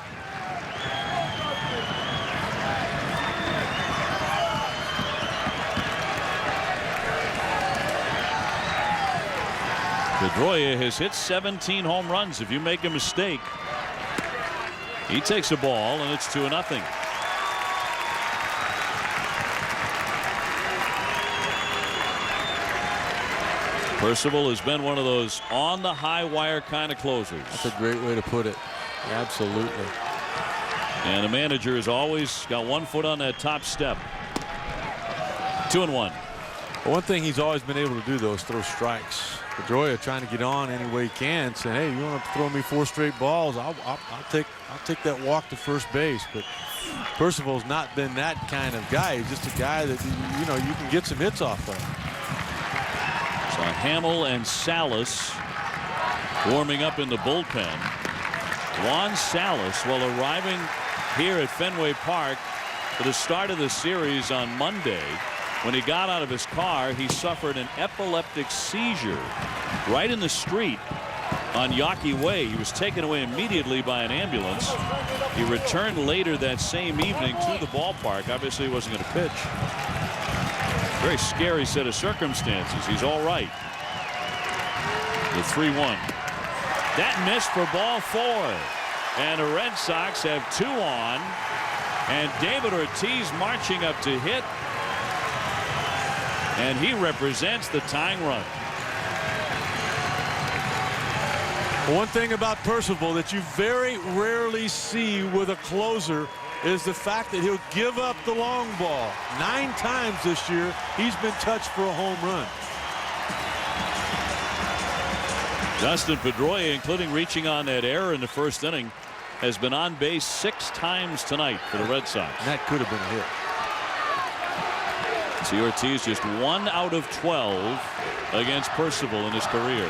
Pedroia has hit 17 home runs. If you make a mistake, he takes a ball and it's 2-0. Percival has been one of those on the high wire kind of closers. That's a great way to put it. Absolutely. And the manager has always got one foot on that top step. 2-1. Well, one thing he's always been able to do, though, is throw strikes. Pedroia trying to get on any way he can, saying, "Hey, you want to throw me 4 straight balls? I'll take that walk to first base." But Percival's not been that kind of guy. He's just a guy that you can get some hits off of. So Hamill and Salas warming up in the bullpen. Juan Salas, while arriving here at Fenway Park for the start of the series on Monday, when he got out of his car, he suffered an epileptic seizure right in the street on Yawkey Way. He was taken away immediately by an ambulance. He returned later that same evening to the ballpark. Obviously, he wasn't going to pitch. Very scary set of circumstances. He's all right. The 3-1. That missed for ball 4. And the Red Sox have 2 on. And David Ortiz marching up to hit. And he represents the tying run. One thing about Percival that you very rarely see with a closer is the fact that he'll give up the long ball. 9 times this year he's been touched for a home run. Dustin Pedroia, including reaching on that error in the first inning, has been on base 6 times tonight for the Red Sox. And that could have been a hit. See Ortiz just 1 out of 12 against Percival in his career.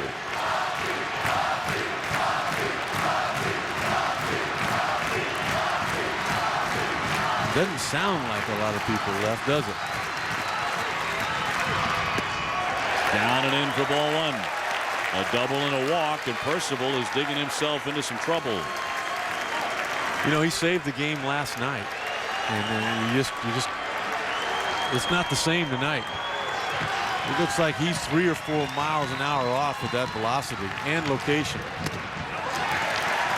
Doesn't sound like a lot of people left, does it? Down and in for ball 1. A double and a walk, and Percival is digging himself into some trouble. You know, he saved the game last night, and you just it's not the same tonight. It looks like he's 3 or 4 miles an hour off with that velocity and location.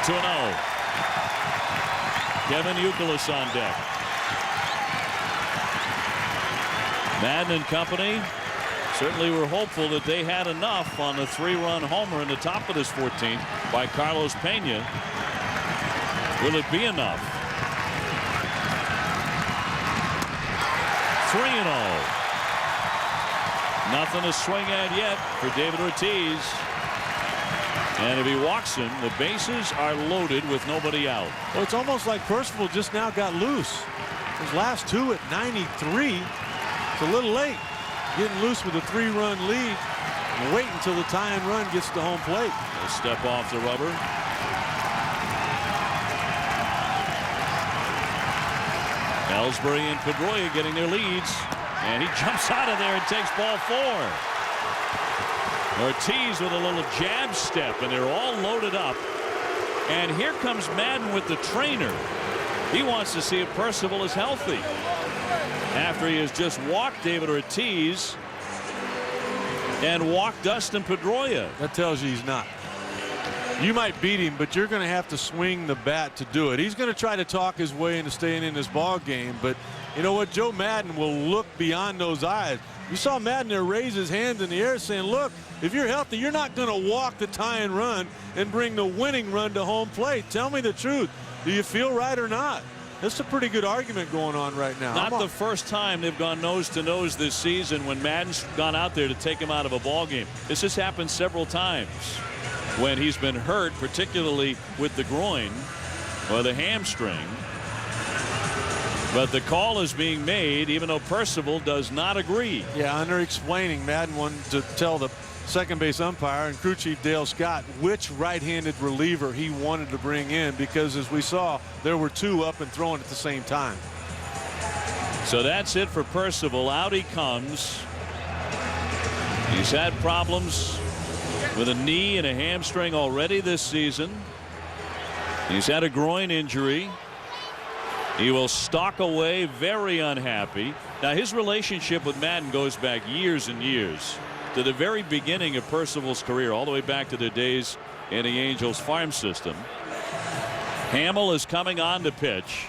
2-0. Kevin Youkilis on deck. Madden and company certainly were hopeful that they had enough on the 3-run homer in the top of this 14th by Carlos Pena. Will it be enough? 3-0. Nothing to swing at yet for David Ortiz. And if he walks him, the bases are loaded with nobody out. Well, it's almost like Percival just now got loose. His last two at 93. It's a little late. Getting loose with a 3-run lead. And wait until the tying run gets to home plate. They'll step off the rubber. Ellsbury and Pedroia getting their leads. And he jumps out of there and takes ball 4. Ortiz with a little jab step, and they're all loaded up. And here comes Madden with the trainer. He wants to see if Percival is healthy after he has just walked David Ortiz and walked Dustin Pedroia. That tells you he's not. You might beat him, but you're going to have to swing the bat to do it. He's going to try to talk his way into staying in this ball game, but you know what? Joe Madden will look beyond those eyes. You saw Madden there raise his hands in the air saying, look, if you're healthy, you're not going to walk the tying run and bring the winning run to home plate. Tell me the truth. Do you feel right or not? That's a pretty good argument going on right now. Not the first time they've gone nose to nose this season when Madden's gone out there to take him out of a ball game. This has happened several times when he's been hurt, particularly with the groin or the hamstring. But the call is being made even though Percival does not agree. Yeah, under explaining, Madden wanted to tell the second base umpire and crew chief Dale Scott which right-handed reliever he wanted to bring in, because as we saw, there were two up and throwing at the same time. So that's it for Percival. Out he comes. He's had problems with a knee and a hamstring already this season. He's had a groin injury. He will stalk away, very unhappy. Now his relationship with Madden goes back years and years to the very beginning of Percival's career, all the way back to their days in the Angels farm system. Hamill is coming on to pitch,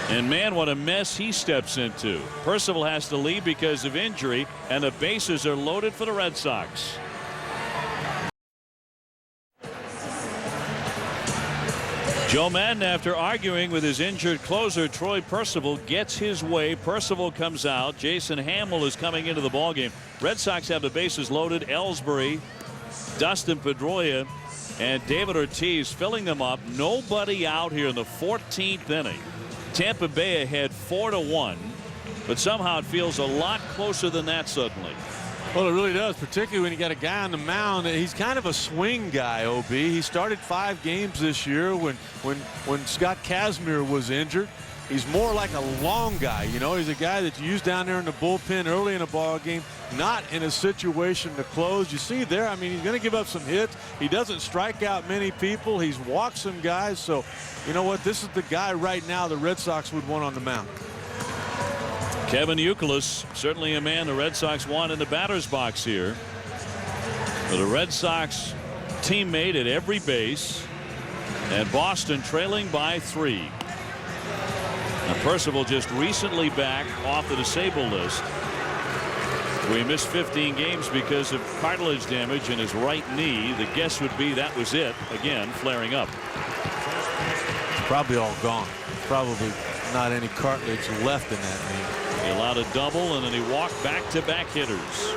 and man, what a mess he steps into. Percival has to leave because of injury, and the bases are loaded for the Red Sox. Joe Madden, after arguing with his injured closer Troy Percival, gets his way. Percival comes out. Jason Hamill is coming into the ballgame. Red Sox have the bases loaded. Ellsbury, Dustin Pedroia, and David Ortiz filling them up. Nobody out here in the 14th inning. Tampa Bay ahead 4-1, but somehow it feels a lot closer than that suddenly. Well, it really does, particularly when you got a guy on the mound. He's kind of a swing guy, OB. He started 5 games this year when Scott Kazmir was injured. He's more like a long guy. You know, he's a guy that you use down there in the bullpen early in a ball game, not in a situation to close. You see there, I mean, he's going to give up some hits. He doesn't strike out many people. He's walked some guys. So, you know what? This is the guy right now the Red Sox would want on the mound. Kevin Youkilis, certainly a man the Red Sox want in the batter's box here. For the Red Sox teammate at every base, and Boston trailing by 3. Now Percival just recently back off the disabled list. We missed 15 games because of cartilage damage in his right knee. The guess would be that was it, again flaring up. Probably all gone. Probably not any cartilage left in that knee. He allowed a double, and then he walked back-to-back hitters.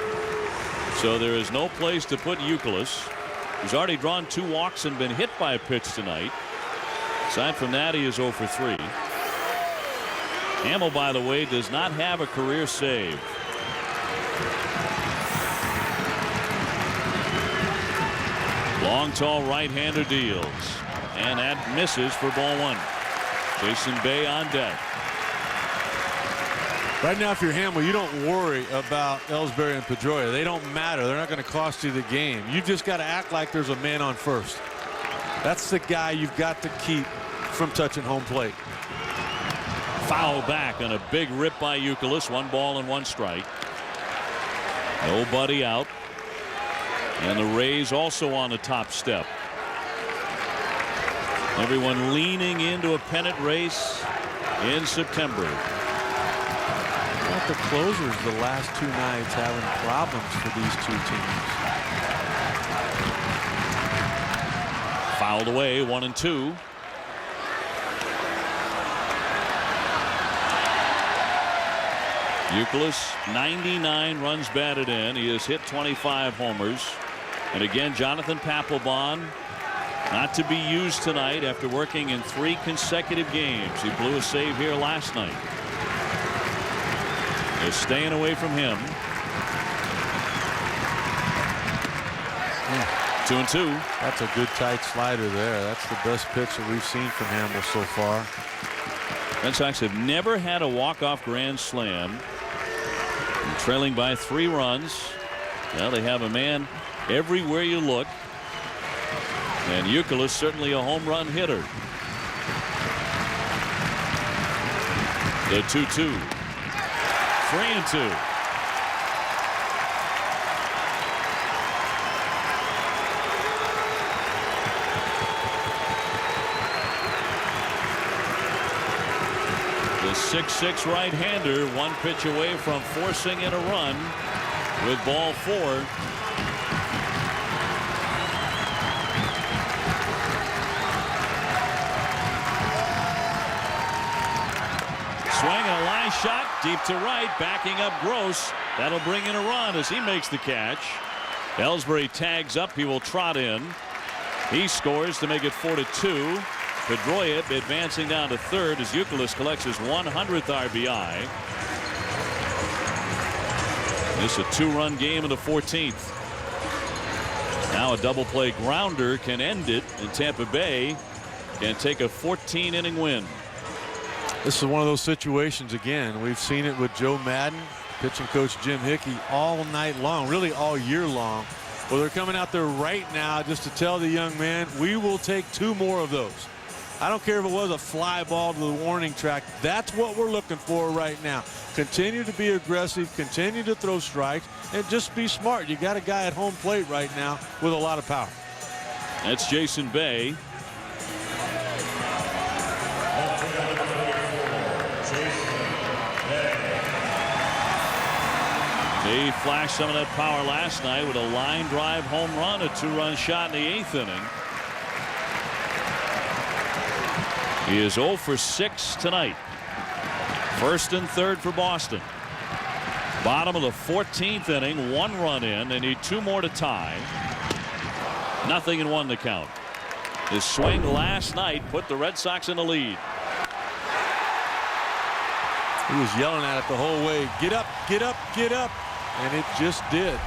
So there is no place to put Youkilis. He's already drawn 2 walks and been hit by a pitch tonight. Aside from that, he is 0 for 3. Hamill, by the way, does not have a career save. Long, tall right-hander deals, and that misses for ball 1. Jason Bay on deck. Right now, if you're Hamill, you don't worry about Ellsbury and Pedroia. They don't matter. They're not going to cost you the game. You've just got to act like there's a man on first. That's the guy you've got to keep from touching home plate. Foul back on a big rip by Youkilis. 1 ball and 1 strike. Nobody out. And the Rays also on the top step. Everyone leaning into a pennant race in September. The closers the last 2 nights having problems for these 2 teams. Fouled away, 1-2. Youkilis, 99 runs batted in. He has hit 25 homers. And again, Jonathan Papelbon not to be used tonight after working in 3 consecutive games. He blew a save here last night. They're staying away from him. 2-2. That's a good tight slider there. That's the best pitch that we've seen from Hamel so far. Red Sox have never had a walk-off grand slam. And trailing by 3 runs. Now they have a man everywhere you look. And Youkilis certainly a home run hitter. The 2-2. 3-2. The 6'6" right-hander, 1 pitch away from forcing in a run with ball 4. Swing and a line shot deep to right, backing up Gross. That'll bring in a run as he makes the catch. Ellsbury tags up. He will trot in. He scores to make it 4-2. Pedroia advancing down to third as Youkilis collects his 100th RBI. This is a 2-run game in the 14th. Now a double play grounder can end it, and Tampa Bay can take a 14-inning win. This is one of those situations again. We've seen it with Joe Madden, pitching coach Jim Hickey all night long, really all year long. Well, they're coming out there right now just to tell the young man, we will take 2 more of those. I don't care if it was a fly ball to the warning track. That's what we're looking for right now. Continue to be aggressive, continue to throw strikes, and just be smart. You got a guy at home plate right now with a lot of power. That's Jason Bay. He flashed some of that power last night with a line drive home run, a 2-run shot in the 8th inning. He is 0 for 6 tonight. 1st and 3rd for Boston. Bottom of the 14th inning, 1 run in. They need 2 more to tie. 0-1 to count. His swing last night put the Red Sox in the lead. He was yelling at it the whole way. Get up, get up, get up. And it just did.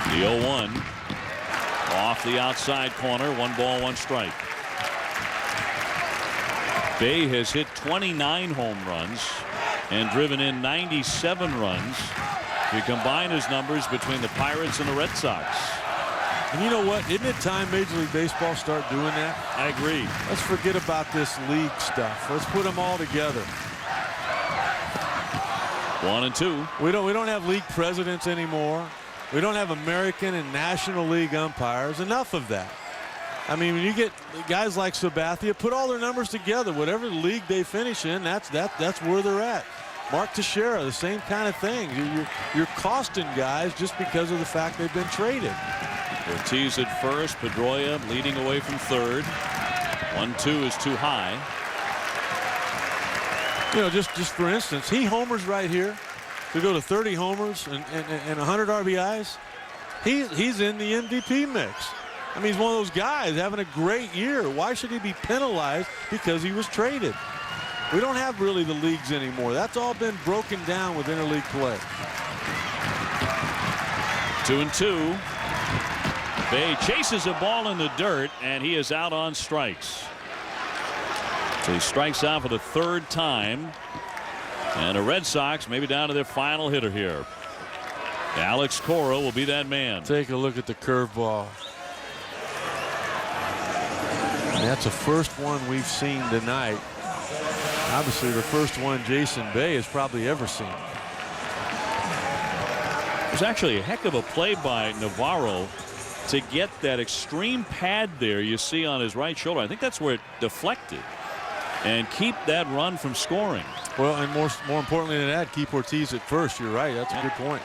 The 0-1 off the outside corner. 1 ball, 1 strike. Bay has hit 29 home runs and driven in 97 runs. If you combine his numbers between the Pirates and the Red Sox. And you know what? Isn't it time Major League Baseball start doing that? I agree. Let's forget about this league stuff. Let's put them all together. 1-2. We don't have league presidents anymore. We don't have American and National League umpires. Enough of that. I mean, when you get guys like Sabathia, put all their numbers together. Whatever league they finish in, that's where they're at. Mark Teixeira, the same kind of thing. You're costing guys just because of the fact they've been traded. Ortiz at first. Pedroia leading away from third. 1-2 is too high. You know, just for instance, he homers right here to go to 30 homers and 100 RBIs. He's in the MVP mix. I mean, he's one of those guys having a great year. Why should he be penalized because he was traded? We don't have really the leagues anymore. That's all been broken down with interleague play. 2-2. Bay chases a ball in the dirt, and he is out on strikes. So he strikes out for the 3rd time. And the Red Sox maybe down to their final hitter here. Alex Cora will be that man. Take a look at the curveball. That's the first one we've seen tonight. Obviously the first one Jason Bay has probably ever seen. It was actually a heck of a play by Navarro to get that extreme pad there you see on his right shoulder. I think that's where it deflected, and keep that run from scoring. Well, and more importantly than that, keep Ortiz at first. You're right. That's a good point.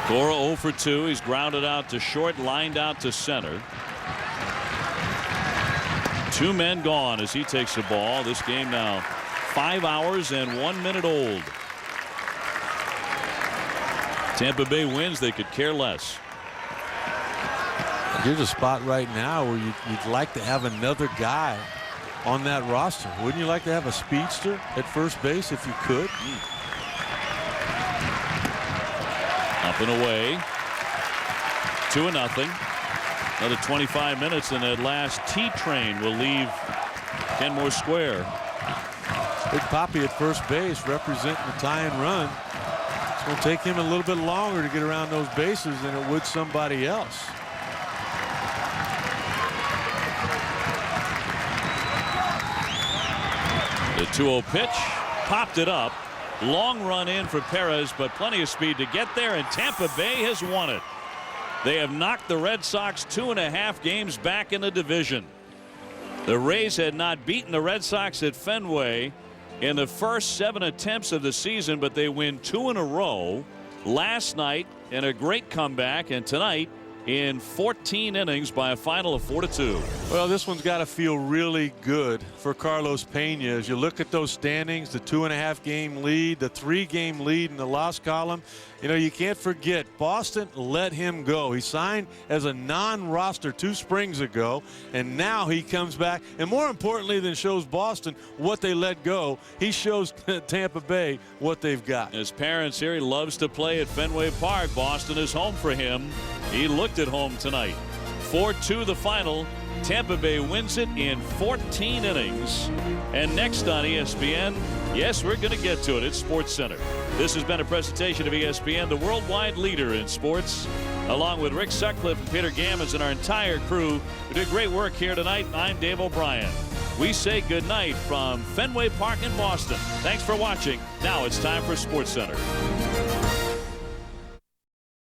Cora 0 for 2. He's grounded out to short, lined out to center. 2 men gone as he takes the ball. This game now 5 hours and 1 minute old. Tampa Bay wins. They could care less. Here's a spot right now where you'd like to have another guy on that roster. Wouldn't you like to have a speedster at first base if you could? Up and away. 2-0. Another 25 minutes, and that last T train will leave Kenmore Square. Big Papi at first base representing the tying run. It's going to take him a little bit longer to get around those bases than it would somebody else. The 2-0 pitch, popped it up. Long run in for Perez, but plenty of speed to get there, and Tampa Bay has won it. They have knocked the Red Sox 2.5 games back in the division. The Rays had not beaten the Red Sox at Fenway in the first 7 attempts of the season, but they win 2 in a row last night in a great comeback, and tonight in 14 innings by a final of 4-2. Well, this one's got to feel really good for Carlos Pena. As you look at those standings, the 2.5 game lead, the 3 game lead in the loss column, you know, you can't forget Boston let him go. He signed as a non-roster 2 springs ago, and now he comes back, and more importantly than shows Boston what they let go, he shows Tampa Bay what they've got. His parents here, he loves to play at Fenway Park. Boston is home for him. He looked at home tonight. 4-2 the final. Tampa Bay wins it in 14 innings. And next on ESPN, yes, we're going to get to it. It's SportsCenter. This has been a presentation of ESPN, the worldwide leader in sports. Along with Rick Sutcliffe and Peter Gammons and our entire crew who did great work here tonight, I'm Dave O'Brien. We say good night from Fenway Park in Boston. Thanks for watching. Now it's time for SportsCenter.